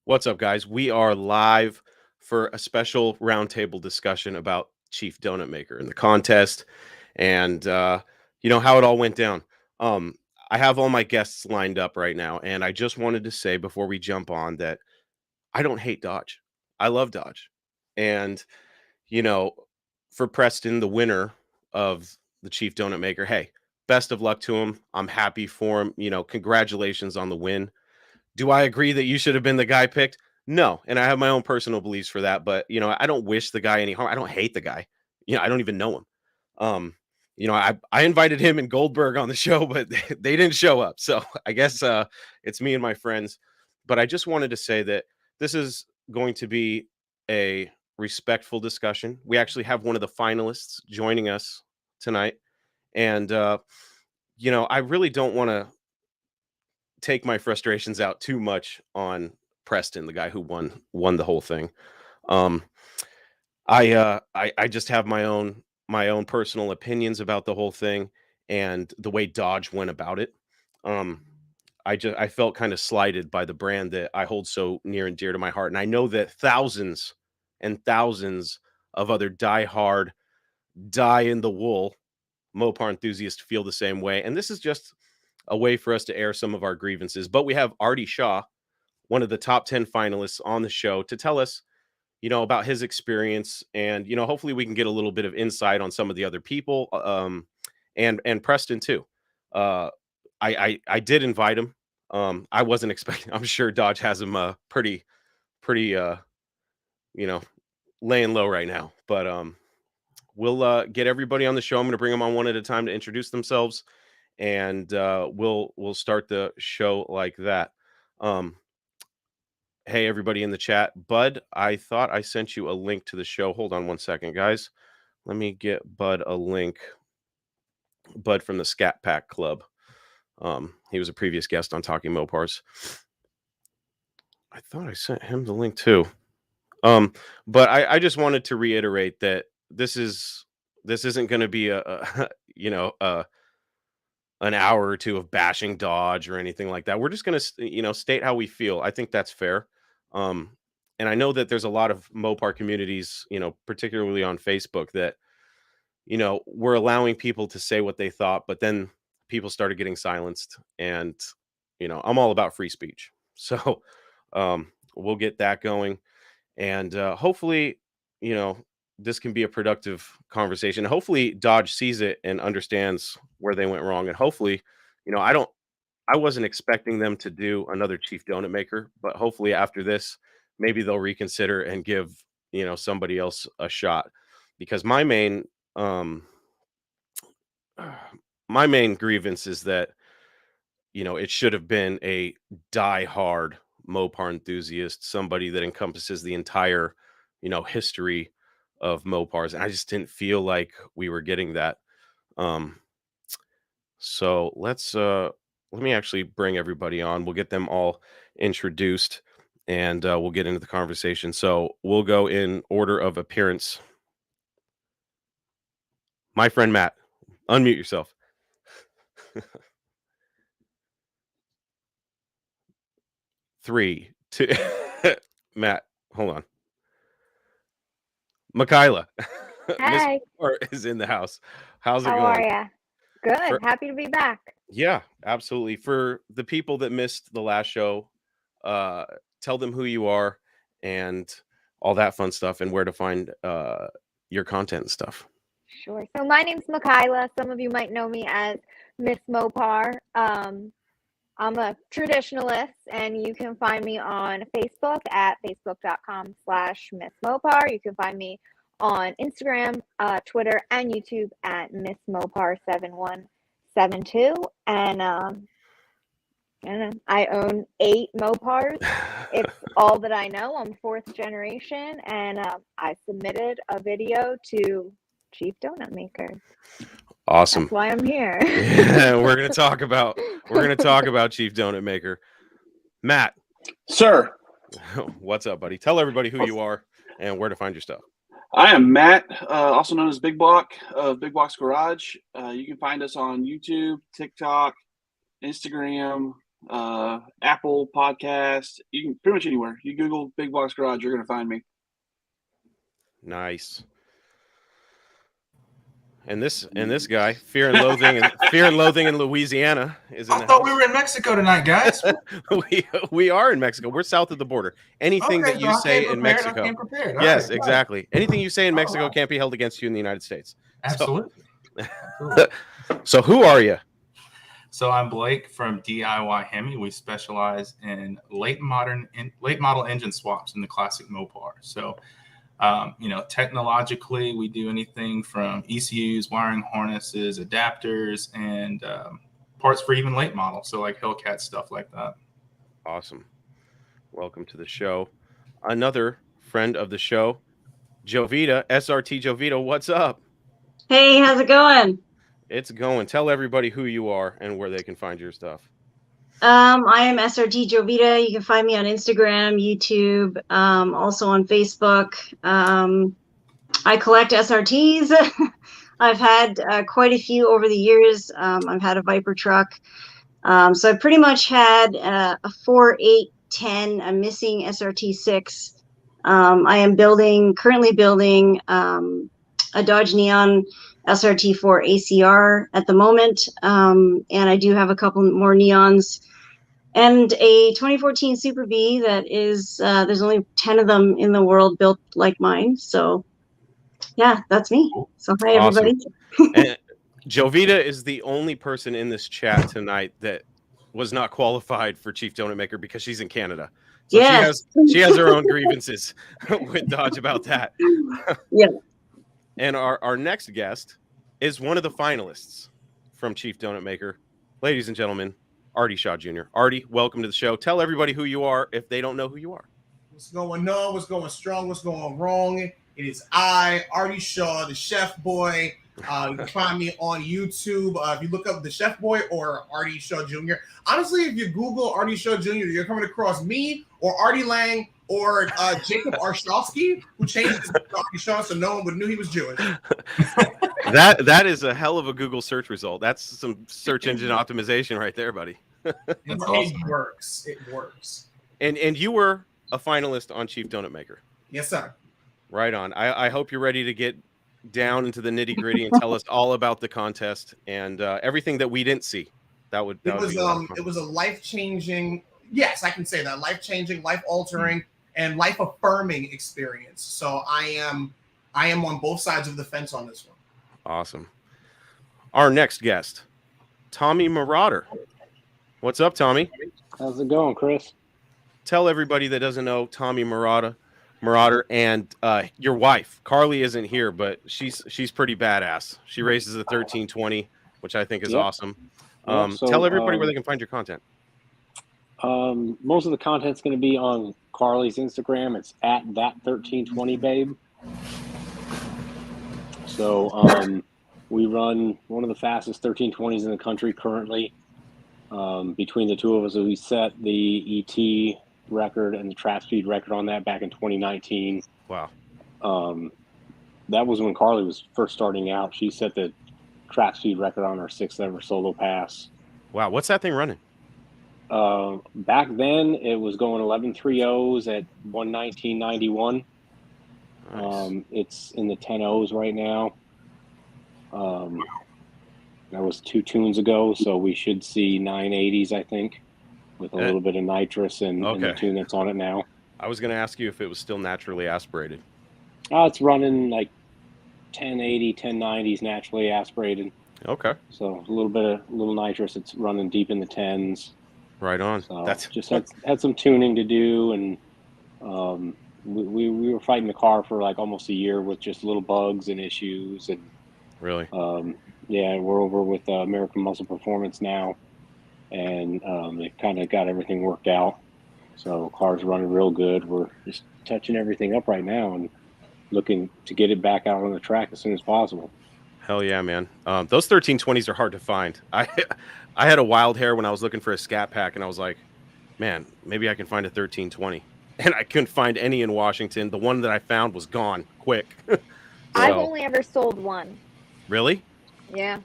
What's up, guys? We are live for a special roundtable discussion about Chief Donut Maker and the contest and how it all went down. Um I have all my guests lined up right now, and I just wanted to say before we jump on that I don't hate Dodge. I love Dodge. And you know, for Preston, the winner of the Chief Donut Maker, hey, best of luck to him. I'm happy for him. Congratulations on the win. Do I agree that you should have been the guy picked? No, and I have my own personal beliefs for that, but, I don't wish the guy any harm. I don't hate the guy. I don't even know him. Um, I invited him and Goldberg on the show, but they didn't show up. So I guess it's me and my friends. But I just wanted to say that this is going to be a respectful discussion. We actually have one of the finalists joining us tonight. And I really don't want to take my frustrations out too much on Preston, the guy who won the whole thing. Um, I just have my own personal opinions about the whole thing and the way Dodge went about it. Um, I felt kind of slighted by the brand that I hold so near and dear to my heart, and I know that thousands and thousands of other diehard, die in the wool Mopar enthusiasts feel the same way. And this is just a way for us to air some of our grievances. But we have Artie Shaw, one of the top 10 finalists on the show, to tell us, about his experience. And, hopefully we can get a little bit of insight on some of the other people, and Preston too. Uh, I did invite him. I wasn't expecting, I'm sure Dodge has him pretty, you know, laying low right now. But we'll get everybody on the show. I'm going to bring them on one at a time to introduce themselves, and we'll start the show like that. Um, hey, everybody in the chat, Bud, I thought I sent you a link to the show. Hold on one second, guys. Let me get Bud a link. Bud from the Scat Pack Club. He was a previous guest on Talking Mopars. I thought I sent him the link too. But I just wanted to reiterate that this isn't going to be a an hour or two of bashing Dodge or anything like that. We're just going to, state how we feel. I think that's fair. Um, and I know that there's a lot of Mopar communities, particularly on Facebook, that, were allowing people to say what they thought, but then people started getting silenced. And, I'm all about free speech. So we'll get that going. And hopefully, you know, this can be a productive conversation. Hopefully Dodge sees it and understands where they went wrong. And hopefully, I wasn't expecting them to do another Chief Donut Maker, but hopefully after this, maybe they'll reconsider and give, somebody else a shot. Because um my main grievance is that, it should have been a die-hard Mopar enthusiast, somebody that encompasses the entire, history of Mopars. And I just didn't feel like we were getting that. Um, so let me actually bring everybody on. We'll get them all introduced, and we'll get into the conversation. So we'll go in order of appearance. My friend Matt, unmute yourself. Three, two, Matt, hold on. Michaela, Miss Hey, Moore is in the house. How's it how are going? ya? Good. For, Happy to be back. yeah, absolutely. For the people that missed the last show, uh, tell them who you are and all that fun stuff, and where to find your content and stuff. Sure. So my name's Makayla. Some of you might know me as Miss Mopar. I'm a traditionalist, and you can find me on Facebook at facebook.com/Miss Mopar. You can find me on Instagram, Twitter, and YouTube at Miss Mopar7172. And I don't know, I own 8 Mopars. It's all that I know. I'm 4th generation, and I submitted a video to Chief Donut Maker. Awesome. That's why I'm here. Yeah, we're gonna talk about Chief Donut Maker. Matt, Sir, what's up, buddy? Tell everybody who you are and where to find your stuff. I am Matt, also known as Big Block of Big Block's Garage. You can find us on YouTube, TikTok, Instagram, Apple Podcast. You can pretty much anywhere. You Google Big Box Garage, you're gonna find me. Nice. And this guy, Fear and Loathing in Louisiana, is in I the thought house. we were in Mexico tonight, guys. we are in Mexico. We're south of the border. Anything Okay, that so you I say came in prepared. Mexico, I came prepared. All yes, right, exactly. Anything you say in All Mexico right. can't be held against you in the United States. Absolutely. So who are you? So I'm Blake from DIY Hemi. We specialize in late model engine swaps in the classic Mopar. So, technologically, we do anything from ECUs, wiring harnesses, adapters, and parts for even late model. So like Hellcat stuff like that. Awesome. Welcome to the show. Another friend of the show, Jovita, SRT Jovita. What's up? Hey, how's it going? It's going. Tell everybody who you are and where they can find your stuff. I am SRT Jovita. You can find me on Instagram, YouTube, also on Facebook. I collect SRTs. I've had quite a few over the years. I've had a Viper truck. So I pretty much had a 4, 8, 10, a missing SRT6. I am currently building a Dodge Neon SRT4 ACR at the moment. And I do have a couple more Neons and a 2014 Super B that is, there's only 10 of them in the world built like mine. So yeah, that's me. So hi, Awesome. everybody. And Jovita is the only person in this chat tonight that was not qualified for Chief Donut Maker because she's in Canada. So Yes. she has her own grievances with Dodge about that. Yeah. And our next guest is one of the finalists from Chief Donut Maker. Ladies and gentlemen, Artie Shaw Jr. Artie, welcome to the show. Tell everybody who you are if they don't know who you are. What's going on? What's going strong? What's going wrong? It is I, Artie Shaw, the Chef Boy. You can find me on YouTube. If you look up the Chef Boy or Artie Shaw Jr. Honestly, if you Google Artie Shaw Jr., you're coming across me or Artie Lang or Jacob Arshofsky, who changed his name to Artie Shaw so no one would knew he was Jewish. That is a hell of a Google search result. That's some search engine optimization right there, buddy. It awesome. works. It works. And you were a finalist on Chief Donut Maker. Yes, sir. Right on. I hope you're ready to get down into the nitty gritty and tell us all about the contest and everything that we didn't see. That would be a lot of fun. It was a life-changing, yes, I can say that, life-changing, life-altering, and life-affirming experience. So I am on both sides of the fence on this one. Awesome. Our next guest, Tommy Marauder. What's up, Tommy? How's it going, Chris? Tell everybody that doesn't know Tommy Marauder, and your wife Carly isn't here, but she's pretty badass. She races a 1320, which I think is awesome. Tell everybody where they can find your content. Most of the content's going to be on Carly's Instagram. It's at that1320babe. So we run one of the fastest 1320s in the country currently. Between the two of us, we set the ET record and the trap speed record on that back in 2019. Wow. That was when Carly was first starting out. She set the trap speed record on her 6th ever solo pass. Wow. What's that thing running? Back then, it was going 11.30s at 119.91. Nice. It's in the 10.0s right now. That was 2 tunes ago, so we should see 980s, I think, with a little bit of nitrous and the tune that's on it now. I was going to ask you if it was still naturally aspirated. It's running like 1080, 1090s naturally aspirated. Okay. So a little nitrous. It's running deep in the 10s. Right on. So That's just had some tuning to do, and we were fighting the car for like almost a year with just little bugs and issues, and really. Yeah, we're over with American Muscle Performance now, and they kind of got everything worked out. So car's running real good. We're just touching everything up right now and looking to get it back out on the track as soon as possible. Hell yeah, man. Those 1320s are hard to find. I had a wild hair when I was looking for a scat pack, and I was like, man, maybe I can find a 1320. And I couldn't find any in Washington. The one that I found was gone quick. I've only ever sold one. Really? Yeah.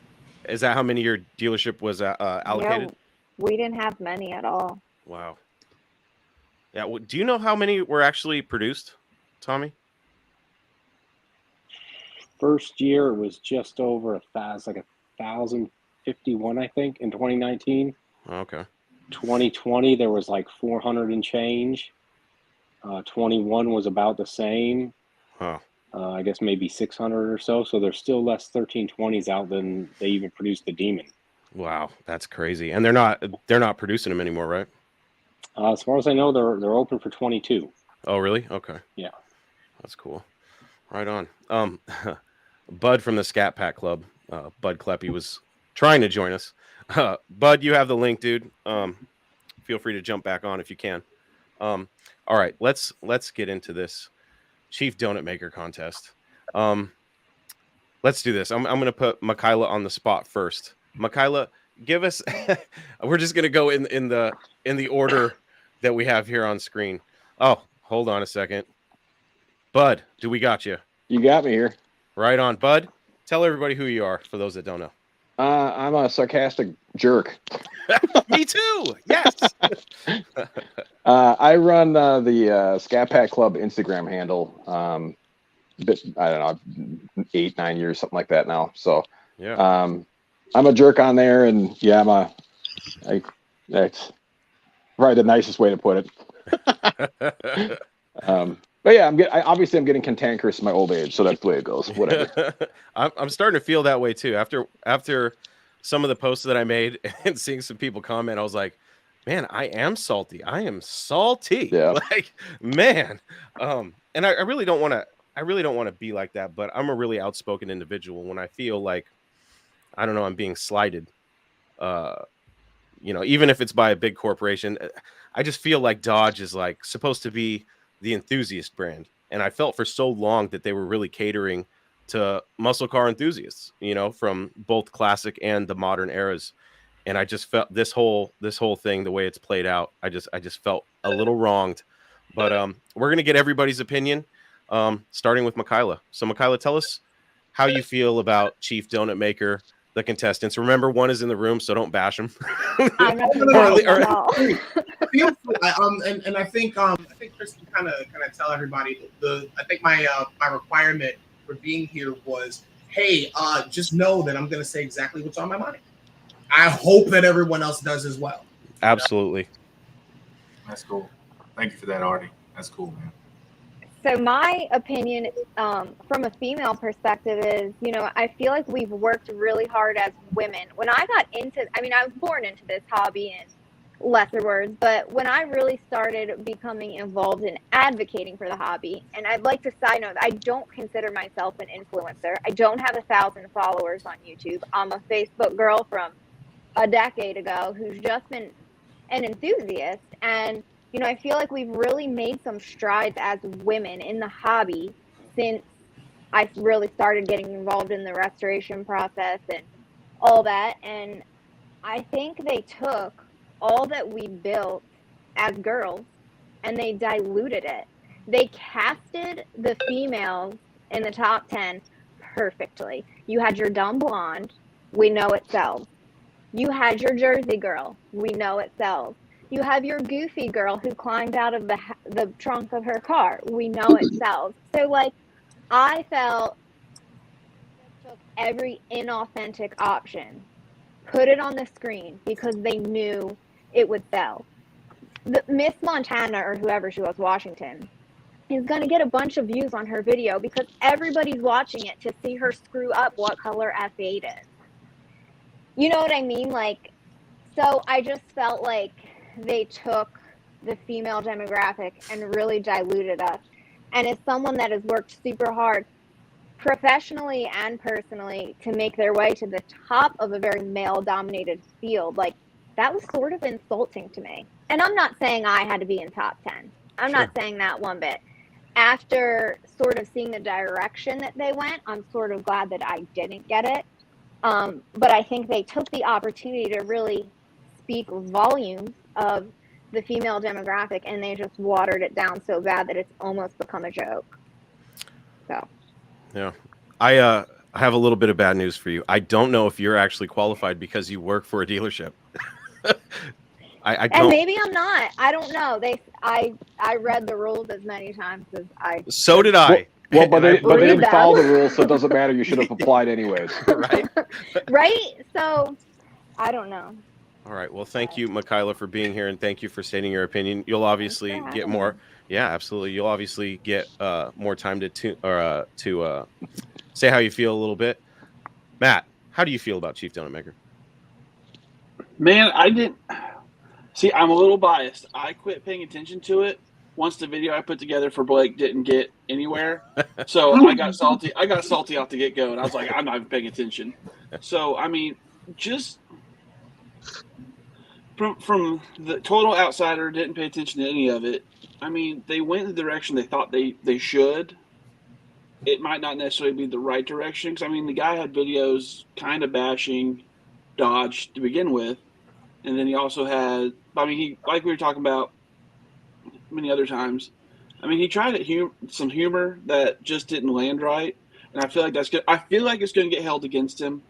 Is that how many your dealership was allocated? We didn't have many at all. Wow. Yeah. Do you know how many were actually produced, Tommy? First year it was just over 1,051, I think, in 2019. Okay. 2020 there was like 400 and change. 21 was about the same. Huh. I guess maybe 600 or so. So there's still less 1320s out than they even produced the Demon. Wow, that's crazy. And they're not producing them anymore, right? As far as I know, they're open for 22. Oh, really? Okay. Yeah. That's cool. Right on. Bud from the Scat Pack Club, Bud Kleppy, was trying to join us. Bud, you have the link, dude. Feel free to jump back on if you can. All right, let's get into this Chief Donut Maker contest. Let's do this. I'm going to put Michaela on the spot first. Michaela, give us. We're just going to go in the order that we have here on screen. Oh, hold on a second. Bud, do we got you? You got me here. Right on, Bud. Tell everybody who you are for those that don't know. I'm a sarcastic jerk. Me too. Yes. I run the Scat Pack Club Instagram handle. I don't know, 8-9 years, something like that now. So yeah, I'm a jerk on there, and yeah, that's probably the nicest way to put it. But yeah, I'm getting cantankerous in my old age, so that's the way it goes. Whatever. I'm starting to feel that way too. After some of the posts that I made and seeing some people comment, I was like, man, I am salty. I am salty. Yeah. Like, man. And I really don't want to be like that, but I'm a really outspoken individual when I feel like, I don't know, I'm being slighted. Even if it's by a big corporation, I just feel like Dodge is like supposed to be the enthusiast brand. And I felt for so long that they were really catering to muscle car enthusiasts, from both classic and the modern eras. And I just felt this whole thing, the way it's played out, I just felt a little wronged. But we're going to get everybody's opinion, starting with Michaela. So Michaela, tell us how you feel about Chief Donut Maker, the contestants. Remember, one is in the room, so don't bash them. I'm not at all. And I think Chris can kind of tell everybody I think my requirement for being here was, hey, just know that I'm going to say exactly what's on my mind. I hope that everyone else does as well. Absolutely. That's cool. Thank you for that, Artie. That's cool, man. So my opinion from a female perspective is, I feel like we've worked really hard as women. When I got I was born into this hobby in lesser words, but when I really started becoming involved in advocating for the hobby, and I'd like to side note, I don't consider myself an influencer. I don't have 1,000 followers on YouTube. I'm a Facebook girl from a decade ago who's just been an enthusiast, and I feel like we've really made some strides as women in the hobby since I really started getting involved in the restoration process and all that. And I think they took all that we built as girls and they diluted it. They casted the females in the top 10 perfectly. You had your dumb blonde, we know it sells. You had your Jersey girl, we know it sells. You have your goofy girl who climbed out of the trunk of her car. We know it sells. So, I felt they took every inauthentic option, put it on the screen because they knew it would sell. Miss Montana, or whoever she was, Washington, is going to get a bunch of views on her video because everybody's watching it to see her screw up what color F8 is. You know what I mean? So I just felt like they took the female demographic and really diluted us. And as someone that has worked super hard professionally and personally to make their way to the top of a very male dominated field, that was sort of insulting to me. And I'm not saying I had to be in top 10. I'm not saying that one bit. After sort of seeing the direction that they went, I'm sort of glad that I didn't get it. But I think they took the opportunity to really speak volumes of the female demographic, and they just watered it down so bad that it's almost become a joke. So, yeah, I have a little bit of bad news for you. I don't know if you're actually qualified because you work for a dealership. I And don't. maybe I'm not. I don't know. I read the rules as many times as I. So did I. Well, but And they Read didn't them. follow the rules, so it doesn't matter. You should have applied anyways. right. Right? So I don't know. All right. Well, thank you, Michaela, for being here, and thank you for stating your opinion. You'll obviously Thanks for get having more. me. Yeah, absolutely. You'll obviously get more time to say how you feel a little bit. Matt, how do you feel about Chief Donut Maker? Man, I didn't see. I'm a little biased. I quit paying attention to it once the video I put together for Blake didn't get anywhere. So I got salty. I got salty off the get go, and I was like, I'm not even paying attention. So I mean, just from the total outsider, didn't pay attention to any of it. I mean, they went in the direction they thought they should. It might not necessarily be the right direction, because I mean, the guy had videos kind of bashing Dodge to begin with, and then he also had. I mean, he, like we were talking about many other times. I mean, he tried some humor that just didn't land right, and I feel like that's good. I feel like it's going to get held against him.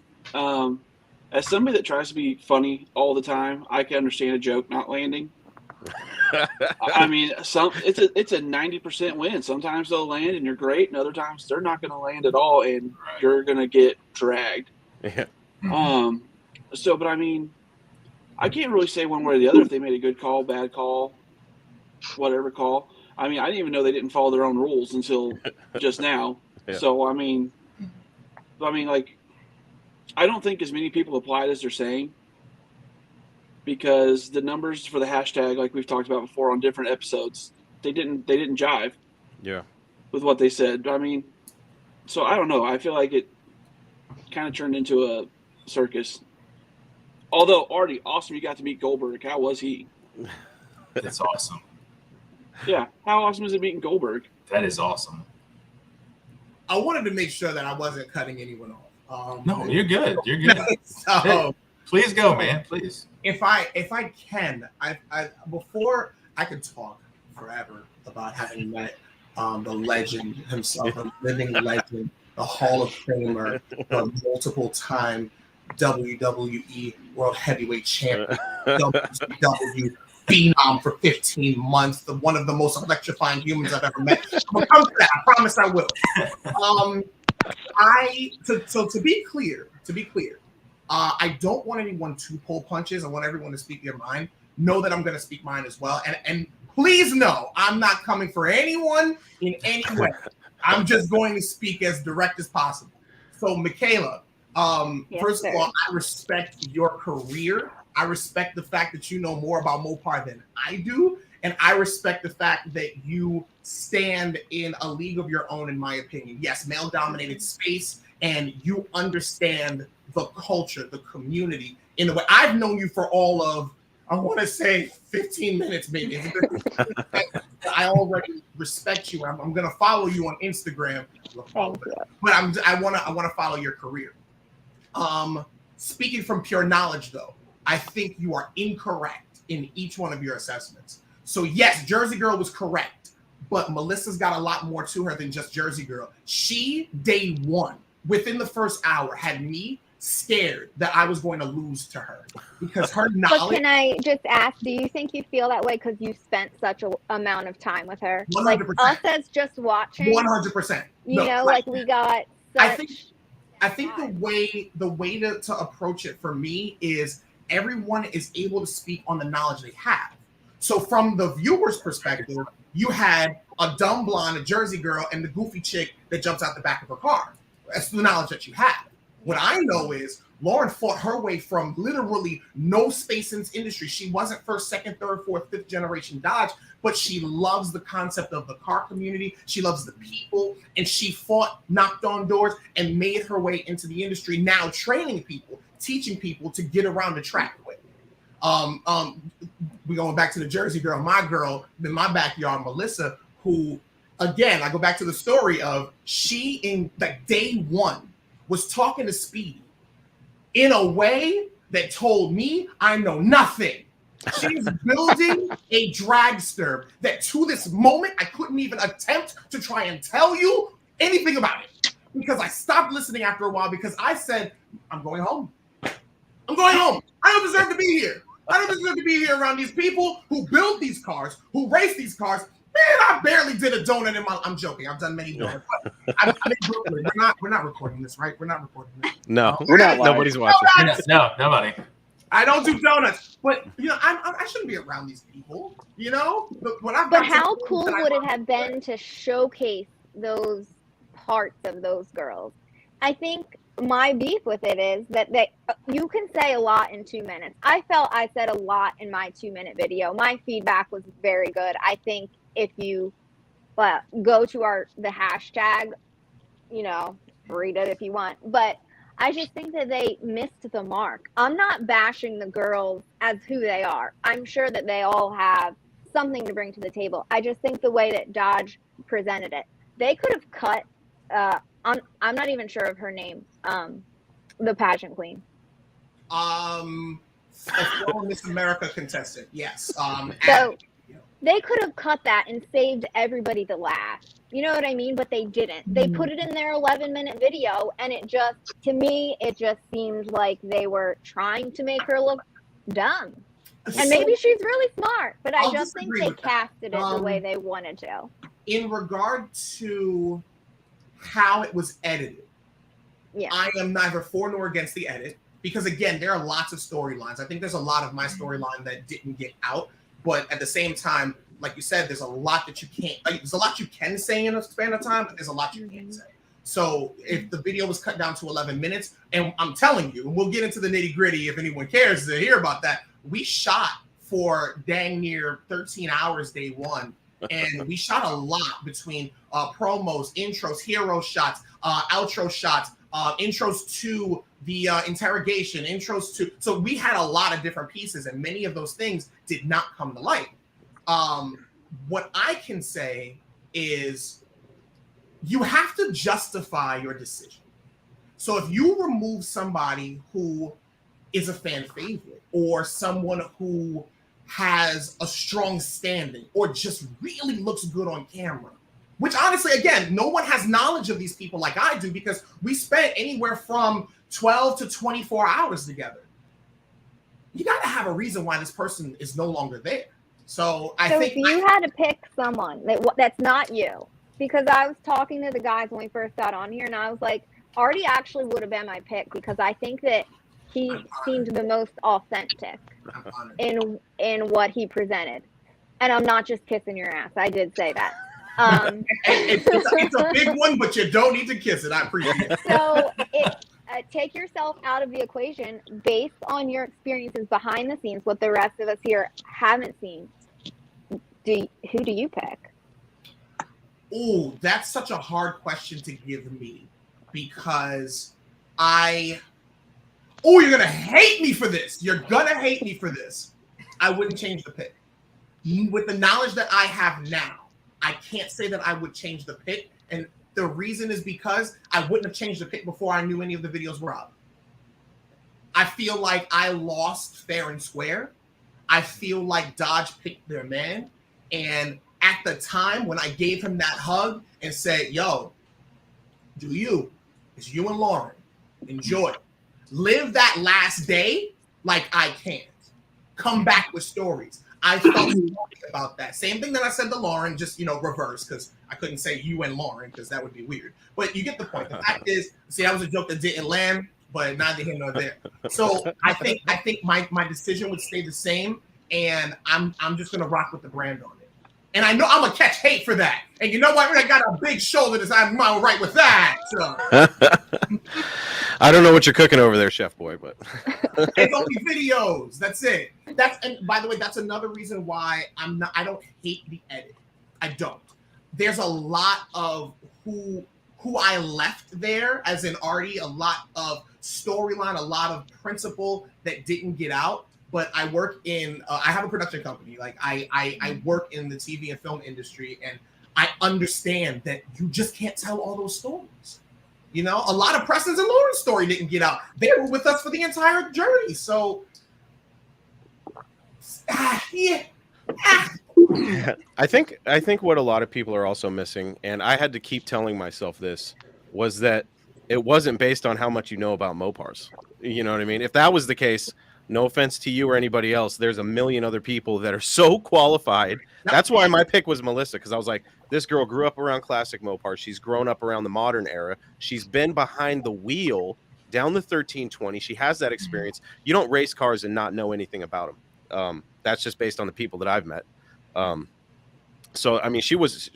As somebody that tries to be funny all the time, I can understand a joke not landing. I mean, it's a 90% win. Sometimes they'll land and you're great, and other times they're not going to land at all, and you're going to get dragged. Yeah. So, but I mean, I can't really say one way or the other if they made a good call, bad call, whatever call. I mean, I didn't even know they didn't follow their own rules until just now. Yeah. So, I mean, like, I don't think as many people applied as they're saying, because the numbers for the hashtag, like we've talked about before on different episodes, they didn't jive. Yeah. With what they said. I mean, so I don't know. I feel like it kind of turned into a circus. Although, Artie, awesome you got to meet Goldberg. How was he? That's awesome. Yeah. How awesome is it meeting Goldberg? That is awesome. I wanted to make sure that I wasn't cutting anyone off. No, you're good. You're good. So, Hey, please go, man. Please. if I can, I before I could talk forever about having met the legend himself, a living legend, the Hall of Famer, the multiple-time WWE World Heavyweight Champion, WCW Phenom for 15 months, one of the most electrifying humans I've ever met. We'll come to that. I promise I will. To be clear, I don't want anyone to pull punches. I want everyone to speak their mind. Know that I'm going to speak mine as well. And please know, I'm not coming for anyone in any way. I'm just going to speak as direct as possible. So, Michaela, first of all, I respect your career. I respect the fact that you know more about Mopar than I do. And I respect the fact that you stand in a league of your own, in my opinion. Yes, male-dominated space, and you understand the culture, the community, in the way. I've known you for all of, I want to say 15 minutes, maybe. I already respect you. I'm going to follow you on Instagram. Thank you. But I want to follow your career. Speaking from pure knowledge, though, I think you are incorrect in each one of your assessments. So yes, Jersey Girl was correct, but Melissa's got a lot more to her than just Jersey Girl. She, day one, within the first hour, had me scared that I was going to lose to her because her knowledge. But can I just ask, do you think you feel that way because you spent such an amount of time with her? 100%. Like us as just watching? 100%. You know, like we got such... I think the way to approach it for me is everyone is able to speak on the knowledge they have. So from the viewer's perspective, you had a dumb blonde, a Jersey Girl, and the goofy chick that jumps out the back of her car. That's the knowledge that you have. What I know is Lauren fought her way from literally no space in this industry. She wasn't first, second, third, fourth, fifth generation Dodge, but she loves the concept of the car community. She loves the people, and she fought, knocked on doors, and made her way into the industry, now training people, teaching people to get around the track with. We going back to the Jersey Girl, my girl in my backyard, Melissa, who, again, I go back to the story of she in like day one was talking to Speedy in a way that told me I know nothing. She's building a dragster that to this moment I couldn't even attempt to try and tell you anything about it because I stopped listening after a while because I said, I'm going home. I'm going home. I don't deserve to be here. I don't deserve to be here around these people who build these cars, who race these cars. Man, I barely did a donut in my. I'm joking. I've done many donuts. But I'm in Brooklyn. We're not recording this, right? We're not recording this. No, We're not live. nobody's watching. No, nobody. I don't do donuts, but I shouldn't be around these people. But how cool would it have been to showcase those parts of those girls? I think my beef with it is that you can say a lot in 2 minutes. I felt I said a lot in my 2-minute video. My feedback was very good. I think if you go to the hashtag, read it if you want. But I just think that they missed the mark. I'm not bashing the girls as who they are. I'm sure that they all have something to bring to the table. I just think the way that Dodge presented it, they could have cut. I'm not even sure of her name. The pageant queen. Miss America contestant. Yes. So they could have cut that and saved everybody the laugh. You know what I mean? But they didn't. They put it in their 11-minute video, and to me, it just seemed like they were trying to make her look dumb. And maybe she's really smart, but I just think they casted it the way they wanted to. In regard to how it was edited, yeah, I am neither for nor against the edit, because again, there are lots of storylines. I think there's a lot of my storyline that didn't get out, but at the same time, like you said, there's a lot that you can't. There's a lot you can say in a span of time, but there's a lot you can't say. So if the video was cut down to 11 minutes, and I'm telling you, and we'll get into the nitty gritty if anyone cares to hear about that, we shot for dang near 13 hours day one. And we shot a lot between promos, intros, hero shots, outro shots, intros to the interrogation, intros to. So we had a lot of different pieces, and many of those things did not come to light. What I can say is you have to justify your decision. So if you remove somebody who is a fan favorite, or someone who has a strong standing, or just really looks good on camera, which honestly, again, no one has knowledge of these people like I do, because we spent anywhere from 12 to 24 hours together. You got to have a reason why this person is no longer there. So I think if you had to pick someone that's not you, because I was talking to the guys when we first got on here, and I was like, Artie actually would have been my pick, because I think that he seemed the most authentic in what he presented. And I'm not just kissing your ass. I did say that. It's a big one, but you don't need to kiss it. I appreciate it. So take yourself out of the equation based on your experiences behind the scenes, what the rest of us here haven't seen. Who do you pick? Oh, that's such a hard question to give me, because you're going to hate me for this. You're going to hate me for this. I wouldn't change the pick. With the knowledge that I have now, I can't say that I would change the pick. And the reason is because I wouldn't have changed the pick before I knew any of the videos were up. I feel like I lost fair and square. I feel like Dodge picked their man. And at the time when I gave him that hug and said, yo, do you? It's you and Lauren. Enjoy. Live that last day like I can't. Come back with stories. I felt sorry about that. Same thing that I said to Lauren, just, reverse, because I couldn't say you and Lauren, because that would be weird. But you get the point. The fact is, that was a joke that didn't land, but neither here nor there. So I think my decision would stay the same, and I'm just going to rock with the brand on it. And I know I'm going to catch hate for that. And you know what? I got a big shoulder. I'm all right with that. So. I don't know what you're cooking over there, Chef Boy, but it's only videos. That's it. And by the way, that's another reason why I don't hate the edit. I don't. There's a lot of who I left there, as in Artie, a lot of storyline, a lot of principle that didn't get out. But I work in, I have a production company. Like I work in the TV and film industry, and I understand that you just can't tell all those stories. A lot of Preston's and Lauren's story didn't get out. They were with us for the entire journey. So, yeah. I think what a lot of people are also missing, and I had to keep telling myself this, was that it wasn't based on how much you know about Mopars. You know what I mean? If that was the case, No offense to you or anybody else. There's a million other people that are so qualified. That's why my pick was Melissa, because I was like, this girl grew up around classic Mopar. She's grown up around the modern era. She's been behind the wheel down the 1320. She has that experience. You don't race cars and not know anything about them. That's just based on the people that I've met. So, I mean, she was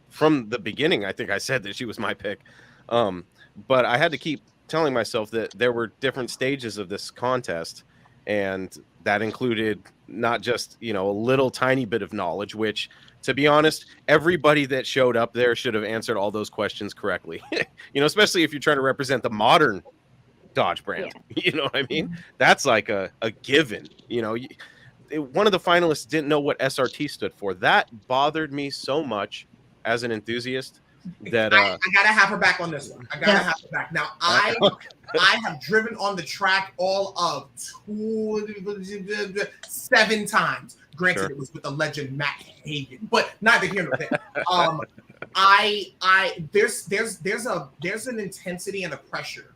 from the beginning. I think I said that she was my pick. But I had to keep telling myself that there were different stages of this contest. And that included not just, a little tiny bit of knowledge, which, to be honest, everybody that showed up there should have answered all those questions correctly. Especially if you're trying to represent the modern Dodge brand. Yeah. You know what I mean? That's like a given. One of the finalists didn't know what SRT stood for. That bothered me so much as an enthusiast that I gotta have her back on this one. I gotta have her back. Now I have driven on the track all of 7 times. Granted, it was with the legend Matt Hagen, but neither here nor there. There's an intensity and a pressure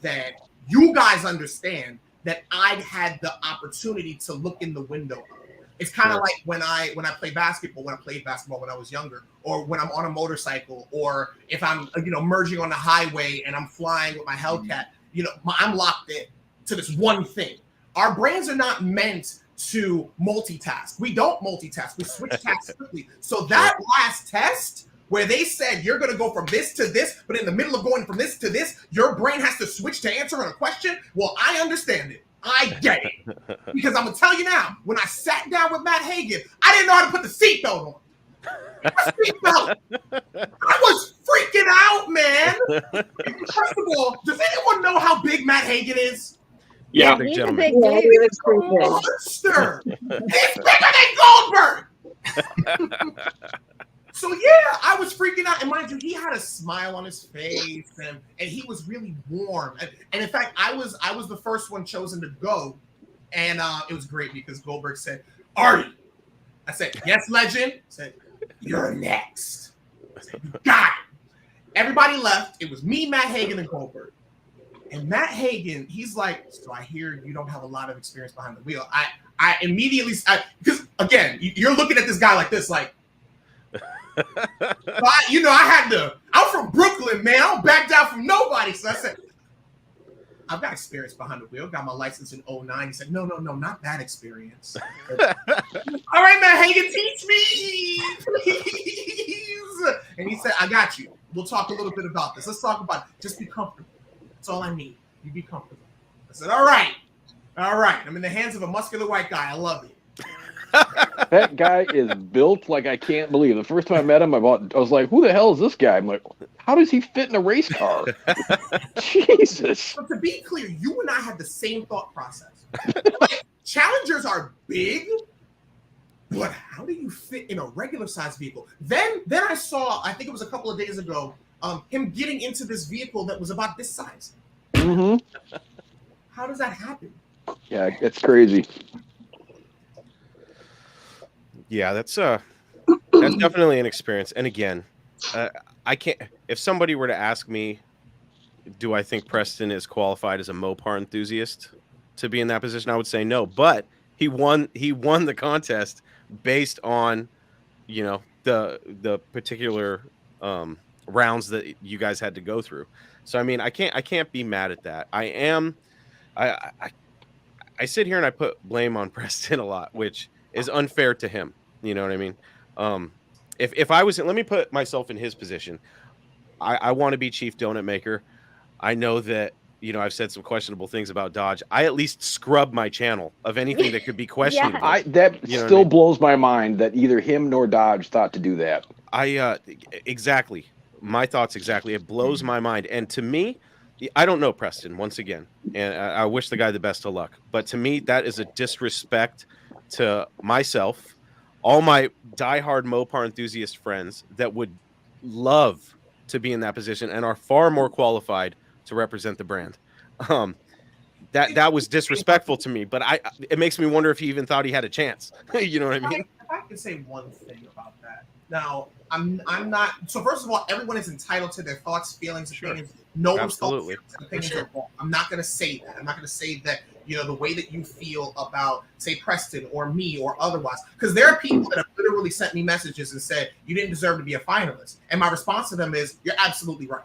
that you guys understand that I'd had the opportunity to look in the window of. It's kind of like when I play basketball, when I played basketball when I was younger, or when I'm on a motorcycle, or if I'm merging on the highway and I'm flying with my Hellcat, I'm locked in to this one thing. Our brains are not meant to multitask. We don't multitask. We switch tasks quickly. So that last test where they said you're going to go from this to this, but in the middle of going from this to this, your brain has to switch to answering a question. Well, I understand it. I get it. Because I'm going to tell you now, when I sat down with Matt Hagen, I didn't know how to put the seatbelt on. Seatbelt. I was freaking out, man. First of all, does anyone know how big Matt Hagen is? Yeah, he's a big Yeah, he looks pretty big. Monster. He's bigger than Goldberg. So yeah, I was freaking out, and mind you, he had a smile on his face, and he was really warm. And in fact, I was the first one chosen to go, and it was great because Goldberg said, "Artie," I said, "Yes, legend." I said, "You're next." I said, "You got it." Everybody left. It was me, Matt Hagen, and Goldberg. And Matt Hagen, he's like, "So I hear you don't have a lot of experience behind the wheel." I immediately, because again, you're looking at this guy like this, like. I'm from Brooklyn, man. I don't back down from nobody. So I said, I've got experience behind the wheel. Got my license in 2009. He said, no, not that experience. All right, man, Hagen, teach me, please. And he said, I got you. We'll talk a little bit about this. Let's talk about it. Just be comfortable. That's all I need. You be comfortable. I said, all right. I'm in the hands of a muscular white guy. I love it. That guy is built like I can't believe. The first time I met him, I was like, who the hell is this guy? I'm like, how does he fit in a race car? Jesus. But to be clear, you and I had the same thought process. Challengers are big, but how do you fit in a regular size vehicle? Then I saw, I think it was a couple of days ago, him getting into this vehicle that was about this size. Mm-hmm. How does that happen? Yeah, it's crazy. Yeah, that's definitely an experience. And again, I can't. If somebody were to ask me, do I think Preston is qualified as a Mopar enthusiast to be in that position, I would say no. But he won the contest based on, the particular rounds that you guys had to go through. So I mean, I can't be mad at that. I sit here and I put blame on Preston a lot, which is unfair to him. You know what I mean? If I was, let me put myself in his position. I want to be chief donut maker. I know that, I've said some questionable things about Dodge. I at least scrub my channel of anything that could be questionable. That still blows my mind that either him nor Dodge thought to do that. Exactly. My thoughts exactly. It blows my mind. And to me, I don't know Preston, once again, and I wish the guy the best of luck. But to me, that is a disrespect to myself, all my diehard Mopar enthusiast friends that would love to be in that position and are far more qualified to represent the brand. That was disrespectful to me, but it makes me wonder if he even thought he had a chance. You know what I mean? If I can say one thing about that, Now, I'm not. So first of all, everyone is entitled to their thoughts, feelings, opinions. No one's thoughts, feelings, and opinions are wrong. I'm not going to say that. I'm not going to say that, you know, the way that you feel about, say, Preston or me or otherwise. Because there are people that have literally sent me messages and said, you didn't deserve to be a finalist. And my response to them is, you're absolutely right.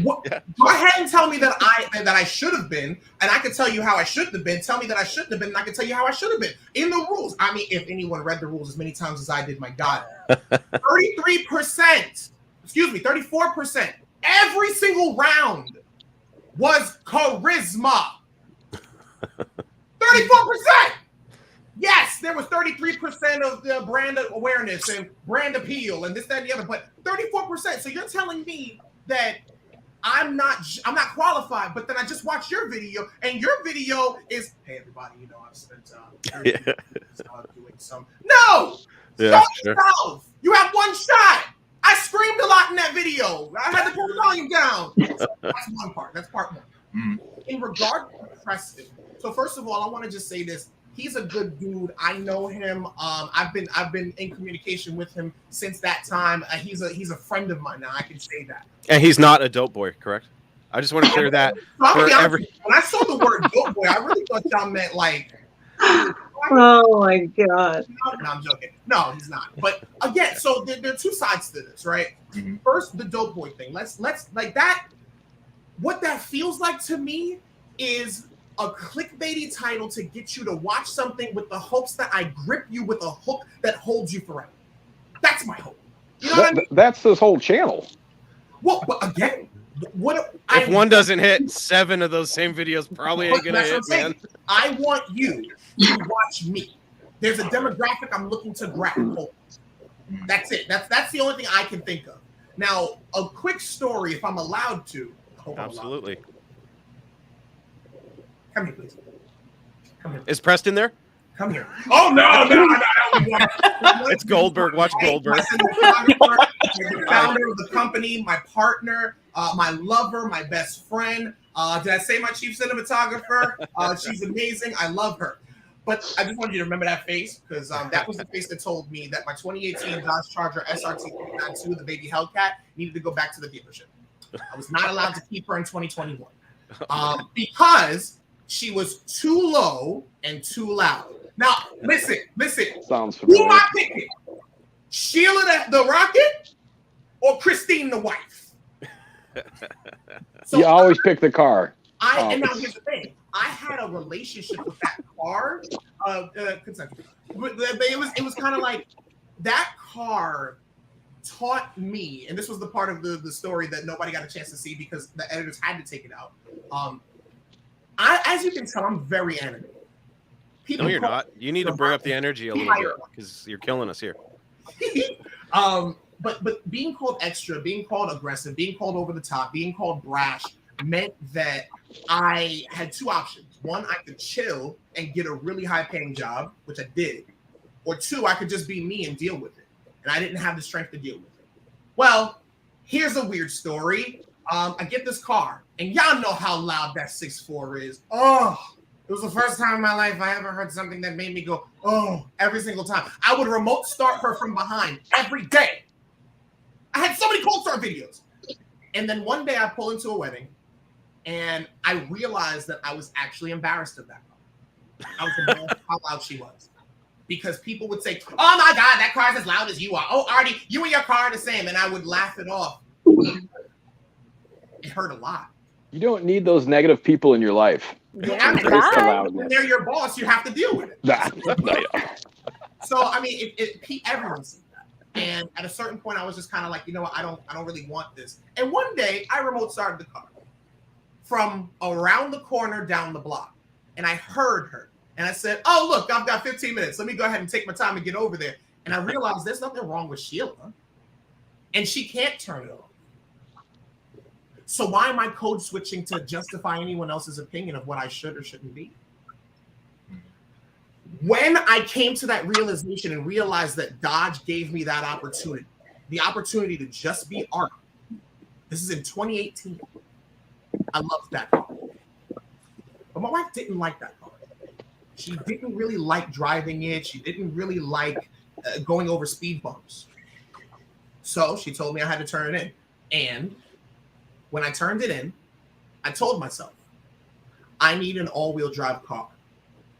What, go ahead and tell me that I should have been, and I can tell you how I shouldn't have been. Tell me that I shouldn't have been, and I can tell you how I should have been in the rules. I mean, if anyone read the rules as many times as I did, my God, 33%, excuse me, 34%, every single round was charisma. 34%. Yes, there was 33% of the brand awareness and brand appeal and this, that, and the other, but 34%. So you're telling me that I'm not qualified, but then I just watched your video, and your video is, hey everybody, you know, I've spent doing some. No, stop yourself. You have one shot. I screamed a lot in that video. I had to pull the volume down. So that's one part. That's part one. In regard to Preston, so first of all, I want to just say this. He's a good dude. I know him. I've been in communication with him since that time. He's a friend of mine now. I can say that. And he's not a dope boy, correct? I just want to clear that. When I saw the word dope boy, I really thought y'all meant like. Oh my God. No, I'm joking. No, he's not. But again, so there are two sides to this, right? Mm-hmm. First, the dope boy thing. Let's like that. What that feels like to me is a clickbaity title to get you to watch something with the hopes that I grip you with a hook that holds you forever. That's my hope. You know what I mean? That's this whole channel. Well, but again, if one doesn't hit, 7 of those same videos probably ain't gonna hit, man. I want you to watch me. There's a demographic I'm looking to grab. That's it. That's the only thing I can think of. Now, a quick story, if I'm allowed to. Absolutely. Come here, please. Come here. Is Preston there? Come here. Oh, no. It's Goldberg. Watch Goldberg. The founder of the company, my partner, my lover, my best friend. Did I say my chief cinematographer? She's amazing. I love her. But I just wanted you to remember that face, because that was the face that told me that my 2018 Dodge Charger SRT 392, the baby Hellcat, needed to go back to the dealership. I was not allowed to keep her in 2021 because she was too low and too loud. Now, listen. Sounds familiar. Who am I picking? Sheila the Rocket or Christine the wife? So you always pick the car. And now here's the thing. I had a relationship with that car. It was kind of like that car taught me, and this was the part of the story that nobody got a chance to see because the editors had to take it out. As you can tell, I'm very animated. No, you're not. You need to bring up the energy a little bit because you're killing us here. But being called extra, being called aggressive, being called over the top, being called brash meant that I had two options. One, I could chill and get a really high-paying job, which I did. Or two, I could just be me and deal with it. And I didn't have the strength to deal with it. Well, here's a weird story. I get this car, and y'all know how loud that 6.4 is. Oh, it was the first time in my life I ever heard something that made me go, oh, every single time. I would remote start her from behind every day. I had so many cold start videos. And then one day I pull into a wedding, and I realized that I was actually embarrassed of that car. I was embarrassed how loud she was. Because people would say, oh my God, that car's as loud as you are. Oh, Artie, you and your car are the same. And I would laugh it off. It hurt a lot. You don't need those negative people in your life. When they're your boss, you have to deal with it. So, I mean, everyone sees that. And at a certain point, I was just kind of like, you know what, I don't really want this. And one day, I remote started the car from around the corner down the block. And I heard her. And I said, oh, look, I've got 15 minutes. Let me go ahead and take my time and get over there. And I realized there's nothing wrong with Sheila. And she can't turn it off. So why am I code switching to justify anyone else's opinion of what I should or shouldn't be? When I came to that realization and realized that Dodge gave me that opportunity, the opportunity to just be Art. This is in 2018. I loved that car. But my wife didn't like that car. She didn't really like driving it. She didn't really like going over speed bumps. So she told me I had to turn it in. And when I turned it in, I told myself, I need an all-wheel drive car.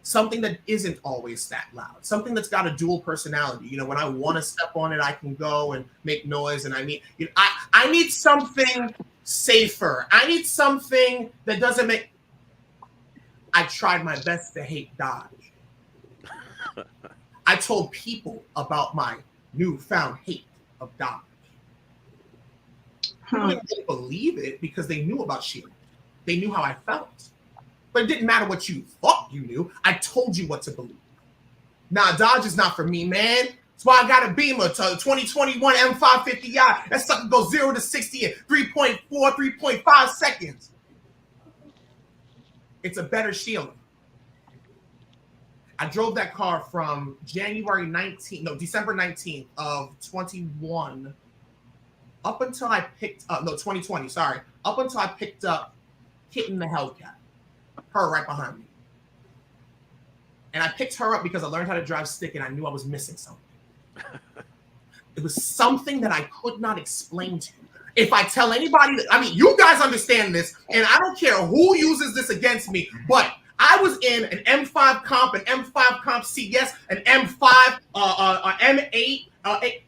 Something that isn't always that loud. Something that's got a dual personality. You know, when I want to step on it, I can go and make noise. And I need something safer. I need something that doesn't make... I tried my best to hate Dodge. I told people about my newfound hate of Dodge. People didn't believe it because they knew about Sheila. They knew how I felt. But it didn't matter what you thought you knew. I told you what to believe. Nah, Dodge is not for me, man. That's why I got a Beamer to 2021 M550i. That sucker goes 0 to 60 in 3.4, 3.5 seconds. It's a better Sheila. I drove that car from December 19th of 21 up until I picked up, 2020, sorry. Up until I picked up Kitten the Hellcat. Her right behind me. And I picked her up because I learned how to drive stick and I knew I was missing something. It was something that I could not explain to you. If I tell anybody, you guys understand this, and I don't care who uses this against me, but I was in an M5 Comp, an M5 Comp CS, an M5, M8.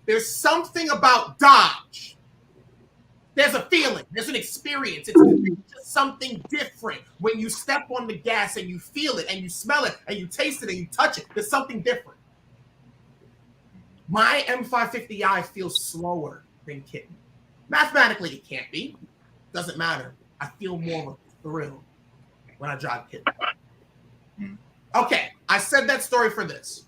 There's something about Dodge. There's a feeling. There's an experience. It's just something different. When you step on the gas and you feel it and you smell it and you taste it and you touch it, there's something different. My M550i feels slower than Kitten. Mathematically, it can't be. Doesn't matter. I feel more of a thrill when I drive Kitten. Okay, I said that story for this.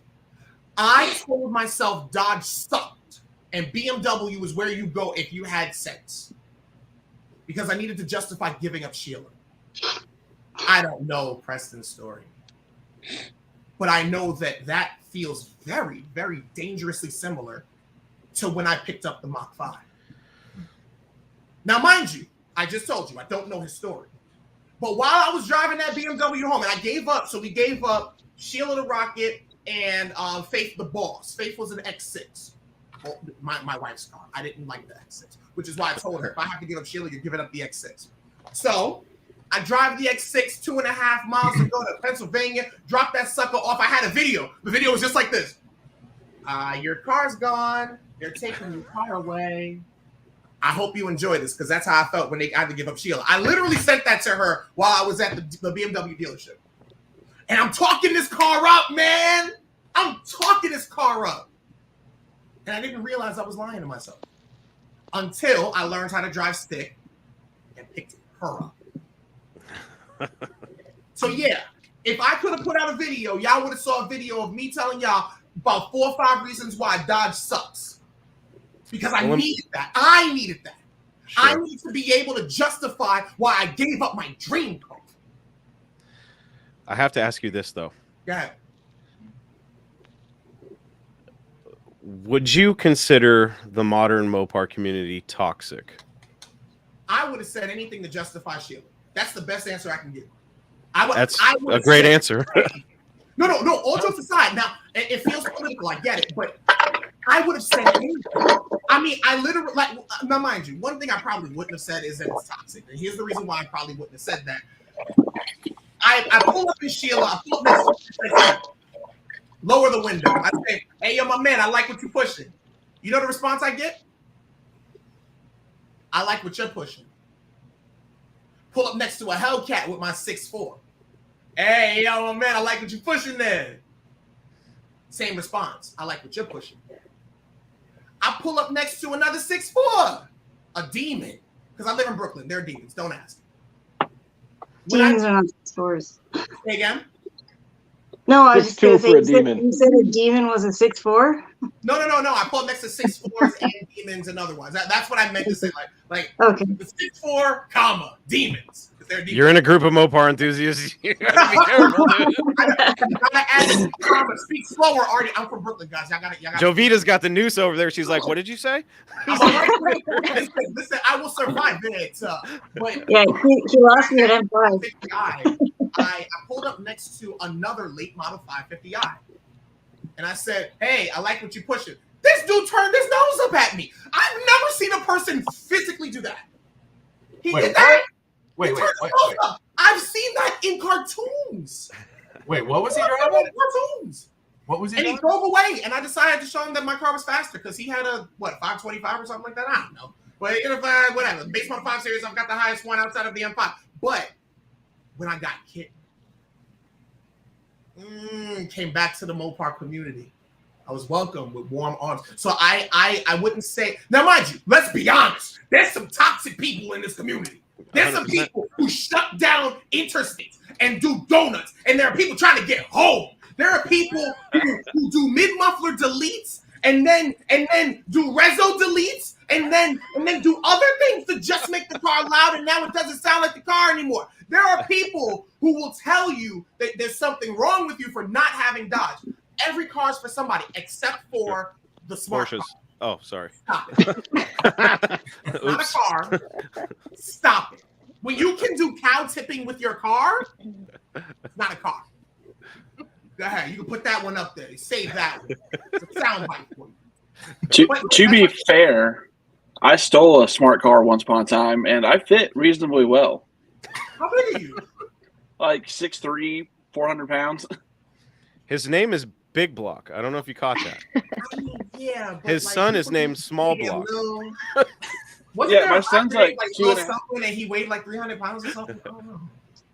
I told myself Dodge sucked and BMW was where you go if you had sense. Because I needed to justify giving up Sheila. I don't know Preston's story. But I know that feels very, very dangerously similar to when I picked up the Mach 5. Now, mind you, I just told you, I don't know his story. But while I was driving that BMW home, and I gave up, so we gave up Sheila the Rocket and Faith the Boss. Faith was an X6. Well, my wife's car. I didn't like the X6, which is why I told her, if I have to give up Sheila, you're giving up the X6. So I drive the X6 2.5 miles to go to Pennsylvania, drop that sucker off. I had a video. The video was just like this. Your car's gone. They're taking your car away. I hope you enjoy this, because that's how I felt when they had to give up Sheila. I literally sent that to her while I was at the BMW dealership. And I'm talking this car up, man. I'm talking this car up. And I didn't realize I was lying to myself until I learned how to drive stick and picked her up. So yeah, if I could have put out a video, y'all would have saw a video of me telling y'all about 4 or 5 reasons why Dodge sucks. Because I needed that. I needed that. Sure. I need to be able to justify why I gave up my dream car. I have to ask you this, though. Go ahead. Would you consider the modern Mopar community toxic? I would have said anything to justify Sheila. That's the best answer I can give. That's a great answer. No. All jokes aside. Now, it feels political. I get it. But I would have said anything. I literally, now mind you, one thing I probably wouldn't have said is that it's toxic. And here's the reason why I probably wouldn't have said that. I pull up in Sheila. I pull up next lower the window. I say, hey, yo, my man, I like what you're pushing. You know the response I get? I like what you're pushing. Pull up next to a Hellcat with my 6'4". Hey, yo, my man, I like what you're pushing there. Same response. I like what you're pushing. I pull up next to another 6'4", a demon. Because I live in Brooklyn. They're demons. Don't ask. Demons are not 6'4s. Say again? No, I was just going to say, you said a demon was a 6'4"? No. I pull up next to 6'4s and demons and other ones. That's what I meant to say. Like okay. The 6'4", comma, demons. Demons. You're in a group of Mopar enthusiasts. You gotta be careful, dude. gotta add comma. Speak slower, Artie. I'm from Brooklyn, guys. Y'all gotta. Jovita's got the noose over there. She's like, "What did you say?" Listen, I will survive it. But yeah, he lost me at M5. I pulled up next to another late model 550i. and I said, "Hey, I like what you're pushing." This dude turned his nose up at me. I've never seen a person physically do that. He did that. Wait. I've seen that in cartoons. Wait, what was he driving? Cartoons. What was he And driving? he drove away, and I decided to show him that my car was faster because he had a 525 or something like that. I don't know, but whatever. Based on 5 Series, I've got the highest one outside of the M5. But when I got kicked, came back to the Mopar community. I was welcomed with warm arms. So I wouldn't say, now mind you, let's be honest. There's some toxic people in this community. There's some 100%. people who shut down interstates and do donuts. And there are people trying to get home. There are people who do mid-muffler deletes and then do reso deletes and then do other things to just make the car loud, and now it doesn't sound like the car anymore. There are people who will tell you that there's something wrong with you for not having Dodge. Every car is for somebody except for the smart Porsches. car. Oh, sorry. Stop it. It's not a car. Stop it. When you can do cow tipping with your car, it's not a car. Go ahead. You can put that one up there. Save that one. It's a soundbite for you. To be fair, I stole a smart car once upon a time, and I fit reasonably well. How big are you? Like 6'3", 400 pounds. His name is Big Block. I don't know if you caught that. I mean, yeah. But His like, son is named Small yeah, Block. Wasn't there my a son's rapper like named, 2.5. Lil something and he weighed like 300 pounds or something? I don't know.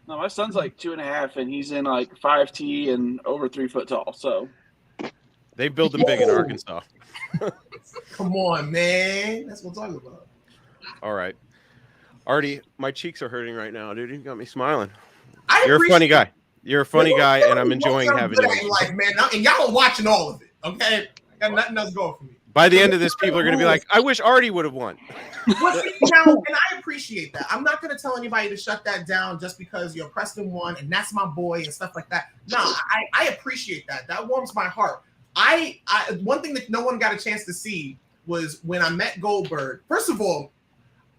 No, my son's like 2.5, and he's in like 5'T" and over 3 foot tall. So They build them big in Whoa. Arkansas. Come on, man. That's what I'm talking about. All right. Artie, my cheeks are hurting right now, dude. You got me smiling. I You're a funny appreciate guy. You're a funny guy, and I'm what enjoying y'all having good you. at in life, man. And y'all are watching all of it, okay? I got nothing else going for me. By the end of this, people are going to be like, I wish Artie would have won. Now, and I appreciate that. I'm not going to tell anybody to shut that down just because you're Preston won and that's my boy and stuff like that. No, I appreciate that. That warms my heart. I one thing that no one got a chance to see was when I met Goldberg. First of all,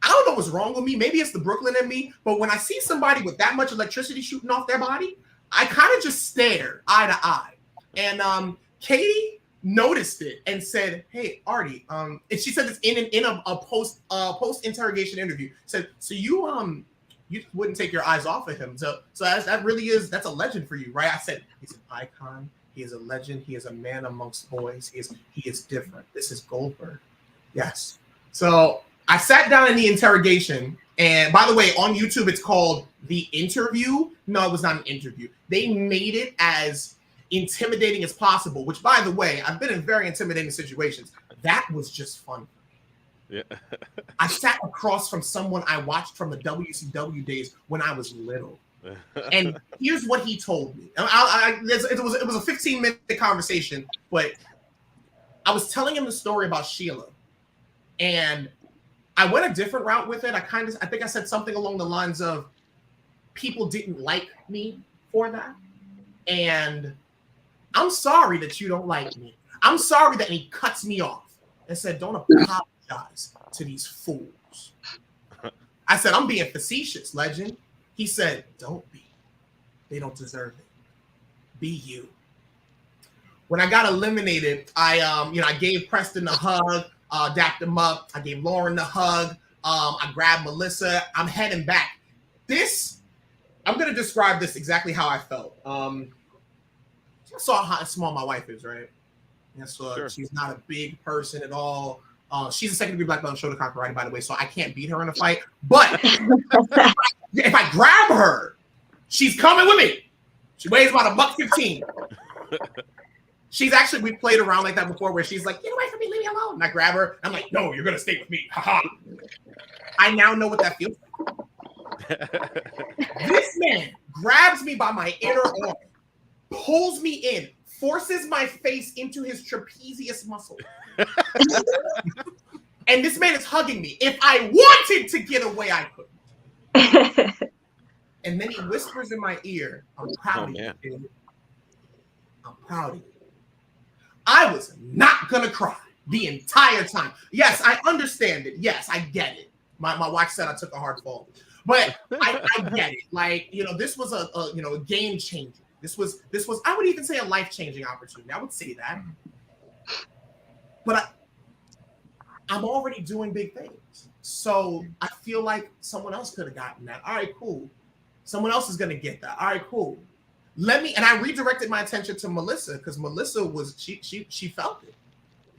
I don't know what's wrong with me. Maybe it's the Brooklyn in me, but when I see somebody with that much electricity shooting off their body, I kind of just stare eye to eye. And Katie noticed it and said, "Hey, Artie," and she said this in a post interrogation interview. Said, "So you wouldn't take your eyes off of him. So that really is, that's a legend for you, right?" I said, "He's an icon. He is a legend. He is a man amongst boys. He is different. This is Goldberg." Yes. So I sat down in the interrogation, and by the way, on YouTube it's called The Interview. No, it was not an interview. They made it as intimidating as possible, which, by the way, I've been in very intimidating situations. That was just fun. Yeah. I sat across from someone I watched from the WCW days when I was little. And here's what he told me. It was a 15-minute conversation, but I was telling him the story about Sheila. And I went a different route with it. I think I said something along the lines of, people didn't like me for that. And I'm sorry that you don't like me. I'm sorry that he cuts me off and said, "Don't apologize to these fools." I said, "I'm being facetious, legend." He said, "Don't be. They don't deserve it. Be you." When I got eliminated, I gave Preston a hug, dapped him up. I gave Lauren a hug. I grabbed Melissa. I'm heading back. I'm going to describe this exactly how I felt. I saw how small my wife is, right? And so Sure. She's not a big person at all. She's a second-degree black belt in shoulder cock karate, by the way, so I can't beat her in a fight. But if I grab her, she's coming with me. She weighs about $115. She's actually, we played around like that before, where she's like, "Get away from me, leave me alone." And I grab her. I'm like, "No, you're gonna stay with me." Haha. I now know what that feels like. This man grabs me by my inner arm, pulls me in, forces my face into his trapezius muscle. And this man is hugging me. If I wanted to get away, I couldn't. And then he whispers in my ear, "I'm proud of you, dude. I'm proud of you." I was not gonna cry the entire time. Yes, I understand it. Yes, I get it. My wife said I took a hard fall, but I get it. Like, this was a game changer. This was I would even say a life-changing opportunity. I would say that. But I'm already doing big things. So I feel like someone else could have gotten that. All right, cool. Someone else is gonna get that. All right, cool. And I redirected my attention to Melissa because Melissa she felt it.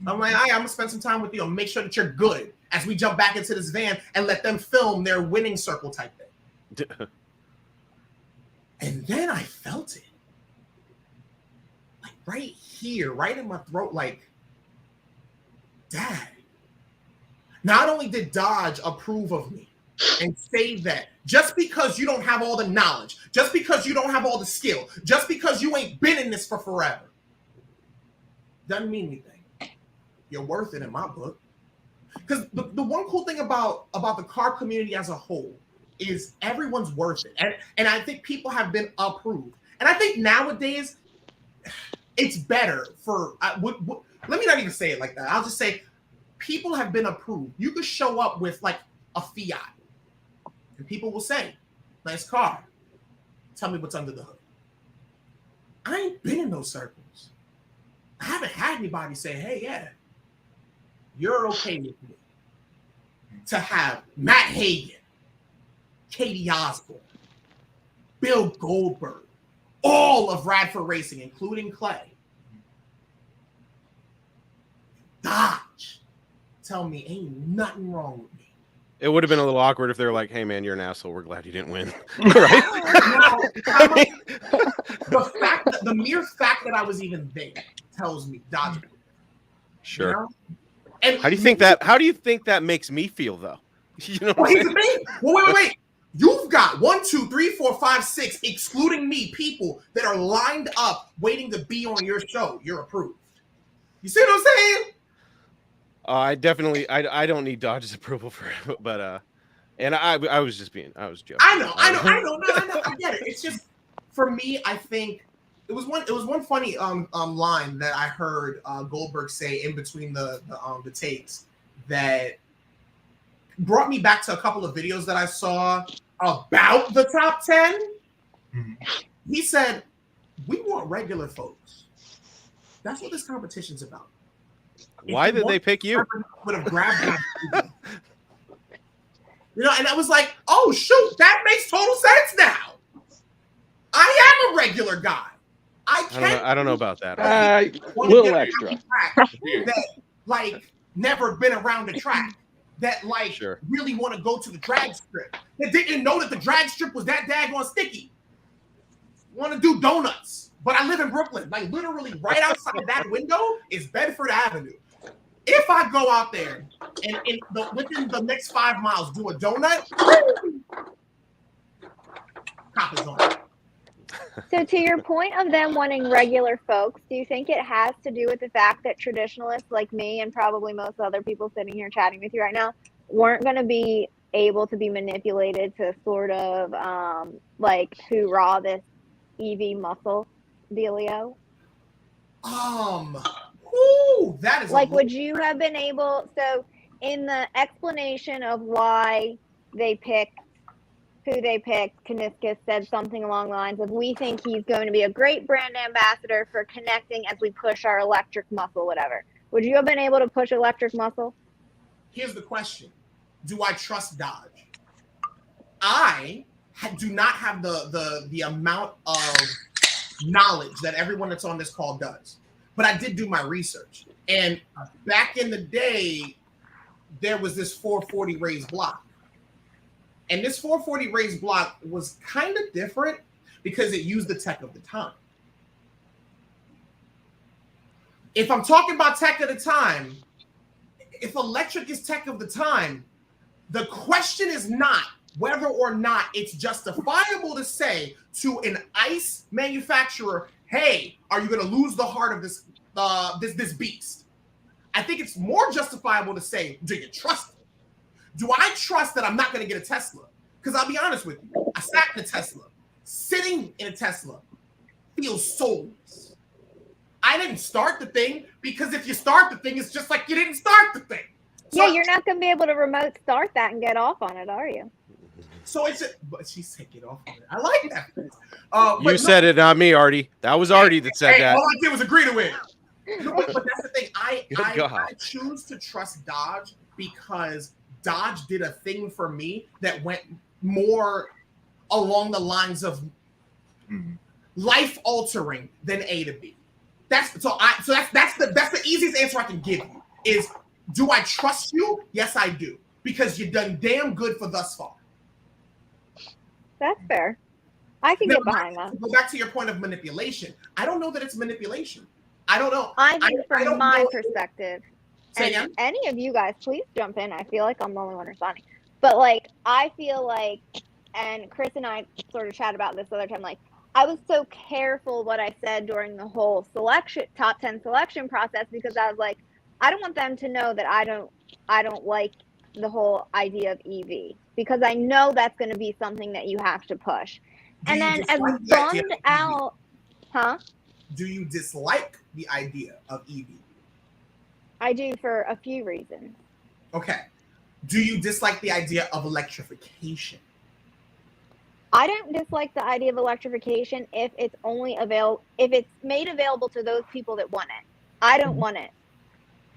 I'm like, all right, I'm gonna spend some time with you and make sure that you're good as we jump back into this van and let them film their winning circle type thing. And then I felt it. Like right here, right in my throat, like, Dad. Not only did Dodge approve of me and say that just because you don't have all the knowledge, just because you don't have all the skill, just because you ain't been in this for forever, doesn't mean anything. You're worth it in my book. Because the one cool thing about the car community as a whole is everyone's worth it. And I think people have been approved. And I think nowadays it's better for, let me not even say it like that. I'll just say people have been approved. You could show up with like a Fiat and people will say, nice car. Tell me what's under the hood. I ain't been in those circles. I haven't had anybody say, hey, yeah, you're okay with me. To have Matt Hagen, Katie Osborne, Bill Goldberg, all of Radford Racing, including Clay, Dodge, tell me ain't nothing wrong with me. It would have been a little awkward if they were like, hey, man, you're an asshole. We're glad you didn't win. Right? The mere fact that I was even there tells me Dodge. Sure. You know? And how do you think that makes me feel, though? You know what I'm saying? Well, wait. You've got 1, 2, 3, 4, 5, 6, excluding me, people that are lined up waiting to be on your show. You're approved. You see what I'm saying? I definitely, I don't need Dodge's approval for it, but and I was joking. I know. No, I get it. It's just for me. I think it was one funny line that I heard Goldberg say in between the takes that brought me back to a couple of videos that I saw about the top 10. Mm-hmm. He said, "We want regular folks. That's what this competition's about." Why did they pick you? Would have grabbed my and I was like, "Oh shoot, that makes total sense now. I am a regular guy. I don't know about that. A little extra. That like never been around the track. That like really want to go to the drag strip. That didn't know that the drag strip was that daggone sticky. Want to do donuts, but I live in Brooklyn. Like literally right outside that window is Bedford Avenue. If I go out there and within the next 5 miles do a donut, cop is on. So to your point of them wanting regular folks, do you think it has to do with the fact that traditionalists like me and probably most other people sitting here chatting with you right now weren't going to be able to be manipulated to sort of like hoorah this EV muscle dealio? Ooh, that is like, would you have been able? So in the explanation of why they picked who they picked, Kaniskis said something along the lines of, we think he's going to be a great brand ambassador for connecting as we push our electric muscle, whatever. Would you have been able to push electric muscle? Here's the question. Do I trust Dodge? I do not have the amount of knowledge that everyone that's on this call does. But I did do my research. And back in the day, there was this 440 raised block. And this 440 raised block was kind of different because it used the tech of the time. If I'm talking about tech of the time, if electric is tech of the time, the question is not whether or not it's justifiable to say to an ICE manufacturer, hey, are you going to lose the heart of this beast? I think it's more justifiable to say, do you trust it? Do I trust that I'm not going to get a Tesla? Because I'll be honest with you, I sat in a Tesla. Sitting in a Tesla feels soulless. I didn't start the thing because if you start the thing, it's just like you didn't start the thing. So, yeah, you're not going to be able to remote start that and get off on it, are you? So it's but she's taking off on it. I like that. You said it, not me, Artie. That was Artie that said that. All I did was agree to it. No, but that's the thing. I God. choose to trust Dodge because Dodge did a thing for me that went more along the lines of life altering than A to B. That's the easiest answer I can give you is, do I trust you? Yes, I do, because you've done damn good for thus far. That's fair. I can get behind that. Go back to your point of manipulation. I don't know that it's manipulation. I don't know. I think from my perspective, Say and again? any of you guys, please jump in. I feel like I'm the only one responding. But like, I feel like, and Chris and I sort of chat about this the other time, like, I was so careful what I said during the whole top 10 selection process, because I was like, I don't want them to know that I don't like the whole idea of EV, because I know that's going to be something that you have to push. And then as bummed out, huh? Do you dislike the idea of EV? I do, for a few reasons. Okay. Do you dislike the idea of electrification? I don't dislike the idea of electrification if it's if it's made available to those people that want it. I don't want it.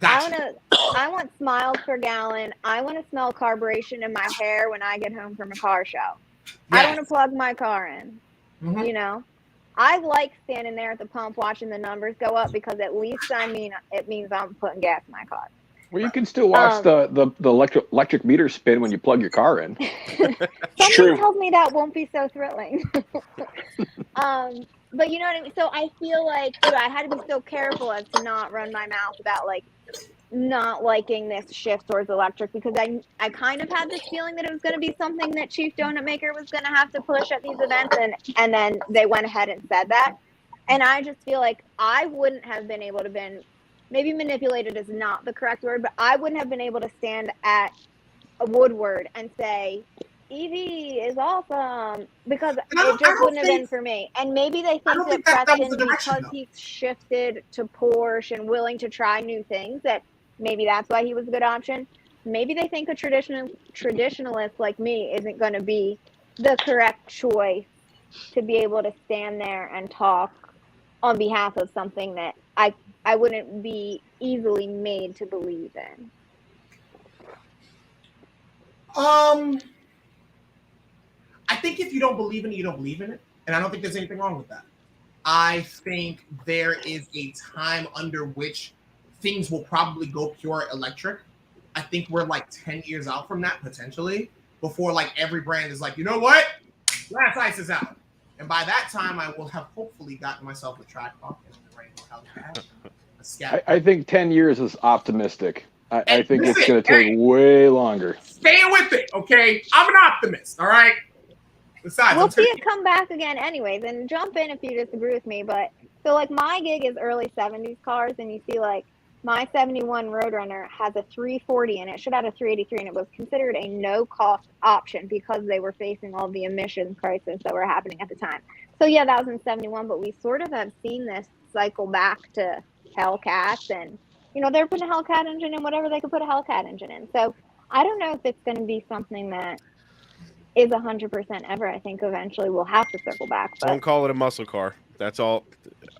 Gotcha. I want smiles per gallon. I want to smell carburation in my hair when I get home from a car show. Yes. I want to plug my car in. Mm-hmm. You know, I like standing there at the pump watching the numbers go up, because at least it means I'm putting gas in my car. Well, you can still watch the electric meter spin when you plug your car in. Something tells me that won't be so thrilling. But you know what I mean? So I feel like, dude, I had to be so careful as to not run my mouth about like not liking this shift towards electric, because I kind of had this feeling that it was going to be something that Chief Donut Maker was going to have to push at these events, and then they went ahead and said that. And I just feel like I wouldn't have been able to maybe manipulated is not the correct word, but I wouldn't have been able to stand at a Woodward and say, EV is awesome, because it just wouldn't have been for me. And maybe they think that Preston, because he's shifted to Porsche and willing to try new things, that maybe that's why he was a good option. Maybe they think a traditionalist like me isn't going to be the correct choice to be able to stand there and talk on behalf of something that I wouldn't be easily made to believe in. I think if you don't believe in it, you don't believe in it. And I don't think there's anything wrong with that. I think there is a time under which things will probably go pure electric. I think we're like 10 years out from that, potentially, before like every brand is like, you know what? Glass ice is out. And by that time, I will have hopefully gotten myself a track pump and a Rainbow Hellcat, a Scat. I think 10 years is optimistic. I think it's going to take way longer. Stay with it, okay? I'm an optimist, all right? Besides, we'll see it come back again anyways, and jump in if you disagree with me. But so like my gig is early 70s cars, and you see like my 71 Roadrunner has a 340 and it should have a 383, and it was considered a no-cost option because they were facing all the emission crisis that were happening at the time. So yeah, that was in 71, but we sort of have seen this cycle back to Hellcats, and you know, they're putting a Hellcat engine in whatever they could put a Hellcat engine in. So I don't know if it's going to be something that is 100% ever. I think eventually we'll have to circle back. But don't call it a muscle car. That's all.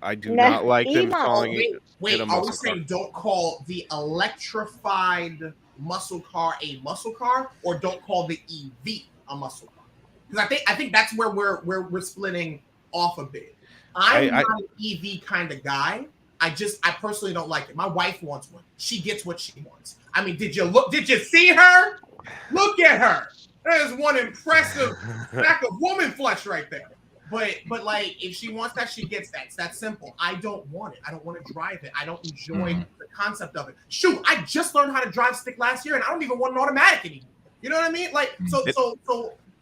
I do not like them calling it a muscle car. Are we saying don't call the electrified muscle car a muscle car, or don't call the EV a muscle car? Because I think that's where we're splitting off a bit. I'm not an EV kind of guy. I personally don't like it. My wife wants one. She gets what she wants. I mean, did you see her? Look at her. There's one impressive stack of woman flesh right there. But like, if she wants that, she gets that. It's that simple. I don't want it. I don't want to drive it. I don't enjoy the concept of it. Shoot, I just learned how to drive stick last year, and I don't even want an automatic anymore. You know what I mean? Like, so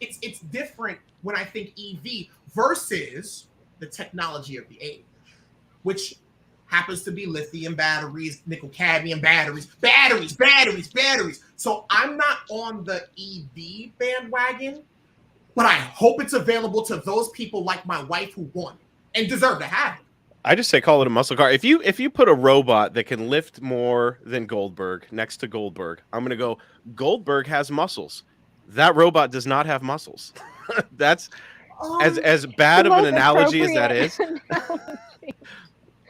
it's different when I think EV versus the technology of the age, which happens to be lithium batteries, nickel cadmium batteries. So I'm not on the EV bandwagon, but I hope it's available to those people like my wife who want it and deserve to have it. I just say call it a muscle car. If you put a robot that can lift more than Goldberg next to Goldberg, I'm going to go, Goldberg has muscles. That robot does not have muscles. That's as bad The of an most analogy as that is. appropriate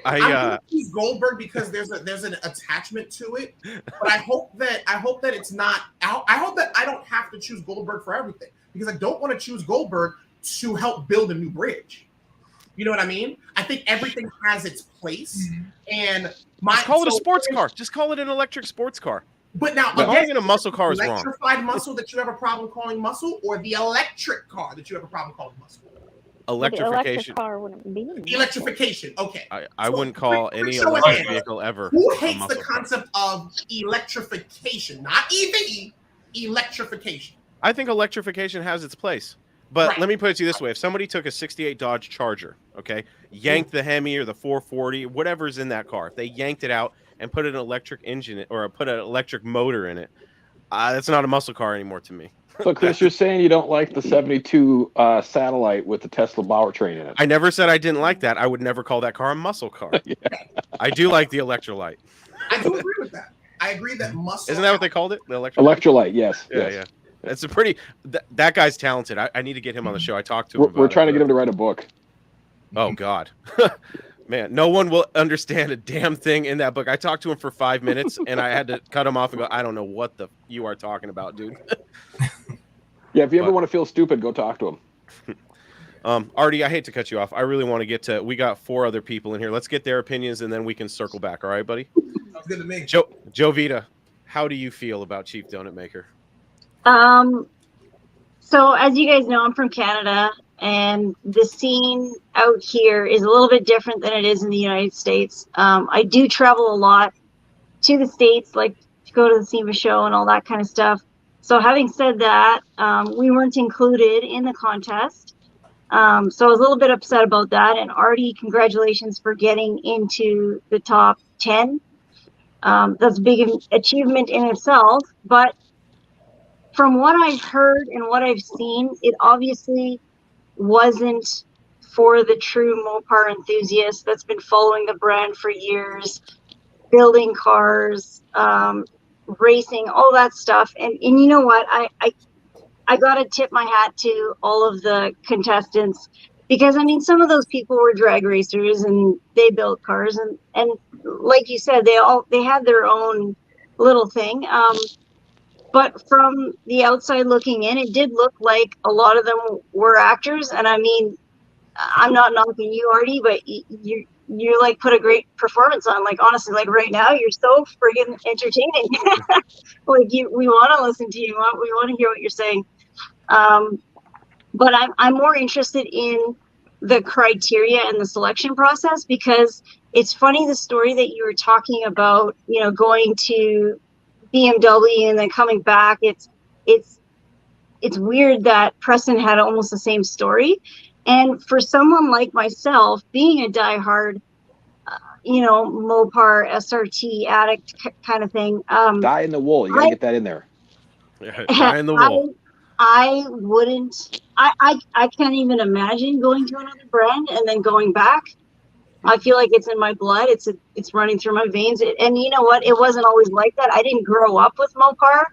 I'm gonna choose Goldberg because there's an attachment to it, but I hope that it's not. I hope that I don't have to choose Goldberg for everything, because I don't want to choose Goldberg to help build a new bridge. You know what I mean? I think everything has its place, and Just call it a sports car. Just call it an electric sports car. But now, calling it a muscle car is wrong. Electrified muscle that you have a problem calling muscle, or the electric car that you have a problem calling muscle? Electrification. Electric car wouldn't be Electrification. Okay. I wouldn't call any electric vehicle ever. Who hates the concept of electrification? Not EV, electrification. I think electrification has its place. But let me put it to you this way. If somebody took a 68 Dodge Charger, okay, yanked the Hemi or the 440, whatever's in that car, if they yanked it out and put an electric engine or put an electric motor in it, that's not a muscle car anymore to me. So, Chris, you're saying you don't like the 72 Satellite with the Tesla powertrain in it? I never said I didn't like that. I would never call that car a muscle car. Yeah. I do like the Electrolyte. I do agree with that. I agree that muscle. Isn't that what they called it? The Electrolyte? Electrolyte, yes. Yeah, yes. yeah. It's a pretty. That guy's talented. I need to get him on the show. I talked to him. We're trying to get him to write a book. Oh God, man, no one will understand a damn thing in that book. I talked to him for 5 minutes, and I had to cut him off and go, I don't know what you are talking about, dude. Yeah, if you ever want to feel stupid, go talk to him. Artie, I hate to cut you off. I really want to get to. We got 4 other people in here. Let's get their opinions, and then we can circle back. All right, buddy. Sounds good to me. Joe Vita, how do you feel about Chief Donut Maker? So as you guys know, I'm from Canada, and the scene out here is a little bit different than it is in the United States. I do travel a lot to the States, like to go to the SEMA show and all that kind of stuff. So having said that, we weren't included in the contest. So I was a little bit upset about that. And Artie, congratulations for getting into the top 10. That's a big achievement in itself, but from what I've heard and what I've seen, it obviously wasn't for the true Mopar enthusiast that's been following the brand for years, building cars, racing, all that stuff. And you know what? I got to tip my hat to all of the contestants, because I mean, some of those people were drag racers and they built cars, and like you said, they had their own little thing. But from the outside looking in, it did look like a lot of them were actors. And I mean, I'm not knocking you, Artie, but you like put a great performance on. Like, honestly, like right now, you're so friggin' entertaining. Like we want to listen to you. We want to hear what you're saying. But I'm more interested in the criteria and the selection process, because it's funny, the story that you were talking about, you know, going to BMW and then coming back. It's weird that Preston had almost the same story. And for someone like myself, being a diehard, Mopar SRT addict kind of thing. Die in the wool. You gotta get that in there. Yeah, die in the wool. I wouldn't. I can't even imagine going to another brand and then going back. I feel like it's in my blood. It's running through my veins. And you know what? It wasn't always like that. I didn't grow up with Mopar.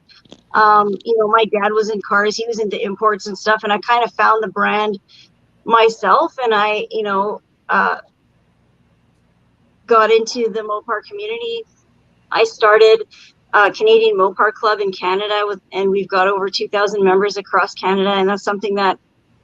My dad was in cars. He was into imports and stuff. And I kind of found the brand myself. And I, got into the Mopar community. I started a Canadian Mopar Club in Canada and we've got over 2,000 members across Canada. And that's something that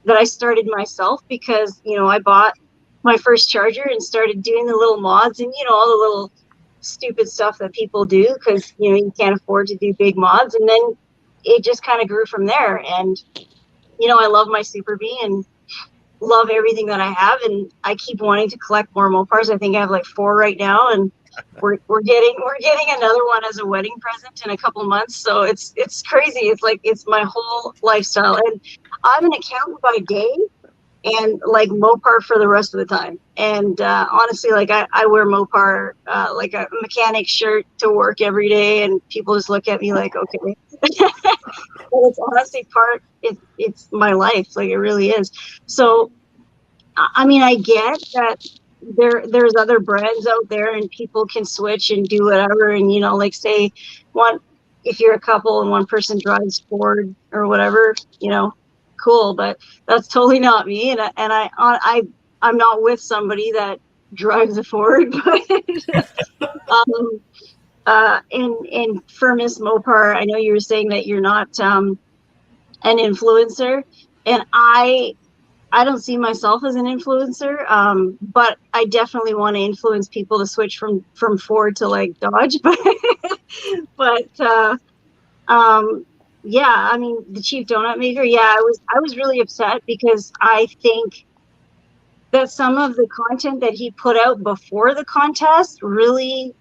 I started myself because, I bought my first charger and started doing the little mods and, all the little stupid stuff that people do because, you can't afford to do big mods. And then it just kind of grew from there. And, I love my Super Bee and love everything that I have. And I keep wanting to collect more Mopars. I think I have like 4 right now. And we're getting another one as a wedding present in a couple of months. So it's crazy. It's like, it's my whole lifestyle. And I'm an accountant by day and like Mopar for the rest of the time. And honestly, like I wear Mopar like a mechanic shirt to work every day, and people just look at me like, okay. But it's honestly it's my life, like it really is. So, I mean, I get that there's other brands out there, and people can switch and do whatever, and like say if you're a couple and one person drives Ford or whatever, you know, cool. But that's totally not me. And I'm not with somebody that drives a Ford. But and for Miss Mopar, I know you were saying that you're not an influencer, and I don't see myself as an influencer, but I definitely want to influence people to switch from Ford to like Dodge. But yeah, I mean, the Chief Donut Maker. Yeah, I was really upset because I think that some of the content that he put out before the contest really,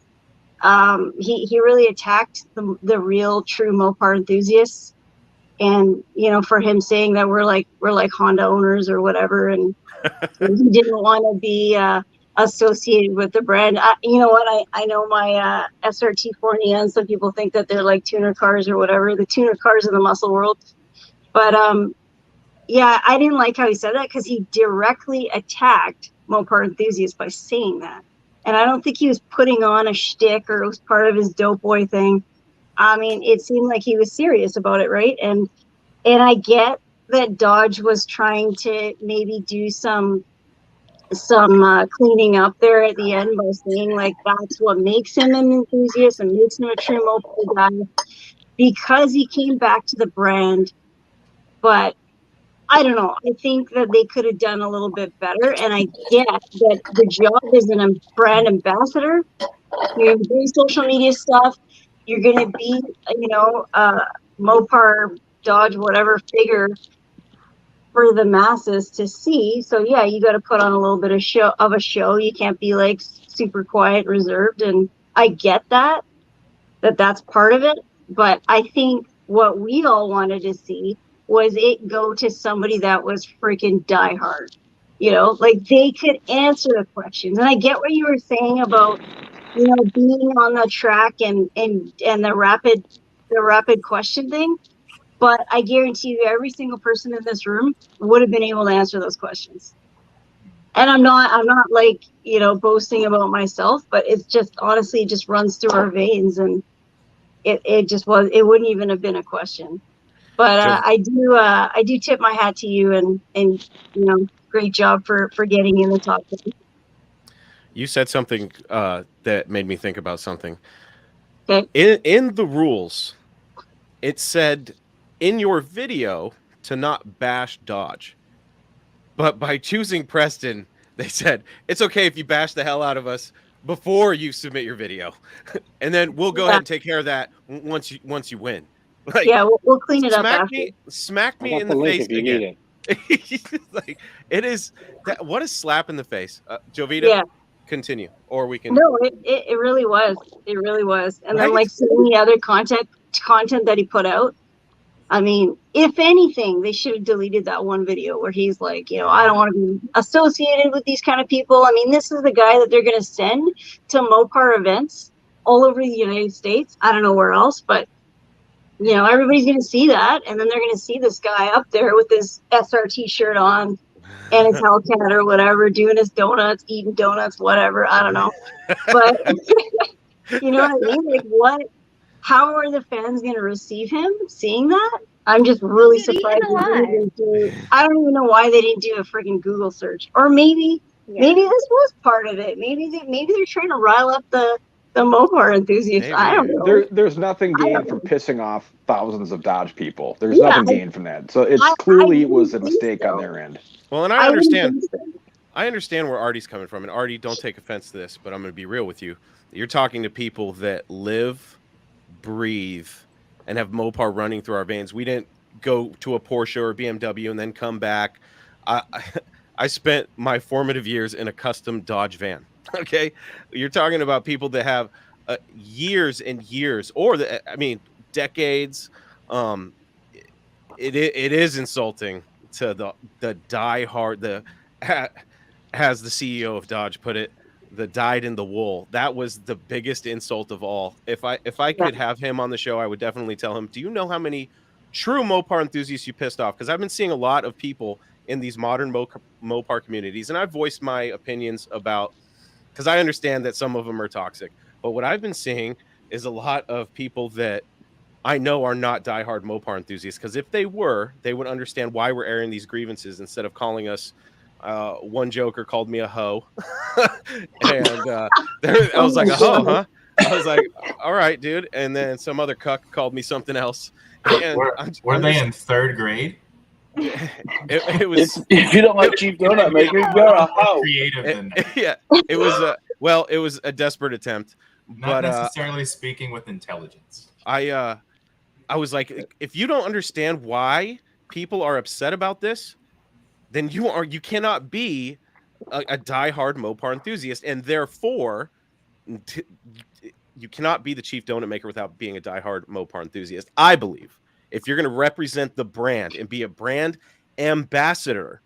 he really attacked the real true Mopar enthusiasts. And you know, for him saying that we're like Honda owners or whatever, and he didn't want to be associated with the brand. You know what? I know my SRT 40, and some people think that they're like tuner cars or whatever. The tuner cars in the muscle world. But yeah, I didn't like how he said that because he directly attacked Mopar enthusiasts by saying that. And I don't think he was putting on a shtick or it was part of his dope boy thing. I mean, it seemed like he was serious about it, right? And I get that Dodge was trying to maybe do some cleaning up there at the end by saying like that's what makes him an enthusiast and makes him a true Mopar guy because he came back to the brand. But I don't know. I think that they could have done a little bit better. And I get that the job is a brand ambassador. You're doing social media stuff. You're going to be, you know, Mopar, Dodge, whatever figure for the masses to see. So yeah, you got to put on a little bit of a show. You can't be like super quiet, reserved. And I get that's part of it. But I think what we all wanted to see was it go to somebody that was freaking diehard. You know, like they could answer the questions. And I get what you were saying about, you know, being on the track and the rapid question thing. But I guarantee you every single person in this room would have been able to answer those questions. And I'm not like, you know, boasting about myself, but it's just honestly, it just runs through our veins, and it wouldn't even have been a question. But I do tip my hat to you, and you know, great job for getting in the top 10. You said something that made me think about something. Okay. In the rules, it said in your video to not bash Dodge. But by choosing Preston, they said, it's okay if you bash the hell out of us before you submit your video. And then we'll go ahead and take care of that once you win. Like, yeah, we'll clean it up after. Smack me in the face again. Like, it is that, what a slap in the face. Jovita, yeah. Continue, or we can. No, it really was. It really was. And right? Then like so many other content that he put out. I mean, if anything, they should have deleted that one video where he's like, you know, I don't want to be associated with these kind of people. I mean, this is the guy that they're going to send to Mopar events all over the United States. I don't know where else, but, you know, everybody's going to see that. And then they're going to see this guy up there with his SRT shirt on and his Hellcat or whatever, doing his donuts, eating donuts, whatever. I don't know. But, you know what I mean? Like, what? How are the fans going to receive him seeing that? I'm just really surprised. I don't even know why they didn't do a freaking Google search. Or maybe this was part of it. Maybe they're trying to rile up the Mopar enthusiasts. Maybe. I don't know. There's nothing gained from pissing off thousands of Dodge people. There's nothing gained from that. So it's clearly was a mistake on their end. Well, and I understand where Artie's coming from. And Artie, don't take offense to this, but I'm going to be real with you. You're talking to people that live, breathe, and have Mopar running through our veins. We didn't go to a Porsche or a BMW and then come back. I spent my formative years in a custom Dodge van. Okay, you're talking about people that have years and years, or decades. It is insulting to the diehard, as the CEO of Dodge put it, the dyed in the wool. That was the biggest insult of all. If I could have him on the show, I would definitely tell him, do you know how many true Mopar enthusiasts you pissed off? Because I've been seeing a lot of people in these modern Mopar communities, and I've voiced my opinions about, because I understand that some of them are toxic, but what I've been seeing is a lot of people that I know are not diehard Mopar enthusiasts, because if they were, they would understand why we're airing these grievances instead of calling us. One joker called me a hoe, and I was like, a hoe, huh? I was like, all right, dude. And then some other cuck called me something else, and Were they in third grade? It was. If you don't like Chief Donut Maker, you're a hoe. Creative than that. Yeah, it was it was a desperate attempt, Not but necessarily speaking with intelligence. I was like, if you don't understand why people are upset about this, then you cannot be a diehard Mopar enthusiast, and therefore you cannot be the Chief Donut Maker without being a diehard Mopar enthusiast. I believe if you're going to represent the brand and be a brand ambassador,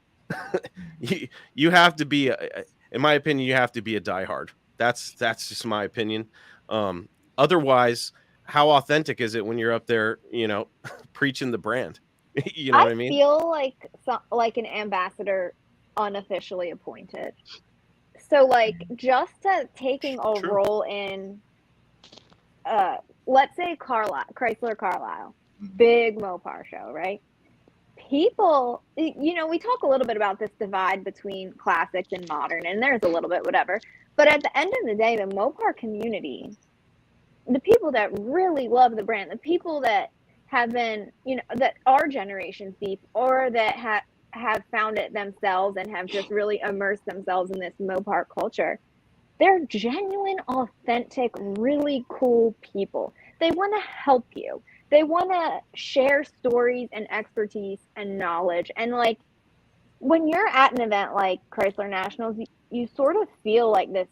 you have to be, in my opinion, you have to be a diehard. That's just my opinion. Otherwise, how authentic is it when you're up there, preaching the brand? You know what I mean? I feel like an ambassador unofficially appointed. So just taking a role in, let's say Chrysler Carlisle, big Mopar show, right? People, we talk a little bit about this divide between classics and modern, and there's a little bit whatever. But at the end of the day, the Mopar community, the people that really love the brand, the people that have been, that are generations deep, or that have found it themselves and have just really immersed themselves in this Mopar culture, they're genuine, authentic, really cool people. They want to help you. They want to share stories and expertise and knowledge. And when you're at an event like Chrysler Nationals, you sort of feel like this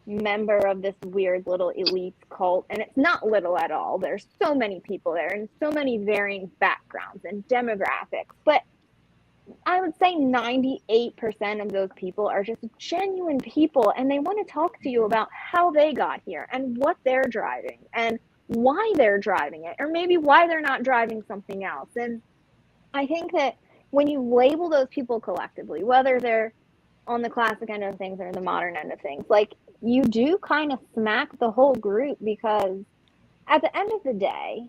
member of this weird little elite cult, and it's not little at all. There's so many people there and so many varying backgrounds and demographics, but I would say 98% of those people are just genuine people, and they want to talk to you about how they got here and what they're driving and why they're driving it, or maybe why they're not driving something else. And I think that when you label those people collectively, whether they're on the classic end of things or the modern end of things, you do kind of smack the whole group, because at the end of the day,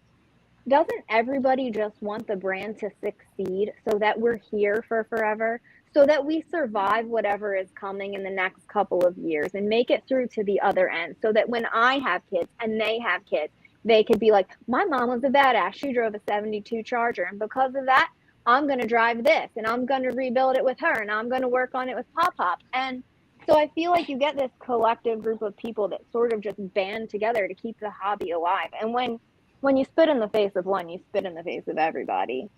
doesn't everybody just want the brand to succeed so that we're here for forever, so that we survive whatever is coming in the next couple of years and make it through to the other end, so that when I have kids and they have kids, they could be like, my mom was a badass. She drove a 72 Charger, and because of that, I'm going to drive this, and I'm going to rebuild it with her, and I'm going to work on it with Pop. And so I feel like you get this collective group of people that sort of just band together to keep the hobby alive. And when you spit in the face of one, you spit in the face of everybody.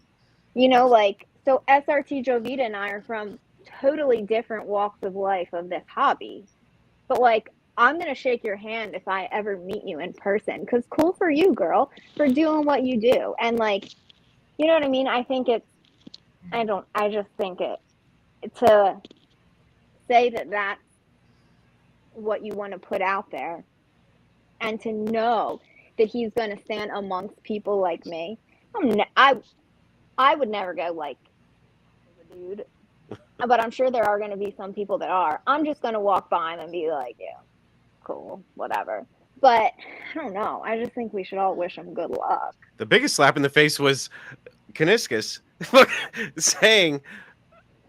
So SRT Jovita and I are from totally different walks of life of this hobby. But I'm going to shake your hand if I ever meet you in person, because cool for you, girl, for doing what you do. And you know what I mean? I think I just think to say that that's what you want to put out there, and to know that he's going to stand amongst people like me. I would never go the dude, but I'm sure there are going to be some people that are. I'm just going to walk by him and be like, yeah, cool, whatever. But I don't know. I just think we should all wish him good luck. The biggest slap in the face was Kaniskas saying,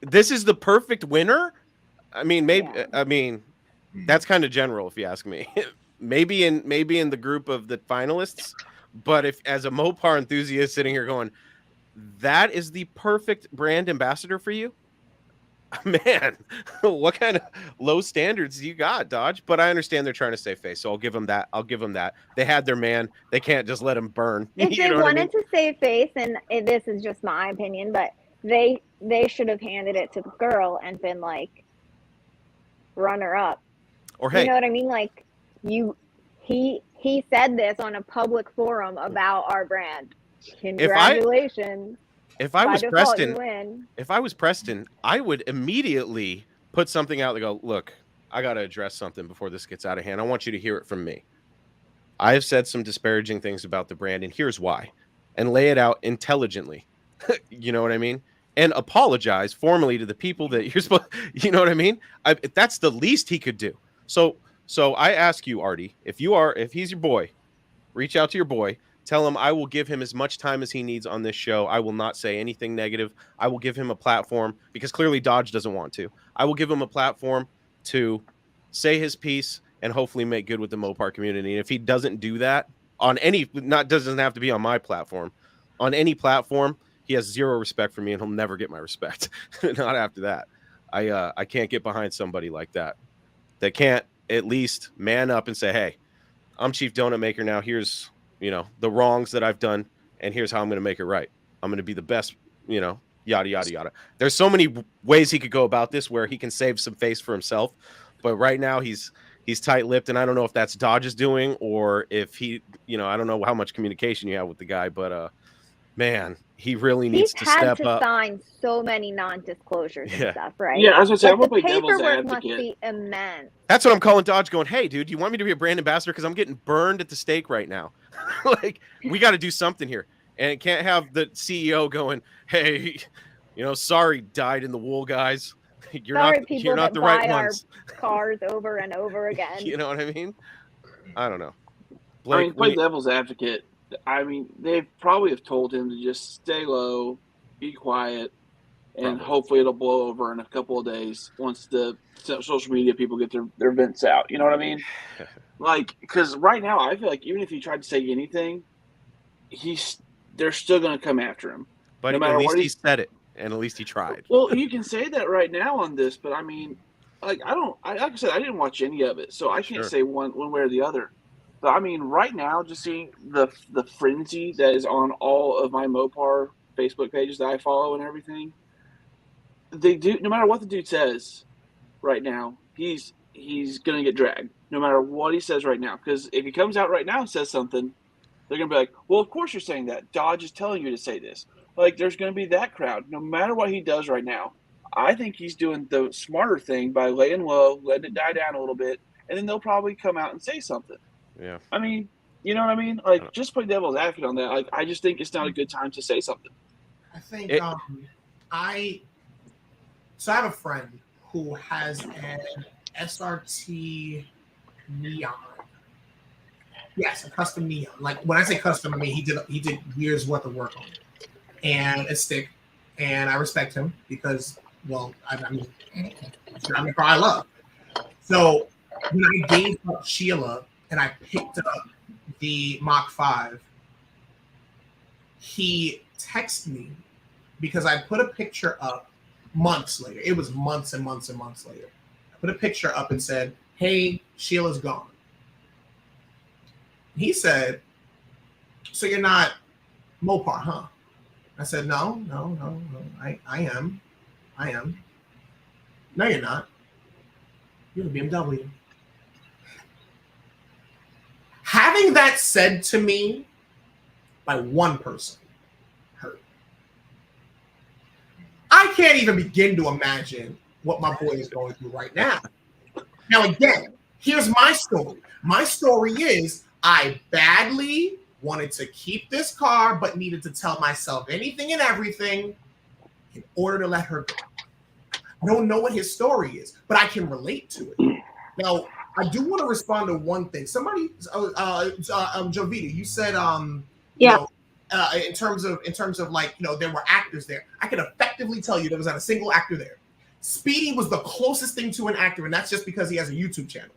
"This is the perfect winner." I mean, maybe. Yeah. I mean, that's kind of general, if you ask me. maybe in the group of the finalists, but if as a Mopar enthusiast sitting here going, that is the perfect brand ambassador for you, man, what kind of low standards you got, Dodge? But I understand they're trying to save face, so I'll give them that. They had their man. They can't just let him burn. If they wanted to save face, and this is just my opinion, but they should have handed it to the girl and been like, runner up. Or hey, you know what I mean? He said this on a public forum about our brand. Congratulations. If I was Preston, I would immediately put something out that go, look, I got to address something before this gets out of hand. I want you to hear it from me. I have said some disparaging things about the brand, and here's why. And lay it out intelligently. You know what I mean? And apologize formally to the people that you're supposed, you know what I mean? That's the least he could do. So I ask you, Artie, if he's your boy, reach out to your boy, Tell him I will give him as much time as he needs on this show. I will not say anything negative. I will give him a platform because clearly Dodge doesn't want to. I will give him a platform to say his piece and hopefully make good with the Mopar community. And if he doesn't do that on any, doesn't have to be on my platform, on any platform, he has zero respect for me and he'll never get my respect. Not after that. I can't get behind somebody like that can't at least man up and say, hey, I'm Chief Donut Maker now. Here's, the wrongs that I've done, and here's how I'm going to make it right. I'm going to be the best, yada, yada, yada. There's so many ways he could go about this where he can save some face for himself. But right now he's tight-lipped, and I don't know if that's Dodge is doing or if he, I don't know how much communication you have with the guy, but man, he really needs to step up. Sign so many non-disclosures and stuff, right? Yeah, I was gonna say, I'm gonna the play devil's paperwork advocate. must be immense. That's what I'm calling Dodge, going, hey, dude, you want me to be a brand ambassador? Because I'm getting burned at the stake right now. Like, we got to do something here. And it can't have the CEO going, hey, sorry, dyed in the wool guys. You're not the right ones. Cars over and over again. You know what I mean? I don't know. Blake, play devil's advocate. I mean, they probably have told him to just stay low, be quiet, and hopefully it'll blow over in a couple of days once the social media people get their vents out. You know what I mean? Like, because right now I feel like even if he tried to say anything, they're still going to come after him. But no matter at least he said it, and at least he tried. Well, you can say that right now on this, but I mean, like I said, I didn't watch any of it, so I can't say one way or the other. But I mean, right now, just seeing the frenzy that is on all of my Mopar Facebook pages that I follow and everything, they do. No matter what the dude says, right now, he's gonna get dragged. No matter what he says right now, because if he comes out right now and says something, they're gonna be like, "Well, of course you're saying that. Dodge is telling you to say this." Like, there's gonna be that crowd. No matter what he does right now, I think he's doing the smarter thing by laying low, letting it die down a little bit, and then they'll probably come out and say something. Yeah. I mean, you know what I mean? Like, just play devil's advocate on that. Like, I just think it's not a good time to say something. I think I have a friend who has an SRT Neon. Yes, a custom Neon. Like, when I say custom, I mean he did years worth of work on it, and a stick. And I respect him because, well, I mean, I'm the car I love. So when I gave up Sheila and I picked up the Mach 5, he texted me because I put a picture up months later. It was months and months and months later. I put a picture up and said, hey, Sheila's gone. He said, so you're not Mopar, huh? I said, no. I am. No, you're not. You're a BMW. Having that said to me by one person hurt. I can't even begin to imagine what my boy is going through right now. Now, again, here's my story. My story is I badly wanted to keep this car, but needed to tell myself anything and everything in order to let her go. I don't know what his story is, but I can relate to it. Now, I do want to respond to one thing. Somebody, Jovita, you said, in terms of like, there were actors there. I can effectively tell you there was not a single actor there. Speedy was the closest thing to an actor, and that's just because he has a YouTube channel.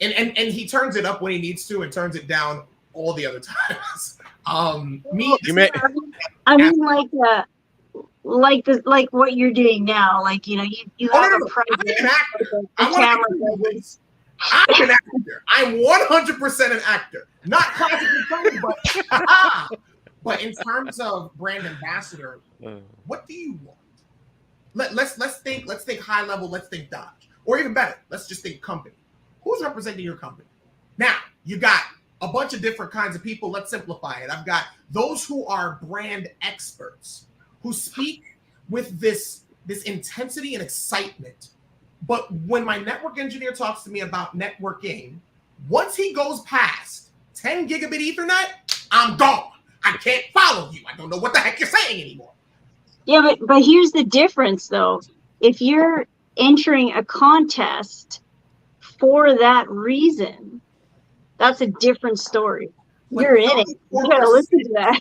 And he turns it up when he needs to and turns it down all the other times. Like what you're doing now, like you have a private camera. I'm an actor. I'm 100% an actor. Not classically trained, but in terms of brand ambassador, what do you want? Let's think high level. Let's think Dodge, or even better, let's just think company. Who's representing your company? Now you got a bunch of different kinds of people. Let's simplify it. I've got those who are brand experts who speak with this intensity and excitement. But when my network engineer talks to me about networking, once he goes past 10 gigabit Ethernet, I'm gone. I can't follow you. I don't know what the heck you're saying anymore. Yeah, but here's the difference, though. If you're entering a contest for that reason, that's a different story. You're in it. You gotta listen to that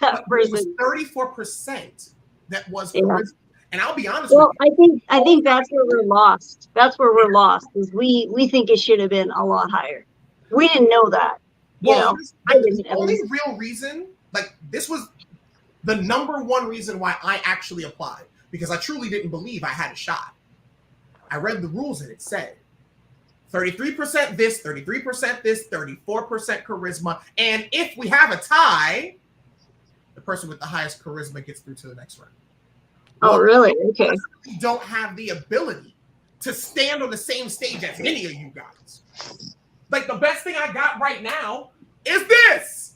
that person. 34% that was Yeah. charisma. And I'll be honest Well, with you. I think that's where we're lost. That's where we're lost. Is we think it should have been a lot higher. We didn't know that. You know, I didn't. The only real reason, like this was the number one reason why I actually applied, because I truly didn't believe I had a shot. I read the rules and it said 33% this, 33% this, 34% charisma. And if we have a tie, the person with the highest charisma gets through to the next round. Oh, really? Okay. We don't have the ability to stand on the same stage as any of you guys. Like the best thing I got right now is this.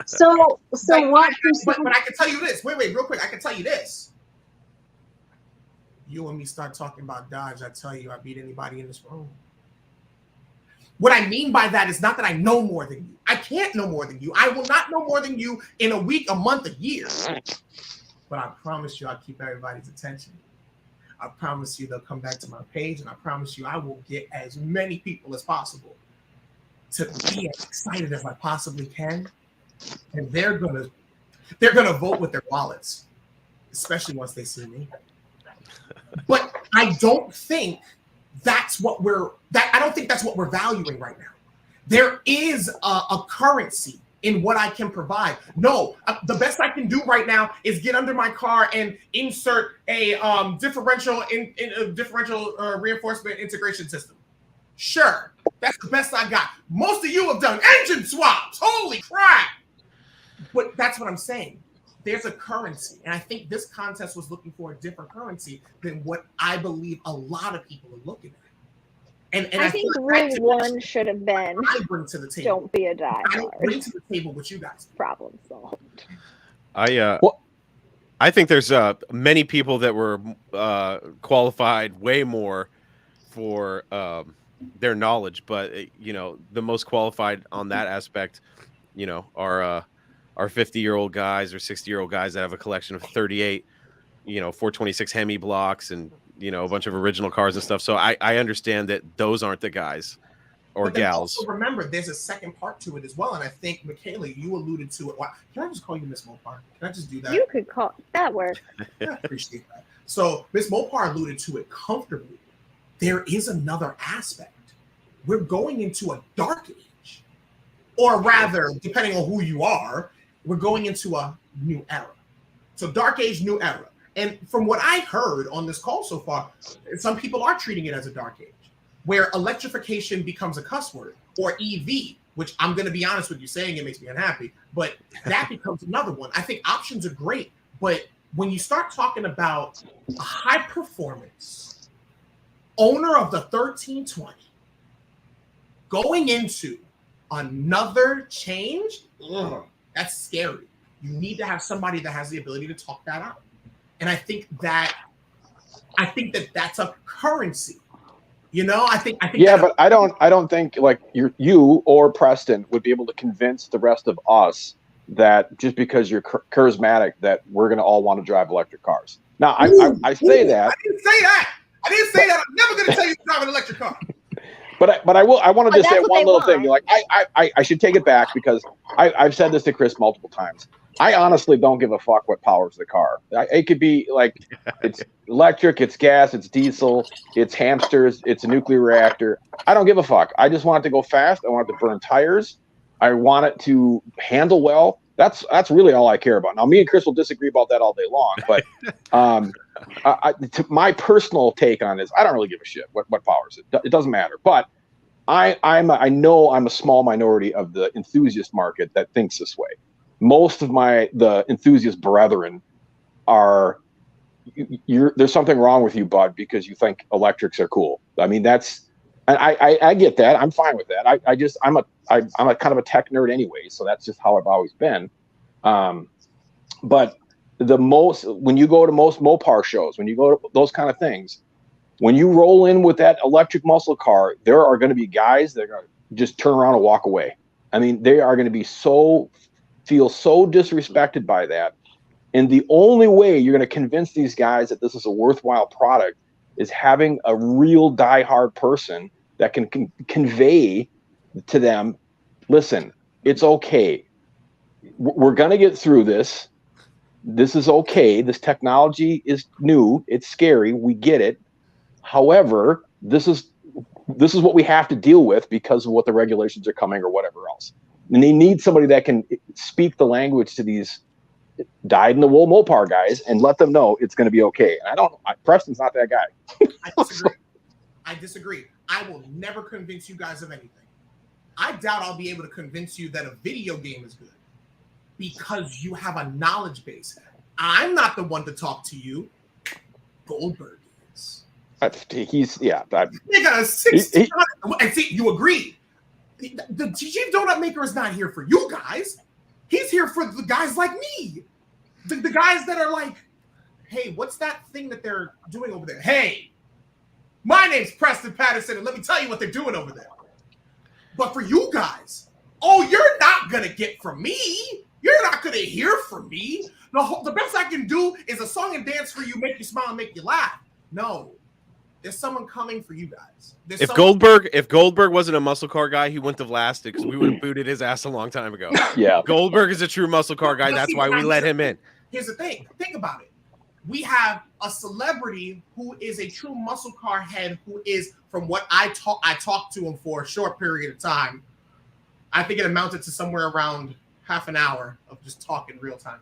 So like, what? But I can tell you this. Wait, real quick. I can tell you this. You and me start talking about Dodge, I tell you, I beat anybody in this room. What I mean by that is not that I know more than you. I can't know more than you. I will not know more than you in a week, a month, a year. But I promise you, I'll keep everybody's attention. I promise you they'll come back to my page, and I promise you I will get as many people as possible to be as excited as I possibly can. And they're gonna vote with their wallets, especially once they see me. But I don't think that's what we're valuing right now. There is a currency in what I can provide. No, the best I can do right now is get under my car and insert a differential reinforcement integration system. Sure, that's the best I got. Most of you have done engine swaps. Holy crap! But that's what I'm saying. There's a currency, and I think this contest was looking for a different currency than what I believe a lot of people are looking at. And I think rule one should have been I bring to the table. Don't be a diehard. I don't bring to the table what you guys do. Problem solved. I think there's many people that were qualified way more for their knowledge, but the most qualified on that aspect, are 50-year-old guys or 60-year-old guys that have a collection of 38, 426 Hemi blocks and a bunch of original cars and stuff. So I understand that those aren't the guys or gals. Also remember, there's a second part to it as well, and I think Michaela, you alluded to it. Can I just call you Miss Mopar? Can I just do that? You could call that work. I appreciate that. So Miss Mopar alluded to it comfortably. There is another aspect. We're going into a dark age, or rather, depending on who you are, we're going into a new era. So dark age, new era. And from what I heard on this call so far, some people are treating it as a dark age, where electrification becomes a cuss word, or EV, which I'm going to be honest with you, saying it makes me unhappy, but that becomes another one. I think options are great, but when you start talking about a high performance owner of the 1320 going into another change, that's scary. You need to have somebody that has the ability to talk that out. And I think that's a currency. I think. Yeah, but I don't think like you or Preston would be able to convince the rest of us that just because you're charismatic that we're going to all want to drive electric cars. Now, I say that. I didn't say that. I'm never going to tell you to drive an electric car. But I want to just say one little thing. Like I should take it back because I've said this to Chris multiple times. I honestly don't give a fuck what powers the car. It could be like it's electric, it's gas, it's diesel, it's hamsters, it's a nuclear reactor. I don't give a fuck. I just want it to go fast. I want it to burn tires. I want it to handle well. That's really all I care about. Now, me and Chris will disagree about that all day long, but my personal take on this, I don't really give a shit what powers it. It doesn't matter. But I know I'm a small minority of the enthusiast market that thinks this way. Most of the enthusiast brethren are there's something wrong with you, bud, because you think electrics are cool. I mean, I get that. I'm fine with that. I'm a kind of a tech nerd anyway, so that's just how I've always been. But when you go to most Mopar shows, when you go to those kind of things, when you roll in with that electric muscle car, there are going to be guys that are going to just turn around and walk away. I mean, they are going to feel so disrespected by that. And the only way you're going to convince these guys that this is a worthwhile product is having a real diehard person that can convey to them listen, it's okay. We're going to get through this. This is okay. This technology is new. It's scary. We get it. However, this is what we have to deal with because of what the regulations are coming or whatever else. And they need somebody that can speak the language to these dyed-in-the-wool Mopar guys and let them know it's going to be okay. And Preston's not that guy. I disagree. I will never convince you guys of anything. I doubt I'll be able to convince you that a video game is good because you have a knowledge base. I'm not the one to talk to you. Goldberg is. He's They got a 60. And see, you agreed. The chief donut maker is not here for you guys. He's here for the guys like me. The guys that are like, hey, what's that thing that they're doing over there? Hey, my name's Preston Patterson, and let me tell you what they're doing over there. But for you guys, you're not going to get from me. You're not going to hear from me. The best I can do is a song and dance for you, make you smile and make you laugh. No. There's someone coming for you guys. If Goldberg wasn't a muscle car guy, he wouldn't have lasted because we would have booted his ass a long time ago. Yeah. Goldberg is a true muscle car guy. That's why we let him in. Here's the thing. Think about it. We have a celebrity who is a true muscle car head who is, from what I talked to him for a short period of time. I think it amounted to somewhere around half an hour of just talking real time.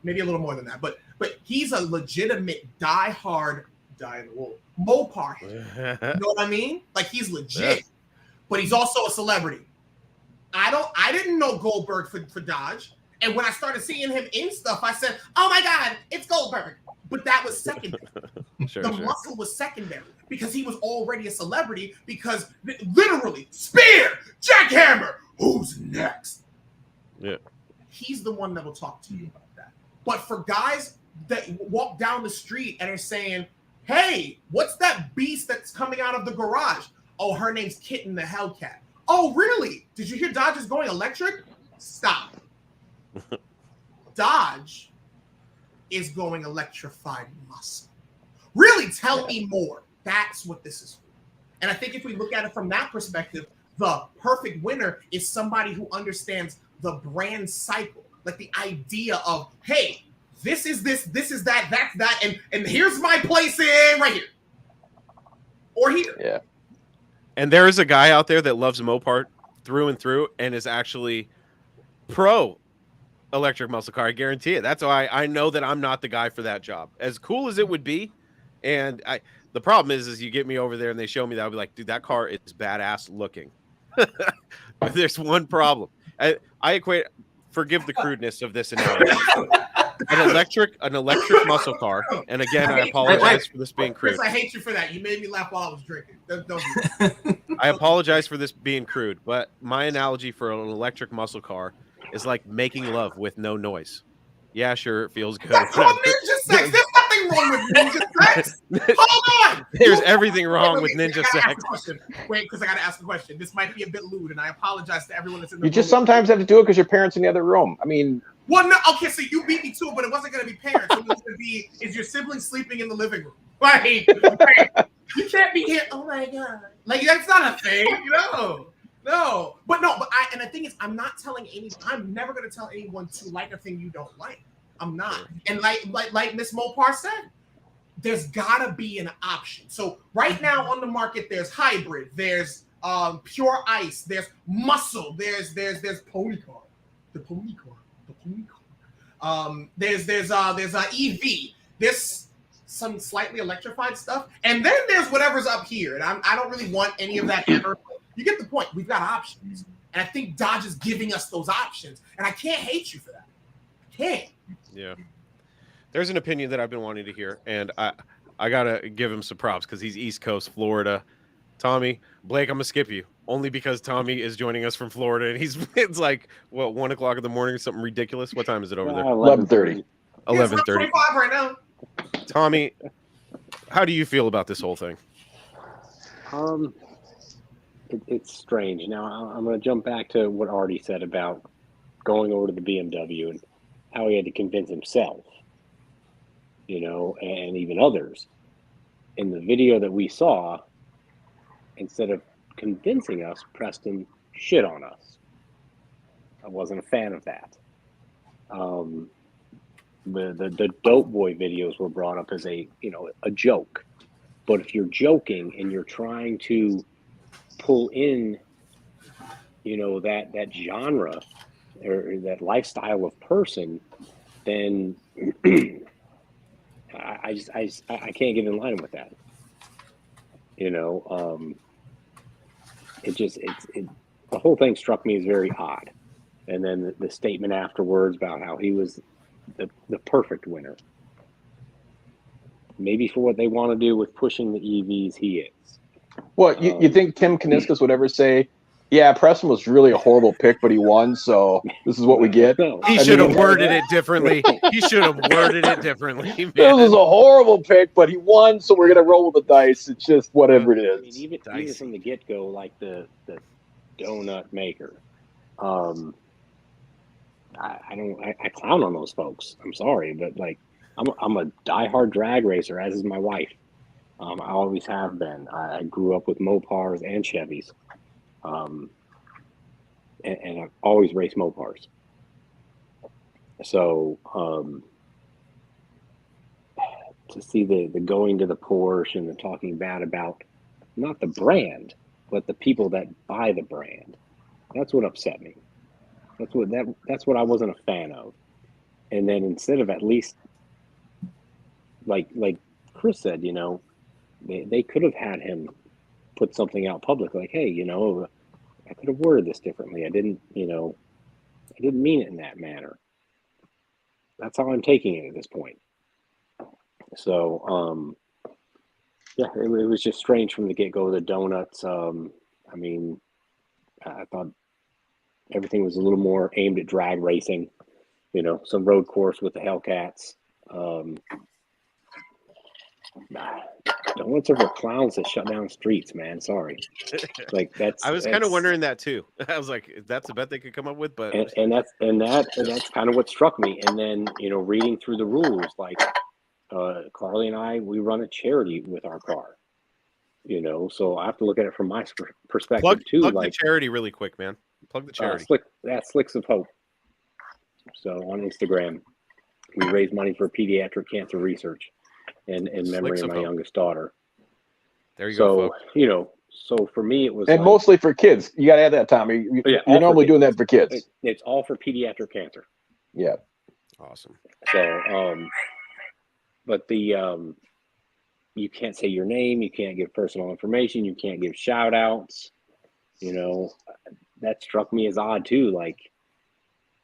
Maybe a little more than that. But he's a legitimate die-hard die-in-the-wool Mopar head. You know what I mean? Like, he's legit. Yeah. But he's also a celebrity. I didn't know Goldberg for Dodge. And when I started seeing him in stuff, I said, oh my God, it's Goldberg. But that was secondary. Muscle was secondary because he was already a celebrity because literally, spear, jackhammer, who's next? Yeah. He's the one that will talk to you about that. But for guys that walk down the street and are saying, hey, what's that beast that's coming out of the garage? Oh, her name's Kitten the Hellcat. Oh, really? Did you hear Dodge is going electric? Stop. Dodge is going electrified muscle. Really, tell me more. That's what this is for. And I think if we look at it from that perspective, the perfect winner is somebody who understands the brand cycle, like the idea of, hey, this is this is that, that's that, and here's my place in right here. Or here. Yeah. And there is a guy out there that loves Mopar through and through and is actually pro electric muscle car. I guarantee it. That's why I know that I'm not the guy for that job. As cool as it would be, and the problem is you get me over there and they show me that, I'll be like, dude, that car is badass looking. But there's one problem. I equate, forgive the crudeness of this analogy. An electric muscle car, and again, I apologize for this being crude. Chris, I hate you for that. You made me laugh while I was drinking. Don't do that. I apologize for this being crude, but my analogy for an electric muscle car is like making love with no noise. Yeah, sure, it feels good. That's called ninja sex. There's nothing wrong with ninja sex. Hold on. There's everything wrong with ninja sex. Wait, because I got to ask a question. This might be a bit lewd, and I apologize to everyone that's in the room. You just sometimes have to do it because your parents in the other room. I mean... Well, no, okay, so you beat me too, but it wasn't going to be parents. It was going to be, is your sibling sleeping in the living room? Like, you can't be here. Oh, my God. Like, that's not a thing, No. But the thing is, I'm not telling I'm never going to tell anyone to like a thing you don't like. I'm not. And like Miss Mopar said, there's got to be an option. So right now on the market, there's hybrid, there's pure ice, there's muscle, there's pony car, the pony car. There's EV. There's some slightly electrified stuff, and then there's whatever's up here. And I don't really want any of that ever. You get the point. We've got options, and I think Dodge is giving us those options, and I can't hate you for that. I can't. Yeah. There's an opinion that I've been wanting to hear, and I gotta give him some props because he's East Coast, Florida. Tommy, Blake, I'm gonna skip you only because Tommy is joining us from Florida, and it's like what 1 o'clock in the morning or something ridiculous. What time is it over there? 11:30. 11:30 right now. Tommy, how do you feel about this whole thing? It's strange. Now I'm going to jump back to what Artie said about going over to the BMW and how he had to convince himself, and even others. In the video that we saw, instead of convincing us, Preston shit on us. I wasn't a fan of that. The Dope Boy videos were brought up as a joke, but if you're joking and you're trying to pull in that genre or that lifestyle of person, then I can't get in line with that. The whole thing struck me as very odd. And then the statement afterwards about how he was the perfect winner. Maybe for what they want to do with pushing the EVs, he is. Well, you think Tim Kaniskas would ever say, yeah, Preston was really a horrible pick, but he won, so this is what we get? No. He should have worded it differently. He should have worded it differently, man. This was a horrible pick, but he won, so we're going to roll with the dice. It's just whatever it is. I mean, even from the get-go, like the donut maker, I clown on those folks. I'm sorry, but like I'm a diehard drag racer, as is my wife. I always have been. I grew up with Mopars and Chevys, and I've always raced Mopars. So to see the going to the Porsche and the talking bad about not the brand, but the people that buy the brand, that's what upset me. That's what I wasn't a fan of. And then instead of at least like Chris said, they could have had him put something out public like, hey, I could have worded this differently. I didn't mean it in that manner. That's how I'm taking it at this point. So yeah, it was just strange from the get-go. The donuts, I mean, I thought everything was a little more aimed at drag racing, some road course with the Hellcats. Donuts are for clowns that shut down streets, man. Sorry. Like I was kind of wondering that too. I was like, that's a bet they could come up with, but that's kind of what struck me. And then, reading through the rules, like Carly and I, we run a charity with our car. So I have to look at it from my perspective too. Plug like the charity really quick, man. Plug the charity. Slicks of Hope. So on Instagram, we raise money for pediatric cancer research in memory of my youngest daughter. There you go, folks. So for me, it was mostly for kids. You got to add that, Tommy. You're normally doing that for kids. It's all for pediatric cancer. Yeah. Awesome. So, but you can't say your name. You can't give personal information. You can't give shout outs. That struck me as odd too. Like,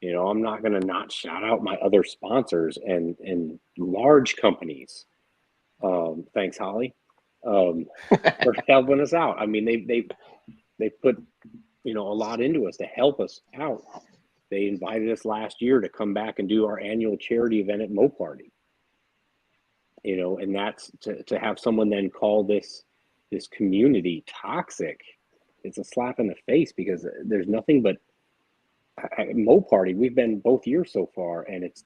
I'm not going to not shout out my other sponsors and large companies. Thanks, Holly, for helping us out. I mean, they put, a lot into us to help us out. They invited us last year to come back and do our annual charity event at Moparty. And that's to have someone then call this community toxic. It's a slap in the face because there's nothing but Moparty. We've been both years so far, and it's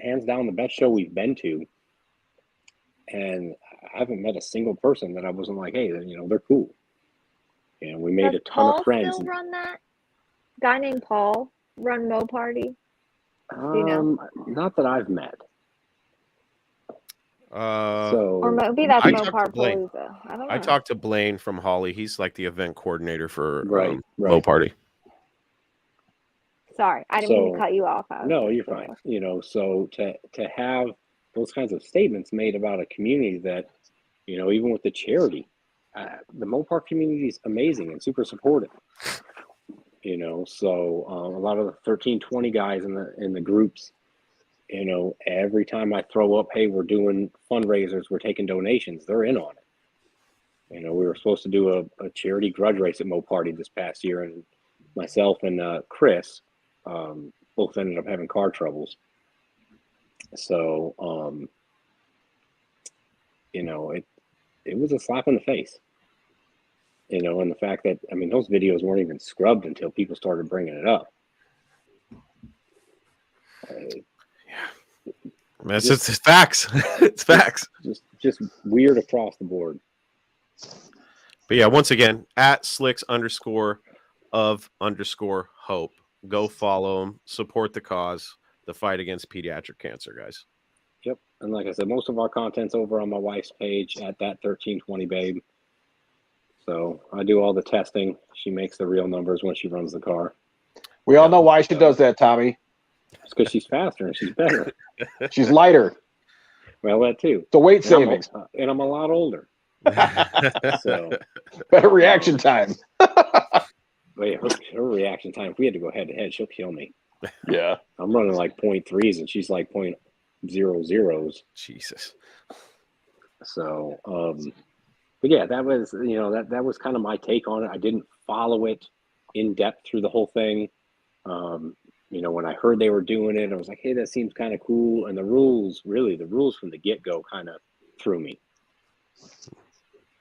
hands down the best show we've been to. And I haven't met a single person that I wasn't like, hey, they're cool. We made a ton of friends. Still run that? Guy named Paul run Moparty? Not that I've met. Or maybe that's Mopar Palooza. I don't know. I talked to Blaine from Holly. He's like the event coordinator for right. Moparty. Sorry, I didn't mean to cut you off. No, you're fine. So to have those kinds of statements made about a community that, even with the charity, the Mopar community is amazing and super supportive. So a lot of the 1320 guys in the groups, every time I throw up, hey, we're doing fundraisers, we're taking donations, they're in on it. We were supposed to do a charity grudge race at Moparty this past year, and myself and Chris both ended up having car troubles. So, it was a slap in the face, and the fact that, I mean, those videos weren't even scrubbed until people started bringing it up. It's facts. It's facts. Just weird across the board. But yeah, once again, at @slicks_of_hope Go follow them. Support the cause, the fight against pediatric cancer, guys. Yep. And like I said, most of our content's over on my wife's page at that 1320 babe. So I do all the testing. She makes the real numbers when she runs the car. We all know why she does that, Tommy. It's because she's faster and she's better. She's lighter. Well, that too. The weight savings. And I'm a lot older. So better reaction time. wait, her reaction time, if we had to go head to head, she'll kill me. Yeah. I'm running like 0.3s and she's like 0.00s. Jesus. So, but yeah, that was, that was kind of my take on it. I didn't follow it in depth through the whole thing. When I heard they were doing it, I was like, hey, that seems kind of cool. And the rules from the get-go kind of threw me.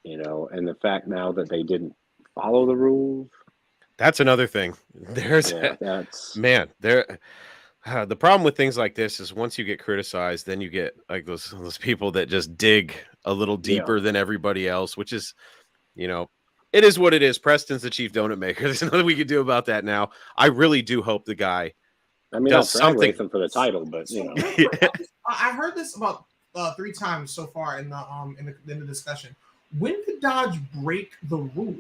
And the fact now that they didn't follow the rules. That's another thing. The problem with things like this is once you get criticized, then you get like those people that just dig a little deeper than everybody else, which is, it is what it is. Preston's the chief donut maker. There's nothing we can do about that now. I really do hope the guy does something for the title, but I heard this about 3 times so far in the discussion. When could Dodge break the rules?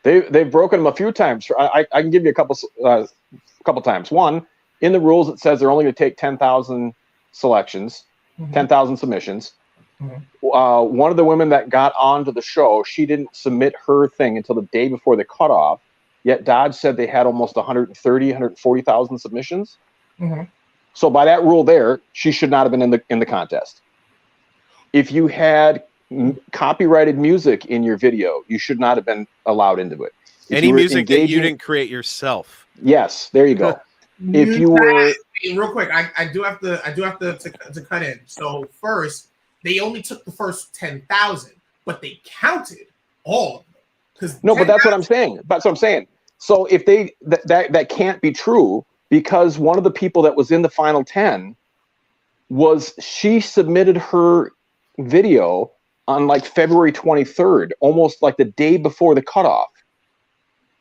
They've broken them a few times. I can give you a couple times. One, in the rules it says they're only going to take 10,000 selections, 10,000 submissions. One of the women that got onto the show, she didn't submit her thing until the day before the cutoff. Yet Dodge said they had almost 140,000 submissions. So by that rule there, she should not have been in the contest. If you had copyrighted music in your video, you should not have been allowed into it. Any music that you didn't create yourself. Yes, there you go. If you were real quick, I do have to cut in. So first, they only took the first 10,000, but they counted all of them. But that's what I'm saying. That's what I'm saying. So if they that can't be true because one of the people that was in the final 10 she submitted her video on like February 23rd, almost like the day before the cutoff.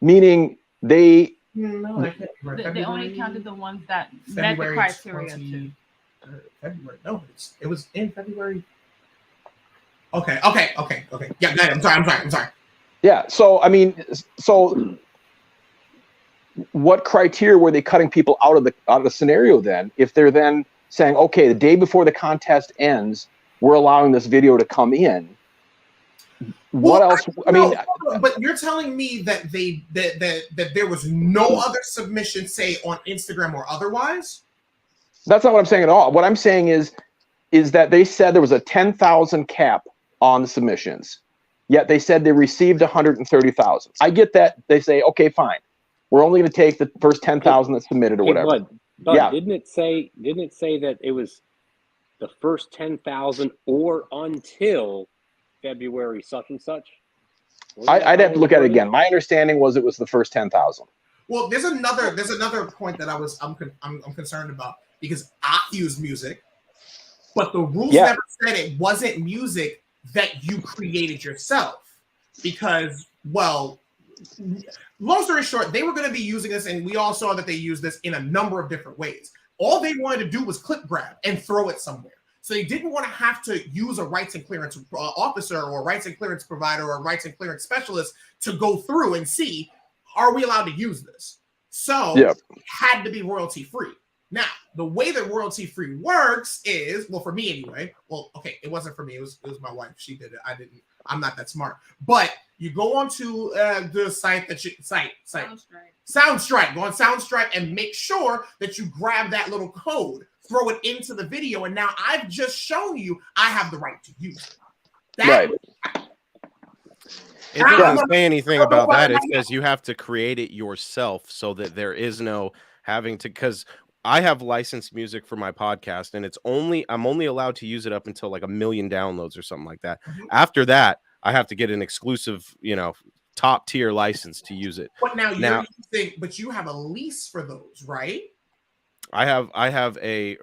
Meaning they only counted the ones that met the criteria too. February. No, it was in February. Okay. Yeah, go ahead. I'm sorry. Yeah. So what criteria were they cutting people out of the scenario then? If they're then saying, okay, the day before the contest ends, we're allowing this video to come in. What else? But you're telling me that that there was no other submission, say on Instagram or otherwise? That's not what I'm saying at all. What I'm saying is that they said there was a 10,000 cap on the submissions, yet they said they received 130,000. I get that. They say, okay, fine. We're only going to take the first 10,000 that submitted or whatever. But didn't it say that it was the first 10,000 or until February such and such? I'd have to look at it again. My understanding was it was the first 10,000. Well, there's another point that I'm concerned about because I use music, but the rules never said it wasn't music that you created yourself. Because, well, long story short, they were going to be using this, and we all saw that they used this in a number of different ways. All they wanted to do was clip grab and throw it somewhere. So they didn't want to have to use a rights and clearance officer or a rights and clearance provider or a rights and clearance specialist to go through and see, are we allowed to use this? So it had to be royalty free. Now, the way that royalty free works is, well, for me anyway. Well, okay, it wasn't for me. It was my wife. She did it. I didn't. I'm not that smart. But you go onto the site Soundstripe. Go on Soundstripe and make sure that you grab that little code, throw it into the video, and now I've just shown you I have the right to use it. Right. It doesn't say anything about that. It says you have to create it yourself so that there is no having to, because I have licensed music for my podcast and I'm only allowed to use it up until like 1 million downloads or something like that. After that, I have to get an exclusive, top tier license to use it. But but you have a lease for those, right? I have the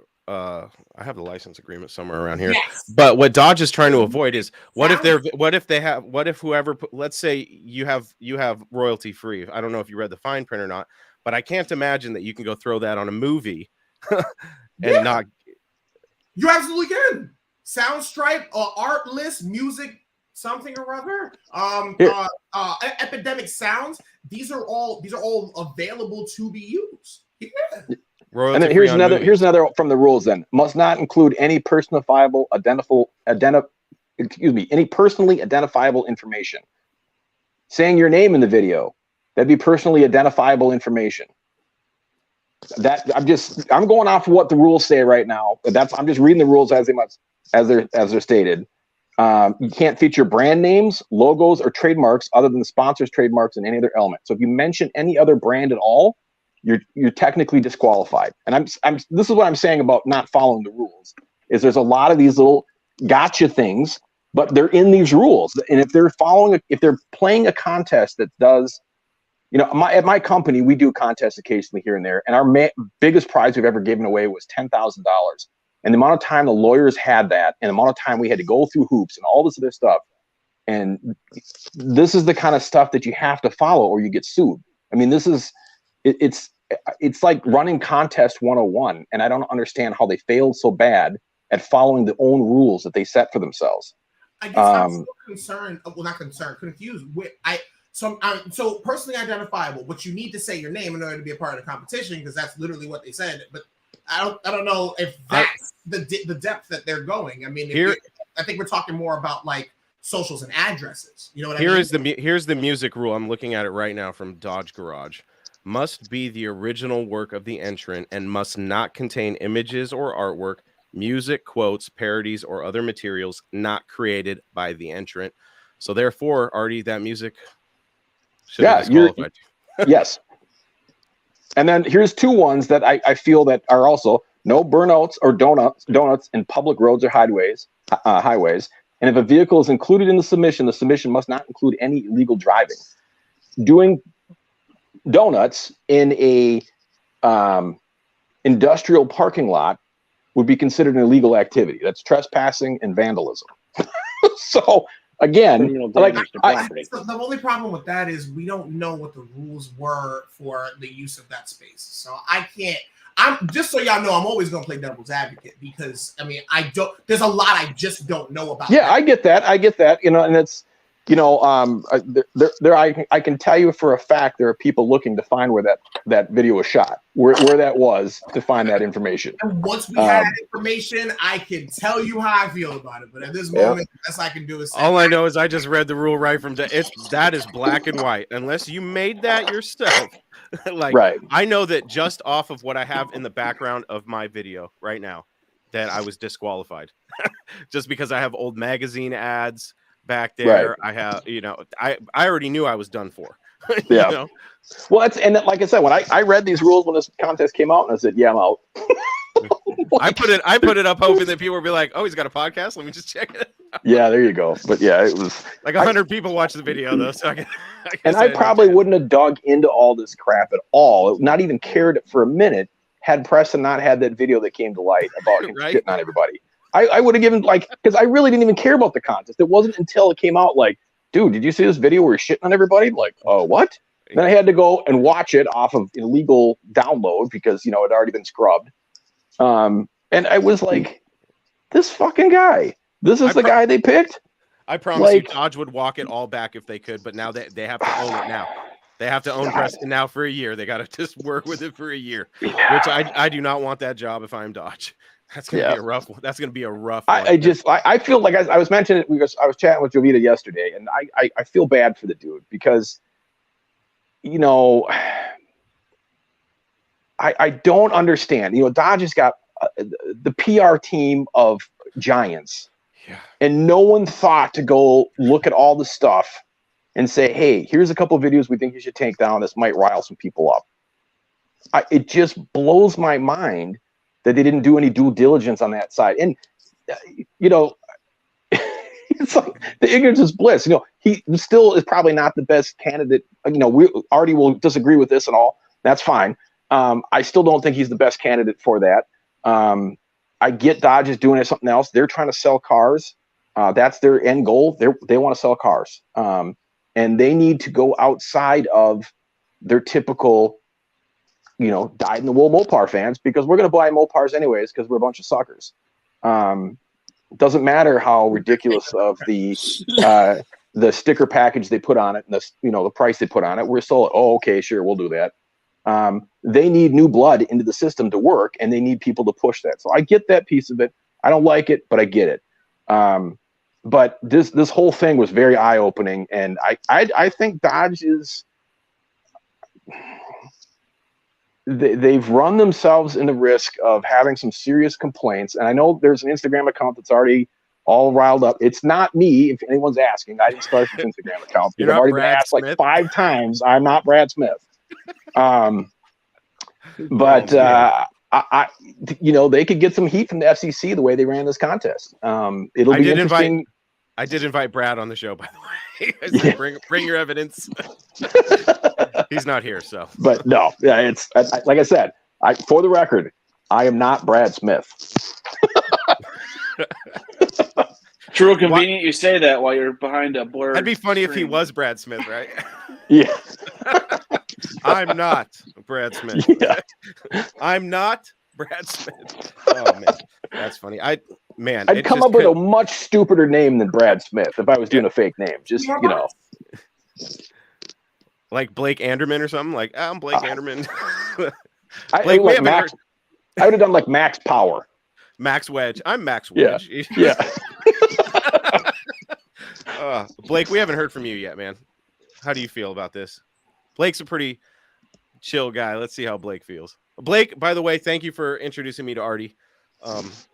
license agreement somewhere around here. Yes. But what Dodge is trying to avoid is whoever, let's say you have royalty free. I don't know if you read the fine print or not, but I can't imagine that you can go throw that on a movie and not. You absolutely can. Sound stripe, art list, music, something or other. Epidemic sounds. These are all available to be used. Yeah. And then here's another from the rules. Then must not include any personally identifiable information. Saying your name in the video, that'd be personally identifiable information. That I'm going off of what the rules say right now. I'm just reading the rules as they're stated. You can't feature brand names, logos, or trademarks other than the sponsor's trademarks and any other element. So if you mention any other brand at all, you're technically disqualified. And this is what I'm saying about not following the rules. Is there's a lot of these little gotcha things, but they're in these rules. And if they're playing a contest that does, at my company, we do contests occasionally here and there. And our biggest prize we've ever given away was $10,000. And the amount of time the lawyers had that, and the amount of time we had to go through hoops and all this other stuff. And this is the kind of stuff that you have to follow or you get sued. I mean, it's like running contest 101. And I don't understand how they failed so bad at following their own rules that they set for themselves. I guess I'm still concerned. Well, not concerned, confused. So personally identifiable, but you need to say your name in order to be a part of the competition because that's literally what they said. But I don't know if that's the depth that they're going. I mean, I think we're talking more about like socials and addresses. You know what I mean? Here's the music rule. I'm looking at it right now from Dodge Garage. Must be the original work of the entrant and must not contain images or artwork, music, quotes, parodies, or other materials not created by the entrant. So therefore, Artie, that music should be disqualified. Yes. And then here's two ones that I feel that are also no burnouts or donuts in public roads or highways. And if a vehicle is included in the submission must not include any illegal driving. Doing donuts in a industrial parking lot would be considered an illegal activity. That's trespassing and vandalism. So again, the only problem with that is we don't know what the rules were for the use of that space. So I'm just so y'all know, I'm always going to play devil's advocate because I mean, there's a lot I just don't know about. Yeah, I get that. And it's, I can tell you for a fact there are people looking to find where that video was shot, where that was to find that information. And once we have information, I can tell you how I feel about it. But at this moment, the best I can do is say, all I know is I just read the rule right from that is black and white. Unless you made that yourself, right. I know that just off of what I have in the background of my video right now, that I was disqualified, just because I have old magazine ads back there. Right. I have, I already knew I was done for. Yeah. Well, like I said, when I read these rules when this contest came out, and I said, yeah, I'm out. I put it up hoping that people would be like, oh, he's got a podcast. Let me just check it out. Yeah, there you go. But yeah, it was like 100 people watched the video though. So I probably wouldn't have dug into all this crap at all. Not even cared for a minute had Preston not had that video that came to light about him shitting on everybody. I would have given because I really didn't even care about the contest. It wasn't until it came out dude, did you see this video where he's shitting on everybody? What? And then I had to go and watch it off of illegal download because, it had already been scrubbed. And I was like, this fucking guy, this is the guy they picked. I promise you Dodge would walk it all back if they could, but now they have to own it now. They have to own Preston now for a year. They got to just work with it for a year, which I do not want that job if I'm Dodge. That's gonna be a rough one. That's gonna be a rough one. I feel like I was mentioning it because I was chatting with Jovita yesterday, and I feel bad for the dude because I don't understand. Dodge has got the PR team of giants, and no one thought to go look at all the stuff and say, hey, here's a couple of videos we think you should take down. This might rile some people up. It just blows my mind that they didn't do any due diligence on that side. And, it's like the ignorance is bliss. He still is probably not the best candidate. We already will disagree with this and all. That's fine. I still don't think he's the best candidate for that. I get Dodge is doing something else. They're trying to sell cars. That's their end goal. They want to sell cars. And they need to go outside of their typical dyed in the wool Mopar fans, because we're going to buy Mopars anyways because we're a bunch of suckers. Doesn't matter how ridiculous of the sticker package they put on it and the price they put on it. We're still, okay, sure, we'll do that. They need new blood into the system to work, and they need people to push that. So I get that piece of it. I don't like it, but I get it. But this whole thing was very eye-opening, and I think Dodge is they've run themselves in the risk of having some serious complaints. And I know there's an Instagram account that's already all riled up. It's not me, if anyone's asking. I didn't start this Instagram account because I've already been asked like 5 times. I'm not Brad Smith. But I they could get some heat from the FCC the way they ran this contest. It'll be interesting. I did invite Brad on the show, by the way. I said, bring your evidence. He's not here, so. But no, yeah, it's like I said. For the record, I am not Brad Smith. True, convenient you say that while you're behind a blurred. That'd be funny screen. if he was Brad Smith, right? Yeah. I'm not Brad Smith. Yeah. I'm not Brad Smith. Oh man, that's funny. I'd come up with a much stupider name than Brad Smith if I was doing a fake name. Just like Blake Anderman or something. Like I'm Blake Anderman. I would have done like Max Power. Max Wedge. I'm Max Wedge. Yeah. Blake, we haven't heard from you yet, man. How do you feel about this? Blake's a pretty chill guy. Let's see how Blake feels. Blake, by the way, thank you for introducing me to Artie.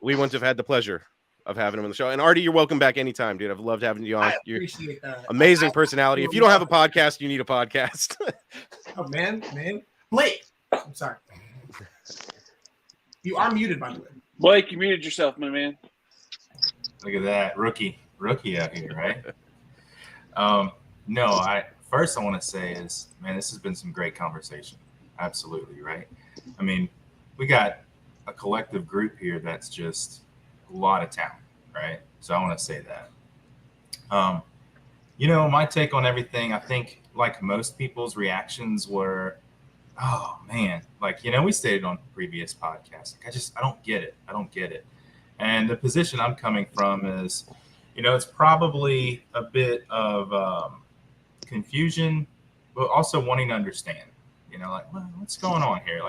We wouldn't have had the pleasure of having him on the show. And Artie, you're welcome back anytime, dude. I've loved having you on. I appreciate that. Amazing personality. If you don't have a podcast, you need a podcast. Oh, man. Blake, I'm sorry. You are muted, by the way. Blake, you muted yourself, my man. Look at that. Rookie out here, right? First I want to say is, man, this has been some great conversation. Absolutely, right? I mean, we got a collective group here that's just a lot of talent, right? So I want to say that. My take on everything, I think like most people's reactions were, oh man, we stated on previous podcasts, I don't get it. I don't get it. And the position I'm coming from is, it's probably a bit of confusion, but also wanting to understand, what's going on here?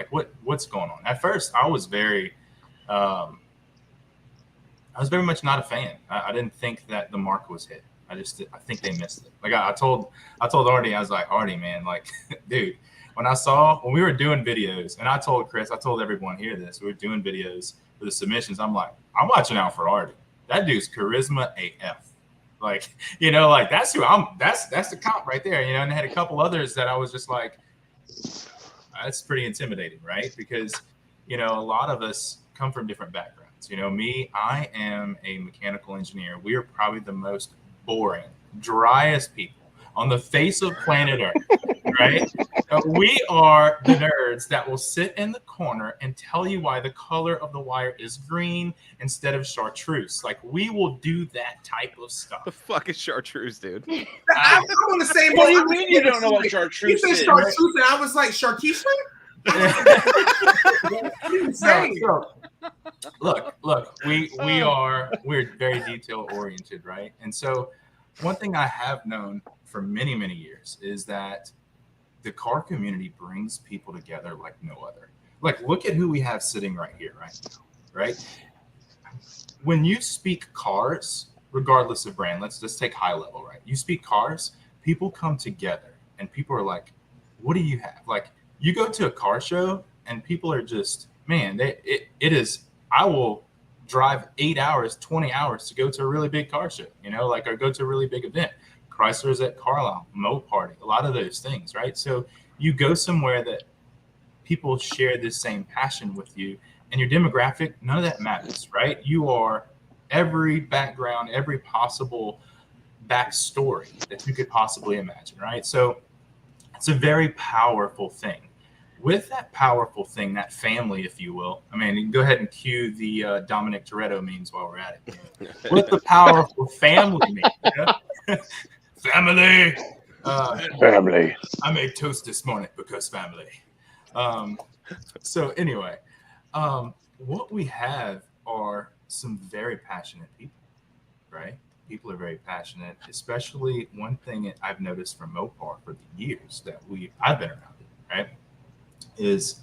What's going on? At first, I was very much not a fan. I didn't think that the mark was hit. I think they missed it. I told Artie, I was like, Artie, man, dude, when we were doing videos, and I told Chris, I told everyone here this, we were doing videos for the submissions. I'm like, I'm watching out for Artie. That dude's charisma AF. That's who that's the comp right there, and I had a couple others that I was just like, that's pretty intimidating, right? Because, a lot of us come from different backgrounds. Me, I am a mechanical engineer. We are probably the most boring, driest people on the face of planet Earth, right? We are the nerds that will sit in the corner and tell you why the color of the wire is green instead of chartreuse. We will do that type of stuff. The fuck is chartreuse, dude? I'm on the same. What do you mean you don't know what chartreuse is? Chartreuse, and I was like, chartreuse? Look, we're very detail oriented, right? And so one thing I have known for many, many years is that the car community brings people together like no other. Look at who we have sitting right here, right now, right? When you speak cars, regardless of brand, let's just take high level, right? You speak cars, people come together and people are like, what do you have? You go to a car show and people are just, man, it is, I will drive 8 hours, 20 hours to go to a really big car show, or go to a really big event. Chrysler's at Carlisle, Mopar, a lot of those things, right? So you go somewhere that people share this same passion with you, and your demographic, none of that matters, right? You are every background, every possible backstory that you could possibly imagine, right? So it's a very powerful thing. With that powerful thing, that family, if you will, you can go ahead and cue the Dominic Toretto memes while we're at it. With the powerful family meme, family. Family. I made toast this morning because family. So anyway, what we have are some very passionate people, right? People are very passionate, especially one thing I've noticed from Mopar for the years that I've been around it, right? Is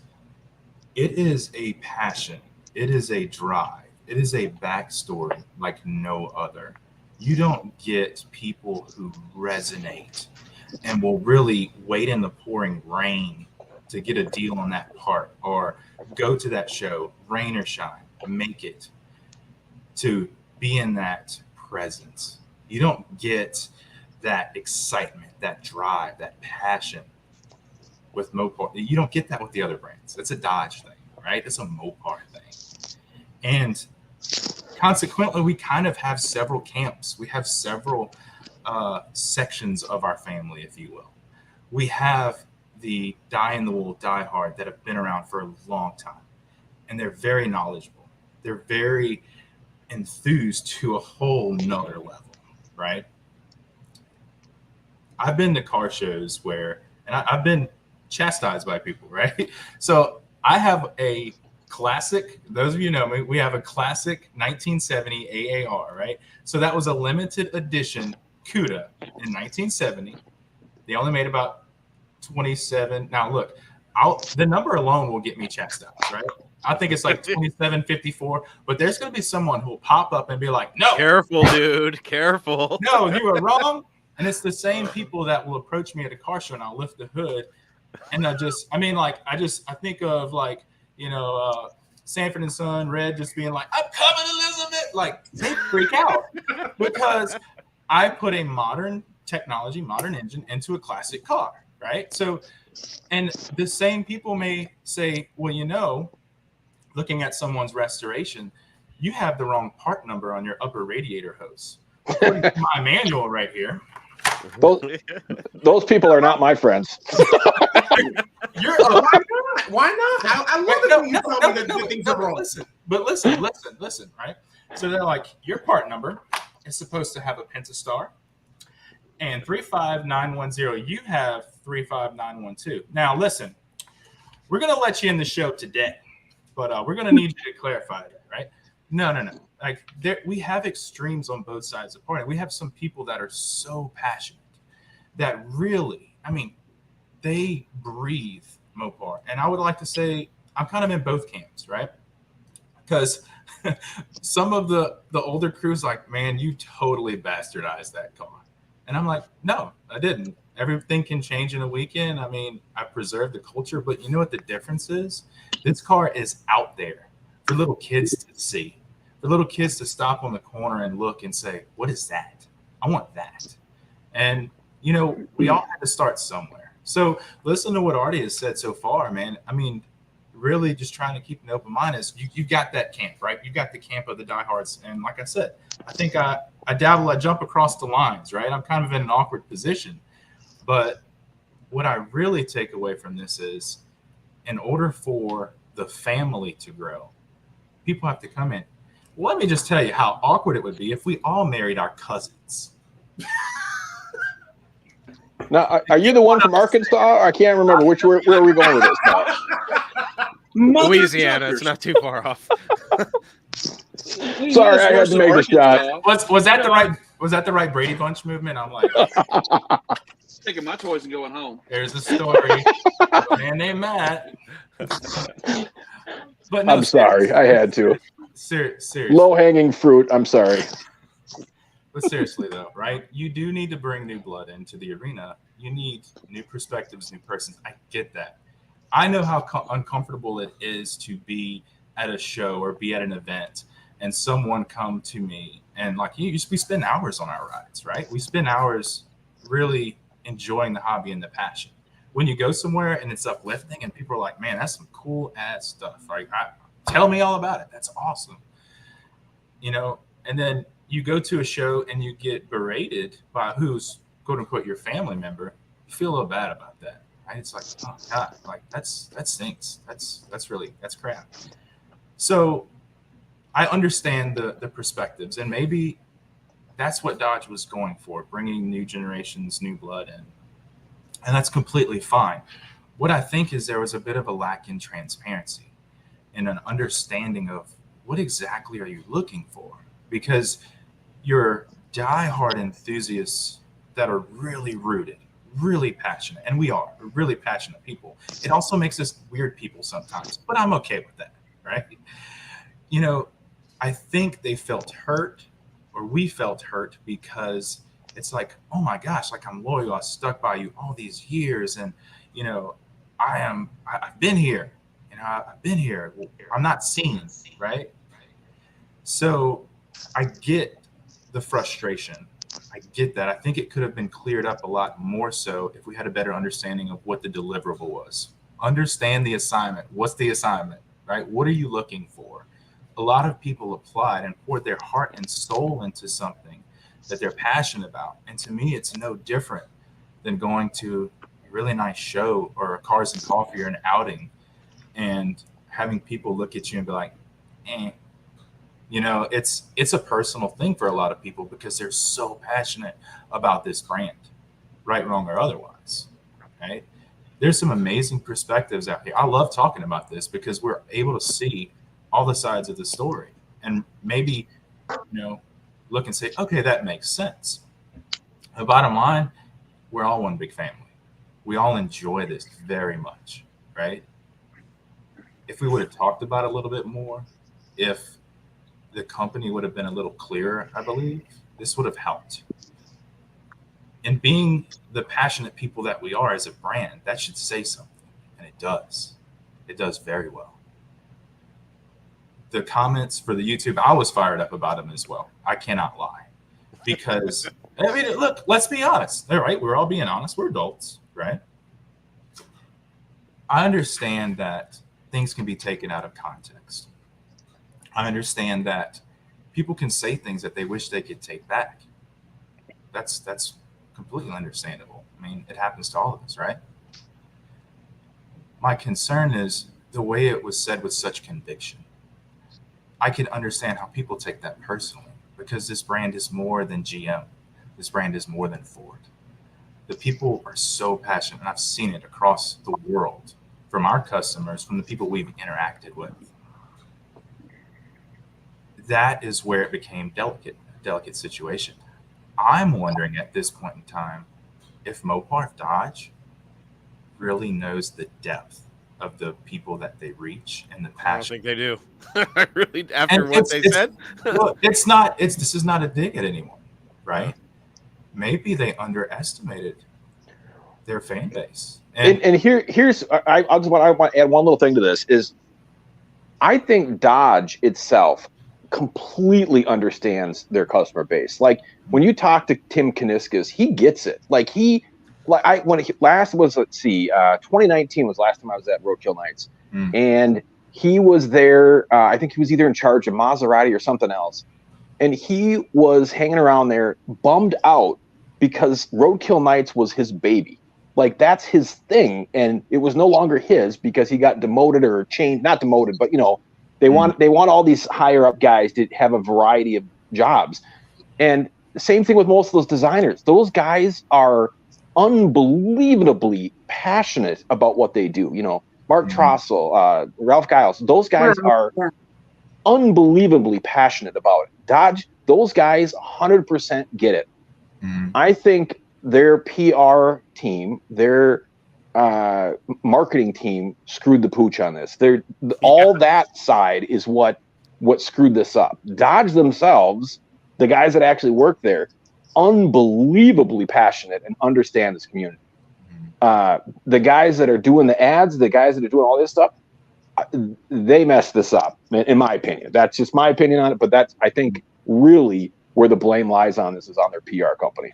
it is a passion, it is a drive, it is a backstory like no other. You don't get people who resonate and will really wait in the pouring rain to get a deal on that part or go to that show, rain or shine, make it, to be in that presence. You don't get that excitement, that drive, that passion with Mopar. You don't get that with the other brands. It's a Dodge thing, right? It's a Mopar thing. And consequently, we kind of have several camps. We have several sections of our family, if you will. We have the die-in-the-wool, die-hard that have been around for a long time. And they're very knowledgeable. They're very enthused to a whole nother level, right? I've been to car shows where, and I've been chastised by people, right? So I have a classic, those of you know me, we have a classic 1970 AAR, right? So that was a limited edition CUDA in 1970. They only made about 27. Now look, the number alone will get me chastised, right? I think it's like 2754, but there's going to be someone who will pop up and be like, no. Careful, dude. Careful. No, you are wrong. And it's the same people that will approach me at a car show and I'll lift the hood. And I think of like, Sanford and Son, Red just being like, I'm coming, Elizabeth. Like they freak out because I put a modern technology, modern engine into a classic car, right? So, and the same people may say, well, looking at someone's restoration, you have the wrong part number on your upper radiator hose. According to my manual right here. Those people are not my friends. Why not? I love it when you tell me that things are wrong. Listen, right? So they're like, your part number is supposed to have a pentastar and 35910. You have 35912. Now, listen, we're going to let you in the show today, but we're going to need you to clarify that, right? No. Like we have extremes on both sides of the party. We have some people that are so passionate that really, they breathe Mopar. And I would like to say I'm kind of in both camps, right? Because some of the older crews like, man, you totally bastardized that car. And I'm like, no, I didn't. Everything can change in a weekend. I preserved the culture, but you know what the difference is? This car is out there for little kids to see. For little kids to stop on the corner and look and say, what is that? I want that. And, we all had to start somewhere. So listen to what Artie has said so far, man. Really just trying to keep an open mind is you got that camp, right? You got the camp of the diehards. And like I said, I think I dabble, I jump across the lines, right? I'm kind of in an awkward position. But what I really take away from this is in order for the family to grow, people have to come in. Well, let me just tell you how awkward it would be if we all married our cousins. Now, are you the one from Arkansas? I can't remember where are we going with this now? Louisiana. It's not too far off. Sorry, I had to make a shot. Was that the right Brady Bunch movement? I'm like taking my toys and going home. There's a story. A man named Matt. But no, I'm sorry, I had to. Seriously. Low-hanging fruit. I'm sorry. But seriously, though, right? You do need to bring new blood into the arena. You need new perspectives, new persons. I get that. I know how uncomfortable it is to be at a show or be at an event and someone come to me and we spend hours on our rides, right? We spend hours really enjoying the hobby and the passion. When you go somewhere and it's uplifting and people are like, man, that's some cool ass stuff. Like, tell me all about it. That's awesome. And then you go to a show and you get berated by who's quote unquote your family member. You feel a little bad about that. Right? It's like, oh God, that stinks. That's crap. So I understand the perspectives, and maybe that's what Dodge was going for, bringing new generations, new blood in. And that's completely fine. what I think is there was a bit of a lack in transparency and an understanding of what exactly are you looking for, because you're diehard enthusiasts that are really rooted, really passionate, and we are really passionate people. It also makes us weird people sometimes, but I'm okay with that, right? You know, I think they felt hurt, or we felt hurt, because it's like, oh my gosh, like I'm loyal, I stuck by you all these years, and you know, I've been here, you know, I've been here. I'm not seen, right? So I get the frustration. I get that. I think it could have been cleared up a lot more so if we had a better understanding of what the deliverable was. Understand the assignment. What's the assignment, right? What are you looking for? A lot of people applied and poured their heart and soul into something that they're passionate about. And to me, it's no different than going to a really nice show or a Cars and Coffee or an outing and having people look at you and be like, eh. You know, it's a personal thing for a lot of people because they're so passionate about this brand, right, wrong, or otherwise, right? There's some amazing perspectives out here. I love talking about this because we're able to see all the sides of the story and maybe, you know, look and say, okay, that makes sense. The bottom line, we're all one big family. We all enjoy this very much, right? If we would have talked about it a little bit more, if the company would have been a little clearer, I believe, this would have helped. And being the passionate people that we are as a brand, that should say something. And it does. It does very well. The comments for the YouTube, I was fired up about them as well. I cannot lie. Because, I mean, look, let's be honest. All right, we're all being honest. We're adults, right? I understand that things can be taken out of context. I understand that people can say things that they wish they could take back. That's completely understandable. I mean, it happens to all of us, right? My concern is the way it was said with such conviction. I can understand how people take that personally because this brand is more than GM. This brand is more than Ford. The people are so passionate, and I've seen it across the world from our customers, from the people we've interacted with. That is where it became delicate situation. I'm wondering at this point in time if Mopar Dodge really knows the depth of the people that they reach and the passion. I don't think they do. I really, after what they said. Well, this is not a dig at anyone, right? Maybe they underestimated their fan base. And here's I want to add one little thing to this is I think Dodge itself completely understands their customer base. Like when you talk to Tim Kuniskis, he gets it. Like when he last was, 2019 was last time I was at Roadkill Nights, and he was there. I think he was either in charge of Maserati or something else, and he was hanging around there, bummed out because Roadkill Nights was his baby. Like that's his thing, and it was no longer his because he got demoted or changed. Not demoted, but you know. They want all these higher up guys to have a variety of jobs. And the same thing with most of those designers. Those guys are unbelievably passionate about what they do. You know, Mark Trossel, Ralph Giles, those guys are unbelievably passionate about it. Dodge, those guys 100% get it. I think their PR team, their marketing team screwed the pooch on this. All that side is what screwed this up. Dodge themselves, the guys that actually work there, unbelievably passionate and understand this community. The guys that are doing the ads, the guys that are doing all this stuff, they messed this up, in my opinion. That's just my opinion on it, but that's, I think, really where the blame lies on this is on their PR company.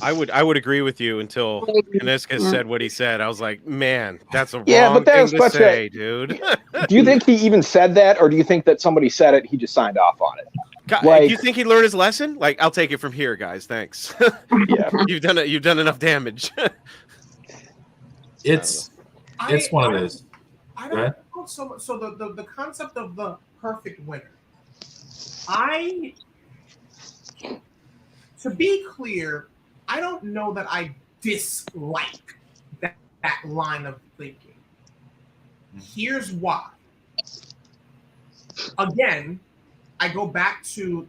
I would agree with you until Kuniskis said what he said. I was like, man, that's a wrong thing to say, dude. Do you think he even said that, or do you think that somebody said it, he just signed off on it? Do you think he learned his lesson? Like, I'll take it from here, guys. Thanks. Yeah, you've done enough damage. It's one of those. I don't know. So the concept of the perfect winner. To be clear, I don't know that I dislike that that line of thinking. Here's why. Again, I go back to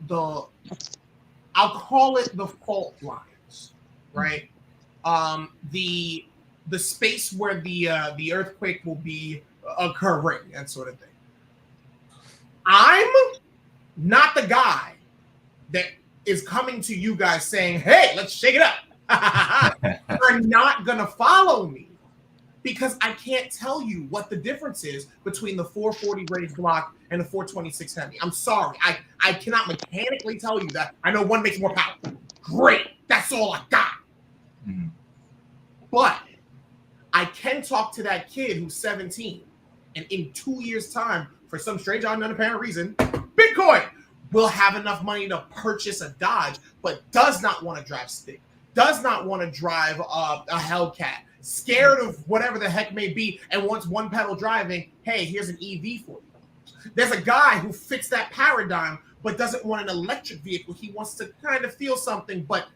I'll call it the fault lines, right? The space where the earthquake will be occurring, that sort of thing. I'm not the guy that is coming to you guys saying, "Hey, let's shake it up." You're not gonna follow me because I can't tell you what the difference is between the 440 raised block and the 426 heavy. I'm sorry, I cannot mechanically tell you that. I know one makes more power. Great, that's all I got. Mm-hmm. But I can talk to that kid who's 17, and in 2 years' time, for some strange, unapparent reason, Bitcoin will have enough money to purchase a Dodge, but does not want to drive stick, does not want to drive a Hellcat, scared of whatever the heck may be, and wants one pedal driving. Hey, here's an EV for you. There's a guy who fits that paradigm, but doesn't want an electric vehicle. He wants to kind of feel something, but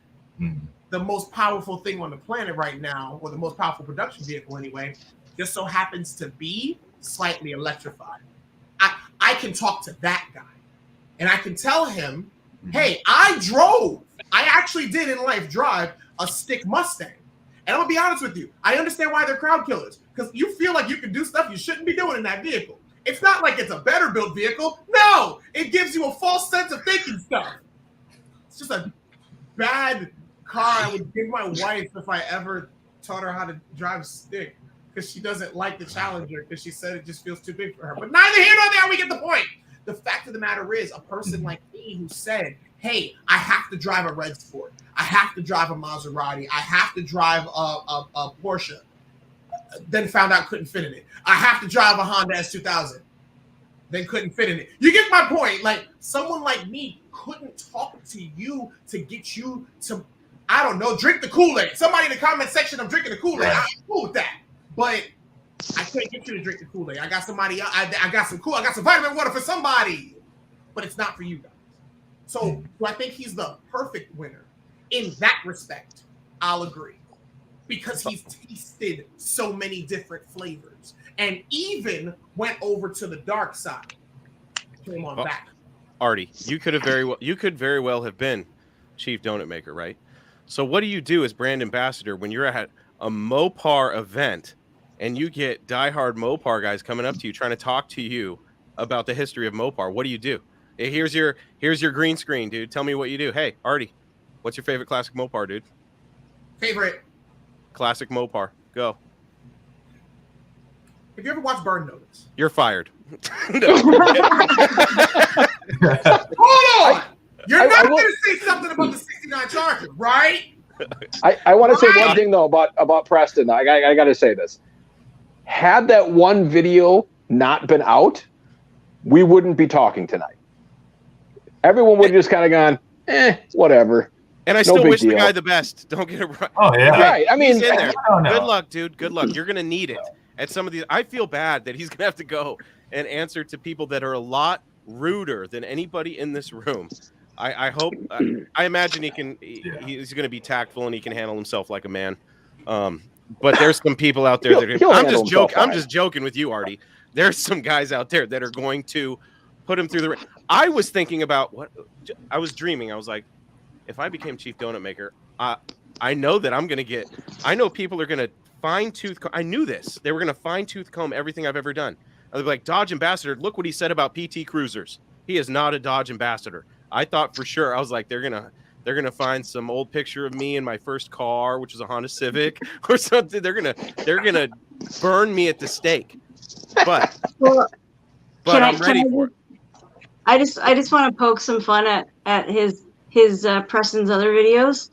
the most powerful thing on the planet right now, or the most powerful production vehicle anyway, just so happens to be slightly electrified. I can talk to that guy, and I can tell him, hey, I actually did in life drive a stick Mustang. And I'm going to be honest with you, I understand why they're crowd killers, because you feel like you can do stuff you shouldn't be doing in that vehicle. It's not like it's a better built vehicle. No, it gives you a false sense of thinking stuff. It's just a bad car I would give my wife if I ever taught her how to drive stick, because she doesn't like the Challenger because she said it just feels too big for her. But neither here nor there, we get the point. The fact of the matter is, a person like me who said, hey, I have to drive a Red Sport, I have to drive a Maserati, I have to drive a Porsche, then found out couldn't fit in it. I have to drive a Honda S2000, then couldn't fit in it. You get my point. Like, someone like me couldn't talk to you to get you to, I don't know, drink the Kool-Aid. Somebody in the comment section, I'm drinking the Kool-Aid. I'm cool with that. But I can't get you to drink the Kool-Aid. I got somebody else. I got some vitamin water for somebody, but it's not for you guys. So do I think he's the perfect winner? In that respect, I'll agree. Because he's tasted so many different flavors and even went over to the dark side. Came on back. Artie, you could very well have been chief donut maker, right? So what do you do as brand ambassador when you're at a Mopar event and you get diehard Mopar guys coming up to you trying to talk to you about the history of Mopar? What do you do? Hey, here's your green screen, dude. Tell me what you do. Hey, Artie, what's your favorite classic Mopar, dude? Favorite classic Mopar. Go. Have you ever watched Burn Notice? You're fired. Hold on. You're not going to say something about the 69 Charger, right? I want to say one thing though about Preston. I got to say this. Had that one video not been out, we wouldn't be talking tonight. Everyone would have just kind of gone, whatever. And I still wish the guy the best. Don't get it right. Oh yeah, right. I mean, he's in there. Good luck, dude. Good luck. You're gonna need it at some of these. I feel bad that he's gonna have to go and answer to people that are a lot ruder than anybody in this room. I hope. I imagine he can. He's gonna be tactful and he can handle himself like a man. But there's some people out there that are. I'm just joking. I'm just joking with you, Artie. There's some guys out there that are going to put him through the. I was thinking about what I was dreaming. I was like, if I became chief donut maker, I know that I'm going to get, I know people are going to fine tooth. I knew this. They were going to fine tooth comb everything I've ever done. I'd be like, Dodge ambassador, look what he said about PT Cruisers. He is not a Dodge ambassador. I thought for sure, I was like, they're going to find some old picture of me in my first car, which was a Honda Civic or something. They're going to burn me at the stake. But I'm ready for it. I just want to poke some fun at his Preston's other videos.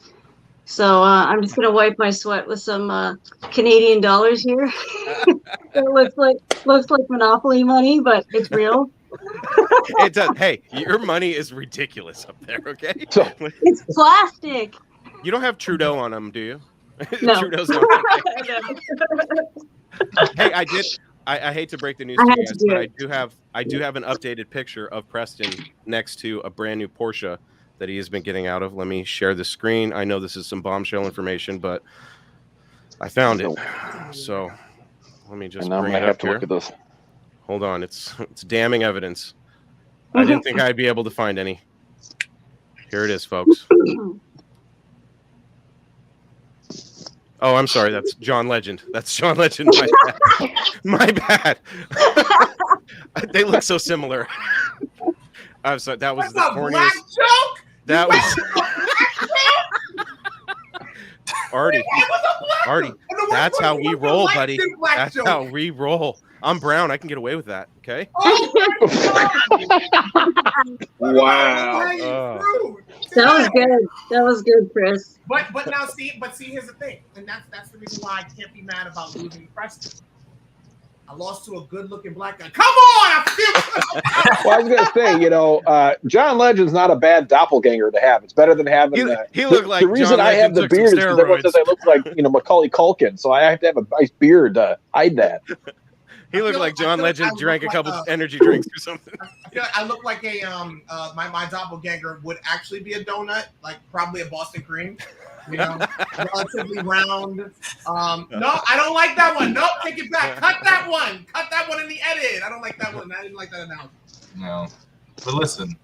So I'm just gonna wipe my sweat with some Canadian dollars here. It looks like Monopoly money, but it's real. It does. Hey, your money is ridiculous up there. Okay, it's plastic. You don't have Trudeau on them, do you? No. Trudeau's on them. Hey, I did. I hate to break the news to you guys, but I do have an updated picture of Preston next to a brand new Porsche that he has been getting out of. Let me share the screen. I know this is some bombshell information, but I found it. So let me just And I bring might it have up to here. look at this. Hold on, it's damning evidence. I didn't think I'd be able to find any. Here it is, folks. Oh, I'm sorry. That's John Legend. That's John Legend. My bad. My bad. They look so similar. I'm sorry. That was That's the a corniest. black joke. That was Artie. Artie. That's how we roll, buddy. That's how we roll. I'm brown. I can get away with that. Okay. Wow. That was good. That was good, Chris. But now see, here's the thing, and that's the reason why I can't be mad about losing Preston. I lost to a good-looking black guy. Come on, I feel. Well, I was gonna say, John Legend's not a bad doppelganger to have. It's better than having. He looked like the reason John I have Legend the took some beard is because everyone says I look like Macaulay Culkin, so I have to have a nice beard to hide that. He looked like John Legend drank a couple energy drinks or something. I feel like I look like a my doppelganger would actually be a donut, like probably a Boston cream. Relatively round. No, I don't like that one. Nope, take it back. Cut that one. Cut that one in the edit. I don't like that one. I didn't like that analogy. No, but listen,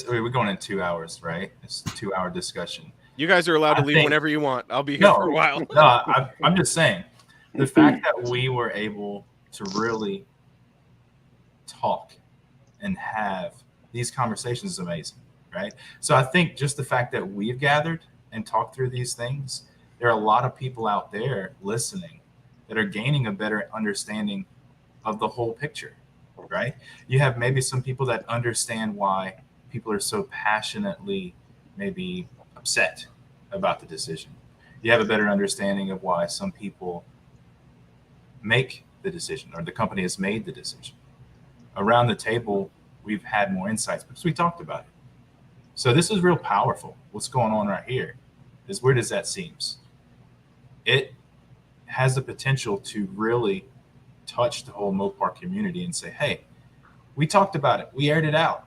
we're going in 2 hours, right? It's a 2-hour discussion. You guys are allowed to leave whenever you want. I'll be here for a while. No, I'm just saying, the fact that we were able to really talk and have these conversations is amazing, right? So I think just the fact that we've gathered and talked through these things, there are a lot of people out there listening that are gaining a better understanding of the whole picture, right? You have maybe some people that understand why people are so passionately maybe upset about the decision. You have a better understanding of why some people make the decision, or the company has made the decision. Around the table, we've had more insights because we talked about it. So this is real powerful. What's going on right here is weird as that seems. It has the potential to really touch the whole Mopar community and say, hey, we talked about it. We aired it out.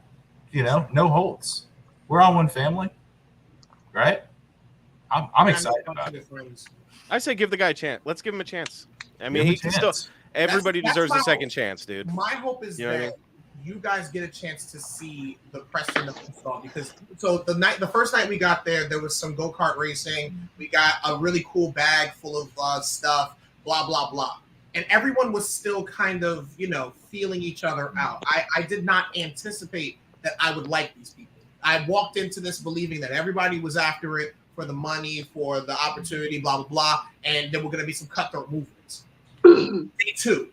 No holds. We're all one family, right? I'm excited about it. I say give the guy a chance. Let's give him a chance. I mean, he can still. Everybody deserves a second chance, dude. My hope is that you guys get a chance to see the Preston that we saw, because the first night we got there was some go-kart racing. We got a really cool bag full of stuff, blah blah blah, and everyone was still kind of feeling each other out. I did not anticipate that I would like these people. I walked into this believing that everybody was after it for the money, for the opportunity, blah blah blah, and there were going to be some cutthroat movements. Day two.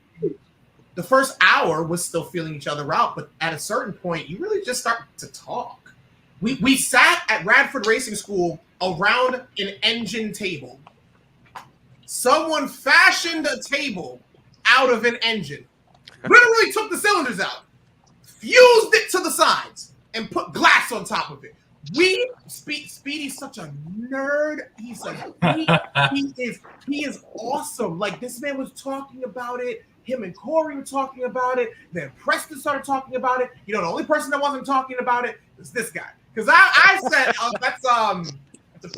The first hour was still feeling each other out, but at a certain point, you really just start to talk. We sat at Radford Racing School around an engine table. Someone fashioned a table out of an engine, literally took the cylinders out, fused it to the sides, and put glass on top of it. Speedy's such a nerd. He is awesome. Like, this man was talking about it. Him and Corey were talking about it. Then Preston started talking about it. The only person that wasn't talking about it was this guy. Because I said, that's a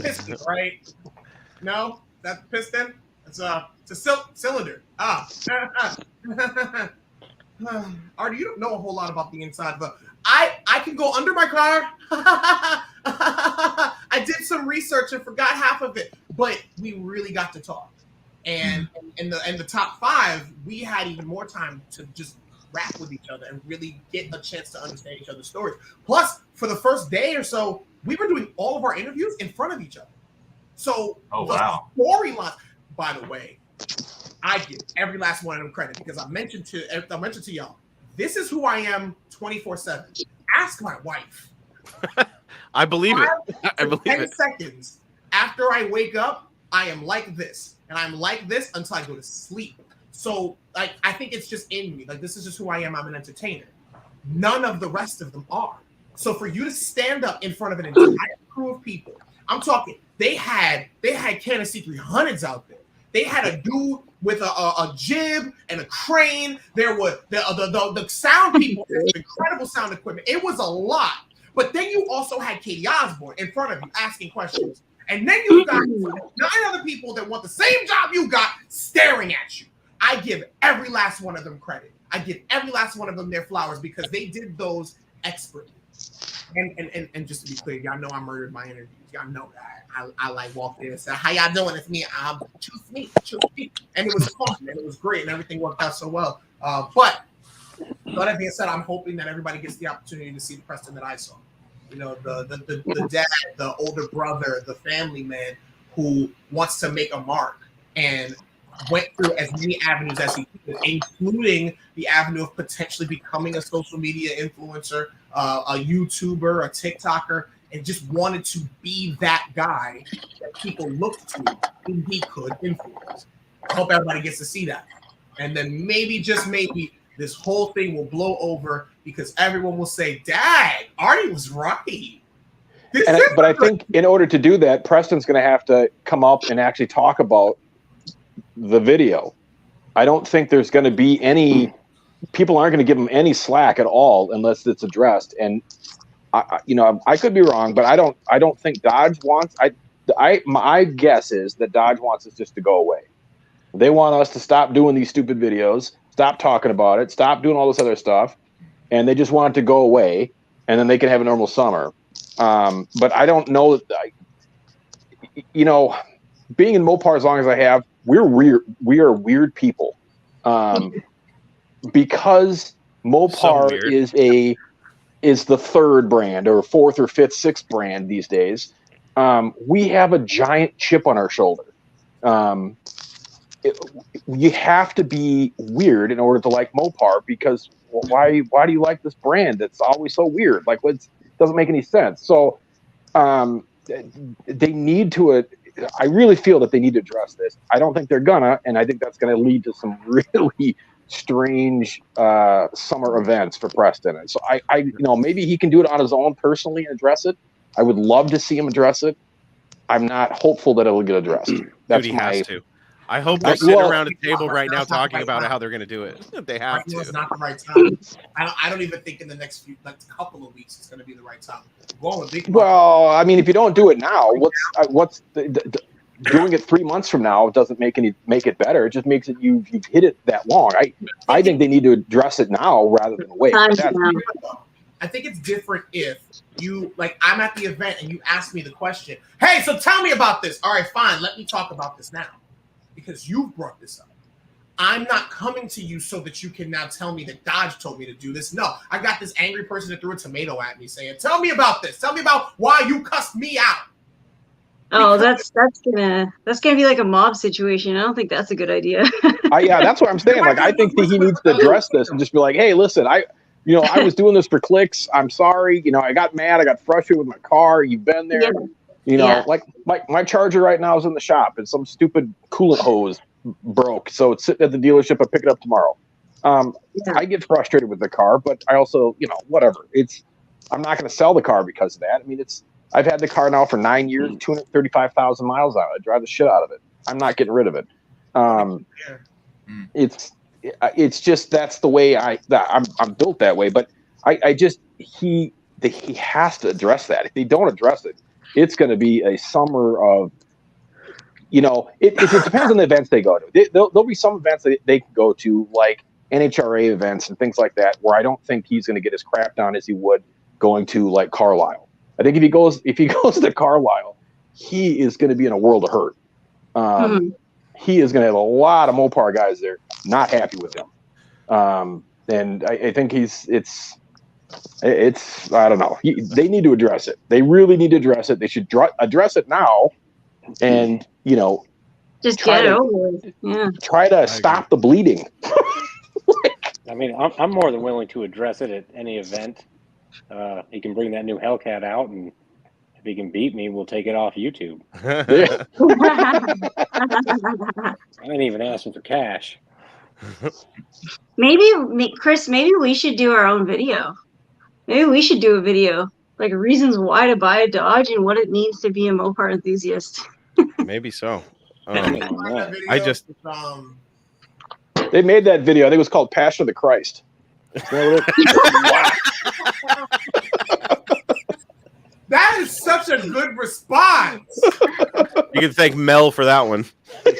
piston, right? No, that's a piston. It's a cylinder. Artie, you don't know a whole lot about the inside, but I can go under my car. I did some research and forgot half of it, but we really got to talk. And in the top 5, we had even more time to just rap with each other and really get a chance to understand each other's stories. Plus, for the first day or so, we were doing all of our interviews in front of each other. So storylines, by the way, I give every last one of them credit, because I mentioned to y'all, this is who I am 24/7. Ask my wife. I believe it. I believe 10 seconds after I wake up, I am like this, and I'm like this until I go to sleep. So, like, I think it's just in me. Like, this is just who I am. I'm an entertainer. None of the rest of them are. So for you to stand up in front of an entire crew of people, I'm talking. They had Canon C300s out there. They had a dude with a jib and a crane. There were the sound people, incredible sound equipment. It was a lot. But then you also had Katie Osborne in front of you asking questions. And then you've got 9 other people that want the same job you got staring at you. I give every last one of them credit. I give every last one of them their flowers because they did those expertly. And just to be clear, y'all know I murdered my interviews. Y'all know that. I like walked in and said, "How y'all doing?" It's me. Choose me. And it was fun and it was great and everything worked out so well. But that being said, I'm hoping that everybody gets the opportunity to see the Preston that I saw. You know, the dad, the older brother, the family man who wants to make a mark and went through as many avenues as he could, including the avenue of potentially becoming a social media influencer, a YouTuber, a TikToker, and just wanted to be that guy that people looked to who he could influence. I hope everybody gets to see that. And then maybe, just maybe, this whole thing will blow over because everyone will say, "Dad, Artie was right." But I think in order to do that, Preston's going to have to come up and actually talk about the video. I don't think there's going to be any people aren't going to give him any slack at all unless it's addressed. And I could be wrong, but I don't think Dodge wants. My guess is that Dodge wants us just to go away. They want us to stop doing these stupid videos, stop talking about it, stop doing all this other stuff, and they just want it to go away, and then they can have a normal summer. But I don't know that. Being in Mopar as long as I have, we're weird. We are weird people. Because Mopar is the third brand or fourth or fifth, sixth brand these days. We have a giant chip on our shoulder. You have to be weird in order to like Mopar because why do you like this brand that's always so weird? Like, it doesn't make any sense. So they need to. I really feel that they need to address this. I don't think they're gonna, and I think that's going to lead to some really strange summer events for Preston. And so I maybe he can do it on his own personally and address it. I would love to see him address it. I'm not hopeful that it'll get addressed. That's Dude, he has to. I hope they're sitting around a table right now talking about how they're going to do it. They have to. It's not the right time. I don't even think in the next couple of weeks it's going to be the right time. Well, I mean, if you don't do it now, what's doing it 3 months from now doesn't make it better. It just makes it you've hit it that long. I think they need to address it now rather than wait. I think it's different if you I'm at the event and you ask me the question, "Hey, so tell me about this." All right, fine. Let me talk about this now. Because you've brought this up. I'm not coming to you so that you can now tell me that Dodge told me to do this. No, I got this angry person that threw a tomato at me saying, "Tell me about this. Tell me about why you cussed me out." Oh, that's gonna be like a mob situation. I don't think that's a good idea. Yeah, that's what I'm saying. Like, I think that he needs to address this and just be like, "Hey, listen, I was doing this for clicks. I'm sorry. I got mad. I got frustrated with my car. You've been there." Yeah. Like my Charger right now is in the shop and some stupid coolant hose broke. So it's sitting at the dealership. I pick it up tomorrow. I get frustrated with the car, but I also, whatever. I'm not going to sell the car because of that. I mean, I've had the car now for 9 years, 235,000 miles on it. I drive the shit out of it. I'm not getting rid of it. It's just, that's the way I'm built that way. But he has to address that. If they don't address it, it's going to be a summer of, it depends on the events they go to. There'll be some events that they can go to, like NHRA events and things like that, where I don't think he's going to get as crapped on as he would going to like Carlisle. I think if he goes to Carlisle, he is going to be in a world of hurt. He is going to have a lot of Mopar guys there not happy with him. And I think it's I don't know. They need to address it. They really need to address it. They should address it now, and just get it over with. Yeah. Try to stop the bleeding. I mean, I'm more than willing to address it at any event. He can bring that new Hellcat out, and if he can beat me, we'll take it off YouTube. I didn't even ask him for cash. Maybe, Chris, maybe we should do our own video. Maybe we should do a video, like reasons why to buy a Dodge and what it means to be a Mopar enthusiast. Maybe so. They made that video. I think it was called Passion of the Christ. That is such a good response. You can thank Mel for that one. Good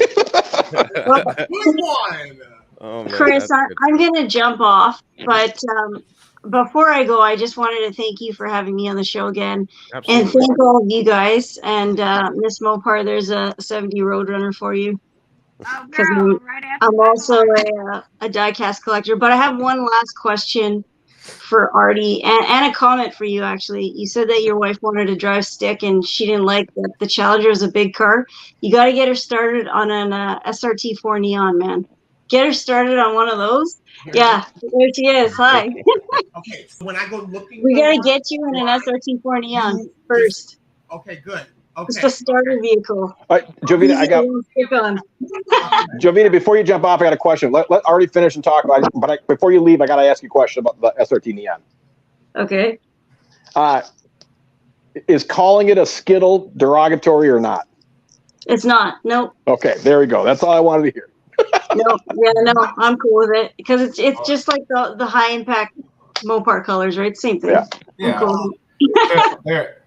one. Oh, man, Chris, that's good. I'm going to jump off, but before I go, I just wanted to thank you for having me on the show again. Absolutely. And thank all of you guys. And Miss Mopar, there's a 70 Roadrunner for you. Oh, Because girl, right after I'm my also car. a die-cast collector. But I have one last question for Artie and a comment for you, actually. You said that your wife wanted to drive stick and she didn't like that the Challenger is a big car. You got to get her started on an SRT4 Neon, man. Get her started on one of those. Yeah, there she is. Hi. Okay, so when I go looking, We for got to one, get you in an SRT4 Neon you first. okay, good. Okay. It's the starter vehicle. All right, Jovita, I got Stick on. Jovita. Before you jump off, I got a question. Let Artie finish and talk about it. But before you leave, I got to ask you a question about the SRT Neon. Okay. Is calling it a Skittle derogatory or not? It's not. Nope. Okay, there we go. That's all I wanted to hear. No, yeah, no, I'm cool with it because it's just like the high impact Mopar colors, right? Same thing. Yeah. Yeah. Cool.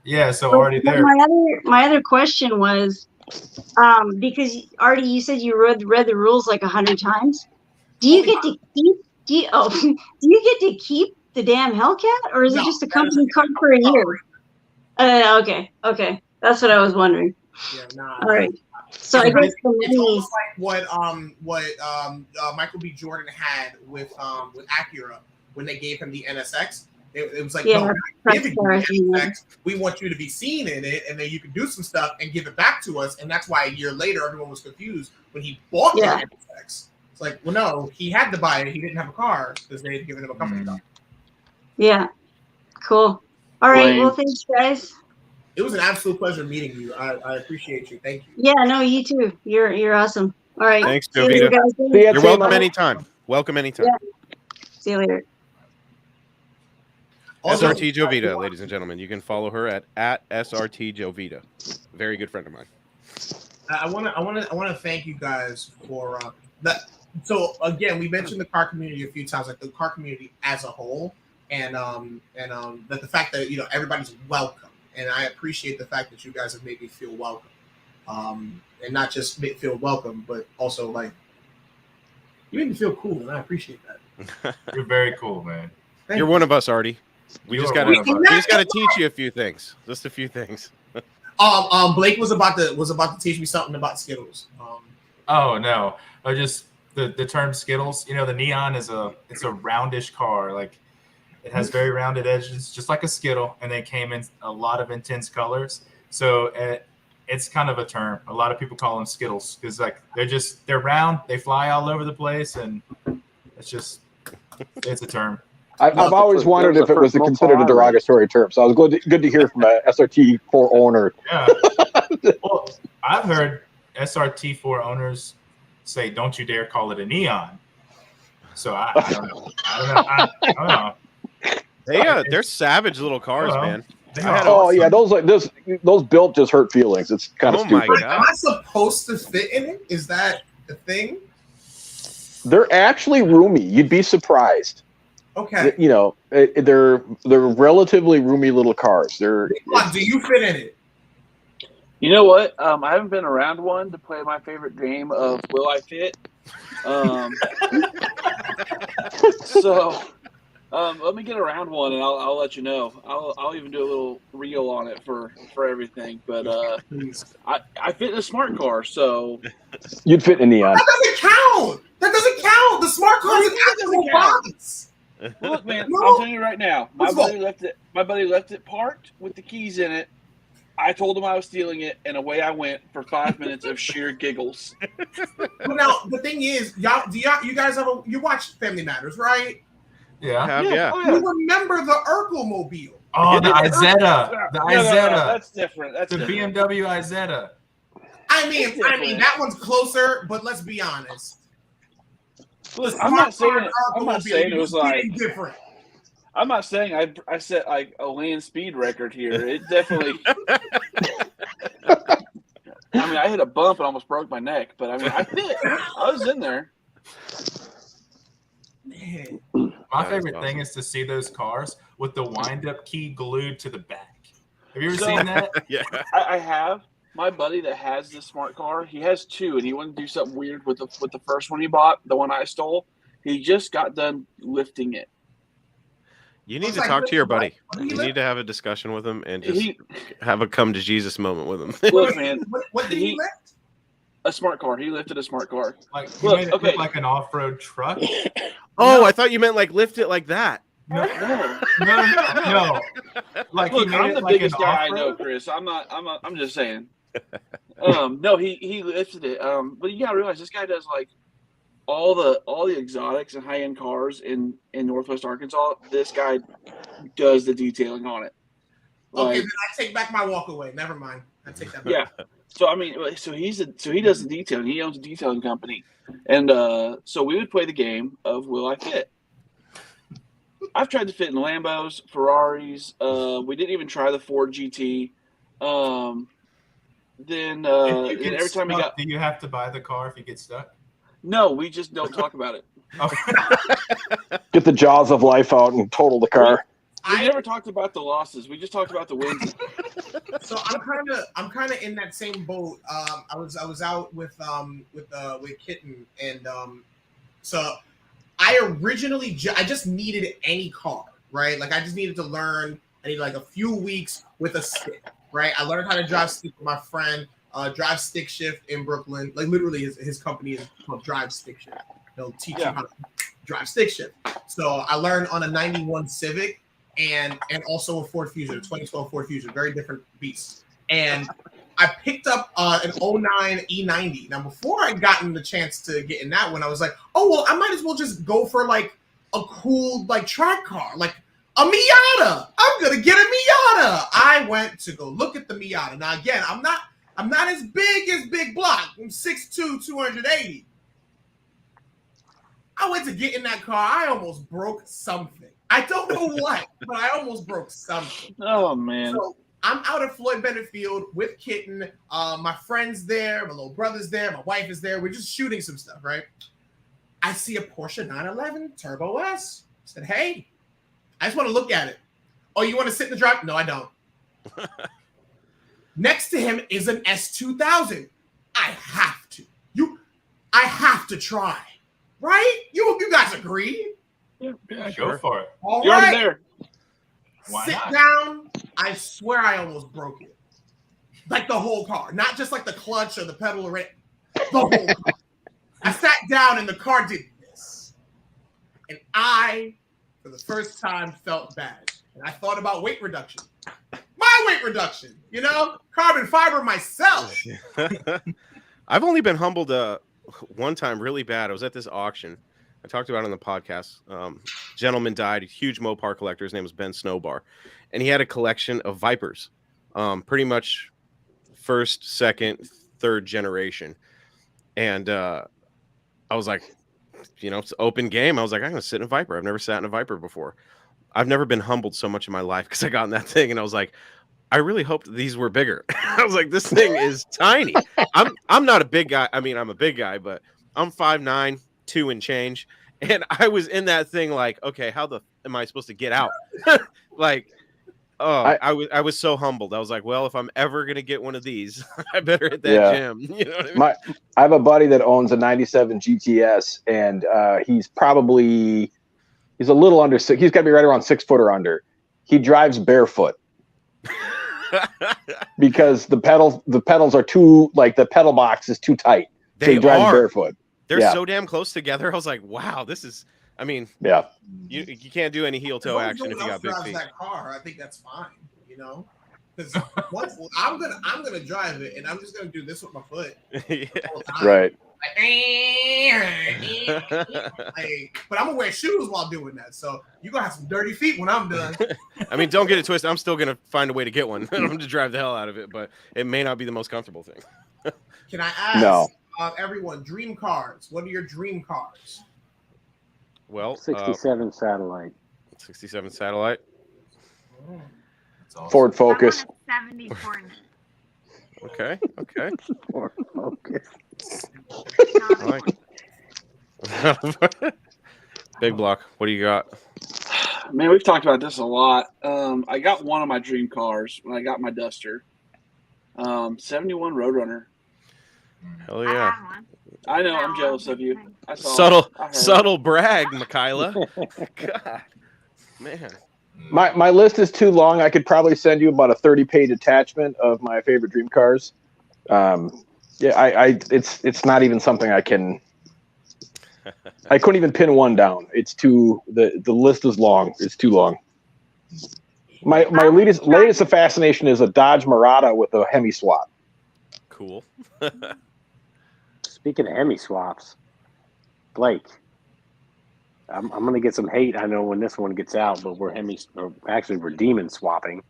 Yeah. So But Artie, there. my other question was, because Artie, you said you read the rules like 100 times. Do you get to keep? Do you get to keep the damn Hellcat, or is it just a company card for a year? Okay, that's what I was wondering. Yeah, nah. All right. So I guess It's almost like what Michael B. Jordan had with Acura when they gave him the NSX. It was like, Yeah, no, we're not giving you that's the NSX. We want you to be seen in it, and then you can do some stuff and give it back to us. And that's why a year later, everyone was confused when he bought the NSX. It's like, well, no, he had to buy it. He didn't have a car because they had given him a company car. Yeah, cool. All right, well, thanks, guys. It was an absolute pleasure meeting you. I appreciate you. Thank you. Yeah, no, you too. You're awesome. All right. Thanks, See you later, Jovita. guys. You're welcome anytime. Welcome anytime. Yeah. See you later. SRT Jovita, ladies and gentlemen. You can follow her at SRT Jovita. Very good friend of mine. I want to thank you guys for that. So again, we mentioned the car community a few times, like the car community as a whole, and that the fact that everybody's welcome, and I appreciate the fact that you guys have made me feel welcome, and not just feel welcome, but also like you made me feel cool, and I appreciate that. You're very cool, man. You're one of us, Artie. We just got to teach you a few things. Just a few things. Blake was about to teach me something about Skittles. Oh no, just the term Skittles. The Neon it's a roundish car. Like it has very rounded edges, just like a Skittle, and they came in a lot of intense colors. So it's kind of a term. A lot of people call them Skittles because like they're round, they fly all over the place, and it's a term. I've always wondered if it was considered a derogatory term, so I was good to hear from a SRT4 owner. Yeah. Well, I've heard SRT4 owners say, "Don't you dare call it a Neon." So I don't know. They're savage little cars, man. Yeah, those built just hurt feelings. It's kind of stupid. My God. Am I supposed to fit in it? Is that the thing? They're actually roomy. You'd be surprised. Okay. They're relatively roomy little cars. Do you fit in it? You know what? I haven't been around one to play my favorite game of Will I Fit? So let me get around one, and I'll let you know. I'll even do a little reel on it for everything. But I fit in a smart car, so you'd fit in a Neon. That doesn't count. The smart car is an actual box. Look, man, I'm telling you right now. My buddy left it parked with the keys in it. I told him I was stealing it, and away I went for 5 minutes of sheer giggles. Well, now the thing is, you guys you watch Family Matters, right? Yeah. You remember the Urkel-mobile? Oh, the Izetta. The Izetta. No, that's different. That's the different. BMW Izetta. I mean that one's closer, but let's be honest. Listen, I'm not saying it was like different. I'm not saying I set like a land speed record here. It definitely. I mean, I hit a bump and almost broke my neck, but I mean, I fit. I was in there. Man. My favorite thing is to see those cars with the wind-up key glued to the back. Have you ever seen that? Yeah, I have. My buddy that has this smart car, he has two, and he wanted to do something weird with the first one he bought, the one I stole. He just got done lifting it. You need to talk to your buddy. You need to have a discussion with him and just have a come to Jesus moment with him. Look, man, what did he lift? A smart car. He lifted a smart car. Like, made it look like an off-road truck. Oh, I thought you meant like lift it like that. No. Like, look, I'm the like biggest guy I know, Chris. I'm just saying. No, he lifted it. But you gotta realize this guy does like all the exotics and high-end cars in Northwest Arkansas. This guy does the detailing on it. Okay, then I take back my walk away. Never mind. I take that back. Yeah. So I mean, so he does the detailing. He owns a detailing company, and so we would play the game of will I fit? I've tried to fit in Lambos, Ferraris. We didn't even try the Ford GT. Then every time we got, do you have to buy the car if you get stuck? No, we just don't talk about it. Get the jaws of life out and total the car. We never talked about the losses. We just talked about the wins. So I'm kind of in that same boat. I was out with Kitten, and so I originally I just needed any car, right? Like I just needed to learn. I needed like a few weeks with a stick, right? I learned how to drive stick with my friend. Drive Stick Shift in Brooklyn. Like literally, his company is called Drive Stick Shift. They'll teach you how to drive stick shift. So I learned on a 91 Civic and also a Ford Fusion, a 2012 Ford Fusion, very different beasts. And I picked up an 09 E90. Now, before I'd gotten the chance to get in that one, I was like, oh, well, I might as well just go for like a cool like track car, like a Miata. I'm going to get a Miata. I went to go look at the Miata. Now, again, I'm not as big as Big Block. I'm 6'2", 280. I went to get in that car. I almost broke something. I don't know what, but I almost broke something. Oh, man. So I'm out at Floyd Bennett Field with Kitten. My friend's there. My little brother's there. My wife is there. We're just shooting some stuff, right? I see a Porsche 911 Turbo S. I said, hey, I just want to look at it. Oh, you want to sit in the drive? No, I don't. Next to him is an S2000. I have to. I have to try. Right? You guys agree? Yeah, go for it. All You're right. there. Sit down. I swear I almost broke it. Like the whole car. Not just like the clutch or the pedal or it. The whole car. I sat down and the car did this. And I, for the first time, felt bad. And I thought about weight reduction. My weight reduction, carbon fiber myself. I've only been humbled one time really bad. I was at this auction. I talked about it on the podcast. Gentleman died, a huge Mopar collector. His name was Ben Snowbar. And he had a collection of Vipers, pretty much first, second, third generation. And I was like, it's open game. I was like, I'm going to sit in a Viper. I've never sat in a Viper before. I've never been humbled so much in my life because I got in that thing and I was like, I really hoped that these were bigger. I was like, this thing is tiny. I'm not a big guy. I mean, I'm a big guy, but I'm 5'9", 2 and change. And I was in that thing like, okay, how am I supposed to get out? Like, I was so humbled. I was like, well, if I'm ever going to get one of these, I better hit that gym. You know what I mean? I have a buddy that owns a 97 GTS and he's a little under 6. He's got to be right around 6 foot or under. He drives barefoot. Because the pedals are too, like the pedal box is too tight. So he drives barefoot. They're so damn close together. I was like, wow, this is, I mean, you can't do any heel toe action if you got big feet. That car, I think that's fine, because I'm gonna drive it and I'm just gonna do this with my foot. Right. But I'm gonna wear shoes while doing that. So you're gonna have some dirty feet when I'm done. I mean, don't get it twisted. I'm still gonna find a way to get one. I'm gonna drive the hell out of it, but it may not be the most comfortable thing. Can I ask everyone, dream cars? What are your dream cars? Well, 67 Satellite. 67 Satellite. Awesome. Ford Focus. 74. Okay. Ford Focus. Big Block, what do you got? Man, we've talked about this a lot. I got one of my dream cars when I got my Duster. '71 Roadrunner. Hell yeah. I know. I'm jealous of you. I saw Subtle, I heard. subtle brag, Michaela. God, man. My list is too long. I could probably send you about a 30-page attachment of my favorite dream cars. It's not even something I couldn't even pin one down. It's too the list is long. It's too long. My latest fascination is a Dodge Marauder with a Hemi swap. Cool. Speaking of Hemi swaps, Blake, I'm going to get some hate. I know when this one gets out, but we're demon swapping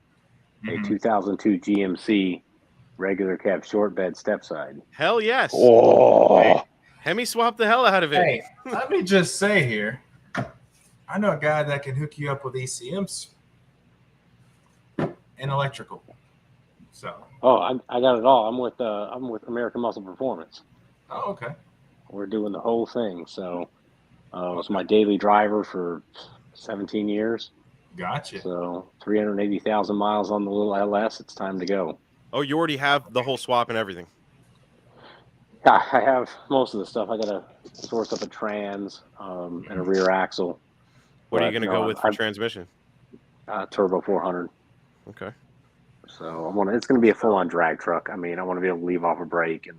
a 2002 GMC regular cab short bed step side. Hell yes. Oh, Hemi swap the hell out of it. Hey, let me just say here, I know a guy that can hook you up with ECMs and electrical. So. Oh, I got it all. I'm with American Muscle Performance. Oh, okay. We're doing the whole thing. So it was my daily driver for 17 years. Gotcha. So 380,000 miles on the little LS. It's time to go. Oh, you already have the whole swap and everything. Yeah, I have most of the stuff. I got to source up a trans and a rear axle. What are you going to go with for transmission? Turbo 400. Okay. So it's going to be a full-on drag truck. I mean, I want to be able to leave off a brake, and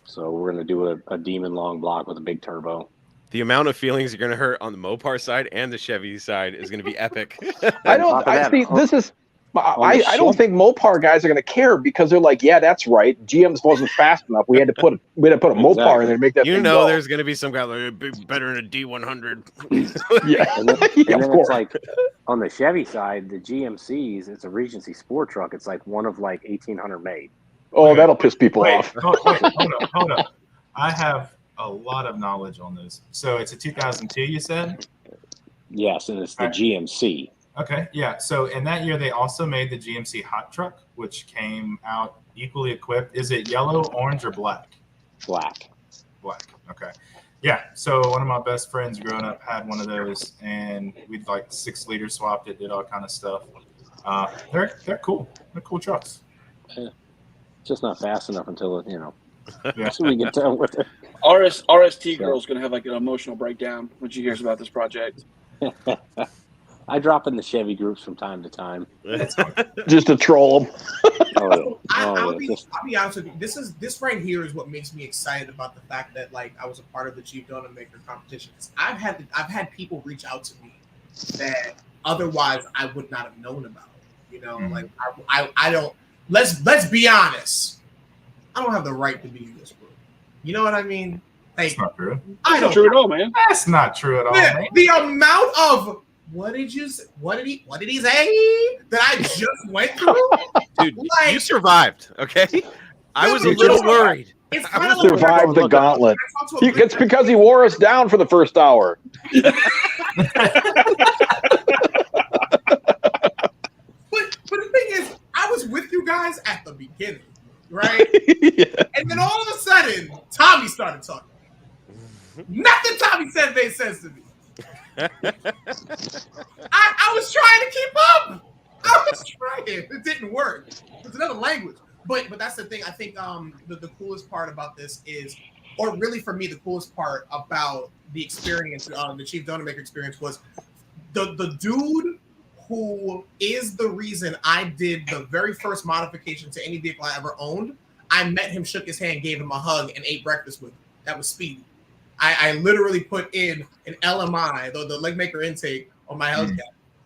so we're going to do a demon long block with a big turbo. The amount of feelings you're going to hurt on the Mopar side and the Chevy side is going to be epic. I don't think Mopar guys are going to care because they're like, yeah, that's right. GM's wasn't fast enough. We had to put a Mopar in there to make that. You thing know, go. There's going to be some guy like better than a D100. Yeah, and then it's like on the Chevy side, the GMCs, it's a Regency sport truck. It's like one of like 1,800 made. Oh, that'll piss people off. Hold up. I have a lot of knowledge on this. So it's a 2002, you said? Yes, and it's the GMC. Okay, yeah. So in that year, they also made the GMC hot truck, which came out equally equipped. Is it yellow, orange, or black? Black. Okay. Yeah. So one of my best friends growing up had one of those, and we'd like 6-liter swapped it, did all kind of stuff. They're cool. They're cool trucks. Yeah. Just not fast enough until so we get done with it. RST girl's gonna have like an emotional breakdown when she hears about this project. I drop in the Chevy groups from time to time, just to troll them. I'll be honest with you. This right here is what makes me excited about the fact that like I was a part of the Chief Donut Maker competition. I've had people reach out to me that otherwise I would not have known about. Like I don't. Let's be honest. I don't have the right to be in this group. You know what I mean? Like, that's not true. That's not true at all, man. That's not true at all, man. The amount of what did he say that I just went through? Dude, you survived, okay? I was a little worried. It's kind of survived the gauntlet. It's because he wore us down for the first hour. But the thing is, I was with you guys at the beginning, right? Yeah. And then all of a sudden, Tommy started talking. Nothing Tommy said made sense to me. I was trying to keep up. I was trying. It didn't work. It's another language. But that's the thing. I think the coolest part about this is, or really for me, the coolest part about the experience, the Chief Donut Maker experience was the dude who is the reason I did the very first modification to any vehicle I ever owned. I met him, shook his hand, gave him a hug, and ate breakfast with him. That was Speedy. I literally put in an LMI, the leg maker intake on my Hellcat.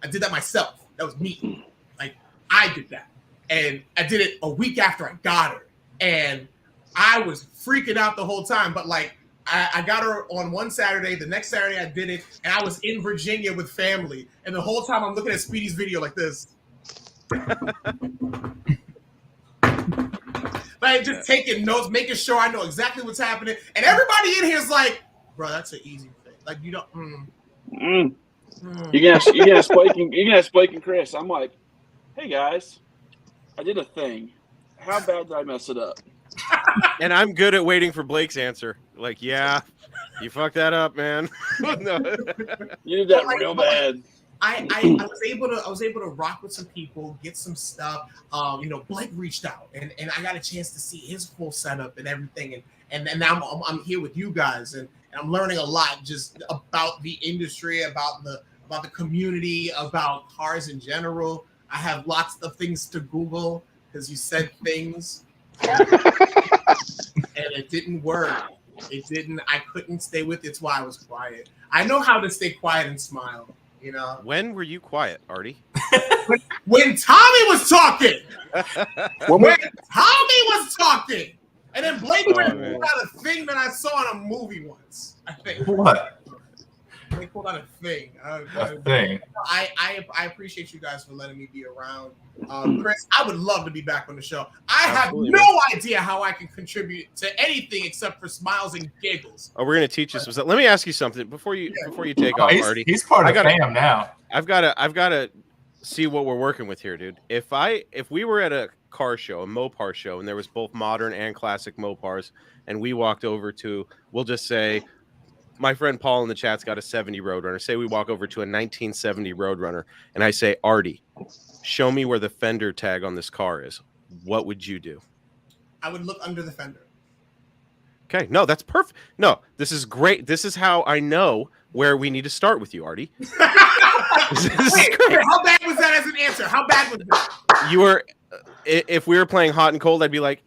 I did that myself. That was me. Like, I did that. And I did it a week after I got her. And I was freaking out the whole time. But, like, I got her on one Saturday. The next Saturday I did it. And I was in Virginia with family. And the whole time I'm looking at Speedy's video like this. Like, just taking notes, making sure I know exactly what's happening. And everybody in here is like, bro, that's an easy thing. Like, you don't. You're gonna have Blake and Chris. I'm like, hey guys, I did a thing. How bad did I mess it up? And I'm good at waiting for Blake's answer. Like, yeah, you fucked that up, man. No. You did that real bad. I was able to rock with some people, get some stuff. Blake reached out and I got a chance to see his full setup and everything, and now I'm here with you guys, and I'm learning a lot just about the industry, about the community, about cars in general. I have lots of things to Google because you said things and it didn't work. It didn't. I couldn't stay with it. It's why I was quiet. I know how to stay quiet and smile. When were you quiet, Artie? when Tommy was talking. when Tommy was talking. And then Blake pulled out a thing that I saw in a movie once. I think. What? They pulled out a thing. A thing. I appreciate you guys for letting me be around. Chris, I would love to be back on the show. I have no idea how I can contribute to anything except for smiles and giggles. Oh, we're gonna teach you some stuff. Let me ask you something before you take off, Artie. He's part of fam now. I've gotta see what we're working with here, dude. If we were at a car show, a Mopar show, and there was both modern and classic Mopars, and we walked over to, we'll just say, my friend Paul in the chat's got a 70 Roadrunner. Say we walk over to a 1970 Roadrunner, and I say, Artie, show me where the fender tag on this car is. What would you do? I would look under the fender. Okay, no, that's perfect. No, this is great. This is how I know where we need to start with you, Artie. Wait, how bad was that as an answer? How bad was that? You were, if we were playing hot and cold, I'd be like,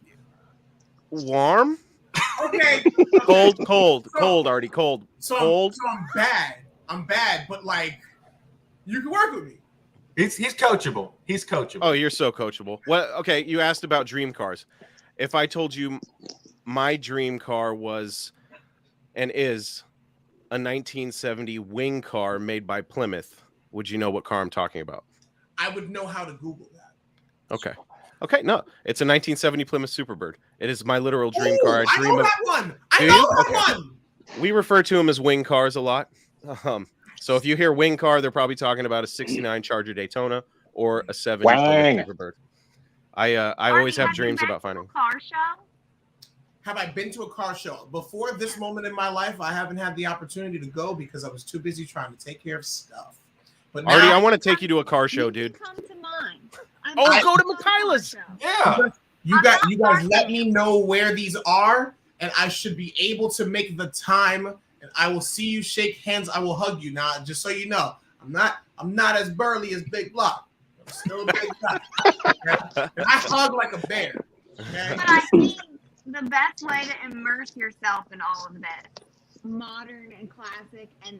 warm? Okay. Cold, Artie, cold. Cold. So I'm bad, but like, you can work with me. He's coachable. He's coachable. Oh, you're so coachable. Well, okay, you asked about dream cars. If I told you my dream car was and is a 1970 wing car made by Plymouth, would you know what car I'm talking about? I would know how to Google that. Okay, no, it's a 1970 Plymouth Superbird. It is my literal dream car. I know that one. I know that one. We refer to them as wing cars a lot. So if you hear wing car, they're probably talking about a 69 Charger Daytona or a 70 Plymouth Superbird. I always have dreams about finding. Car show? Have I been to a car show? Before this moment in my life, I haven't had the opportunity to go because I was too busy trying to take care of stuff. But Artie, I want to take you to a car show, dude. Come to mine. Go to Michaela's. Yeah. You guys let me know where these are, and I should be able to make the time, and I will see you, shake hands, I will hug you. Now, just so you know, I'm not as burly as Big Block. I'm still a big guy. Okay? And I hug like a bear. Okay? But I think the best way to immerse yourself in all of this, modern and classic and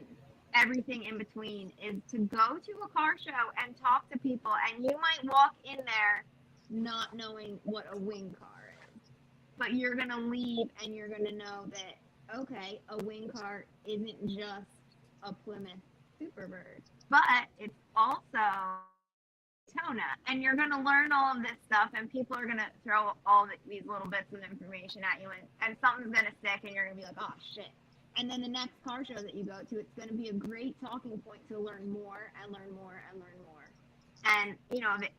everything in between, is to go to a car show and talk to people, and you might walk in there not knowing what a wing car is, but you're gonna leave and you're gonna know that, okay, a wing car isn't just a Plymouth Superbird, but it's also Daytona, and you're gonna learn all of this stuff, and people are gonna throw all these little bits of information at you, and something's gonna stick, and you're gonna be like, oh shit. And then the next car show that you go to, it's going to be a great talking point to learn more and learn more and learn more. And,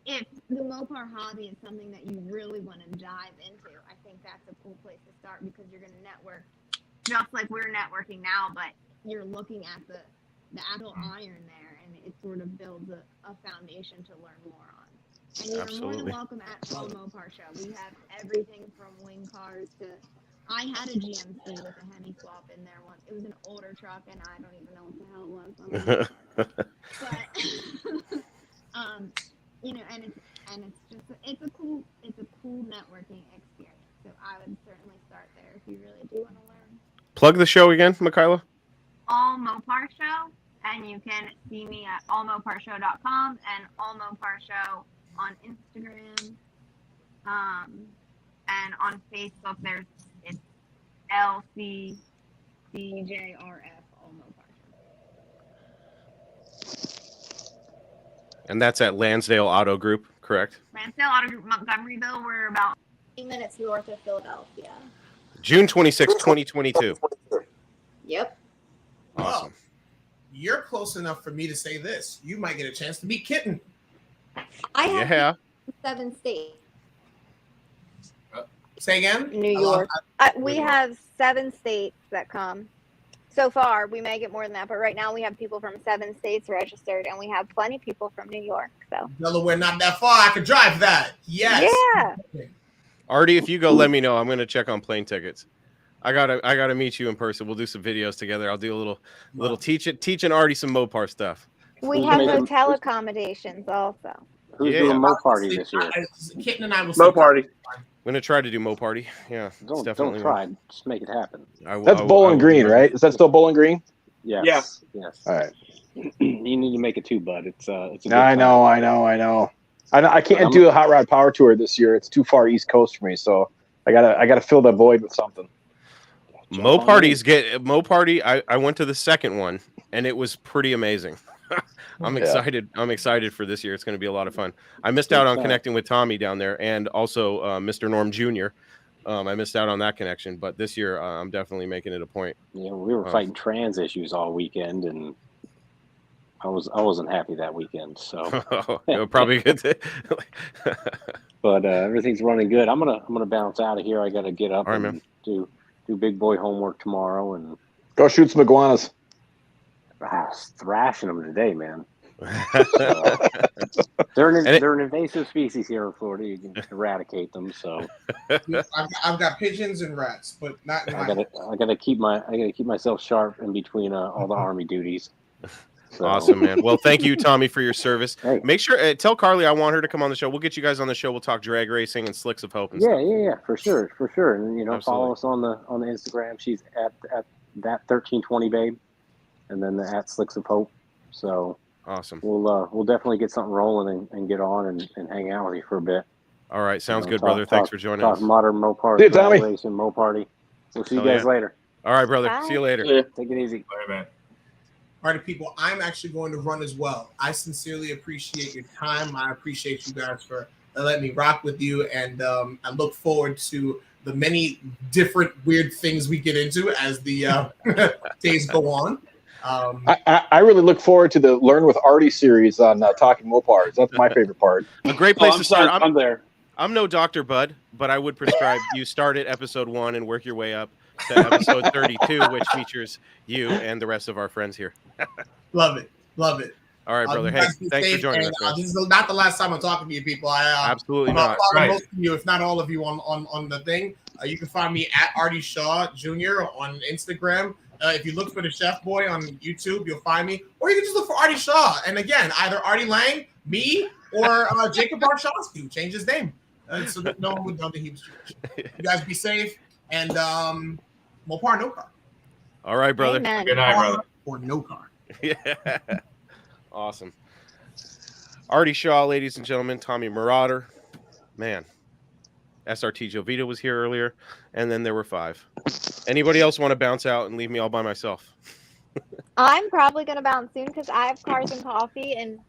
if the Mopar hobby is something that you really want to dive into, I think that's a cool place to start, because you're going to network just like we're networking now, but you're looking at the actual iron there, and it sort of builds a foundation to learn more on. And you're more than welcome at the Mopar show. We have everything from wing cars to... I had a GMC with a Hemi swap in there once. It was an older truck, and I don't even know what the hell it was. But, and it's a cool networking experience. So I would certainly start there if you really do want to learn. Plug the show again, Michaela. All Mopar Show, and you can see me at allmoparshow.com and All Mopar Show on Instagram, and on Facebook. It's LCCJRF All Mopar Show. And that's at Lansdale Auto Group, correct? Lansdale Auto Group, Montgomeryville. We're about 8 minutes north of Philadelphia. June 26, 2022. Yep. Awesome. Well, you're close enough for me to say this. You might get a chance to meet Kitten. I have 7 states. Say again? New York. We have 7 states that come So far, we may get more than that, but right now we have people from 7 states registered, and we have plenty of people from New York. So Delaware, not that far. I could drive that. Yes. Yeah. Artie, if you go, let me know. I'm gonna check on plane tickets. I gotta meet you in person. We'll do some videos together. I'll do a little teaching Artie some Mopar stuff. We have hotel accommodations also. Who's doing Mo Party this year? Kitten and I will Mo Party. I'm gonna try to do Mo Party. Yeah, Don't definitely try. Just make it happen. That's Bowling Green, right? Is that still Bowling Green? Yes. Yeah. Yes. All right. You need to make it too, bud. It's a good I know. time. I can't do a hot rod power tour this year. It's too far East Coast for me, so I gotta fill that void with something. Mo Party. I went to the second one, and it was pretty amazing. I'm excited. I'm excited for this year. It's going to be a lot of fun. I missed out on connecting with Tommy down there, and also Mr. Norm Jr. I missed out on that connection, but this year I'm definitely making it a point. Yeah, we were fighting trans issues all weekend, and I wasn't happy that weekend. So probably good. But everything's running good. I'm gonna bounce out of here. I got to get up and do big boy homework tomorrow and go shoot some iguanas. Thrashing them today, man. So, they're an invasive species here in Florida. You can eradicate them. So I've got pigeons and rats, but not. I gotta keep myself sharp in between all the Army duties. So. Awesome, man. Well, thank you, Tommy, for your service. Hey. Make sure tell Carly I want her to come on the show. We'll get you guys on the show. We'll talk drag racing and slicks of hope. And stuff. Yeah, for sure. And follow us on the Instagram. She's at that 1320 babe, and then at slicks of hope. So awesome. We'll definitely get something rolling and get on and hang out with you for a bit. All right, sounds good, brother. Thanks for joining us. Modern Mopar, see you, Tommy. Racing, Mo Party. We'll see you guys later. All right, brother. Bye. See you later. Yeah. Take it easy. All right, man. All right, people, I'm actually going to run as well. I sincerely appreciate your time. I appreciate you guys for letting me rock with you, and I look forward to the many different weird things we get into as the days go on. I really look forward to the Learn with Artie series on Talking Mopars. That's my favorite part. A great place to start. I'm there. I'm no Dr. Bud, but I would prescribe you start at episode 1 and work your way up to episode 32, which features you and the rest of our friends here. Love it. All right, brother. Hey, thanks for joining us. This is not the last time I'm talking to you, people. Absolutely not. Follow most of you, if not all of you, on the thing. You can find me at Artie Shaw Jr. on Instagram. If you look for the Chef Boy on YouTube, you'll find me. Or you can just look for Artie Shaw. And again, either Artie Lang, me, or Jacob Barshawski, who changed his name. So that no one would know that he was Jewish. You guys be safe. And Mopar, no car. All right, brother. Amen. Good night, brother. Or no car. Yeah. Awesome. Artie Shaw, ladies and gentlemen. Tommy Marauder. Man. SRT Jovita was here earlier. And then there were 5. Anybody else want to bounce out and leave me all by myself? I'm probably going to bounce soon because I have cars and coffee in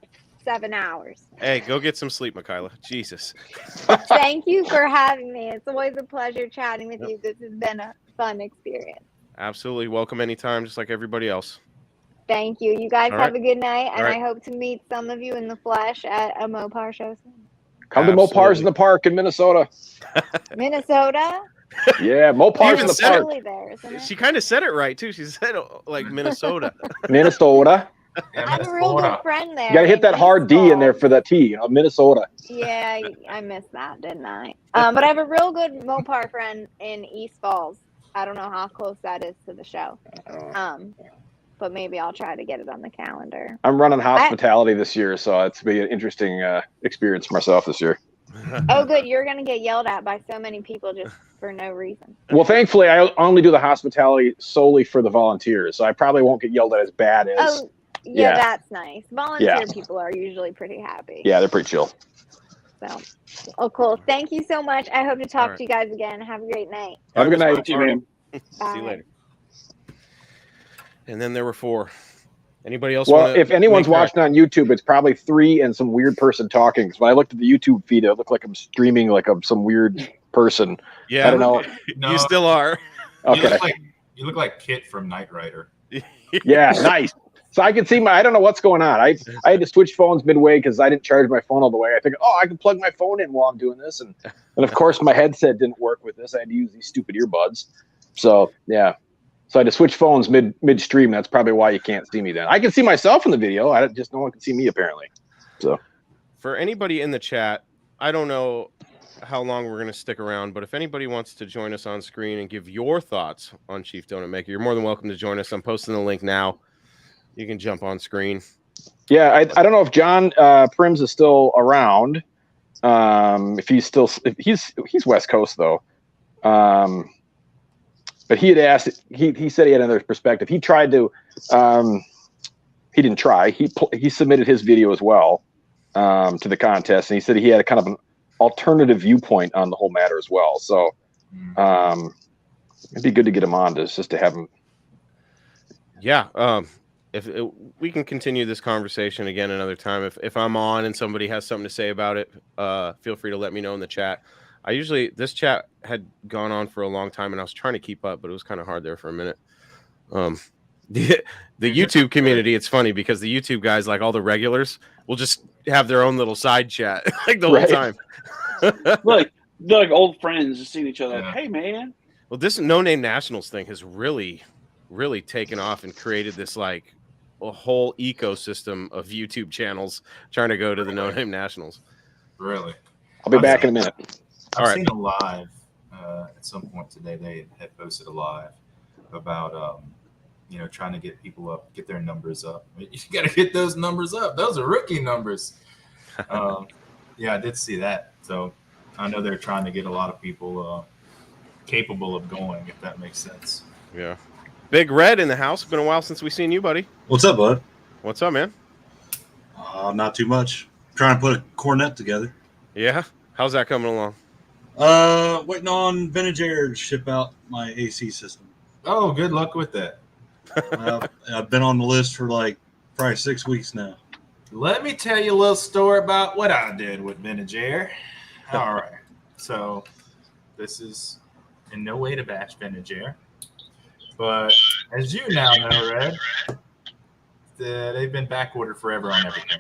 7 hours. Hey, go get some sleep, Michaela. Jesus. Thank you for having me. It's always a pleasure chatting with you. This has been a fun experience. Absolutely. Welcome anytime, just like everybody else. Thank you. You guys All have right. a good night, and All right. I hope to meet some of you in the flesh at a Mopar show soon. Come to Mopars in the Park in Minnesota. Minnesota? Yeah, Mopars in the said it. Park. Really there, isn't it? She kind of said it right, too. She said, like, Minnesota. Minnesota. I have a real good friend there. You got to hit that hard D in there for the T. Minnesota. Yeah, I missed that, didn't I? But I have a real good Mopar friend in East Falls. I don't know how close that is to the show. But maybe I'll try to get it on the calendar. I'm running hospitality this year, so it's going to be an interesting experience for myself this year. Oh, good. You're going to get yelled at by so many people just for no reason. Well, thankfully, I only do the hospitality solely for the volunteers, so I probably won't get yelled at as bad as... Oh, yeah, that's nice. Volunteer Yeah. people are usually pretty happy. Yeah, they're pretty chill. So, cool. Thank you so much. I hope to talk right. to you guys again. Have a great night. Have a good night. See you Bye. later. And then there were 4. Anybody else? Well, wanna if anyone's make watching on YouTube, it's probably 3 and some weird person talking. Because when I looked at the YouTube feed, it looked like I'm streaming like I'm some weird person. Yeah, I don't know. No, you still are. Okay. You look like Kit from Knight Rider. Yeah, nice. So I can see I don't know what's going on. I had to switch phones midway because I didn't charge my phone all the way. I think, I can plug my phone in while I'm doing this. And of course, my headset didn't work with this. I had to use these stupid earbuds. So, yeah. So I had to switch phones midstream. That's probably why you can't see me then. I can see myself in the video. Just no one can see me apparently. So for anybody in the chat, I don't know how long we're going to stick around, but if anybody wants to join us on screen and give your thoughts on Chief Donut Maker, you're more than welcome to join us. I'm posting the link now. You can jump on screen. Yeah, I don't know if John Prims is still around. If he's West Coast though. But he had asked. He said he had another perspective. He tried to. He didn't try. He submitted his video as well to the contest, and he said he had a kind of an alternative viewpoint on the whole matter as well. So it'd be good to get him on just to have him. Yeah. If we can continue this conversation again another time. If I'm on and somebody has something to say about it, feel free to let me know in the chat. This chat had gone on for a long time and I was trying to keep up, but it was kind of hard there for a minute. The YouTube community, it's funny because the YouTube guys, like all the regulars, will just have their own little side chat like the whole time. They're like old friends just seeing each other. Yeah. Like, hey man. Well, this No Name Nationals thing has really taken off and created this like a whole ecosystem of YouTube channels trying to go to the No Name Nationals. Really? I'll be back in a minute. I've seen a live at some point today. They had posted a live about trying to get people up, get their numbers up. You got to get those numbers up. Those are rookie numbers. Yeah, I did see that. So I know they're trying to get a lot of people capable of going, if that makes sense. Yeah. Big Red in the house. Been a while since we've seen you, buddy. What's up, bud? What's up, man? Not too much. Trying to put a cornet together. Yeah. How's that coming along? Waiting on Vintage Air to ship out my AC system. Oh, good luck with that. I've been on the list for like probably 6 weeks now. Let me tell you a little story about what I did with Vintage Air. All right. So this is in no way to bash Vintage Air. But as you now know, Red, they've been backordered forever on everything.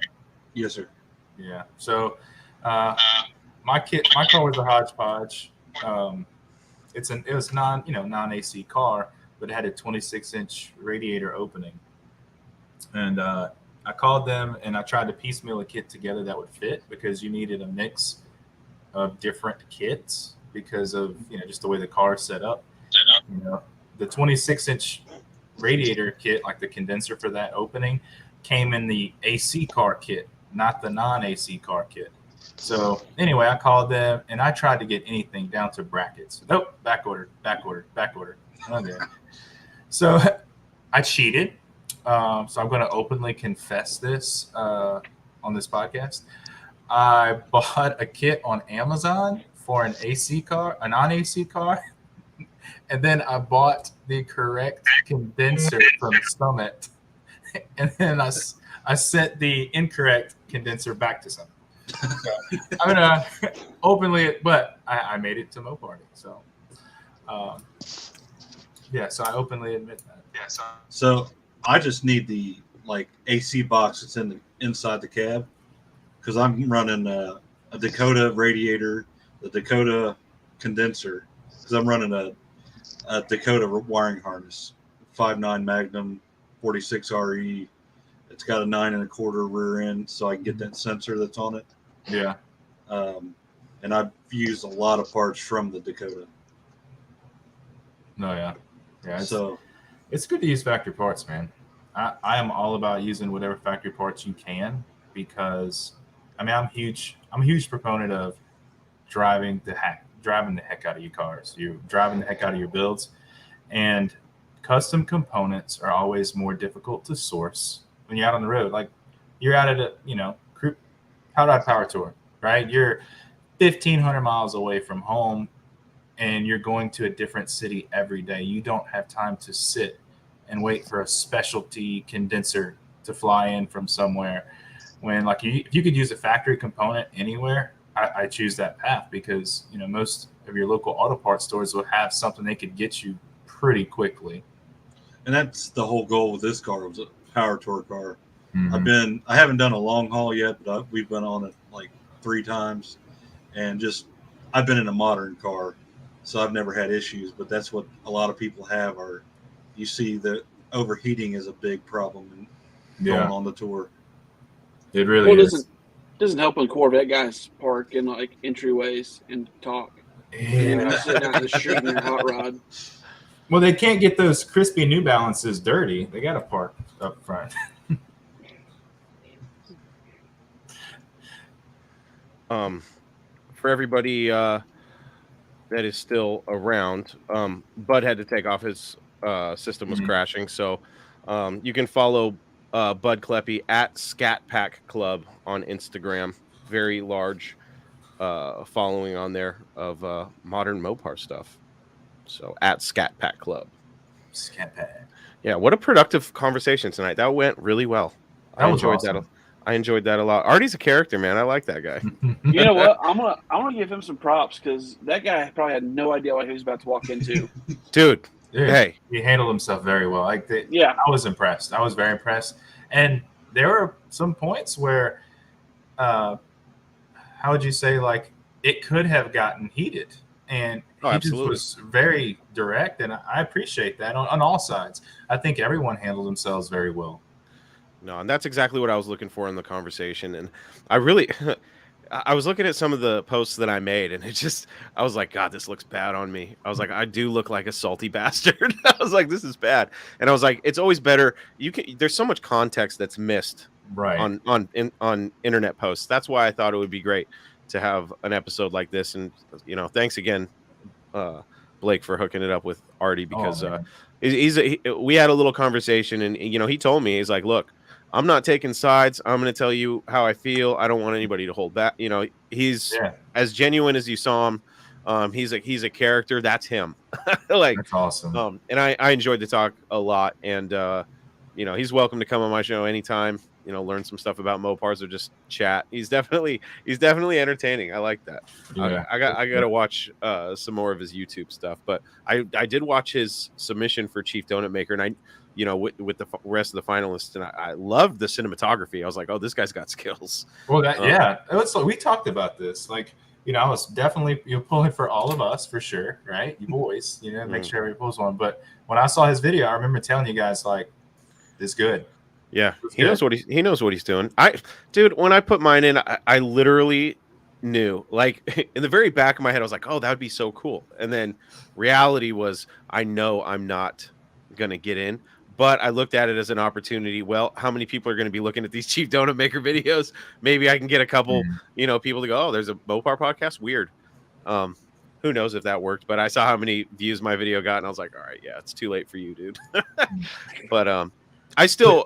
Yes, sir. Yeah. So my car was a hodgepodge. It was non-AC car, but it had a 26-inch radiator opening. And I called them and I tried to piecemeal a kit together that would fit because you needed a mix of different kits because of just the way the car is set up. The 26-inch radiator kit, like the condenser for that opening, came in the AC car kit, not the non-AC car kit. So anyway, I called them and I tried to get anything down to brackets. Nope, back ordered. Okay. So I cheated. So I'm going to openly confess this on this podcast. I bought a kit on Amazon for an AC car, a non-AC car. And then I bought the correct condenser from Summit. And then I sent the incorrect condenser back to Summit. So I'm going to openly, but I made it to Mopar. So, so I openly admit that. Yeah. So I just need the AC box that's inside the cab because I'm running a Dakota radiator, the Dakota condenser, because I'm running a Dakota wiring harness, 5.9 Magnum, 46 RE. It's got a 9 1/4 rear end, so I can get that sensor that's on it. Yeah. And I've used a lot of parts from the Dakota. No, yeah. So it's good to use factory parts, man. I am all about using whatever factory parts you can because I'm a huge proponent of driving the heck out of your cars. You're driving the heck out of your builds, and custom components are always more difficult to source when you're out on the road. Like you're out at a Hot Rod Power Tour, right? You're 1,500 miles away from home, and you're going to a different city every day. You don't have time to sit and wait for a specialty condenser to fly in from somewhere. When if you could use a factory component anywhere, I choose that path because most of your local auto parts stores will have something they could get you pretty quickly. And that's the whole goal with this car. It was a Power Tour car. Mm-hmm. I haven't done a long haul yet, but we've been on it like 3 times, and I've been in a modern car, so I've never had issues. But that's what a lot of people have are you see that overheating is a big problem going on the tour. It really is. Doesn't help when Corvette guys park in like entryways and talk. Yeah. Sitting out in the street in their hot rod. Well, they can't get those crispy New Balances dirty. They got to park up front. For everybody that is still around, Bud had to take off. His system was crashing, so you can follow Bud Kleppy at Scat Pack Club on Instagram. Very large following on there of modern Mopar stuff. So at Scat Pack Club. Scat Pack. Yeah, what a productive conversation tonight. That went really well. I enjoyed awesome. that. I enjoyed that a lot. Artie's a character, man. I like that guy. You know what? I'm gonna give him some props because that guy probably had no idea what he was about to walk into. Dude, hey, he handled himself very well. I was impressed. I was very impressed. And there were some points where, how would you say, like it could have gotten heated, and he just was very direct, and I appreciate that on all sides. I think everyone handled themselves very well. No, and that's exactly what I was looking for in the conversation. And I really, I was looking at some of the posts that I made, and I was like, God, this looks bad on me. I was like, I do look like a salty bastard. I was like, this is bad. And I was like, it's always better. There's so much context that's missed on internet posts. That's why I thought it would be great to have an episode like this. And, thanks again, Blake, for hooking it up with Artie, because we had a little conversation, and, he told me, he's like, look, I'm not taking sides. I'm going to tell you how I feel. I don't want anybody to hold back. He's as genuine as you saw him. He's a character. That's him. That's awesome. And I enjoyed the talk a lot. And, he's welcome to come on my show anytime, learn some stuff about Mopars or just chat. He's definitely entertaining. I like that. Yeah. I got to watch some more of his YouTube stuff, but I did watch his submission for Chief Donut Maker, and with the rest of the finalists, and I loved the cinematography. I was like, oh, this guy's got skills. Well, we talked about this. Like, I was definitely pulling for all of us for sure, right? You boys, make sure everybody pulls one. But when I saw his video, I remember telling you guys, like, this good. Yeah, he knows what he's doing. Dude, when I put mine in, I literally knew, like, in the very back of my head, I was like, oh, that would be so cool. And then reality was, I know I'm not gonna get in. But I looked at it as an opportunity. Well, how many people are going to be looking at these Chief Donut Maker videos? Maybe I can get a couple, people to go, oh, there's a Mopar podcast? Weird. Who knows if that worked? But I saw how many views my video got, and I was like, all right, yeah, it's too late for you, dude. But I still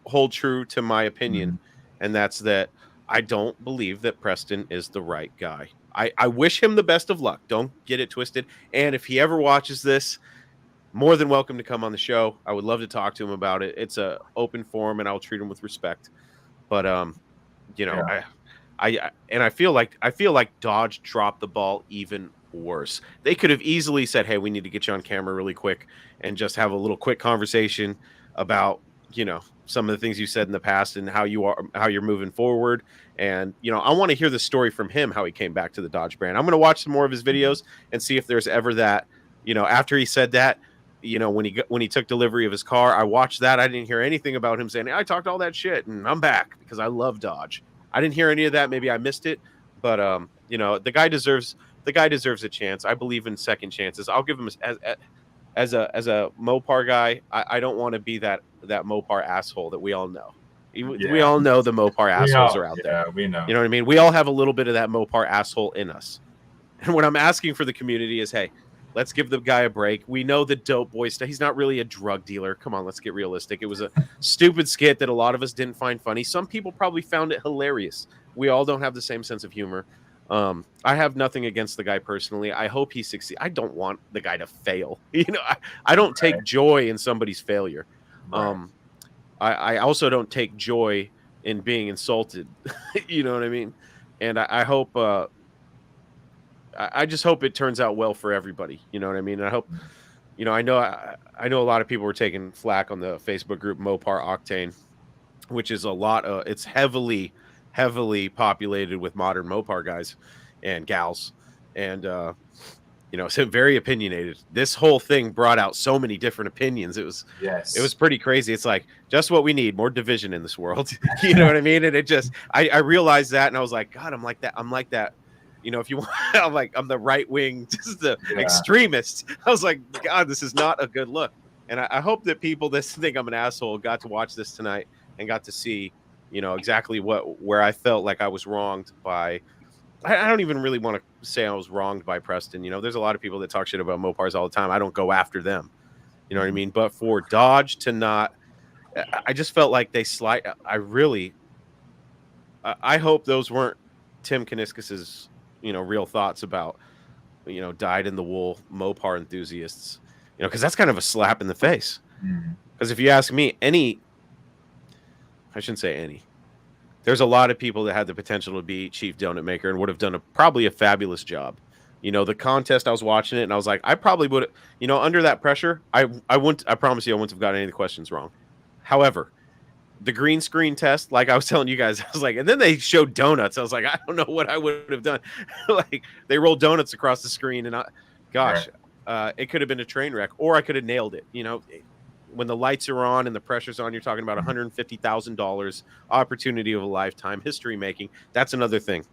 hold true to my opinion, and that's that I don't believe that Preston is the right guy. I wish him the best of luck. Don't get it twisted. And if he ever watches this, more than welcome to come on the show. I would love to talk to him about it. It's a open forum, and I'll treat him with respect. But I feel like Dodge dropped the ball even worse. They could have easily said, "Hey, we need to get you on camera really quick and just have a little quick conversation about some of the things you said in the past and how you're moving forward." And I want to hear the story from him, how he came back to the Dodge brand. I'm going to watch some more of his videos and see if there's ever that. After he said that. When he took delivery of his car, I watched that. I didn't hear anything about him saying, I talked all that shit and I'm back because I love Dodge. I didn't hear any of that. Maybe I missed it, but the guy deserves a chance. I believe in second chances. I'll give him as a Mopar guy. I don't want to be that Mopar asshole that we all know. We all know the Mopar assholes are out there. We know. You know what I mean? We all have a little bit of that Mopar asshole in us. And what I'm asking for the community is, hey, let's give the guy a break. We know the dope boy stuff. He's not really a drug dealer. Come on, let's get realistic. It was a stupid skit that a lot of us didn't find funny. Some people probably found it hilarious. We all don't have the same sense of humor. I have nothing against the guy personally. I hope he succeeds. I don't want the guy to fail. I don't take joy in somebody's failure. Right. I also don't take joy in being insulted. You know what I mean? And I hope... I just hope it turns out well for everybody. You know what I mean? And I hope, I know a lot of people were taking flack on the Facebook group Mopar Octane, which is a lot. It's heavily populated with modern Mopar guys and gals. And, so very opinionated. This whole thing brought out so many different opinions. It was pretty crazy. It's like just what we need, more division in this world. You know what I mean? And it just, I realized that, and I was like, God, I'm like that. If you want, I'm the right wing, just the extremist. I was like, God, this is not a good look. And I hope that people that think I'm an asshole got to watch this tonight and got to see, exactly where I felt like I was wronged by. I don't even really want to say I was wronged by Preston. There's a lot of people that talk shit about Mopars all the time. I don't go after them. You know what I mean? But for Dodge to not, I just felt like they I hope those weren't Tim Kaniskis's, real thoughts about, dyed in the wool Mopar enthusiasts, because that's kind of a slap in the face. Because if you ask me, I shouldn't say any. There's a lot of people that had the potential to be chief donut maker and would have done probably a fabulous job. The contest, I was watching it and I was like, I probably would have, under that pressure, I promise you I wouldn't have gotten any of the questions wrong. However, the green screen test, like I was telling you guys, I was like, and then they showed donuts. I was like, I don't know what I would have done. Like they rolled donuts across the screen and it could have been a train wreck, or I could have nailed it. When the lights are on and the pressure's on, you're talking about $150,000, opportunity of a lifetime, history making. That's another thing.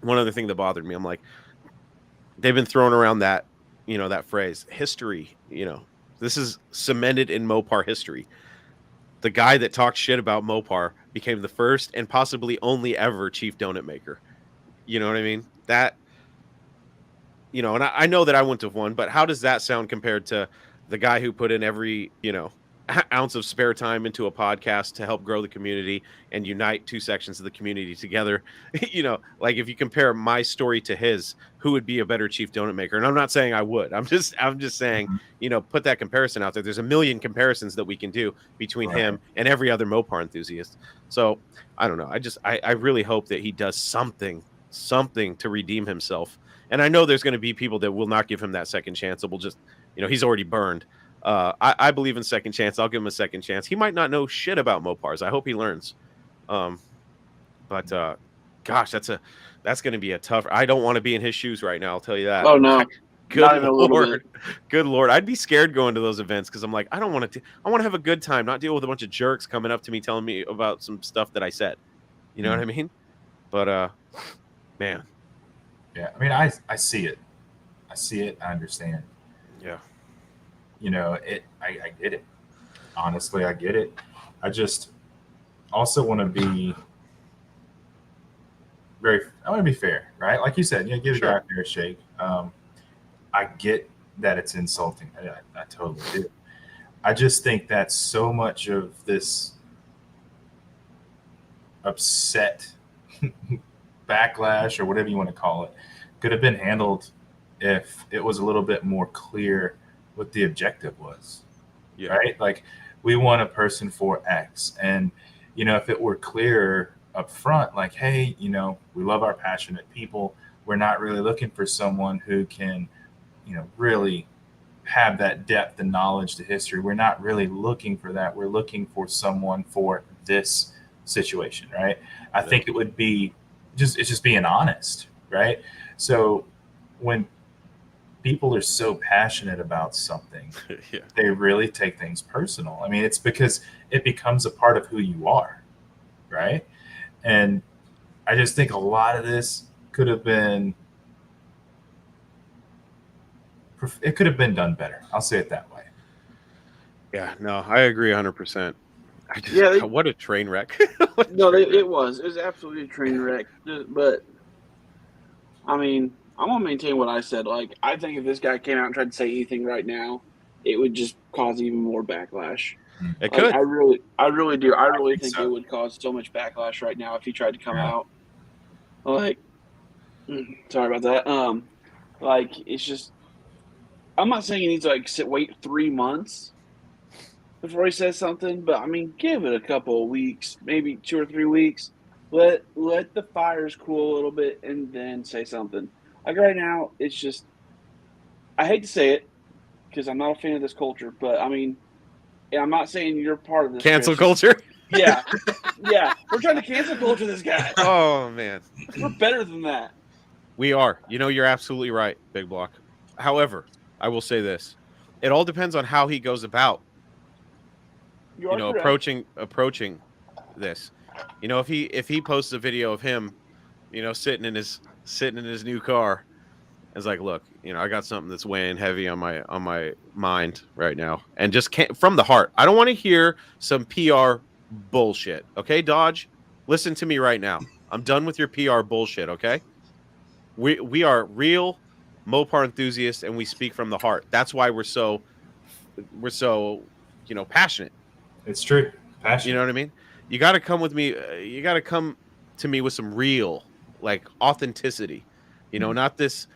One other thing that bothered me. I'm like, they've been throwing around that, that phrase, history. This is cemented in Mopar history. The guy that talked shit about Mopar became the first and possibly only ever chief donut maker. You know what I mean? That, and I know that I wouldn't have won, but how does that sound compared to the guy who put in every, ounce of spare time into a podcast to help grow the community and unite two sections of the community together? Like if you compare my story to his, who would be a better chief donut maker? And I'm not saying I would. I'm just saying, put that comparison out there. There's a million comparisons that we can do between him and every other Mopar enthusiast. So I don't know. I really hope that he does something to redeem himself. And I know there's going to be people that will not give him that second chance. That will just, he's already burned. I believe in second chance. I'll give him a second chance. He might not know shit about Mopars. I hope he learns. But gosh, that's going to be a tough. I don't want to be in his shoes right now. I'll tell you that. Oh no, good Lord, good Lord. I'd be scared going to those events because I'm like, I don't want to. I want to have a good time, not deal with a bunch of jerks coming up to me telling me about some stuff that I said. You know what I mean? But man. Yeah, I mean, I see it. I see it. I understand. Yeah. I get it. Honestly, I get it. I just also want to be I want to be fair, right? Like you said, give the guy a fair shake. I get that it's insulting. I totally do. I just think that so much of this upset backlash or whatever you want to call it could have been handled if it was a little bit more clear what the objective was. Right? Like we want a person for X, and if it were clear up front, like, hey, we love our passionate people, we're not really looking for someone who can really have that depth and knowledge to history. We're not really looking for that. We're looking for someone for this situation, right? I think it would be it's just being honest, right? So when people are so passionate about something, they really take things personal. I mean, it's because it becomes a part of who you are, right? And I just think a lot of this could have been done better. I'll say it that way. Yeah, no, I agree 100%. What a train wreck. It was absolutely a train wreck. But I mean, I'm gonna maintain what I said. Like, I think if this guy came out and tried to say anything right now, it would just cause even more backlash. It could. I really do. I really think it would cause so much backlash right now if he tried to come out. Like, sorry about that. Like, it's just. I'm not saying he needs to wait 3 months before he says something, but I mean, give it a couple of weeks, maybe 2 or 3 weeks. Let the fires cool a little bit and then say something. Like right now, it's just, I hate to say it because I'm not a fan of this culture, but I mean, I'm not saying you're part of this. Cancel culture? Yeah. We're trying to cancel culture this guy. Oh, man. We're better than that. We are. You're absolutely right, Big Block. However, I will say this: it all depends on how he goes about, You are correct. approaching this. If he posts a video of him, sitting in his new car, it's like, look, I got something that's weighing heavy on my mind right now, and just can't from the heart. I don't want to hear some PR bullshit. Okay, Dodge, listen to me right now. I'm done with your PR bullshit. Okay, we are real Mopar enthusiasts, and we speak from the heart. That's why we're so passionate. It's true. Passion. You know what I mean? You got to come with me. You got to come to me with some real, like, authenticity. Not this,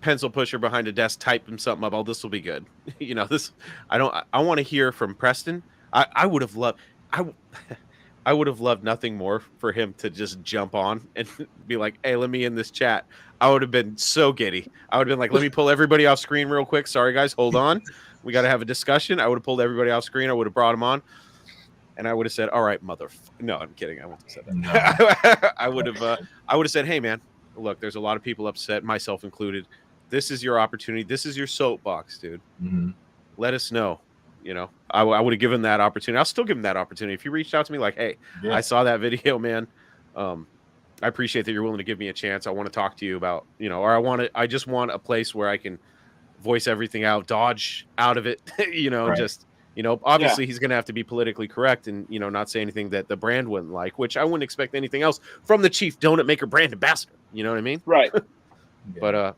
pencil pusher behind a desk typing something up. Oh, this will be good. This. I want to hear from Preston. I would have loved. I would have loved nothing more for him to just jump on and be like, "Hey, let me in this chat." I would have been so giddy. I would have been like, "Let me pull everybody off screen real quick. Sorry, guys, hold on. We got to have a discussion." I would have pulled everybody off screen. I would have brought him on, and I would have said, "All right, No, I'm kidding. I wouldn't have said that. No. I would have said, "Hey, man, look, there's a lot of people upset, myself included. This is your opportunity. This is your soapbox, dude. Mm-hmm. Let us know." I would have given that opportunity. I'll still give him that opportunity. If you reached out to me like, "Hey, I saw that video, man. I appreciate that you're willing to give me a chance. I want to talk to you about, or I just want a place where I can voice everything out, Dodge out of it, Right. just, obviously he's going to have to be politically correct and, not say anything that the brand wouldn't like, which I wouldn't expect anything else from the chief donut maker brand ambassador. You know what I mean? Right. But,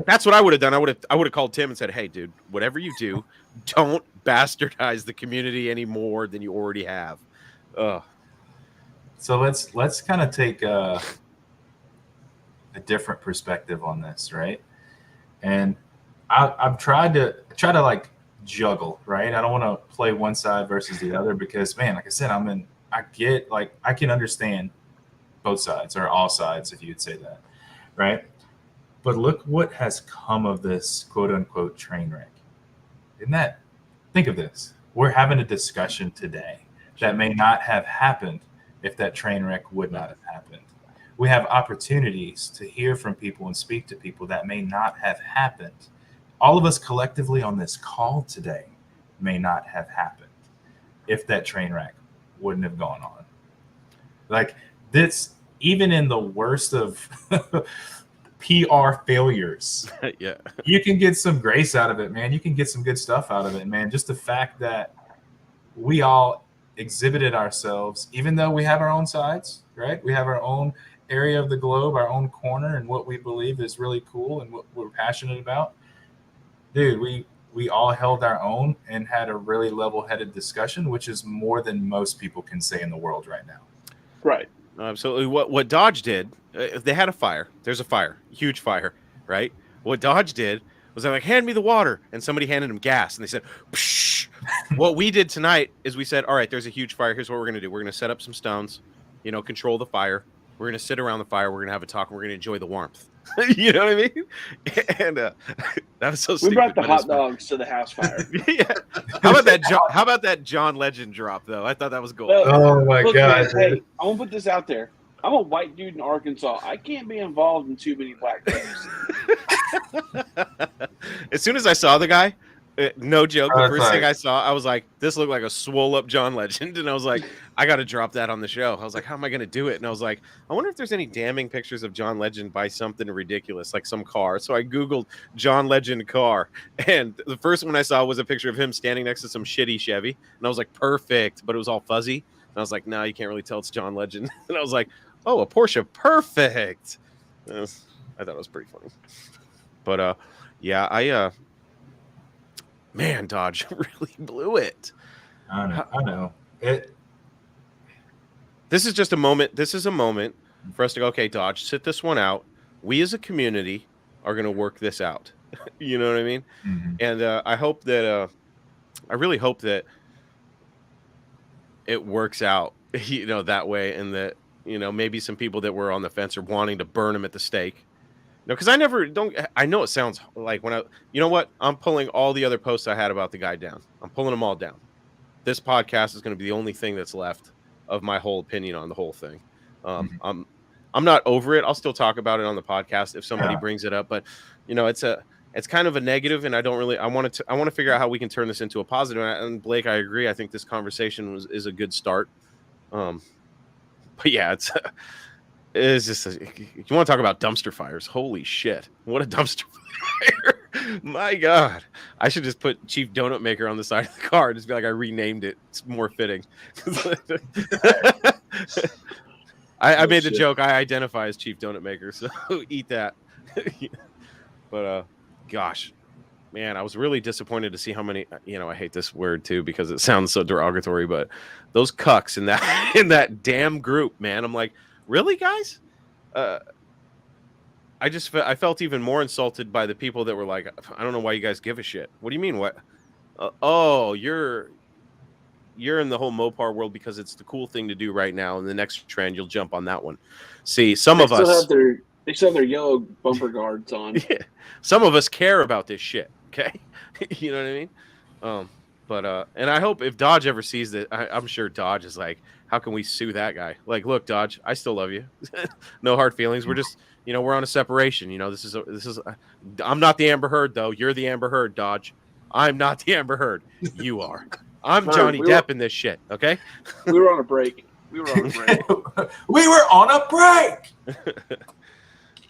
that's what I would have done. I would have called Tim and said, "Hey, dude, whatever you do, don't bastardize the community any more than you already have." So let's kind of take a different perspective on this, right? And I've tried to like juggle, right? I don't want to play one side versus the other because, man, like I said, I can understand both sides or all sides, if you'd say that, right? But look what has come of this quote unquote train wreck. Think of this. We're having a discussion today that may not have happened if that train wreck would not have happened. We have opportunities to hear from people and speak to people that may not have happened. All of us collectively on this call today may not have happened if that train wreck wouldn't have gone on. Like this, even in the worst of PR failures, you can get some grace out of it, man. You can get some good stuff out of it, man. Just the fact that we all exhibited ourselves, even though we have our own sides, right? We have our own area of the globe, our own corner, and what we believe is really cool and what we're passionate about. Dude, we all held our own and had a really level-headed discussion, which is more than most people can say in the world right now. Right. Absolutely. What Dodge did, they had a fire. There's a fire, huge fire, right? What Dodge did was they're like, "Hand me the water," and somebody handed him gas, and they said, "Psh." What we did tonight is we said, "All right, there's a huge fire. Here's what we're gonna do. We're gonna set up some stones, control the fire. We're gonna sit around the fire. We're gonna have a talk. And we're gonna enjoy the warmth." You know what I mean? And that was so stupid. We brought the hot dogs to the house fire. Yeah. How about that John Legend drop though? I thought that was gold. Oh my God! Man, hey, I want to put this out there. I'm a white dude in Arkansas. I can't be involved in too many black things. As soon as I saw the guy, no joke, the first thing I saw, I was like, "This looked like a swole up John Legend," and I was like, "I got to drop that on the show." I was like, "How am I going to do it?" And I was like, "I wonder if there's any damning pictures of John Legend by something ridiculous, like some car." So I Googled John Legend car, and the first one I saw was a picture of him standing next to some shitty Chevy, and I was like, "Perfect," but it was all fuzzy, and I was like, "No, you can't really tell it's John Legend." And I was like, "Oh, a Porsche, perfect." I thought it was pretty funny, but yeah, man, Dodge really blew it. I know. This is just a moment. This is a moment for us to go, "Okay, Dodge, sit this one out. We as a community are going to work this out." You know what I mean? Mm-hmm. And I really hope that it works out, that way, and that, maybe some people that were on the fence are wanting to burn him at the stake. No, because I know it sounds like you know what? I'm pulling all the other posts I had about the guy down. I'm pulling them all down. This podcast is going to be the only thing that's left of my whole opinion on the whole thing. I'm not over it. I'll still talk about it on the podcast if somebody brings it up, but it's kind of a negative, and I want to figure out how we can turn this into a positive. And Blake, I agree. I think this conversation is a good start. But yeah, it's just you want to talk about dumpster fires? Holy shit! What a dumpster fire! My God, I should just put Chief Donut Maker on the side of the car. Just be like, I renamed it. It's more fitting. I made the joke. I identify as Chief Donut Maker, so eat that. But gosh, man, I was really disappointed to see how many. I hate this word too because it sounds so derogatory, but those cucks in that damn group, man. I'm like, really, guys? I felt even more insulted by the people that were like, I don't know why you guys give a shit. What do you mean? What? Oh, you're in the whole Mopar world because it's the cool thing to do right now, and the next trend you'll jump on that one. See, they still have their yellow bumper guards on. Yeah, some of us care about this shit. Okay, you know what I mean? But and I hope if Dodge ever sees that, I'm sure Dodge is like, how can we sue that guy? Like, look, Dodge, I still love you. No hard feelings. We're just, we're on a separation. I'm not the Amber Heard though. You're the Amber Heard, Dodge. I'm not the Amber Heard. You are. I'm Johnny Depp in this shit. Okay. We were on a break. We were on a break.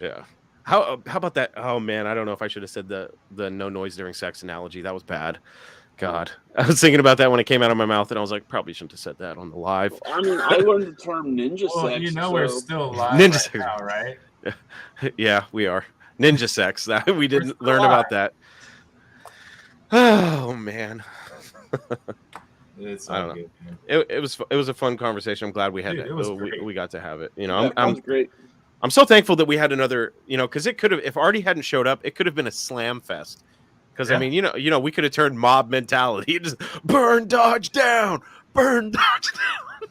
Yeah. How about that? Oh man, I don't know if I should have said the no noise during sex analogy. That was bad. God, I was thinking about that when it came out of my mouth, and I was like, probably shouldn't have said that on the live. I mean, I learned the term ninja sex. We're still live ninja sex now, right? Yeah, we are ninja sex. That we didn't learn about that. Oh man. It's I don't know. It was a fun conversation. I'm glad we had that. We got to have it. I'm great. I'm so thankful that we had another. Because it could have, if Artie hadn't showed up, it could have been a slam fest. Because I mean, we could have turned mob mentality. Just burn Dodge down, burn Dodge down.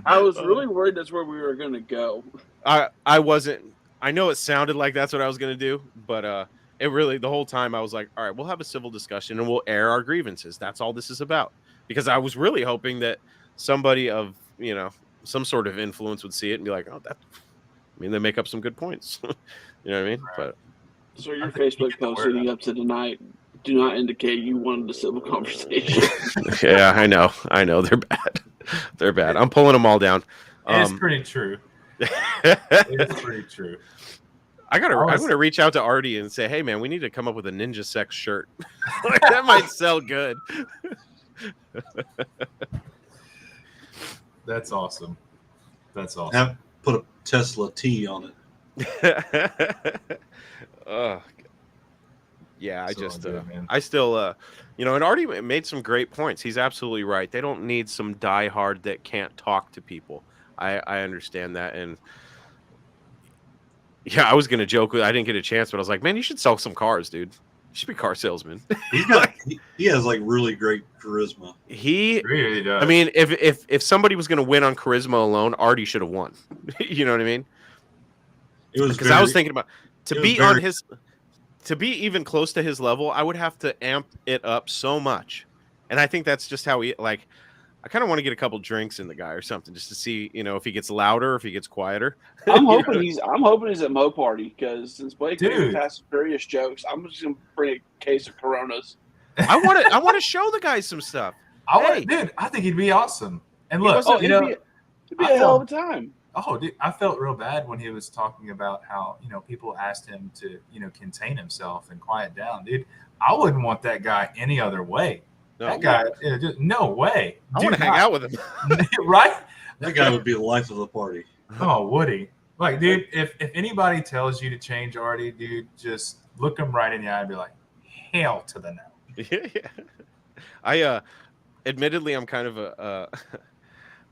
I was really worried that's where we were gonna go. I wasn't. I know it sounded like that's what I was gonna do, but it really the whole time I was like, all right, we'll have a civil discussion and we'll air our grievances. That's all this is about. Because I was really hoping that somebody of some sort of influence would see it and be like, oh, they make up some good points. You know what I mean? But so your Facebook post leading up to tonight do not indicate you wanted a civil conversation. Yeah, I know. They're bad. They're bad. I'm pulling them all down. It's pretty true. It's pretty true. I'm gonna reach out to Artie and say, hey man, we need to come up with a ninja sex shirt. That might sell good. That's awesome. Put a Tesla T on it. Yeah, I still, and Artie made some great points. He's absolutely right. They don't need some diehard that can't talk to people. I understand that. And yeah, I was going to joke. I didn't get a chance, but I was like, man, you should sell some cars, dude. You should be a car salesman. He has like really great charisma. He really does. I mean, if somebody was going to win on charisma alone, Artie should have won. You know what I mean? It was because I was thinking about to be even close to his level, I would have to amp it up so much. And I think that's just how I kind of want to get a couple drinks in the guy or something just to see, if he gets louder, if he gets quieter. I'm hoping he's at Mo Party because since Blake made Fast and Furious jokes, I'm just gonna bring a case of Coronas. I want to show the guy some stuff. I think he'd be awesome. And look, it'd be a hell of a time. Oh, dude, I felt real bad when he was talking about how, people asked him to, contain himself and quiet down. Dude, I wouldn't want that guy any other way. No, that guy, just no way. I want to hang out with him. Right? That guy would be the life of the party. Oh, would he? Like, dude, if anybody tells you to change Artie, dude, just look him right in the eye and be like, hell to the no. Yeah. Admittedly, I'm kind of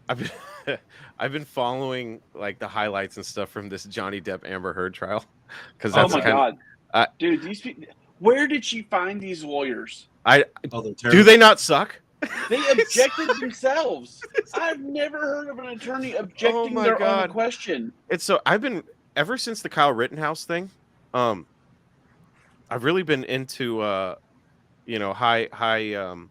I've been following like the highlights and stuff from this Johnny Depp Amber Heard trial because that's God, dude, these people. Where did she find these lawyers? Do they not suck? They objected themselves. I've never heard of an attorney objecting their own question. It's so I've been ever since the Kyle Rittenhouse thing. I've really been into high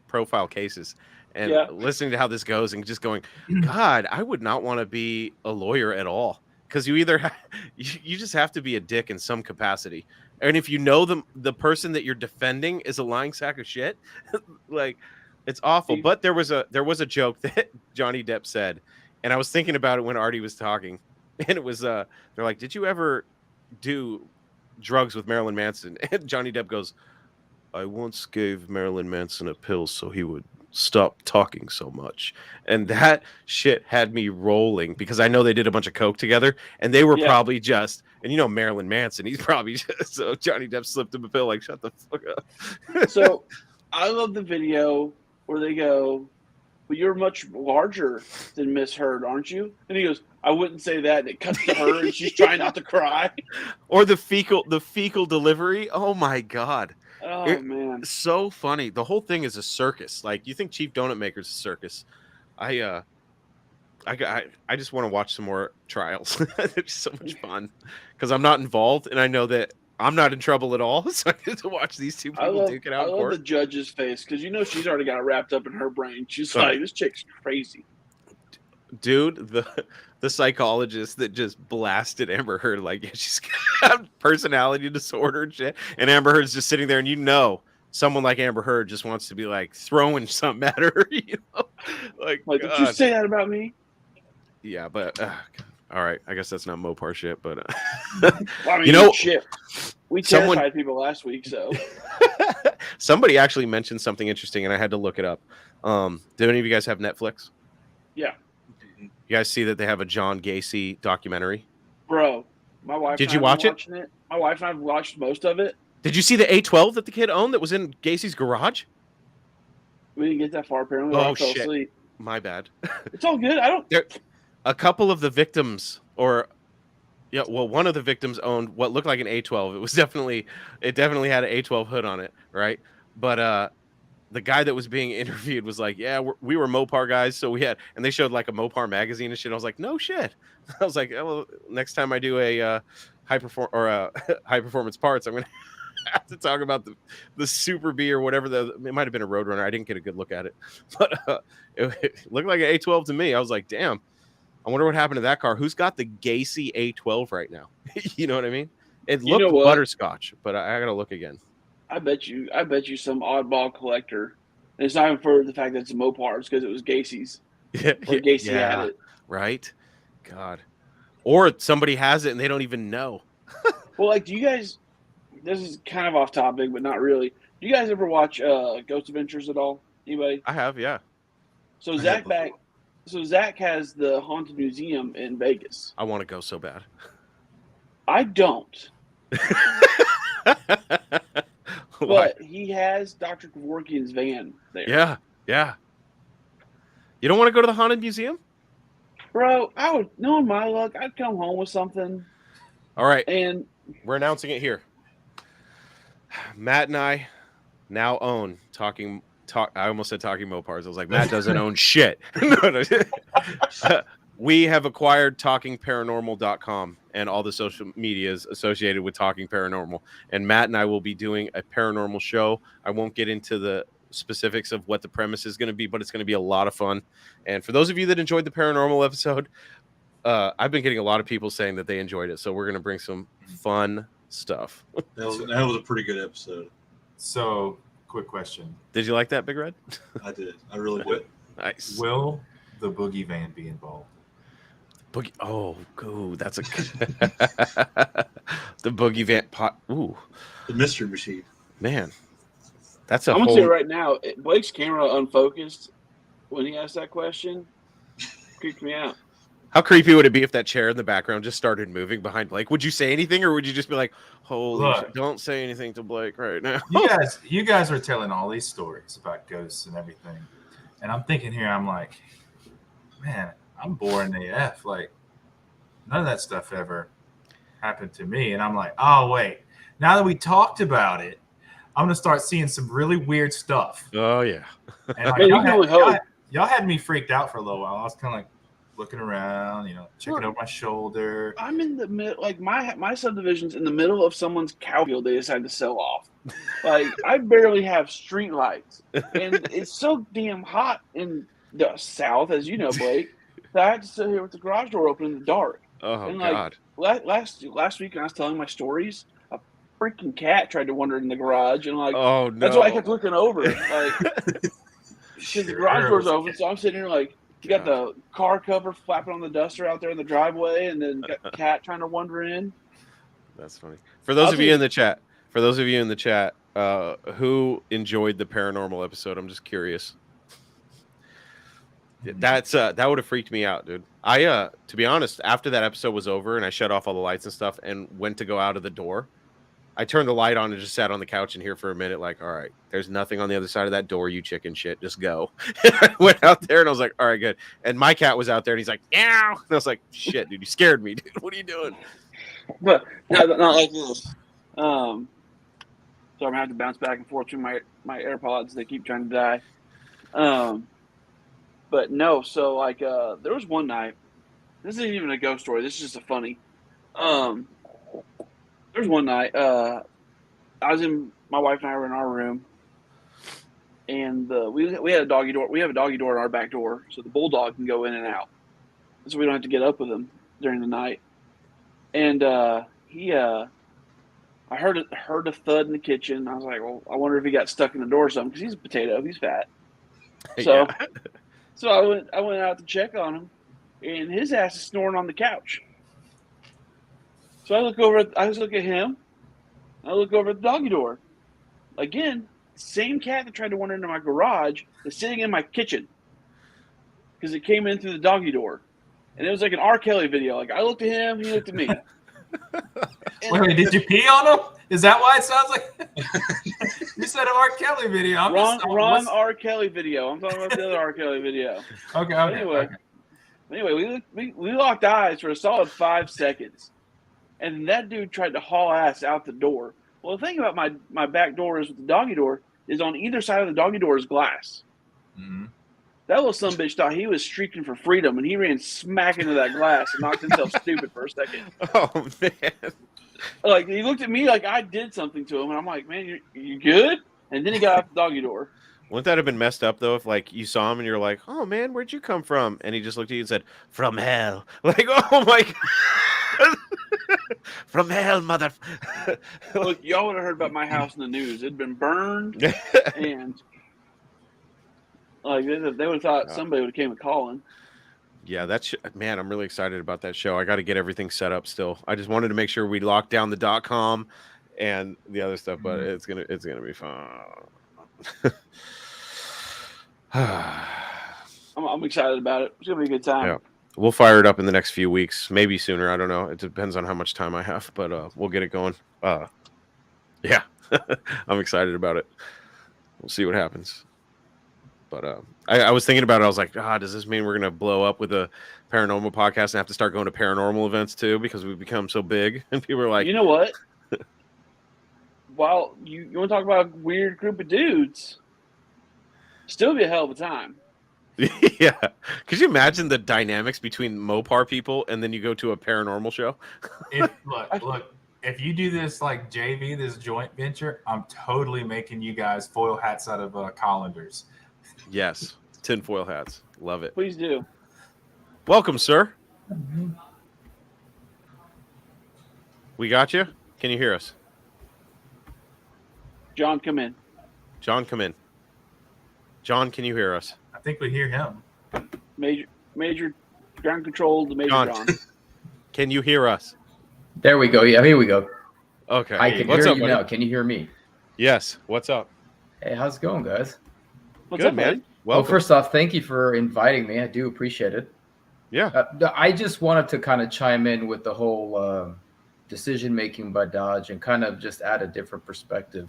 profile cases. And listening to how this goes and just going, God, I would not want to be a lawyer at all. because you either you just have to be a dick in some capacity, and if you know the person that you're defending is a lying sack of shit, like it's awful. But there was a joke that Johnny Depp said, and I was thinking about it when Artie was talking, and it was they're like, "Did you ever do drugs with Marilyn Manson?" And Johnny Depp goes, "I once gave Marilyn Manson a pill so he would stop talking so much." And that shit had me rolling because I know they did a bunch of coke together, and they were probably just, and you know Marilyn Manson, he's probably just, so Johnny Depp slipped him a pill, like, shut the fuck up. So I love the video where they go, "But you're much larger than Miss Heard, aren't you?" And he goes, "I wouldn't say that." And it cuts to her, and she's trying not to cry. Or the fecal delivery. Oh my god. Oh man, so funny. The whole thing is a circus. Like, you think Chief Donut Maker's a circus? I just want to watch some more trials. It's so much fun because I'm not involved, and I know that I'm not in trouble at all. So I get to watch these two people duke it out. I love the judge's face because you know she's already got it wrapped up in her brain. She's like, "This chick's crazy." Dude, the psychologist that just blasted Amber Heard, like, she's got personality disorder and shit, and Amber Heard's just sitting there, and you know someone like Amber Heard just wants to be like throwing something at her, you know, like did you say that about me? Yeah, but all right, I guess that's not Mopar shit, but well, I mean, you know, shit. We terrified people last week, so somebody actually mentioned something interesting, and I had to look it up. Did any of you guys have Netflix? Yeah. You guys see that they have a John Gacy documentary? Bro, my wife. Did you watch it? My wife and I watched most of it. Did you see the A12 that the kid owned that was in Gacy's garage? We didn't get that far, apparently. Oh shit! Asleep. My bad. It's all good. A couple of the victims, one of the victims owned what looked like an A12. It definitely had an A12 hood on it, right? But the guy that was being interviewed was like, "Yeah, we were Mopar guys, so we had," and they showed like a Mopar magazine and shit. I was like, "No shit." I was like, "Oh, well, next time I do a high performance parts, I'm gonna have to talk about the Super B or whatever. It might have been a Roadrunner. I didn't get a good look at it, but it looked like an A12 to me. I was like, damn. I wonder what happened to that car. Who's got the Gacy A12 right now? You know what I mean? It looked butterscotch, but I gotta look again. I bet you some oddball collector. And it's not even for the fact that it's Mopars because it was Gacy's. Yeah, Gacy had it. Right? God. Or somebody has it and they don't even know. Well, like, do you guys? This is kind of off topic, but not really. Do you guys ever watch Ghost Adventures at all? Anybody? I have, yeah. So Zach has the Haunted Museum in Vegas. I want to go so bad. I don't. But he has Dr. Kevorkian's van there. Yeah, yeah. You don't want to go to the Haunted Museum? Bro, knowing my luck, I'd come home with something. All right. And we're announcing it here. Matt and I now own I almost said Talking Mopars. I was like, Matt doesn't own shit. We have acquired TalkingParanormal.com and all the social medias associated with Talking Paranormal. And Matt and I will be doing a paranormal show. I won't get into the specifics of what the premise is going to be, but it's going to be a lot of fun. And for those of you that enjoyed the paranormal episode, I've been getting a lot of people saying that they enjoyed it. So we're going to bring some fun stuff. That was a pretty good episode. So, quick question. Did you like that, Big Red? I did. I really did. Nice. Will the boogie van be involved? That's a the boogie van pot. Ooh, the mystery machine. Man, that's I'm gonna say right now, Blake's camera unfocused when he asked that question. Creeped me out. How creepy would it be if that chair in the background just started moving behind Blake? Would you say anything, or would you just be like, "Holy shit, don't say anything to Blake right now"? You guys are telling all these stories about ghosts and everything, and I'm thinking here, I'm like, man, I'm boring AF. Like, none of that stuff ever happened to me. And I'm like, oh, wait. Now that we talked about it, I'm going to start seeing some really weird stuff. Oh, yeah. And like, y'all had me freaked out for a little while. I was kind of like looking around, checking over my shoulder. I'm in the middle. Like, my subdivision's in the middle of someone's cow field they decided to sell off. Like, I barely have street lights. And it's so damn hot in the south, as you know, Blake, that I had to sit here with the garage door open in the dark. Oh And God. last week when I was telling my stories, a freaking cat tried to wander in the garage, and Oh that's why I no. kept looking over, because the garage door's open. So I'm sitting here you got the car cover flapping on the duster out there in the driveway, and then got the cat trying to wander in. That's funny. For those of you in the chat, who enjoyed the paranormal episode? I'm just curious. That would have freaked me out, dude. To be honest, after that episode was over and I shut off all the lights and stuff and went to go out of the door, I turned the light on and just sat on the couch in here for a minute, like, all right, there's nothing on the other side of that door, you chicken shit. Just go. I went out there and I was like, all right, good. And my cat was out there and he's like, meow. And I was like, shit, dude, you scared me, dude. What are you doing? But not like this. So I'm gonna have to bounce back and forth through my AirPods. They keep trying to die. But no, so there was one night. This isn't even a ghost story. This is just a funny. There's one night. My wife and I were in our room, and we had a doggy door. We have a doggy door in our back door, so the bulldog can go in and out, so we don't have to get up with him during the night. And I heard a thud in the kitchen. I was like, well, I wonder if he got stuck in the door or something, because he's a potato. He's fat. So. Yeah. So I went out to check on him, and his ass is snoring on the couch. So I look at him. I look over at the doggy door. Again, same cat that tried to wander into my garage is sitting in my kitchen, because it came in through the doggy door, and it was like an R. Kelly video. Like, I looked at him, he looked at me. Wait, did you pee on him? Is that why it sounds like you said an R. Kelly video? Wrong R. Kelly video. I'm talking about the other R. Kelly video. Okay. Anyway, we locked eyes for a solid 5 seconds, and that dude tried to haul ass out the door. Well, the thing about my back door is with the doggy door is on either side of the doggy door is glass. Mm-hmm. That little sumbitch thought he was streaking for freedom, and he ran smack into that glass and knocked himself stupid for a second. Oh man. Like, he looked at me like I did something to him, and I'm like, man, you good? And then he got out the doggy door. Wouldn't that have been messed up though if like you saw him and you're like, oh man, where'd you come from? And he just looked at you and said, from hell. Like, oh my God. From hell, mother. Look, y'all would have heard about my house in the news. It'd been burned, and like they would have thought somebody would have came calling. Yeah, man, I'm really excited about that show. I got to get everything set up still. I just wanted to make sure we locked down the .com and the other stuff, but it's gonna be fun. I'm excited about it. It's gonna be a good time. Yeah, we'll fire it up in the next few weeks, maybe sooner. I don't know. It depends on how much time I have, but we'll get it going. Yeah, I'm excited about it. We'll see what happens. But I was thinking about it. I was like, does this mean we're going to blow up with a paranormal podcast and have to start going to paranormal events too because we've become so big? And people are like, you know what? While you want to talk about a weird group of dudes, still be a hell of a time. Yeah. Could you imagine the dynamics between Mopar people and then you go to a paranormal show? Look. If you do this like JV, this joint venture, I'm totally making you guys foil hats out of colanders. Yes, tinfoil hats. Love it. Please do. Welcome, sir. We got you. Can you hear us? John, come in. John, come in. John, can you hear us? I think we hear him. Major ground control to Major John. Can you hear us? There we go. Yeah, here we go. Okay. I can hear you now. Can you hear me? Yes. What's up? Hey, how's it going, guys? What's up, man? Well, first off, thank you for inviting me. I do appreciate it. Yeah. I just wanted to kind of chime in with the whole decision making by Dodge and kind of just add a different perspective.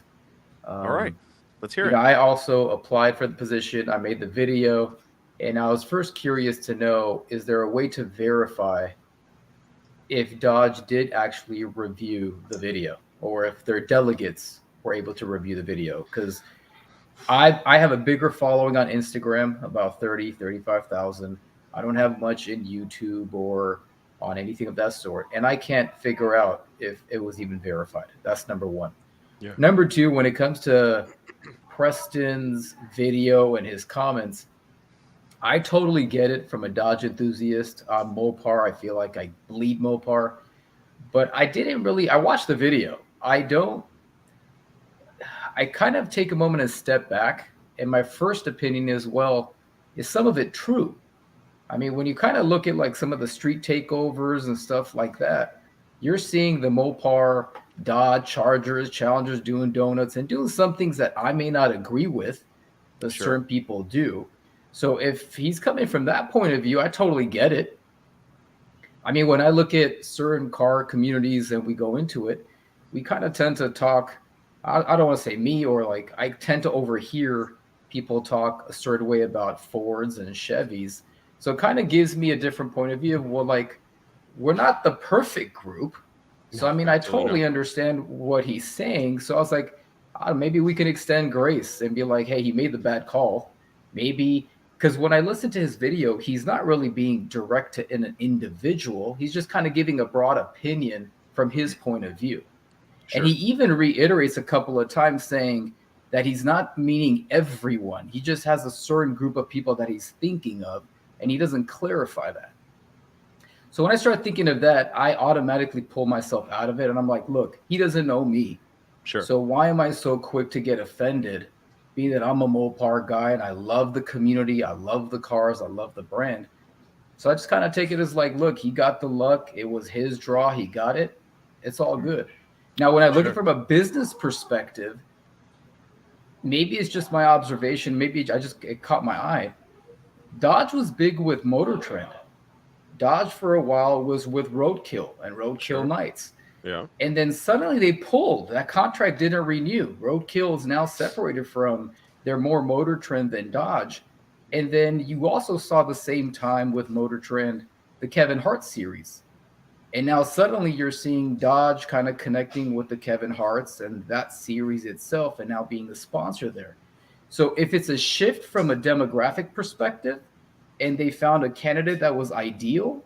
All right. Let's hear it. I also applied for the position. I made the video, and I was first curious to know, is there a way to verify if Dodge did actually review the video or if their delegates were able to review the video? Because I have a bigger following on Instagram, about 35,000. I don't have much in YouTube or on anything of that sort. And I can't figure out if it was even verified. That's number one. Yeah. Number two, when it comes to Preston's video and his comments, I totally get it from a Dodge enthusiast. Mopar, I feel like I bleed Mopar, but I didn't really. I watched the video. I kind of take a moment and step back, and my first opinion is, well, is some of it true? I mean, when you kind of look at like some of the street takeovers and stuff like that, you're seeing the Mopar, Dodge, Chargers, Challengers doing donuts and doing some things that I may not agree with, but Sure. certain people do. So if he's coming from that point of view, I totally get it. I mean, when I look at certain car communities and we go into it, we kind of tend to talk. I don't want to say me, or like I tend to overhear people talk a certain way about Fords and Chevys. So it kind of gives me a different point of view of, well, like, we're not the perfect group. So, No, I mean, I absolutely totally not. understand what he's saying. So I was like, maybe we can extend grace and be like, hey, he made the bad call. Maybe, because when I listen to his video, he's not really being direct to an individual. He's just kind of giving a broad opinion from his point of view. Sure. And he even reiterates a couple of times saying that he's not meaning everyone. He just has a certain group of people that he's thinking of, and he doesn't clarify that. So when I start thinking of that, I automatically pull myself out of it. And I'm like, look, he doesn't know me. Sure. So why am I so quick to get offended, being that I'm a Mopar guy and I love the community, I love the cars, I love the brand. So I just kind of take it as like, look, he got the luck. It was his draw. He got it. It's all good. Now, when I look at it from a business perspective, maybe it's just my observation. Maybe it caught my eye. Dodge was big with Motor Trend. Dodge for a while was with Roadkill and Roadkill Nights. Yeah. And then suddenly they pulled. That contract didn't renew. Roadkill is now separated from, they're more Motor Trend than Dodge. And then you also saw the same time with Motor Trend, the Kevin Hart series. And now suddenly you're seeing Dodge kind of connecting with the Kevin Harts and that series itself and now being the sponsor there. So if it's a shift from a demographic perspective and they found a candidate that was ideal,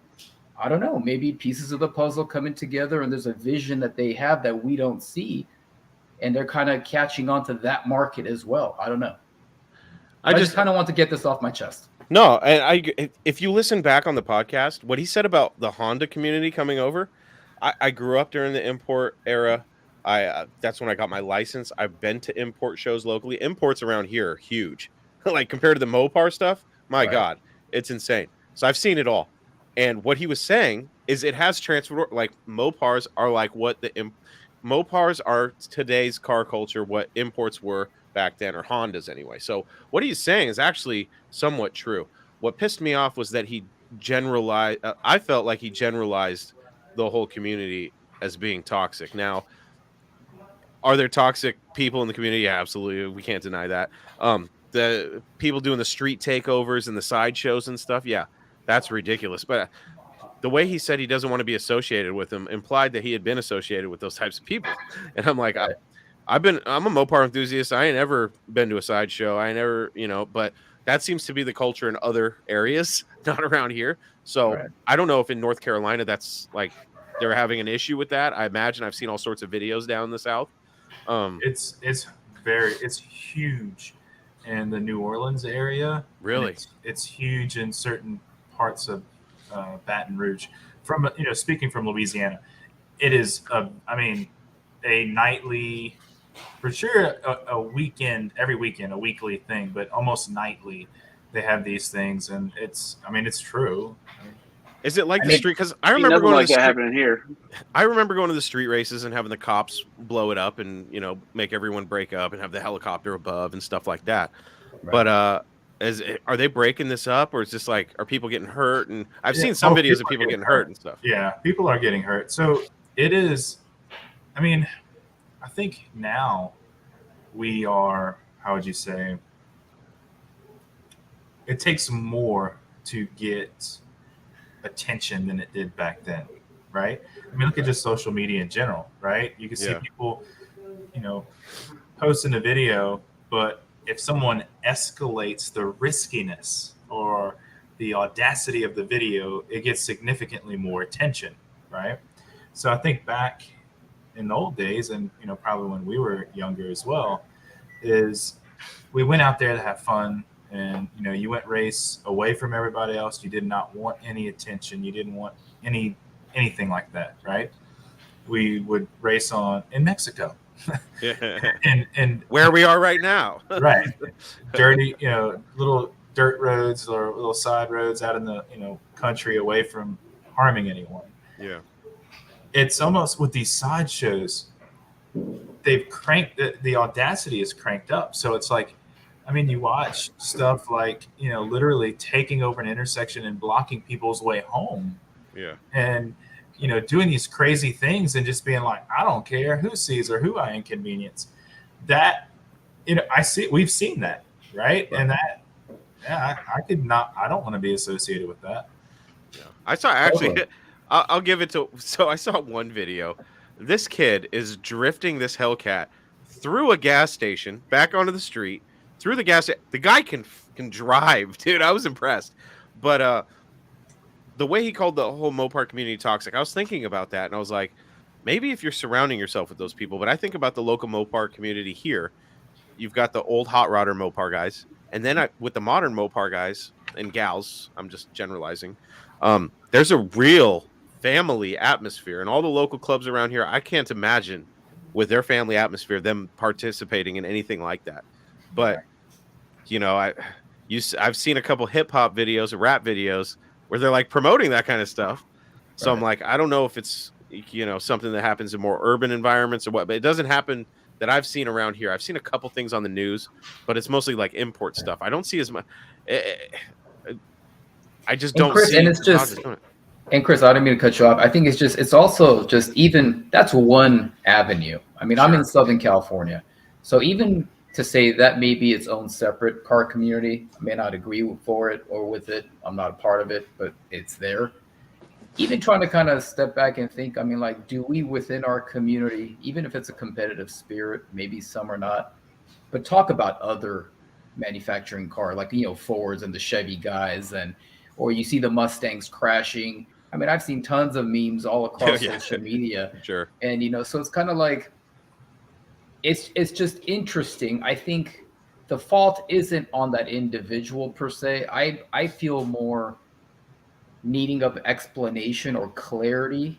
I don't know, maybe pieces of the puzzle coming together and there's a vision that they have that we don't see. And they're kind of catching on to that market as well. I don't know. I just kind of want to get this off my chest. No, and if you listen back on the podcast, what he said about the Honda community coming over, I grew up during the import era. That's when I got my license. I've been to import shows locally. Imports around here are huge. Like compared to the Mopar stuff, my God, it's insane. So I've seen it all. And what he was saying is it has transferred. Like Mopars are like what Mopars are today's car culture, what imports were back then, or Hondas anyway. So what he's saying is actually somewhat true. What pissed me off was that he generalized. I felt like he generalized the whole community as being toxic. Now, are there toxic people in the community? Yeah, absolutely. We can't deny that. The people doing the street takeovers and the sideshows and stuff. Yeah, that's ridiculous. But the way he said he doesn't want to be associated with them implied that he had been associated with those types of people. And I'm like, I'm a Mopar enthusiast. I ain't ever been to a sideshow. I never, but that seems to be the culture in other areas, not around here. So I don't know if in North Carolina that's like they're having an issue with that. I imagine I've seen all sorts of videos down in the South. It's huge in the New Orleans area. Really, it's huge in certain parts of Baton Rouge. From speaking from Louisiana, it is a nightly, for sure, a weekend, every weekend, a weekly thing, but almost nightly they have these things, and it's true. Is it like the street? Because I remember going to the street happening here. I remember going to the street races and having the cops blow it up and make everyone break up and have the helicopter above and stuff like that. Right. But are they breaking this up, or is this like, are people getting hurt? And I've seen some videos of people getting hurt and stuff. Yeah, people are getting hurt. So it is. I mean, I think now we are. How would you say? It takes more to get attention than it did back then, right? I mean, look at just social media in general, right? You can see people, posting a video, but if someone escalates the riskiness or the audacity of the video, it gets significantly more attention, right? So I think back in the old days, and probably when we were younger as well, is we went out there to have fun, and you went race away from everybody else. You did not want any attention. You didn't want anything like that, right? We would race in Mexico. Yeah. and where we are right now. Right. Dirty, little dirt roads or little side roads out in the country away from harming anyone. Yeah. It's almost with these side shows, they've cranked the audacity is cranked up. So it's like, I mean, you watch stuff like, literally taking over an intersection and blocking people's way home. Yeah. And, doing these crazy things and just being like, I don't care who sees or who I inconvenience. That, we've seen that, right? And that, I don't want to be associated with that. Yeah. I saw actually, I'll give it to, so I saw one video. This kid is drifting this Hellcat through a gas station, back onto the street, through the gas. The guy can drive, dude. I was impressed. But the way he called the whole Mopar community toxic, I was thinking about that, and I was like, maybe if you're surrounding yourself with those people. But I think about the local Mopar community here. You've got the old hot rodder Mopar guys, and then with the modern Mopar guys and gals, I'm just generalizing. There's a real family atmosphere, and all the local clubs around here, I can't imagine with their family atmosphere them participating in anything like that. But I've seen a couple hip hop videos or rap videos where they're like promoting that kind of stuff. So I'm like, I don't know if it's something that happens in more urban environments or what, but it doesn't happen that I've seen around here. I've seen a couple things on the news, but it's mostly like import stuff. I don't see as much. I just don't see. And it's just. And Chris, I don't mean to cut you off. I think it's also just even that's one avenue. I mean, sure. I'm in Southern California, so even to say that may be its own separate car community, I may not agree for it or with it. I'm not a part of it, but it's there. Even trying to kind of step back and think, I mean, like, do we within our community, even if it's a competitive spirit, maybe some are not, but talk about other manufacturing car, like, Fords and the Chevy guys, or you see the Mustangs crashing. I mean, I've seen tons of memes all across social media. Sure. And, so it's kind of like, it's just interesting. I think the fault isn't on that individual per se. I feel more needing of explanation or clarity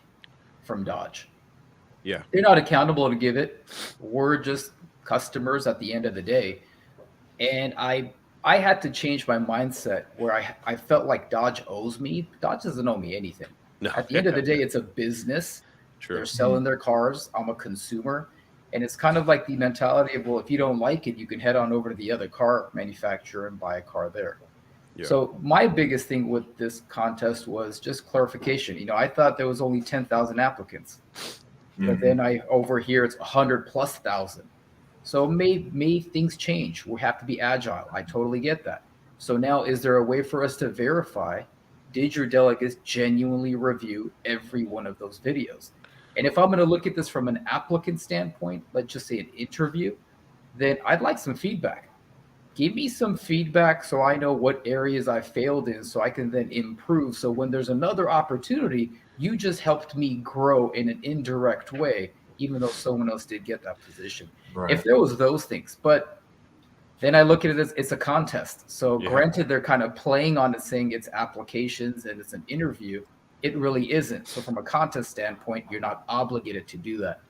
from Dodge. Yeah. They're not accountable to give it. We're just customers at the end of the day. And I had to change my mindset where I felt like Dodge owes me. Dodge doesn't owe me anything. No. At the end of the day, it's a business. True. They're selling their cars. I'm a consumer. And it's kind of like the mentality of, well, if you don't like it, you can head on over to the other car manufacturer and buy a car there. Yeah. So my biggest thing with this contest was just clarification. I thought there was only 10,000 applicants, but then I overhear it's 100,000+. So may things change. We have to be agile. I totally get that. So now, is there a way for us to verify, did your delegates genuinely review every one of those videos? And if I'm going to look at this from an applicant standpoint, let's just say an interview, then I'd like some feedback. Give me some feedback so I know what areas I failed in so I can then improve. So when there's another opportunity, you just helped me grow in an indirect way, even though someone else did get that position. Right. If there was those things, but then I look at it as it's a contest. So granted, they're kind of playing on it, saying it's applications and it's an interview. It really isn't. So from a contest standpoint, you're not obligated to do that.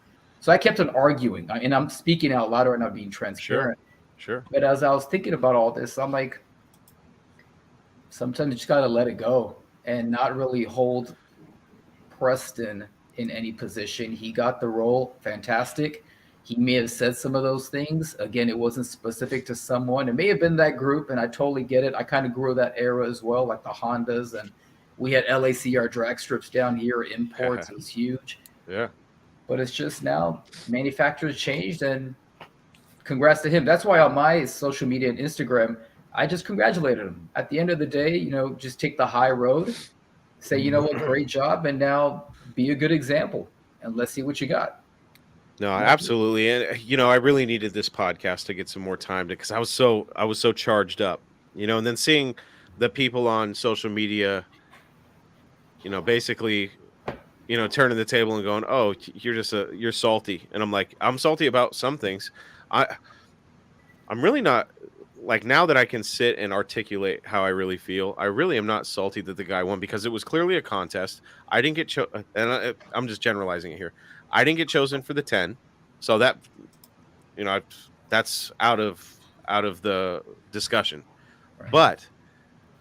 So I kept on arguing, and I'm speaking out loud and not being transparent. Sure. But as I was thinking about all this, I'm like, sometimes you just got to let it go and not really hold Preston in any position. He got the role. Fantastic. He may have said some of those things. Again, it wasn't specific to someone. It may have been that group, and I totally get it. I kind of grew that era as well, like the Hondas, and we had LACR drag strips down here, imports. It was huge. Yeah. But it's just now manufacturers changed, and congrats to him. That's why on my social media and Instagram, I just congratulated him. At the end of the day, just take the high road, say, what, great job, and now be a good example, and let's see what you got. No, absolutely. And, I really needed this podcast to get some more time because I was so charged up, and then seeing the people on social media, basically, turning the table and going, oh, you're salty. And I'm like, I'm salty about some things. I'm really not like now that I can sit and articulate how I really feel, I really am not salty that the guy won because it was clearly a contest. I didn't get I'm just generalizing it here. I didn't get chosen for the 10, so that that's out of the discussion. Right. But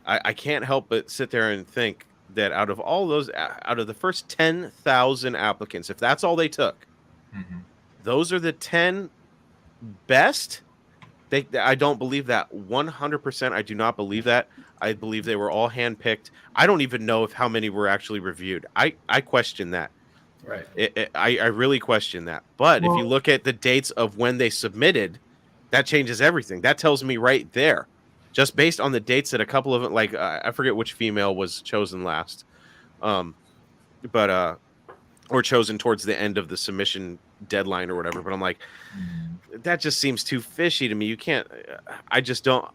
I can't help but sit there and think that out of all those, out of the first 10,000 applicants, if that's all they took, those are the 10 best. I don't believe that 100%. I do not believe that. I believe they were all handpicked. I don't even know if how many were actually reviewed. I question that. Right. I really question that. But if you look at the dates of when they submitted, that changes everything. That tells me right there, just based on the dates that a couple of like I forget which female was chosen last, but or chosen towards the end of the submission deadline or whatever. But I'm like, that just seems too fishy to me. You can't. I just don't.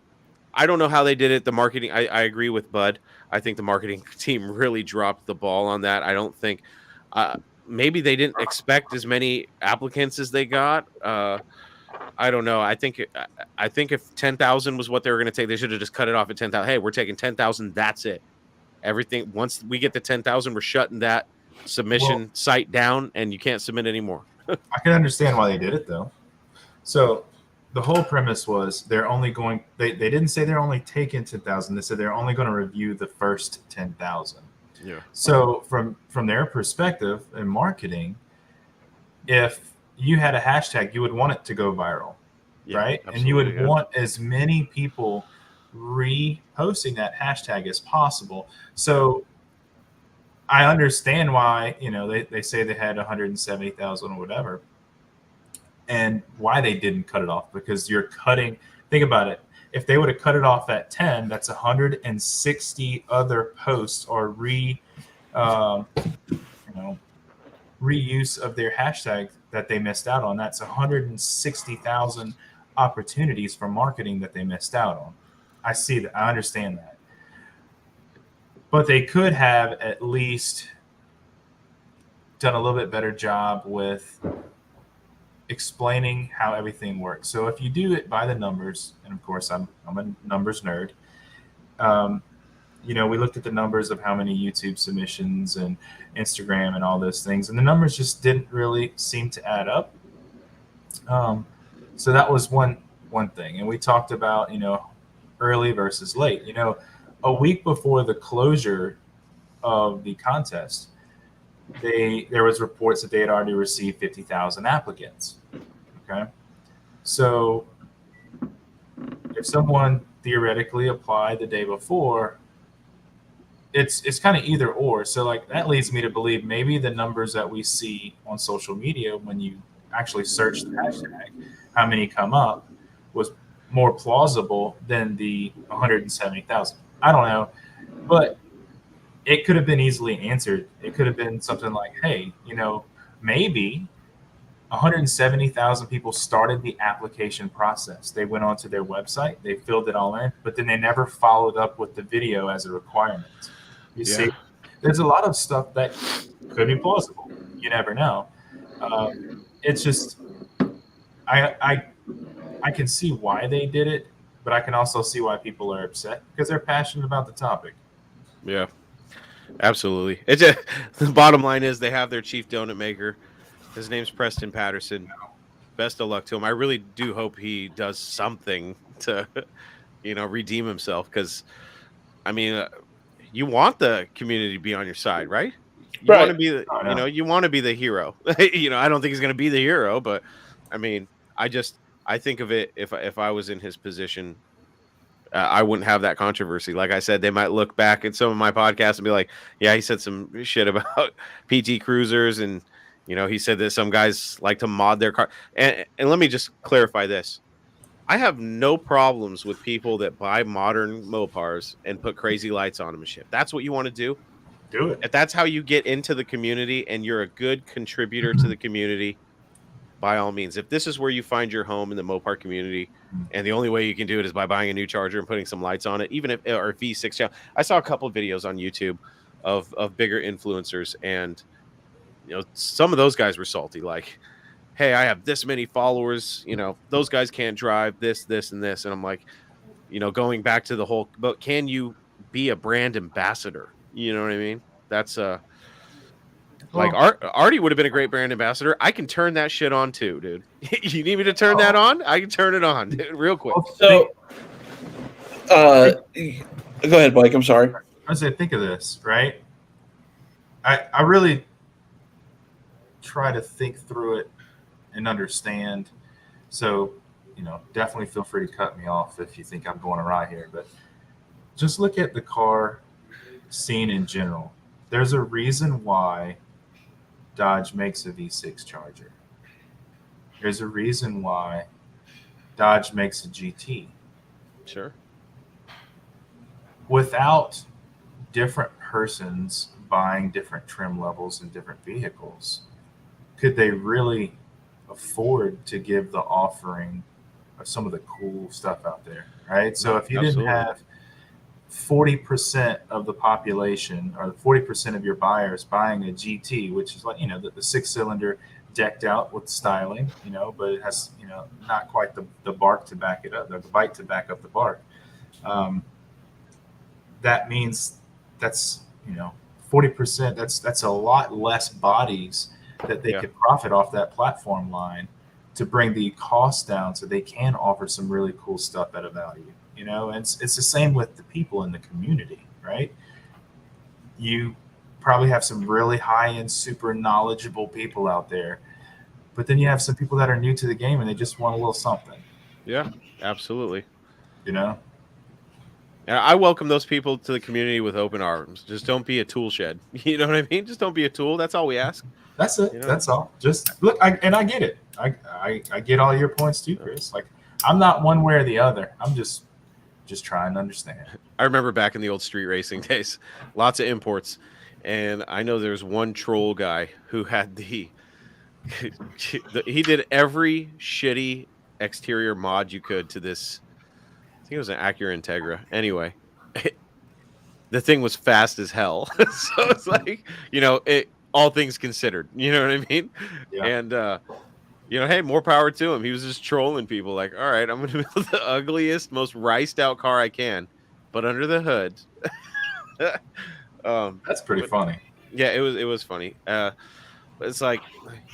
I don't know how they did it. The marketing. I agree with Bud. I think the marketing team really dropped the ball on that. I don't think. Maybe they didn't expect as many applicants as they got. I don't know. I think if 10,000 was what they were going to take, they should have just cut it off at 10,000. Hey, we're taking 10,000. That's it. Everything. Once we get to 10,000, we're shutting that submission site down, and you can't submit anymore. I can understand why they did it though. So the whole premise was they're only going. They didn't say they're only taking 10,000. They said they're only going to review the first 10,000. Yeah. So from their perspective in marketing, if you had a hashtag, you would want it to go viral, right? And you would want as many people reposting that hashtag as possible. So I understand why, they say they had 170,000 or whatever, and why they didn't cut it off, because you're cutting. Think about it. If they would have cut it off at 10, that's 160 other posts or reuse of their hashtag that they missed out on. That's 160,000 opportunities for marketing that they missed out on. I see that. I understand that. But they could have at least done a little bit better job with explaining how everything works. So if you do it by the numbers, and of course I'm a numbers nerd, we looked at the numbers of how many YouTube submissions and Instagram and all those things, and the numbers just didn't really seem to add up. So that was one thing. And we talked about, early versus late. A week before the closure of the contest, there was reports that they had already received 50,000 applicants. Okay. So if someone theoretically applied the day before, it's kind of either or. So like that leads me to believe maybe the numbers that we see on social media when you actually search the hashtag, how many come up, was more plausible than the 170,000. I don't know, but it could have been easily answered. It could have been something like, hey, maybe 170,000 people started the application process. They went onto their website, they filled it all in, but then they never followed up with the video as a requirement. You see, there's a lot of stuff that could be plausible. You never know. It's just, I can see why they did it, but I can also see why people are upset because they're passionate about the topic. Yeah, absolutely. The bottom line is they have their chief donut maker. His name's Preston Patterson. Best of luck to him. I really do hope he does something to, redeem himself, because, you want the community to be on your side, right? You want to be the, you want to be the hero. I don't think he's going to be the hero, but I think of it, if I was in his position, I wouldn't have that controversy. Like I said, they might look back at some of my podcasts and be like, yeah, he said some shit about PT Cruisers, and he said that some guys like to mod their car. And let me just clarify this. I have no problems with people that buy modern Mopars and put crazy lights on them and shit. If that's what you want to do it. If that's how you get into the community and you're a good contributor to the community, by all means. If this is where you find your home in the Mopar community, and the only way you can do it is by buying a new charger and putting some lights on it, even if, or V6 channel. I saw a couple of videos on YouTube of bigger influencers, and some of those guys were salty, like, hey, I have this many followers, those guys can't drive this, and this. And I'm like, going back to the whole, but can you be a brand ambassador? You know what I mean? That's like Artie would have been a great brand ambassador. I can turn that shit on too, dude. You need me to turn that on? I can turn it on, dude, real quick. So, go ahead, Blake. I'm sorry. I was think of this, right? I really try to think through it and understand. So, definitely feel free to cut me off if you think I'm going awry here. But just look at the car scene in general. There's a reason why Dodge makes a V6 Charger. There's a reason why Dodge makes a GT. Sure. Without different persons buying different trim levels and different vehicles, could they really afford to give the offering of some of the cool stuff out there, right? So if you didn't have 40% of the population or 40% of your buyers buying a GT, which is like, the 6-cylinder decked out with styling, but it has, not quite the bark to back it up, the bite to back up the bark. That means that's, 40%, that's a lot less bodies that they could profit off that platform line to bring the cost down so they can offer some really cool stuff at a value. And it's the same with the people in the community, right? You probably have some really high-end, super knowledgeable people out there, but then you have some people that are new to the game and they just want a little something. Yeah, absolutely. And I welcome those people to the community with open arms. Just don't be a tool shed. You know what I mean? Just don't be a tool. That's all we ask. That's it. That's all. Just look, I get it. I get all your points too, Chris. Like, I'm not one way or the other. I'm just trying to understand. I remember back in the old street racing days, lots of imports. And I know there's one troll guy who had he did every shitty exterior mod you could to this. I think it was an Acura Integra. Anyway, the thing was fast as hell. So it's like, all things considered, you know what I mean? Yeah. And, hey, more power to him. He was just trolling people like, all right, I'm going to build the ugliest, most riced out car I can, but under the hood. That's pretty funny. Yeah, it was funny. It's like,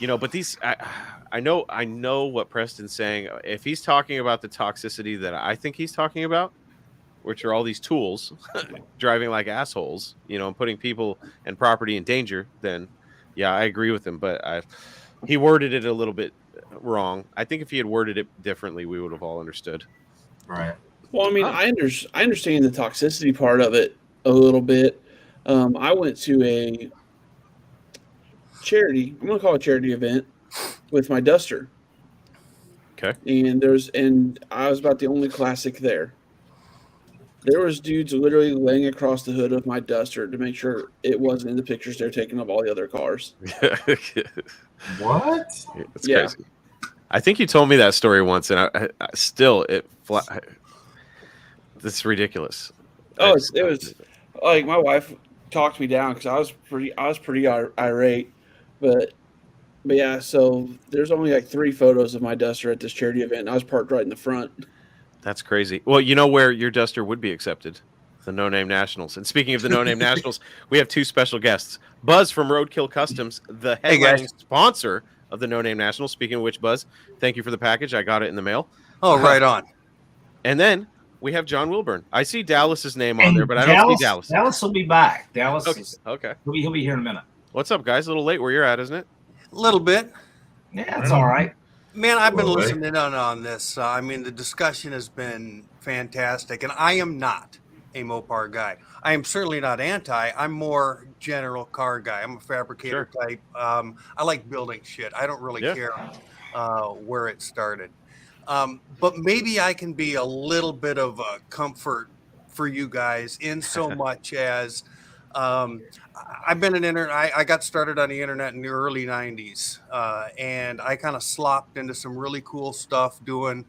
but these, I know what Preston's saying. If he's talking about the toxicity that I think he's talking about, which are all these tools driving like assholes, and putting people and property in danger, then yeah, I agree with him. But he worded it a little bit wrong. I think if he had worded it differently, we would have all understood. Right. Well, I mean, I understand the toxicity part of it a little bit. I went to a charity, I'm going to call it a charity event with my Duster. Okay. And I was about the only classic there. There was dudes literally laying across the hood of my Duster to make sure it wasn't in the pictures they're taking of all the other cars. What? It's crazy. I think you told me that story once, and I still it's ridiculous. Oh, it was like my wife talked me down because I was pretty irate, but yeah. So there's only like 3 photos of my Duster at this charity event, and I was parked right in the front. That's crazy. Well, you know where your Duster would be accepted? The No Name Nationals. And speaking of the No Name Nationals, we have 2 special guests. Buzz from Roadkill Customs, the headlining sponsor of the No Name Nationals. Speaking of which, Buzz, thank you for the package. I got it in the mail. Oh, right on. And then we have John Wilburn. I see Dallas's name on there, but I don't see Dallas. Dallas will be back. Dallas okay. He'll be here in a minute. What's up, guys? A little late where you're at, isn't it? A little bit. Yeah, it's all right. Man, I've been Well, listening on this. I mean, the discussion has been fantastic, and I am not a Mopar guy. I am certainly not anti. I'm more general car guy. I'm a fabricator type. I like building shit. I don't really care where it started. But maybe I can be a little bit of a comfort for you guys in so much as I've been an internet. I got started on the internet in the early 90s, and I kind of slopped into some really cool stuff doing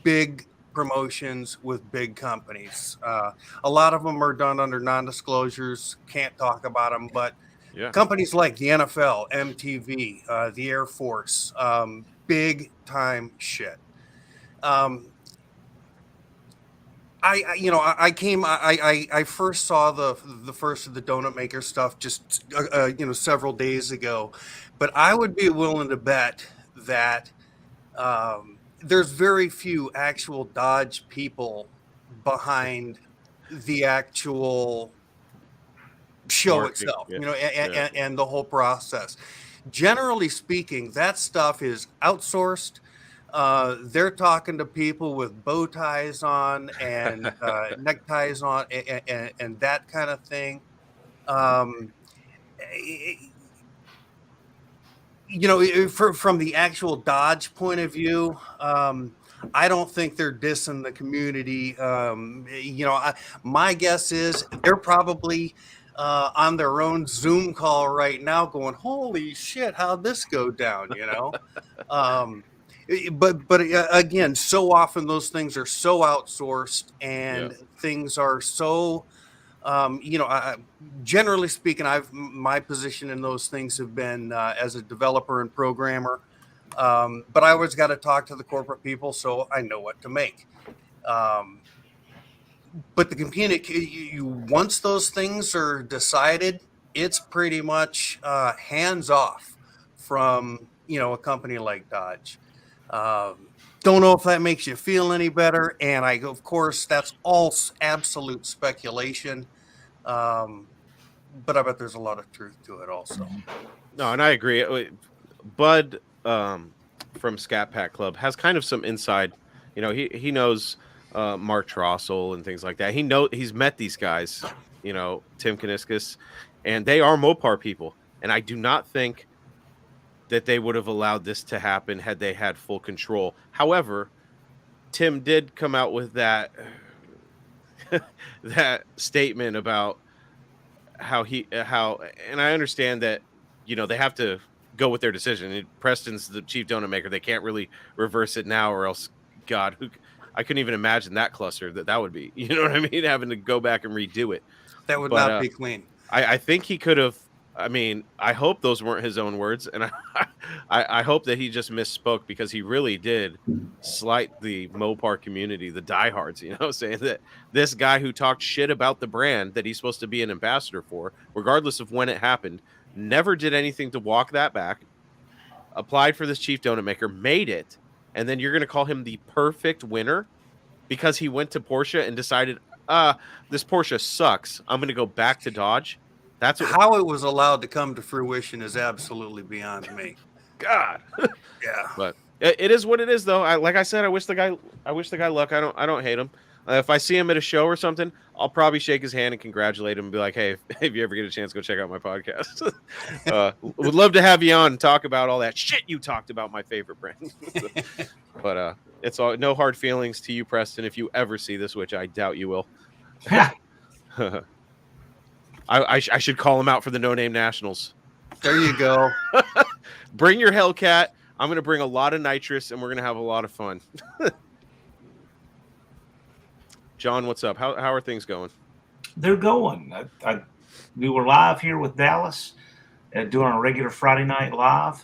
big promotions with big companies. A lot of them are done under non-disclosures. Can't talk about them, but companies like the NFL, MTV, the Air Force, big time shit. I first saw the first of the donut maker stuff just several days ago, but I would be willing to bet that there's very few actual Dodge people behind the actual show Marketing, itself, yeah, and the whole process. Generally speaking, that stuff is outsourced. They're talking to people with bow ties on and neckties on and that kind of thing. Um, from the actual Dodge point of view, I don't think they're dissing the community. My guess is they're probably on their own Zoom call right now going, holy shit, how'd this go down? But again, so often those things are so outsourced and things are so generally speaking, my position in those things have been as a developer and programmer, but I always got to talk to the corporate people, so I know what to make. But the community, once those things are decided, it's pretty much hands off from a company like Dodge. Don't know if that makes you feel any better, and of course, that's all absolute speculation. But I bet there's a lot of truth to it also. No, and I agree. Bud from Scat Pack Club has kind of some inside. He knows Mark Trossel and things like that. He's met these guys. Tim Kaniskas, and they are Mopar people. And I do not think that they would have allowed this to happen had they had full control. However, Tim did come out with that statement about how and I understand that they have to go with their decision. Preston's the chief donut maker. They can't really reverse it now, or else God, I couldn't even imagine that cluster that would be. You know what I mean? Having to go back and redo it. That would not be clean. I think he could have. I mean, I hope those weren't his own words, and I hope that he just misspoke, because he really did slight the Mopar community, the diehards, saying that this guy who talked shit about the brand that he's supposed to be an ambassador for, regardless of when it happened, never did anything to walk that back, applied for this chief donut maker, made it, and then you're going to call him the perfect winner because he went to Porsche and decided, this Porsche sucks, I'm going to go back to Dodge. That's how it was allowed to come to fruition is absolutely beyond me. God. Yeah. But it is what it is, though. Like I said, I wish the guy luck. I don't hate him. If I see him at a show or something, I'll probably shake his hand and congratulate him and be like, hey, if you ever get a chance, go check out my podcast. Would love to have you on and talk about all that shit you talked about my favorite brand. But it's all no hard feelings to you, Preston, if you ever see this, which I doubt you will. I should call him out for the No Name Nationals. There you go. Bring your Hellcat. I'm going to bring a lot of nitrous, and we're going to have a lot of fun. John, what's up? How are things going? They're going. We were live here with Dallas doing our regular Friday night live,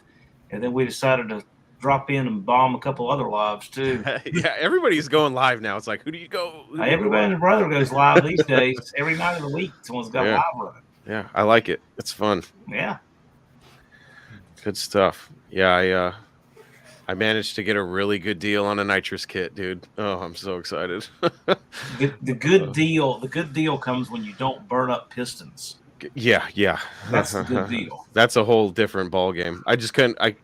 and then we decided to drop in and bomb a couple other lives too. Yeah, everybody's going live now. It's like, who do you go? Everybody and their brother goes live these days. Every night of the week, someone's got live running. Yeah, I like it. It's fun. Yeah. Good stuff. Yeah, I managed to get a really good deal on a nitrous kit, dude. Oh, I'm so excited. The good deal comes when you don't burn up pistons. Yeah. That's the good deal. That's a whole different ball game. I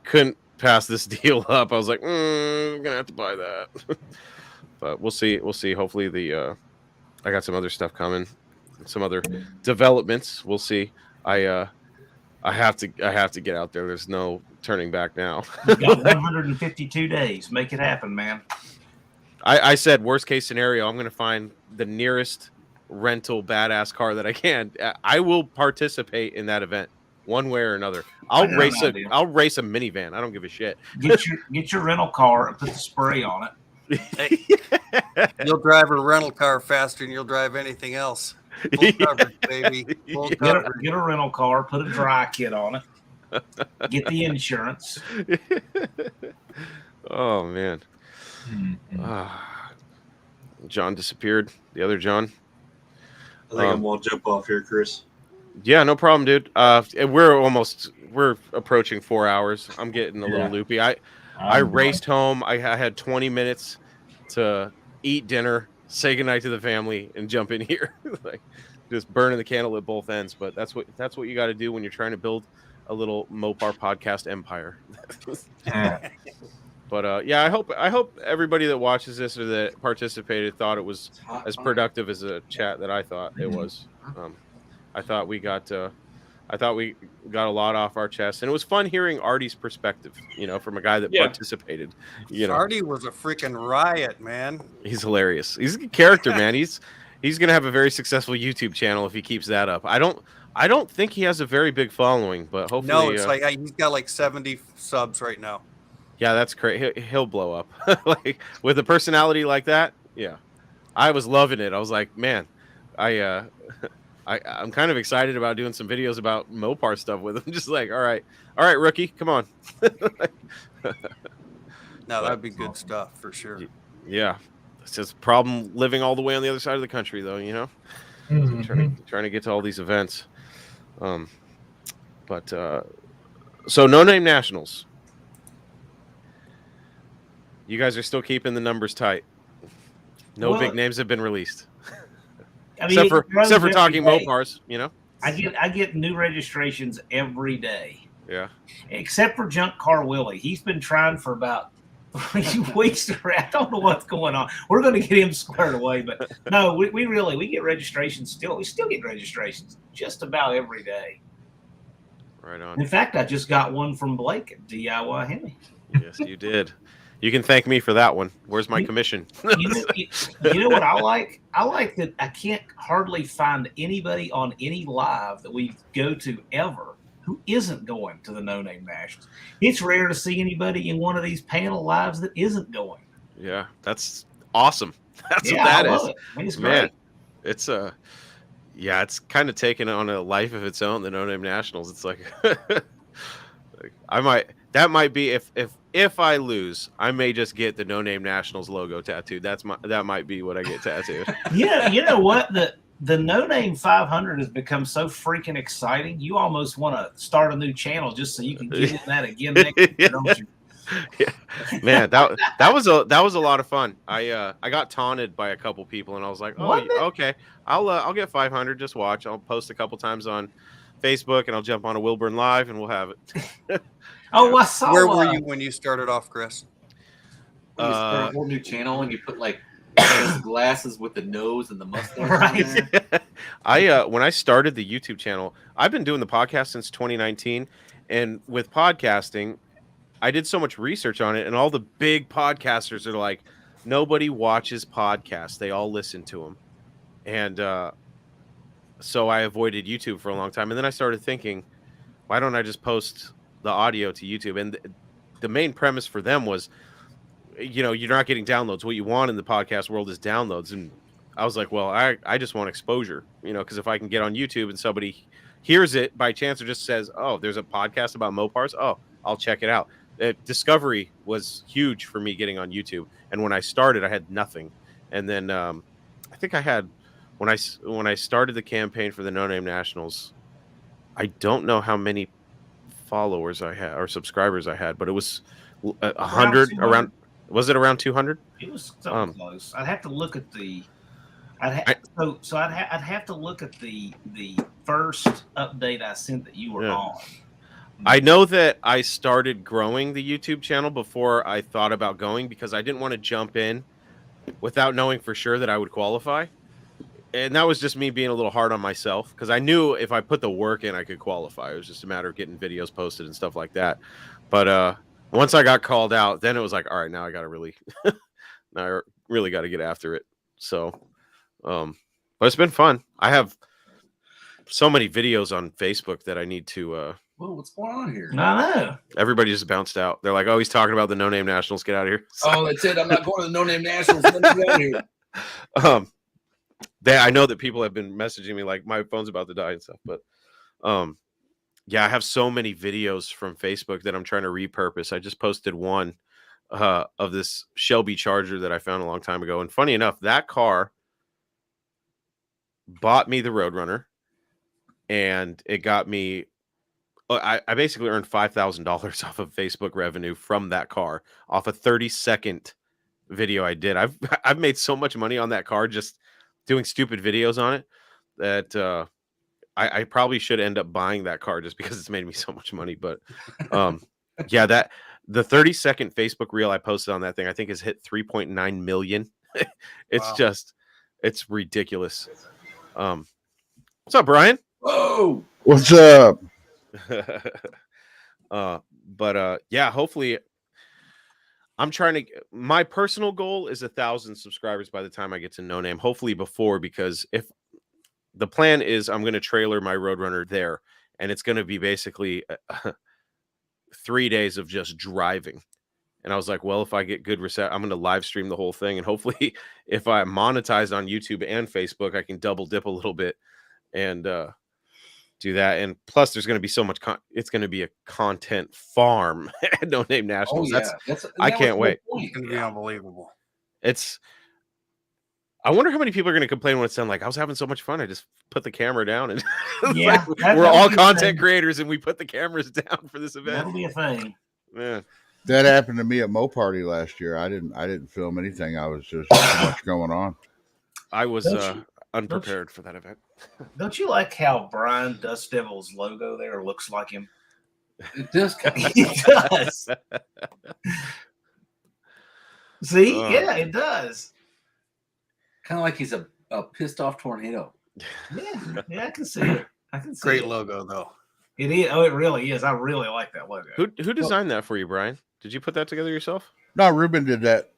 couldn't pass this deal up. I was like, I'm gonna have to buy that. But we'll see. Hopefully I got some other stuff coming, some other developments. We'll see. I have to get out there. There's no turning back now. You got 152 days. Make it happen, man. I said worst case scenario, I'm going to find the nearest rental badass car that I can. I will participate in that event one way or another. I'll race a minivan. I don't give a shit. Get your rental car and put the spray on it. You'll drive a rental car faster than you'll drive anything else. Full coverage, baby. Full coverage. Get a rental car, put a dry kit on it. Get the insurance. Oh man. John disappeared. The other John. I think I'm gonna jump off here, Chris. Yeah, no problem, dude. We're approaching 4 hours. I'm getting a little loopy. I raced home. I had 20 minutes to eat dinner, say goodnight to the family, and jump in here. Like just burning the candle at both ends. But that's what you got to do when you're trying to build a little Mopar podcast empire. But yeah, I hope everybody that watches this or that participated thought it was as productive as a chat that I thought it was. I thought we got a lot off our chest, and it was fun hearing Artie's perspective. From a guy that participated. Artie was a freaking riot, man. He's hilarious. He's a character, man. He's gonna have a very successful YouTube channel if he keeps that up. I don't think he has a very big following, but hopefully. No, it's like he's got like 70 subs right now. Yeah, that's great. He'll blow up like with a personality like that. Yeah, I was loving it. I was like, man, I'm kind of excited about doing some videos about Mopar stuff with him. Just like, all right, rookie, come on. No, that'd be good stuff for sure. Yeah, it's just a problem living all the way on the other side of the country, though. Trying to get to all these events. So No Name Nationals. You guys are still keeping the numbers tight. No big names have been released. I mean, except for talking Mopars, I get new registrations every day. Yeah. Except for Junk Car Willie. He's been trying for about 3 weeks. I don't know what's going on. We're going to get him squared away, but no, we get registrations still. We still get registrations just about every day. Right on. In fact, I just got one from Blake at DIY Hemi. Yes, you did. You can thank me for that one. Where's my commission? You know what I like? I like that I can't hardly find anybody on any live that we go to ever who isn't going to the No Name Nationals. It's rare to see anybody in one of these panel lives that isn't going. Yeah, that's awesome. That's what that is. I mean, it's great. It's it's kind of taken on a life of its own. The No Name Nationals. It's like that might be if I lose, I may just get the No Name Nationals logo tattooed. That might be what I get tattooed. Yeah, you know what? The No Name 500 has become so freaking exciting. You almost want to start a new channel just so you can get in that again next year, don't you? Yeah. Man, that was a lot of fun. I got taunted by a couple people, and I was like, okay, I'll get 500. Just watch. I'll post a couple times on Facebook, and I'll jump on a Wilburn Live, and we'll have it. I saw. Where were you when you started off, Chris? You start a whole new channel, and you put like glasses with the nose and the mustache. Right. When I started the YouTube channel, I've been doing the podcast since 2019, and with podcasting, I did so much research on it, and all the big podcasters are like, nobody watches podcasts; they all listen to them, and so I avoided YouTube for a long time, and then I started thinking, why don't I just post the audio to YouTube? And the main premise for them was, you're not getting downloads. What you want in the podcast world is downloads. And I was like, well, I just want exposure, because if I can get on YouTube and somebody hears it by chance or just says, oh, there's a podcast about Mopars, oh, I'll check it out. Discovery was huge for me getting on YouTube. And when I started, I had nothing. And then I think I had, when I started the campaign for the No Name Nationals, I don't know how many followers I had or subscribers I had, but it was 100 around. Was it around 200? It was so close. I'd have to look at the. I'd have to look at the first update I sent that you were on. I know that I started growing the YouTube channel before I thought about going, because I didn't want to jump in without knowing for sure that I would qualify. And that was just me being a little hard on myself, because I knew if I put the work in, I could qualify. It was just a matter of getting videos posted and stuff like that. But once I got called out, then it was like, all right, now I got to really, now I really got to get after it. So, but it's been fun. I have so many videos on Facebook that I need to. Whoa, what's going on here? I know. Everybody just bounced out. They're like, oh, he's talking about the No Name Nationals. Get out of here. Oh, that's it. I'm not going to the No Name Nationals. Let me get out of here. I know that people have been messaging me like my phone's about to die and stuff, but yeah, I have so many videos from Facebook that I'm trying to repurpose. I just posted one of this Shelby Charger that I found a long time ago. And funny enough, that car bought me the Roadrunner, and it got me. I basically earned $5,000 off of Facebook revenue from that car off a 30-second video I did. I've made so much money on that car just doing stupid videos on it that I probably should end up buying that car just because it's made me so much money. But yeah, that the 30-second Facebook reel I posted on that thing, I think has hit 3.9 million. It's just, it's ridiculous. What's up, Brian? Whoa, what's up? Yeah, hopefully I'm trying to, my personal goal is 1,000 subscribers by the time I get to No Name, hopefully before, because if the plan is I'm going to trailer my Roadrunner there, and it's going to be basically 3 days of just driving. And I was like, well, if I get good reception, I'm going to live stream the whole thing. And hopefully if I monetize on YouTube and Facebook, I can double dip a little bit and do that. And plus there's going to be so much, it's going to be a content farm at No Name Nationals. Oh, yeah. I can't wait. It's going to be unbelievable. I wonder how many people are going to complain when it's done. Like, I was having so much fun. I just put the camera down, and yeah, like, we're all content creators, and we put the cameras down for this event. That'll be a thing. Yeah, that happened to me at Mopar last year. I didn't film anything. I was just too much going on. I was unprepared for that event. Don't you like how Brian Dust Devil's logo there looks like him? It does. It does. See, yeah, it does. Kind of like he's a pissed off tornado. Yeah, I can see it. I can see Great it. logo, though. It is. Oh, it really is. I really like that logo. Who designed that for you, Brian? Did you put that together yourself? No, Ruben did that.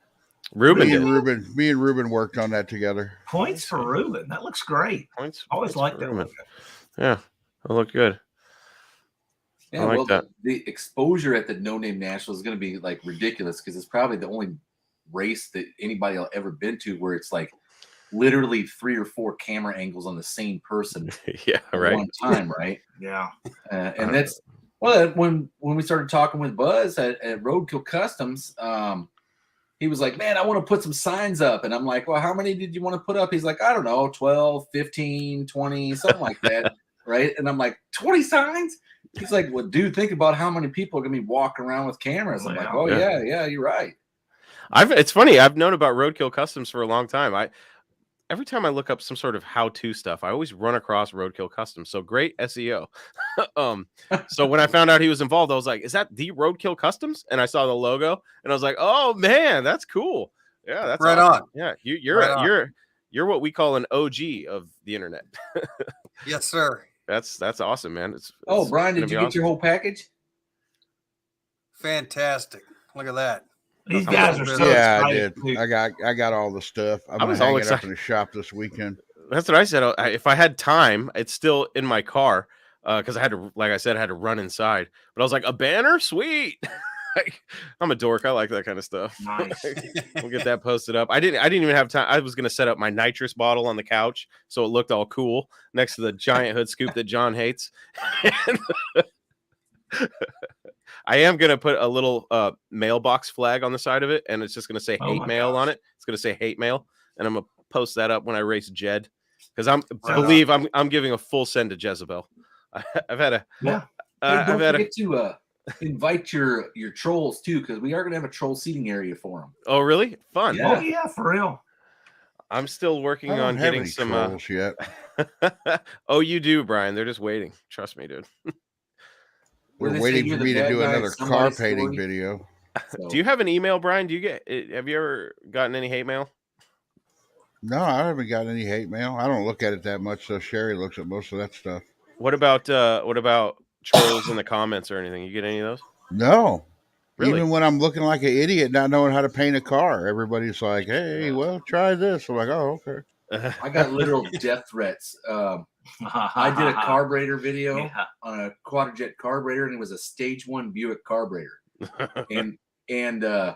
Me and Ruben worked on that together. Points for Ruben. That looks great. Always like that logo. Yeah, that looked good. Yeah, I like that. The exposure at the No Name National is going to be like ridiculous because it's probably the only race that anybody will ever been to where it's like literally 3 or 4 camera angles on the same person at one time, right? Yeah. And that's when we started talking with Buzz at Roadkill Customs, he was like, man, I want to put some signs up. And I'm like, well, how many did you want to put up? He's like, I don't know, 12, 15, 20, something like that. Right. And I'm like, 20 signs? He's like, well, dude, think about how many people are going to be walking around with cameras. I'm like, oh, yeah, you're right. It's funny. I've known about Roadkill Customs for a long time. Every time I look up some sort of how-to stuff, I always run across Roadkill Customs. So great SEO. So when I found out he was involved, I was like, is that the Roadkill Customs? And I saw the logo and I was like, oh man, that's cool. Yeah, that's right awesome. on. Yeah, you're what we call an OG of the internet. Yes, sir. That's awesome, man. Brian, did you get your whole package? Fantastic. Look at that. These guys are so excited. I did. I got all the stuff. I'm gonna hang it up in the shop this weekend. That's what I said. If I had time, it's still in my car because I had to, like I said, I had to run inside. But I was like, a banner, sweet. I'm a dork. I like that kind of stuff. Nice. We'll get that posted up. I didn't even have time. I was gonna set up my nitrous bottle on the couch so it looked all cool next to the giant hood scoop that John hates. I am going to put a little mailbox flag on the side of it, and it's just going to say hate mail on it. It's going to say hate mail, and I'm going to post that up when I race Jed because I'm giving a full send to Jezebel. I've had a don't forget to invite your trolls too because we are going to have a troll seating area for them. Oh, really? Fun. Yeah. Oh, yeah, for real. I'm still working on getting some trolls yet. Oh, you do, Brian. They're just waiting. Trust me, dude. We're waiting for me to do another car painting video. So. Do you have an email, Brian? Have you ever gotten any hate mail? No, I haven't gotten any hate mail. I don't look at it that much, so Sherry looks at most of that stuff. What about trolls in the comments or anything? You get any of those? No. Really? Even when I'm looking like an idiot not knowing how to paint a car, everybody's like, hey, well, try this. I'm like, oh, okay. I got literal death threats. I did a carburetor video on a quadrojet carburetor, and it was a stage 1 Buick carburetor. and I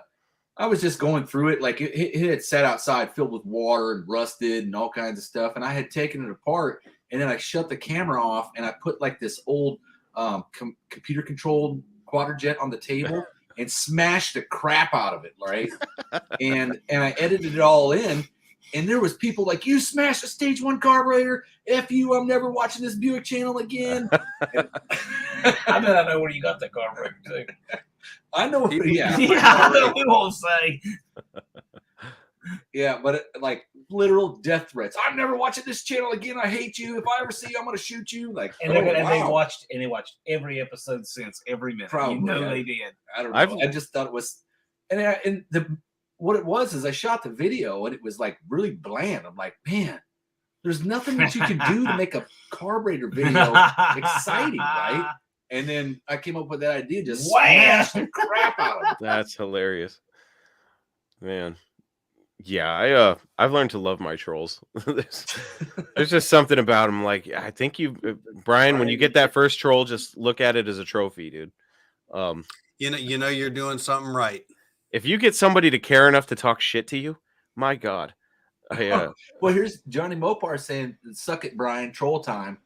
was just going through it. Like it had sat outside filled with water and rusted and all kinds of stuff. And I had taken it apart, and then I shut the camera off, and I put like this old computer controlled quadrojet on the table. and smashed the crap out of it, right? and I edited it all in, and there was people like, you smashed a stage 1 carburetor, F you, I'm never watching this Buick channel again. I bet I know where you got that carburetor too. I know, yeah. I know we won't say. Yeah, but like literal death threats. I'm never watching this channel again. I hate you. If I ever see you, I'm gonna shoot you. Like, and they watched every episode since, every minute. Probably, you know they did. I don't know. I just thought it was, and what it was is I shot the video and it was like really bland. I'm like, man, there's nothing that you can do to make a carburetor video exciting, right? And then I came up with that idea, just smash the crap out of it. That's hilarious, man. Yeah, I've learned to love my trolls. there's just something about them. Like, I think Brian, when you get that first troll, just look at it as a trophy, dude. You know you're doing something right. If you get somebody to care enough to talk shit to you, my God. Well, here's Johnny Mopar saying, "Suck it, Brian. Troll time."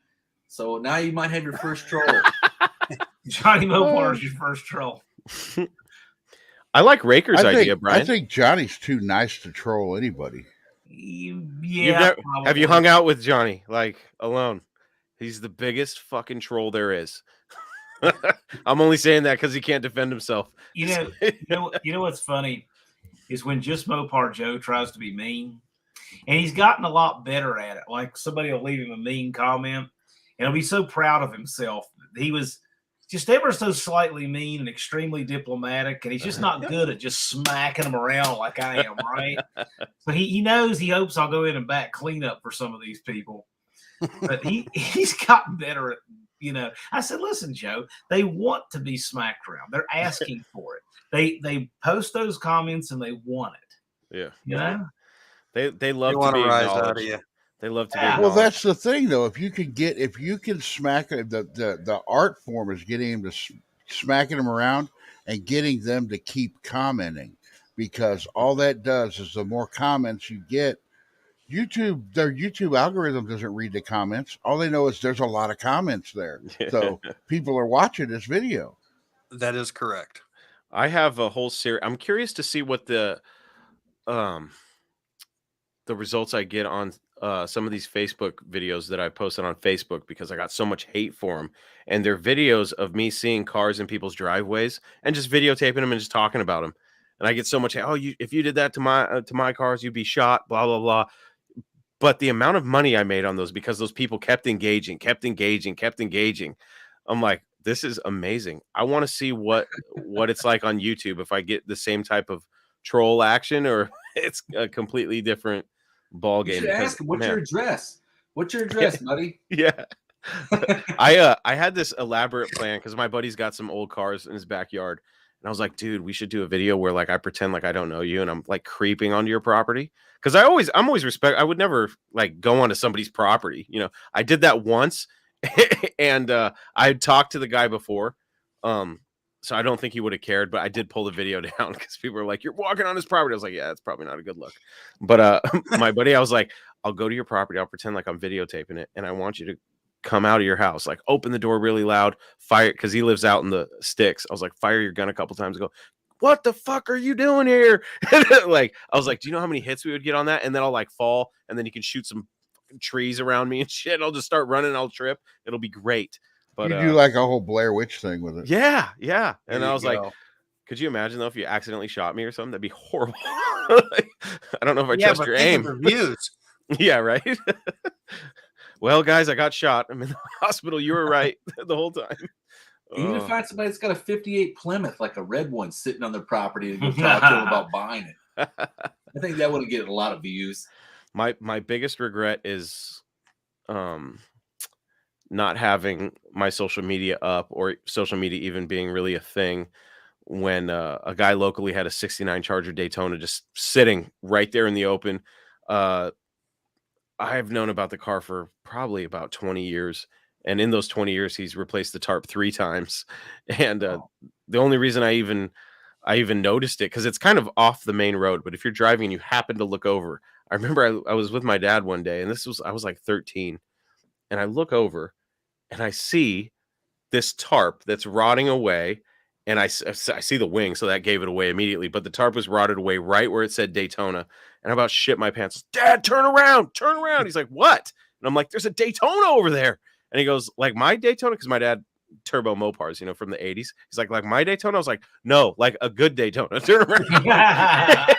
So now you might have your first troll. Johnny Mopar is your first troll. I like Raker's idea, Brian. I think Johnny's too nice to troll anybody. Yeah. Have you hung out with Johnny, like, alone? He's the biggest fucking troll there is. I'm only saying that because he can't defend himself. You know what's funny is when Just Mopar Joe tries to be mean, and he's gotten a lot better at it. Like, somebody will leave him a mean comment, and he'll be so proud of himself. He was just ever so slightly mean and extremely diplomatic, and he's just not good at just smacking them around like I am, right? So he knows, he hopes I'll go in and back clean up for some of these people. But he's gotten better at, I said, listen, Joe, they want to be smacked around. They're asking for it. They post those comments and they want it. Yeah. They love want to be rise out acknowledged. of you. They love to be Well, acknowledged. that's the thing, though. If you can smack the art form is getting him to smacking them around and getting them to keep commenting, because all that does is the more comments you get, their YouTube algorithm doesn't read the comments. All they know is there's a lot of comments there, so people are watching this video. That is correct. I have a whole series. I'm curious to see what the results I get on some of these Facebook videos that I posted on Facebook, because I got so much hate for them, and they're videos of me seeing cars in people's driveways and just videotaping them and just talking about them. And I get so much hate. Oh, if you did that to my cars, you'd be shot. Blah blah blah. But the amount of money I made on those, because those people kept engaging. I'm like, this is amazing. I want to see what it's like on YouTube if I get the same type of troll action, or it's a completely different ball game. You should ask him, what's your address? What's your address, buddy? Yeah. I had this elaborate plan because my buddy's got some old cars in his backyard. And I was like, dude, we should do a video where, like, I pretend like I don't know you and I'm like creeping onto your property. Because I'm always I would never like go onto somebody's property. I did that once and I had talked to the guy before. So I don't think he would have cared, but I did pull the video down because people were like, you're walking on his property. I was like, yeah, that's probably not a good look. But my buddy, I was like, I'll go to your property. I'll pretend like I'm videotaping it. And I want you to come out of your house, like open the door really loud, fire, because he lives out in the sticks. I was like, fire your gun a couple times and go, what the fuck are you doing here? Like, I was like, do you know how many hits we would get on that? And then I'll like fall, and then you can shoot some trees around me and shit. I'll just start running. I'll trip. It'll be great. But you do like a whole Blair Witch thing with it. Yeah. And I was like, could you imagine though if you accidentally shot me or something? That'd be horrible. Like, I don't know if I trust your aim. Reviews. Yeah, right. Well, guys, I got shot. I'm in the hospital. You were right the whole time. You need to find somebody that's got a 58 Plymouth, like a red one, sitting on their property and go talk to them about buying it. I think that would get a lot of views. My biggest regret is not having my social media up, or social media even being really a thing, when a guy locally had a 69 Charger Daytona just sitting right there in the open. I've known about the car for probably about 20 years. And in those 20 years, he's replaced the tarp 3 times. And the only reason I even noticed it, because it's kind of off the main road, but if you're driving and you happen to look over, I remember I was with my dad one day, and I was like 13, and I look over and I see this tarp that's rotting away, and I see the wing, so that gave it away immediately. But the tarp was rotted away right where it said Daytona, and I about shit my pants. Dad, turn around, turn around. He's like, what? And I'm like, there's a Daytona over there. And he goes, like my Daytona, because my dad turbo Mopars, from the 80s. He's like my Daytona. I was like, no, like a good Daytona. Turn around.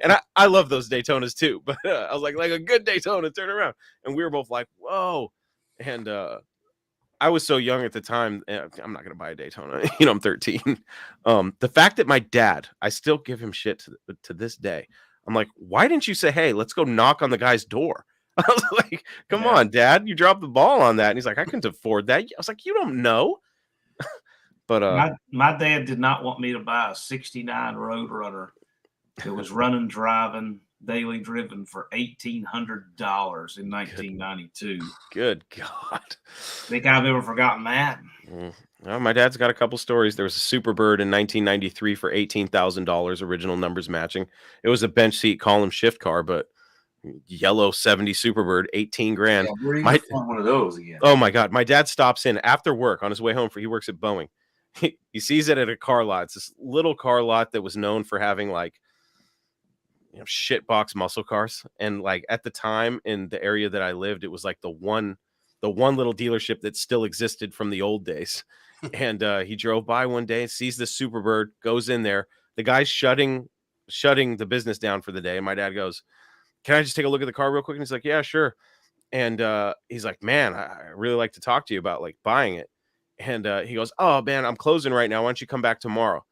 And I love those Daytonas too, but I was like a good Daytona, turn around. And we were both like, whoa. And I was so young at the time. I'm not gonna buy a Daytona. I'm 13. The fact that my dad, I still give him shit to this day. I'm like, why didn't you say, hey, let's go knock on the guy's door? I was like, come on, Dad, you dropped the ball on that. And he's like, I couldn't afford that. I was like, you don't know. But my dad did not want me to buy a 69 Roadrunner. It was running, driving, daily driven for $1,800 in 1992. Good God. Think I've ever forgotten that? Well, my dad's got a couple stories. There was a Superbird in 1993 for $18,000, original numbers matching. It was a bench seat column shift car, but yellow 70 Superbird, 18 grand. Yeah, where are you gonna find one of those again? Oh my God. My dad stops in after work on his way home, he works at Boeing. He sees it at a car lot. It's this little car lot that was known for having shit box muscle cars. And at the time in the area that I lived, it was like the one little dealership that still existed from the old days. And he drove by one day, sees the Superbird, goes in there. The guy's shutting the business down for the day. And my dad goes, can I just take a look at the car real quick? And he's like, yeah, sure. And he's like, man, I really like to talk to you about buying it. And he goes, oh man, I'm closing right now. Why don't you come back tomorrow?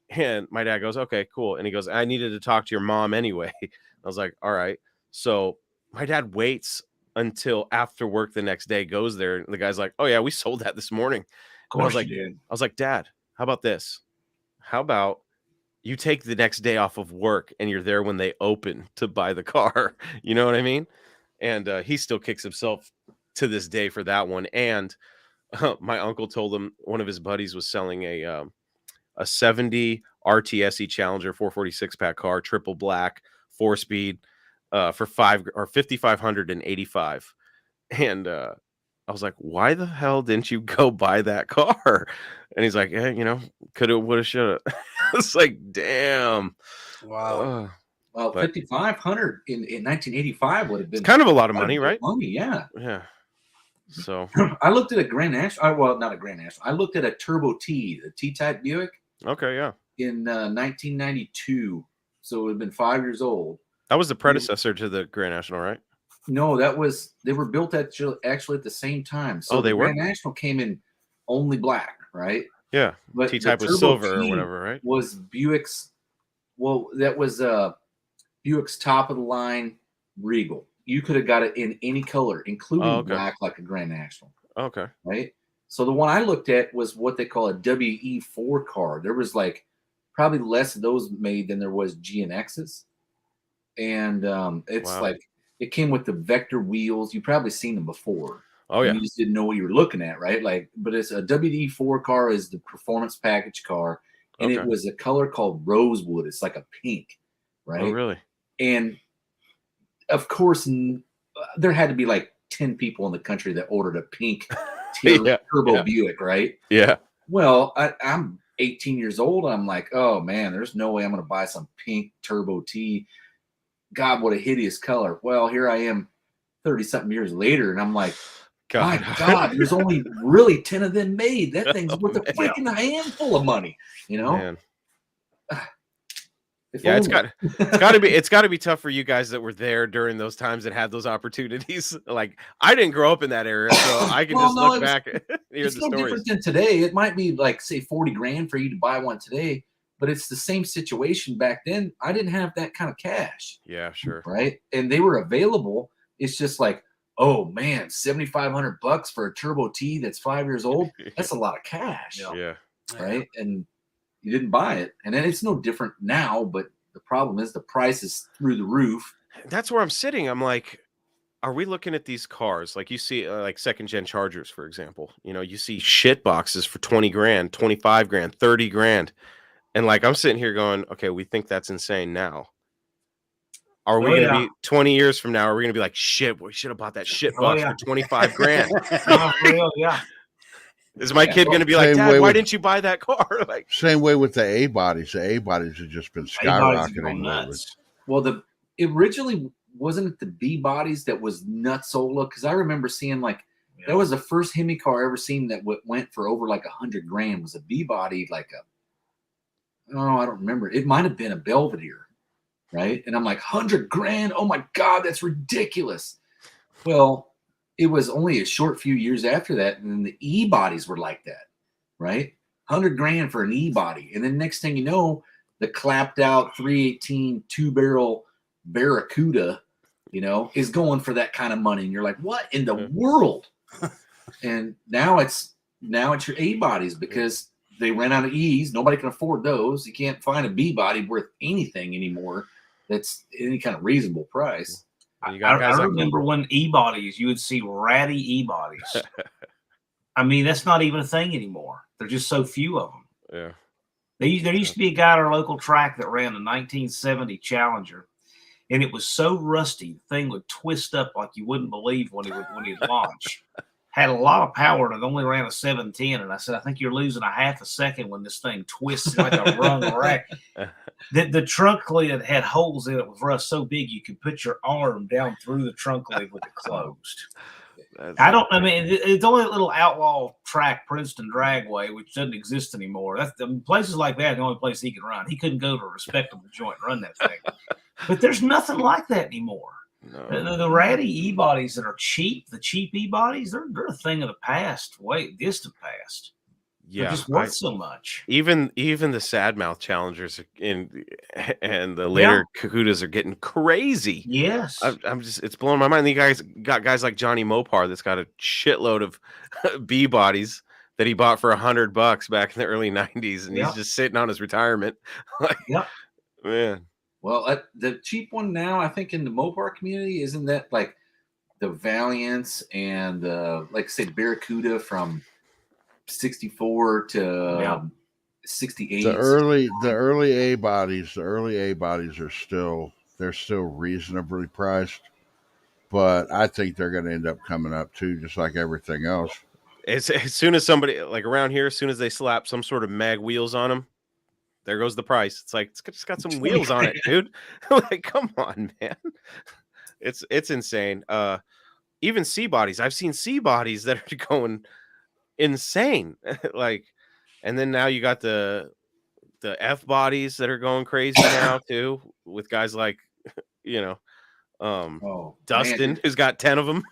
And my dad goes, okay, cool. And he goes, I needed to talk to your mom anyway. I was like, all right. So my dad waits until after work the next day, goes there. And the guy's like, oh yeah, we sold that this morning. Of course I was like, Dad, how about this? How about you take the next day off of work and you're there when they open to buy the car? You know what I mean? And he still kicks himself to this day for that one. And my uncle told him one of his buddies was selling a 70 RTSE Challenger 446 pack car, triple black, 4-speed, for $5,585. And I was like, why the hell didn't you go buy that car? And he's like, yeah, coulda, woulda, shoulda. It's like, damn. Wow. Well, 5,500 in 1985 would have been kind of a lot of money, right? Money, yeah. Yeah. So I looked at a Grand National. Well, not a Grand National. I looked at a Turbo T, the T-type Buick. Okay, yeah. In 1992, so it would have been 5 years old. That was the predecessor to the Grand National, right? No, they were built actually at the same time. So they the were? Grand National came in only black, right? Yeah. But T-type was silver or whatever, right? Was Buick's. Well, that was Buick's top of the line Regal. You could have got it in any color, including black, like a Grand National. Okay. Right. So the one I looked at was what they call a WE4 car. There was probably less of those made than there was GNXs. And it's it came with the vector wheels. You've probably seen them before. Oh yeah. You just didn't know what you were looking at, right? But it's a WD4 car is the performance package car. And it was a color called rosewood. It's like a pink, right? Oh, really? And of course, there had to be 10 people in the country that ordered a pink turbo Buick, right? Yeah. Well, I'm 18 years old. And I'm like, oh man, there's no way I'm going to buy some pink Turbo T. God, what a hideous color. Well, here I am 30 something years later. And I'm like, my God, there's only really 10 of them made. That thing's worth a freaking handful of money, Man. Yeah, it's got to be tough for you guys that were there during those times that had those opportunities. I didn't grow up in that area, so I can look back and hear it's the no stories. Different than today. It might be say 40 grand for you to buy one today, but it's the same situation back then. I didn't have that kind of cash. Yeah, sure. Right, and they were available. It's just oh man, $7,500 for a Turbo T that's 5 years old. That's a lot of cash. Yeah. Right, and you didn't buy it, and then it's no different now, but the problem is the price is through the roof. That's where I'm sitting. I'm like, are we looking at these cars you see second gen Chargers, for example? You see shit boxes for 20 grand, 25 grand, 30 grand. And I'm sitting here going, okay, we think that's insane now. Are we going to be 20 years from now? Are we going to be like, shit, we should have bought that shit box for 25 grand? Real, yeah. Is my kid going to be like, Dad, why didn't you buy that car? Like, same way with the A bodies. The A bodies have just been skyrocketing lately. Well, originally wasn't it the B bodies that was nutsola? Because I remember seeing that was the first Hemi car I ever seen that went for over like $100,000. Was a B body, I don't remember. It might have been a Belvedere, right? And I'm like, $100,000? Oh my God, that's ridiculous. Well, it was only a short few years after that, and then the E bodies were like that, right? $100,000 for an E body, and then next thing you know, the clapped out 318 2-barrel Barracuda, is going for that kind of money, and you're like, what in the world? And now it's your A bodies because they ran out of E's. Nobody can afford those. You can't find a B body worth anything anymore that's any kind of reasonable price. I remember when E-bodies, you would see ratty E-bodies. I mean, that's not even a thing anymore. There's just so few of them. Yeah. There used to be a guy at our local track that ran a 1970 Challenger, and it was so rusty, the thing would twist up like you wouldn't believe when he'd launch. Had a lot of power, and it only ran a 710. And I said, I think you're losing a half a second when this thing twists like a rung rack. The trunk lid had holes in it with rust so big you could put your arm down through the trunk lid with it closed. It's only a little outlaw track, Princeton Dragway, which doesn't exist anymore. Places like that are the only place he could run. He couldn't go to a respectable joint and run that thing. But there's nothing like that anymore. No. The ratty E-bodies that are cheap, the cheap E-bodies, they're a thing of the past, way distant past. Yeah, they're just worth so much. Even the sad mouth Challengers and the later Kahutas are getting crazy. Yes, it's blowing my mind. You guys got guys like Johnny Mopar that's got a shitload of B bodies that he bought for $100 back in the early '90s, and he's just sitting on his retirement. Man. Well, the cheap one now, I think in the Mopar community, isn't that like the Valiants and say Barracuda from 64 to 68. The early A bodies are still reasonably priced, but I think they're going to end up coming up too, just like everything else. As soon as somebody like around here, as soon as they slap some sort of mag wheels on them, there goes the price. It's like, it's just got some wheels on it, dude. Like, come on, man. It's insane. Even C bodies. I've seen C bodies that are going insane. And then now you got the F bodies that are going crazy now too, with guys like, Dustin, who's got 10 of them.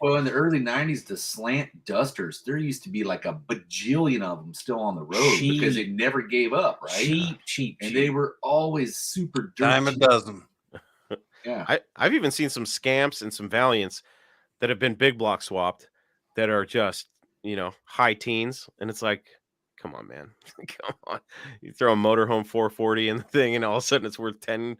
Well, in the early '90s, the slant dusters, there used to be like a bajillion of them still on the road because they never gave up, right? Cheap. And they were always super dirty. Dime a dozen. Yeah. I've even seen some Scamps and some Valiants that have been big block swapped that are just, high teens. And it's like, come on, man. Come on. You throw a motorhome 440 in the thing and all of a sudden it's worth 10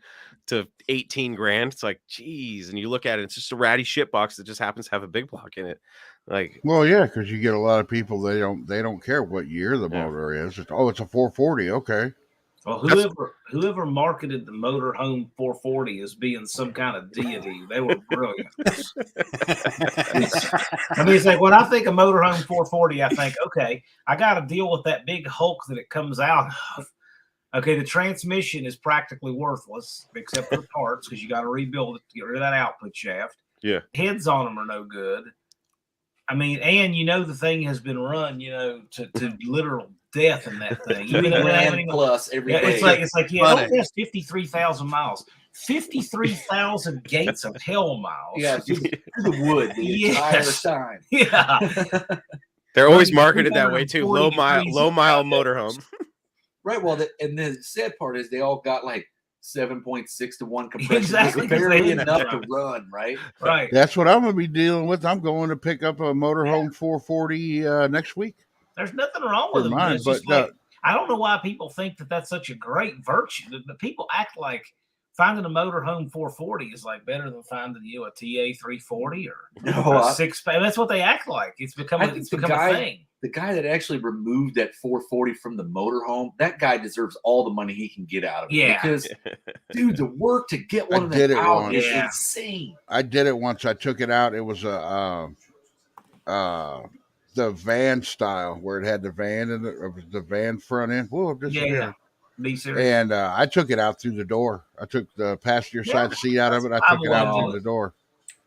to 18 grand. It's like, geez. And you look at it, it's just a ratty shit box that just happens to have a big block in it. Like, well, yeah, because you get a lot of people, they don't care what year the motor is. It's a 440. Okay. Well, whoever marketed the motorhome 440 as being some kind of deity, they were brilliant. It's like when I think of motorhome 440, I think, okay, I got to deal with that big hulk that it comes out of. Okay, the transmission is practically worthless except for the parts because you got to rebuild it to get rid of that output shaft. Yeah, heads on them are no good. I mean, and the thing has been run, to literal death in that thing. Plus every day. It's like it has 53,000 miles. 53,000 gates of hell miles. Yeah, through the wood the entire time. Yeah. They're always marketed that way too. Low mile motorhome. Right. Well, and the sad part is they all got like 7.6 to 1 compression. Exactly. Barely enough to run, right? Right. That's what I'm going to be dealing with. I'm going to pick up a motorhome 440 next week. There's nothing wrong with them. I don't know why people think that that's such a great virtue. The people act like finding a motorhome 440 is like better than finding a TA 340 or a 6. That's what they act like. It's become a thing. The guy that actually removed that 440 from the motorhome, that guy deserves all the money he can get out of it. Yeah. Because, dude, the work to get one of them out is insane. I did it once. I took it out. It was the the van style where it had the van and the van front end. Whoa, it disappeared. Be serious. And I took it out through the door. I took the passenger side seat out of it. I took it out through the door.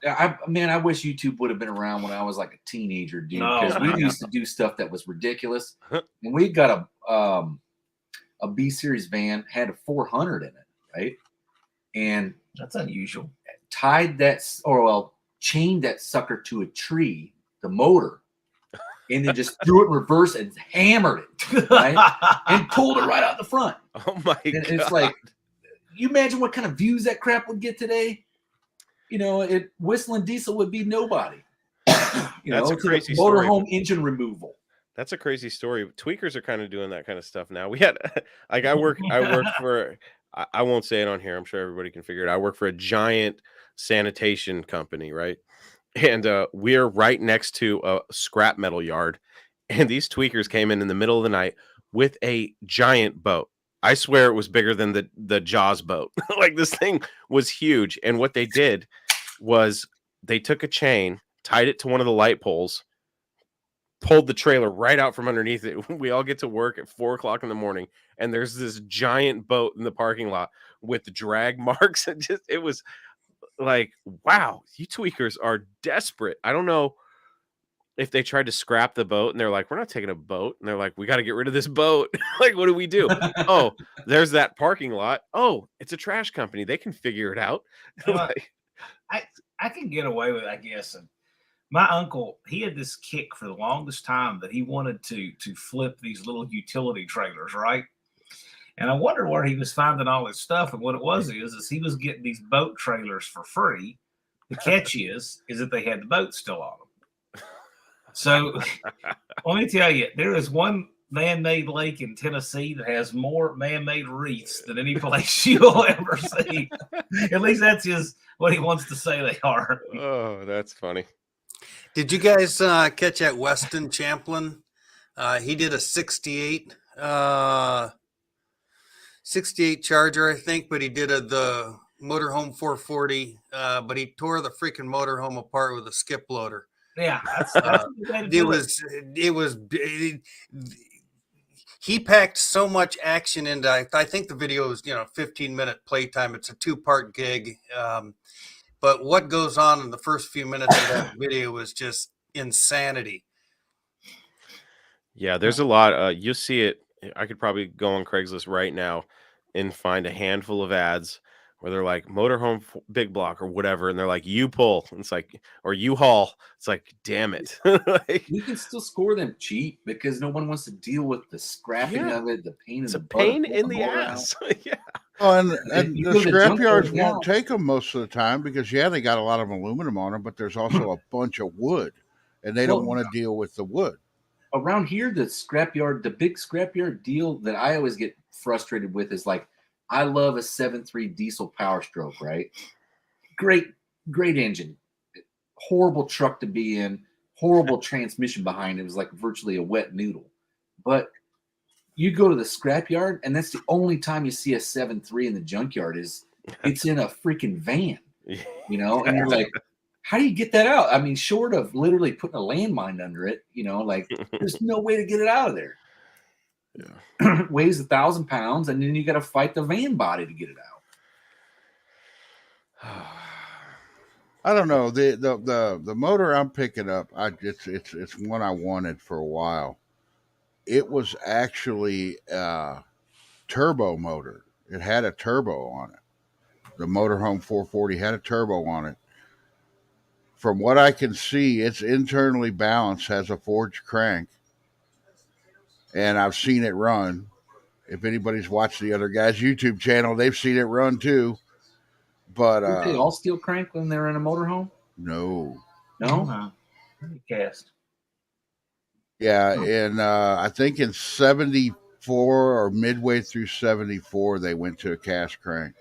I wish YouTube would have been around when I was like a teenager, dude. Because we used to do stuff that was ridiculous. And we got a B series van, had a 400 in it, right? And that's unusual. Chained that sucker to a tree, the motor, and then just threw it in reverse and hammered it, right? And pulled it right out the front. Oh my God. It's like, you imagine what kind of views that crap would get today? You know, whistling diesel would be nobody. That's a crazy story. Motorhome engine removal. That's a crazy story. Tweakers are kind of doing that kind of stuff now. We had like I work for I won't say it on here. I'm sure everybody can figure it out. I work for a giant sanitation company, right? And we're right next to a scrap metal yard. And these tweakers came in the middle of the night with a giant boat. I swear it was bigger than the Jaws boat. Like this thing was huge. And what they did was they took a chain, tied it to one of the light poles, pulled the trailer right out from underneath it. We all get to work at 4:00 in the morning, and there's this giant boat in the parking lot with drag marks. And it was like, wow, you tweakers are desperate. I don't know if they tried to scrap the boat and they're like, we're not taking a boat. And they're like, we got to get rid of this boat. Like, what do we do? Oh, there's that parking lot. Oh, it's a trash company. They can figure it out. Like, I can get away with it, I guess. And my uncle, he had this kick for the longest time that he wanted to flip these little utility trailers, right? And I wonder where he was finding all his stuff. And what it was is he was getting these boat trailers for free. The catch is that they had the boat still on them. So let me tell you, there is one man-made lake in Tennessee that has more man-made reefs than any place you'll ever see. At least that's what he wants to say they are. Oh, that's funny. Did you guys catch that Weston Champlin? He did a 68 Charger, I think, but he did the motorhome 440, but he tore the freaking motorhome apart with a skip loader. Yeah, he packed so much action into. I think the video is 15-minute playtime. It's a 2-part gig, but what goes on in the first few minutes of that video is just insanity. Yeah, there's a lot. You'll see it. I could probably go on Craigslist right now and find a handful of ads where they're like motorhome big block or whatever, and they're like, you pull. It's like, or you haul. It's like, damn it. Like, you can still score them cheap because no one wants to deal with the scrapping of it, the pain it's a pain in the ass. Yeah. Oh, and the scrapyards won't take them most of the time because they got a lot of aluminum on them, but there's also a bunch of wood, and they don't want to deal with the wood. Around here, the big scrapyard deal that I always get frustrated with is like, I love a 7.3 diesel Power Stroke, right? Great engine. Horrible truck to be in. Horrible transmission behind it. It was like virtually a wet noodle. But you go to the scrapyard, and that's the only time you see a 7.3 in the junkyard is it's in a freaking van, And you're like, how do you get that out? I mean, short of literally putting a landmine under it, like there's no way to get it out of there. Yeah. Weighs 1,000 pounds, and then you got to fight the van body to get it out. I don't know the motor I'm picking up. It's one I wanted for a while. It was actually a turbo motor. It had a turbo on it. The motorhome 440 had a turbo on it. From what I can see, it's internally balanced, has a forged crank. And I've seen it run. If anybody's watched the other guy's YouTube channel, they've seen it run too. But did they all steel crank when they're in a motorhome? No. Cast. Yeah, and I think in 74 or midway through 74, they went to a cast crank.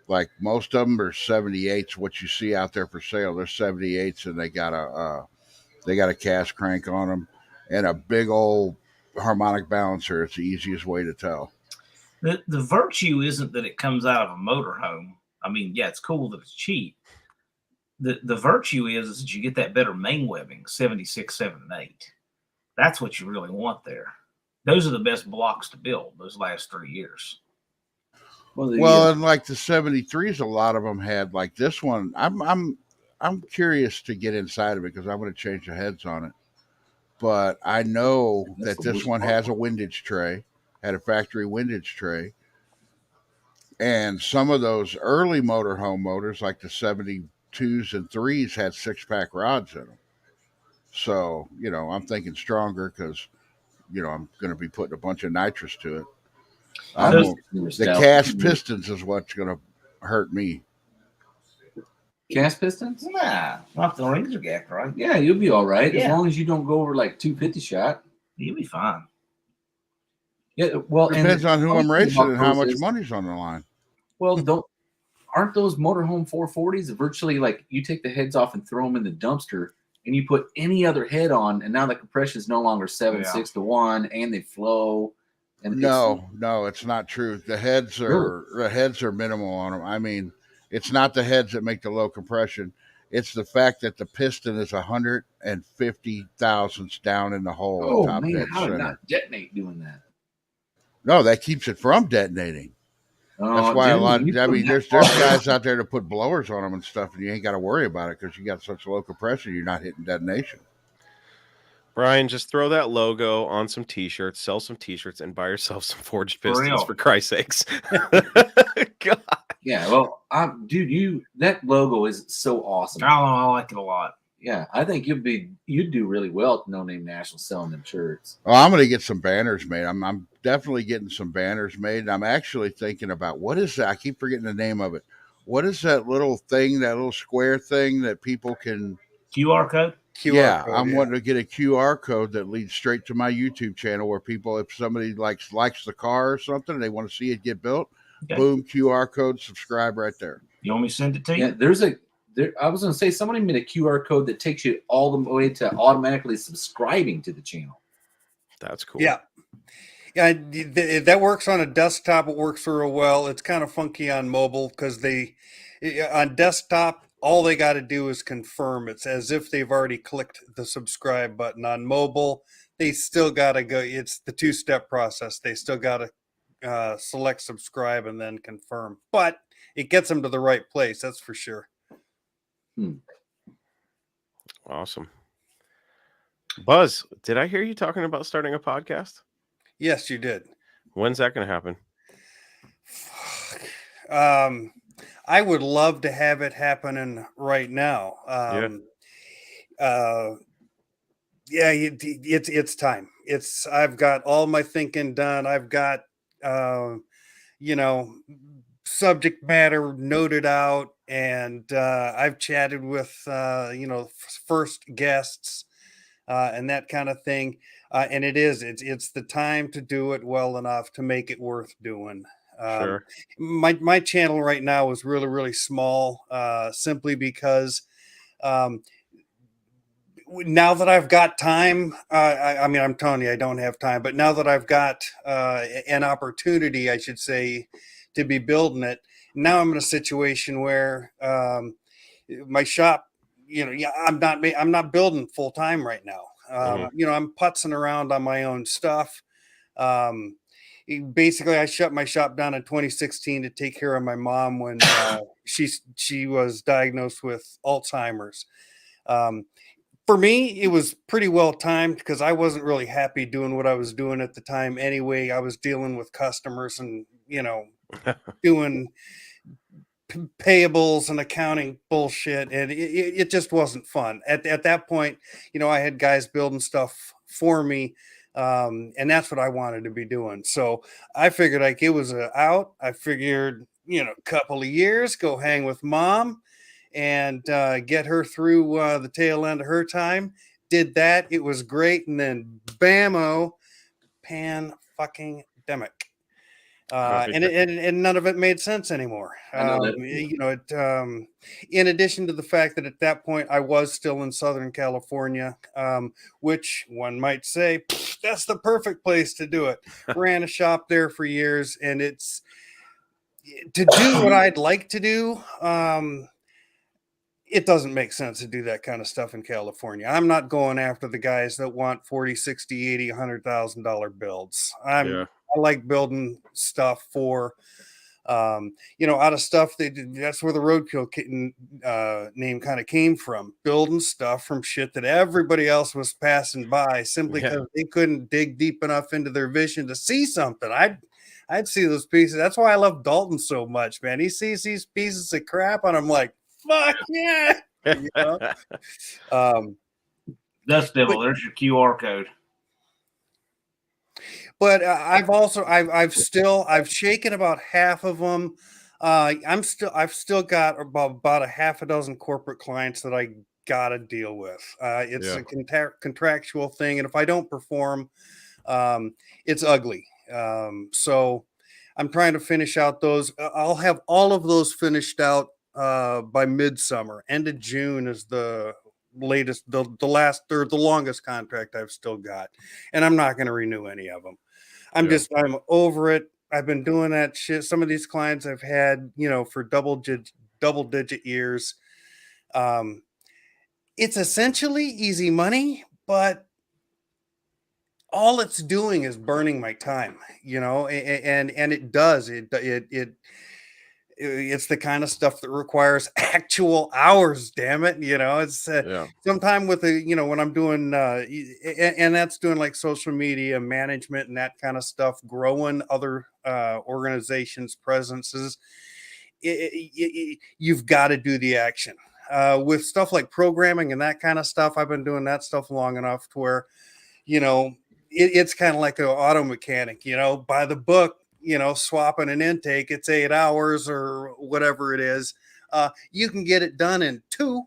Like most of them are 78s. What you see out there for sale, they're 78s, and they got a cast crank on them and a big old harmonic balancer. It's the easiest way to tell. The virtue isn't that it comes out of a motorhome. I mean, yeah, it's cool that it's cheap. The virtue is that you get that better main webbing, 76, 7, and 8. That's what you really want there. Those are the best blocks to build those last 3 years. Well, and like the 73s, a lot of them had like this one. I'm curious to get inside of it because I want to change the heads on it. But I know that this one has a windage tray, had a factory windage tray. And some of those early motorhome motors, like the 72s and 3s, had 6-pack rods in them. So, I'm thinking stronger because, I'm going to be putting a bunch of nitrous to it. The cast pistons is what's going to hurt me. Cast pistons? Nah, not the Ranger Gap, right? Yeah, you'll be all right Yeah. as long as you don't go over like 250 shot. You'll be fine. Yeah, well, depends on who I'm racing and how much is, money's on the line. Well, aren't those motorhome 440s virtually like you take the heads off and throw them in the dumpster, and you put any other head on, and now the compression is no longer 6 to 1, and they flow. And no, it's not true. The heads are minimal on them. I mean, it's not the heads that make the low compression. It's the fact that the piston is 150 thousandths down in the hole. Oh top man, dead how did center. not detonate doing that? No, that keeps it from detonating. That's why there's guys out there that put blowers on them and stuff, and you ain't got to worry about it because you got such low compression, you're not hitting detonation. Brian, just throw that logo on some T-shirts, sell some T-shirts, and buy yourself some forged pistons for Christ's sakes. God. Yeah, well, dude, that logo is so awesome. I like it a lot. Yeah, I think you'd do really well at No Name National selling them shirts. Oh, I'm going to get some banners made. I'm definitely getting some banners made. And I'm actually thinking about what is that? I keep forgetting the name of it. What is that little thing, that little square thing that people can QR code? I'm wanting to get a QR code that leads straight to my YouTube channel where people, if somebody likes the car or something, they want to see it get built, boom, QR code, subscribe right there. You want me to send it to you? Yeah, I was going to say somebody made a QR code that takes you all the way to automatically subscribing to the channel. That's cool. Yeah. Yeah, that works on a desktop. It works real well. It's kind of funky on mobile because on desktop, all they got to do is confirm. It's as if they've already clicked the subscribe button. On mobile, they still got to go. It's the 2-step process. They still got to select subscribe and then confirm. But it gets them to the right place. That's for sure. Awesome. Buzz, did I hear you talking about starting a podcast? Yes, you did. When's that going to happen? I would love to have it happening right now. It's time. I've got all my thinking done. I've got subject matter noted out, and I've chatted with first guests and that kind of thing. And it's the time to do it well enough to make it worth doing. Sure. My channel right now is really, really small, simply because now that I've got time, I'm telling you, I don't have time, but now that I've got an opportunity, I should say, to be building it, now I'm in a situation where my shop, I'm not building full time right now. I'm putzing around on my own stuff. Basically, I shut my shop down in 2016 to take care of my mom when she was diagnosed with Alzheimer's. For me, it was pretty well timed because I wasn't really happy doing what I was doing at the time anyway. I was dealing with customers and, doing payables and accounting bullshit, and it just wasn't fun. At that point, I had guys building stuff for me, and that's what I wanted to be doing. So I figured like it was out. I figured, a couple of years, go hang with mom and get her through the tail end of her time. Did that. It was great. And then bammo, pan-fucking-demic. And none of it made sense anymore. In addition to the fact that at that point I was still in Southern California, which one might say that's the perfect place to do it. Ran a shop there for years, and it's to do what I'd like to do. it doesn't make sense to do that kind of stuff in California. I'm not going after the guys that want 40, 60, 80, $100,000 builds. I like building stuff for, out of stuff that's where the roadkill name kind of came from. Building stuff from shit that everybody else was passing by simply because they couldn't dig deep enough into their vision to see something. I'd see those pieces. That's why I love Dalton so much, man. He sees these pieces of crap, and I'm like, fuck yeah. Dust Devil, there's your QR code. But I've shaken about half of them. I've still got about a half a dozen corporate clients that I gotta deal with. It's a contractual thing, and if I don't perform, it's ugly. So I'm trying to finish out those. I'll have all of those finished out by midsummer. End of June is the latest, the longest contract I've still got, and I'm not going to renew any of them. I'm over it. I've been doing that shit. Some of these clients I've had, for double digit years. It's essentially easy money, but all it's doing is burning my time, and it does. It's the kind of stuff that requires actual hours, damn it. It's sometime with when I'm doing, and that's doing like social media management and that kind of stuff, growing other organizations' presences. You've got to do the action. With stuff like programming and that kind of stuff, I've been doing that stuff long enough to where, it's kind of like an auto mechanic, by the book, swapping an intake, it's 8 hours or whatever it is. You can get it done in 2,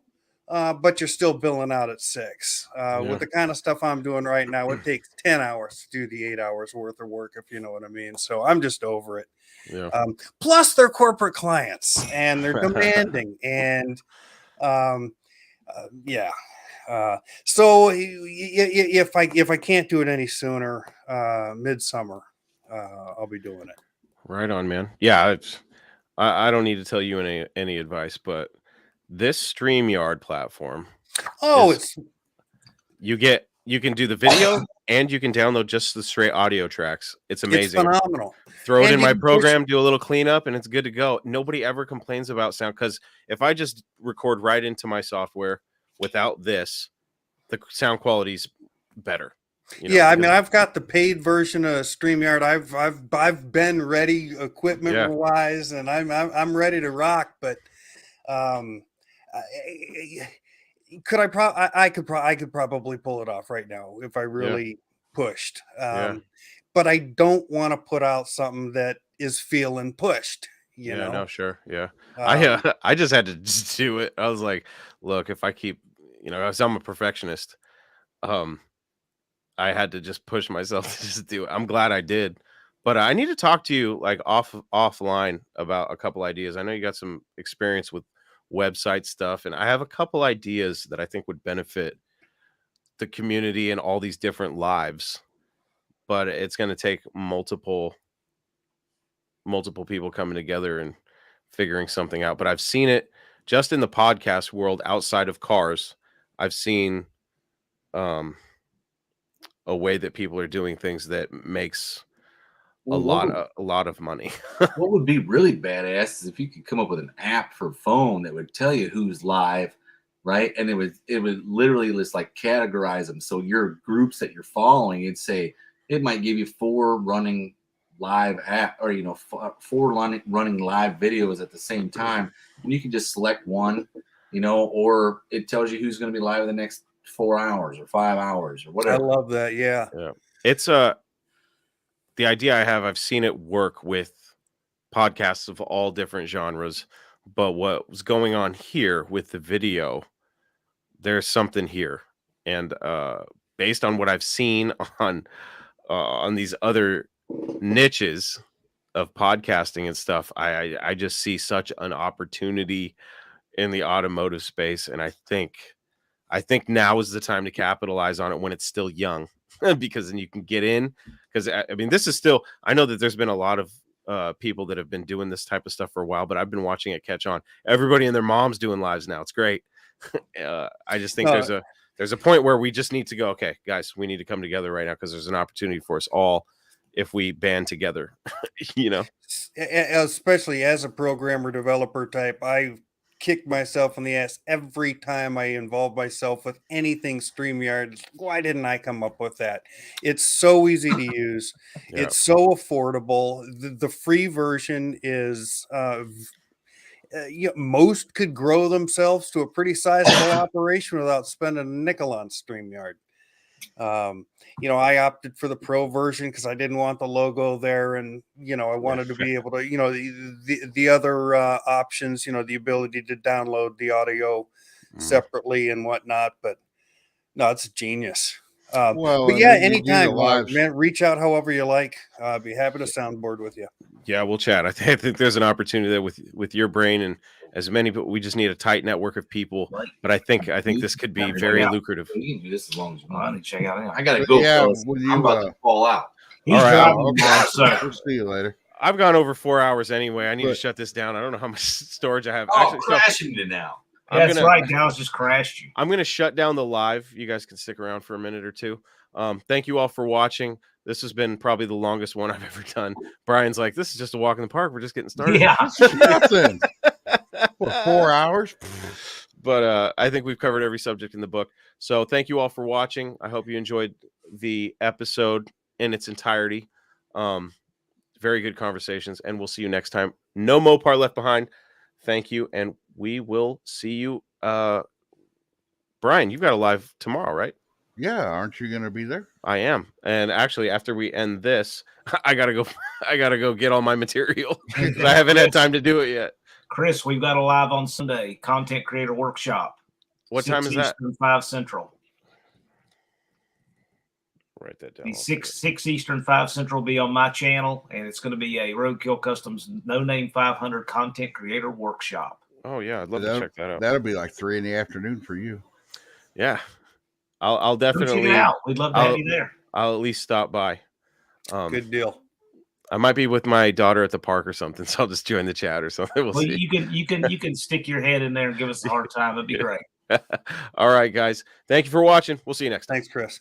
but you're still billing out at 6. With the kind of stuff I'm doing right now, it takes 10 hours to do the 8 hours worth of work, if you know what I mean. So I'm just over it. Plus they're corporate clients and they're demanding and so if I can't do it any sooner, midsummer, I'll be doing it. Right on, man. Yeah, I don't need to tell you any advice, but this StreamYard platform. You can do the video and you can download just the straight audio tracks. It's amazing. It's phenomenal. Throw it in my program, do a little cleanup, and it's good to go. Nobody ever complains about sound because if I just record right into my software without this, the sound quality's better. I mean, I've got the paid version of StreamYard. I've been ready equipment wise, and I'm ready to rock. But I could probably pull it off right now if I really pushed. But I don't want to put out something that is feeling pushed. No, sure, I just had to just do it. I was like, look, if I keep, I'm a perfectionist. I had to just push myself to just do it. I'm glad I did, but I need to talk to you like offline about a couple ideas. I know you got some experience with website stuff, and I have a couple ideas that I think would benefit the community and all these different lives, but it's going to take multiple people coming together and figuring something out. But I've seen it just in the podcast world outside of cars. I've seen a way that people are doing things that makes a lot of money. What would be really badass is if you could come up with an app for phone that would tell you who's live, right? And it would literally just like categorize them. So your groups that you're following, it'd say it might give you 4 running live app or 4 running live videos at the same time, and you can just select one, or it tells you who's going to be live in the next 4 hours or 5 hours or whatever. I love that. Yeah. It's the idea I have. I've seen it work with podcasts of all different genres, but what was going on here with the video, there's something here, and based on what I've seen on these other niches of podcasting and stuff, I just see such an opportunity in the automotive space, and I think now is the time to capitalize on it when it's still young, because then you can get in. Because I mean, this is still, I know that there's been a lot of people that have been doing this type of stuff for a while, but I've been watching it catch on. Everybody and their mom's doing lives now. It's great. I just think there's a point where we just need to go, okay, guys, we need to come together right now because there's an opportunity for us all if we band together, you know. Especially as a programmer developer type, I kick myself in the ass every time I involve myself with anything StreamYard. Why didn't I come up with that? It's so easy to use. Yeah. It's so affordable. The free version is most could grow themselves to a pretty sizable operation without spending a nickel on StreamYard. I opted for the pro version because I didn't want the logo there, and I wanted to be able to, the other options, the ability to download the audio separately and whatnot. But no, it's genius. But yeah, anytime, man, reach out however you like. I'd be happy to soundboard with you. Yeah, we'll chat. I think there's an opportunity there with your brain and as many, but we just need a tight network of people. Right. But I think this could be very lucrative. You can do this as long as you want. I need to check out. I gotta go. Yeah, I'm about to fall out. He's All right, driving now, We'll see you later. I've gone over 4 hours anyway. I need to shut this down. I don't know how much storage I have. Oh, crashing it now. Yeah, that's right. Dallas just crashed you. I'm going to shut down the live. You guys can stick around for a minute or two. Thank you all for watching. This has been probably the longest one I've ever done. Brian's like, this is just a walk in the park. We're just getting started. Yeah. Nothing. For 4 hours. But I think we've covered every subject in the book. So thank you all for watching. I hope you enjoyed the episode in its entirety. Very good conversations, and we'll see you next time. No Mopar left behind. Thank you, and we will see you. Brian, you've got a live tomorrow, right? Yeah, aren't you going to be there? I am, and actually, after we end this, I gotta go. I gotta go get all my material because I haven't had time to do it yet. Chris, we've got a live on Sunday, Content Creator Workshop. What time is that? Eastern, 5 Central. Write that down. 6 Eastern, 5 Central will be on my channel, and it's going to be a Roadkill Customs No Name 500 Content Creator Workshop. Oh yeah, I'd love to check that out. That'll be like 3 p.m. for you. Yeah, I'll definitely. Check it out. We'd love to have you there. I'll at least stop by. Good deal. I might be with my daughter at the park or something, so I'll just join the chat or something. We'll see. You can stick your head in there and give us a hard time. It'd be great. All right, guys. Thank you for watching. We'll see you next time. Thanks, Chris.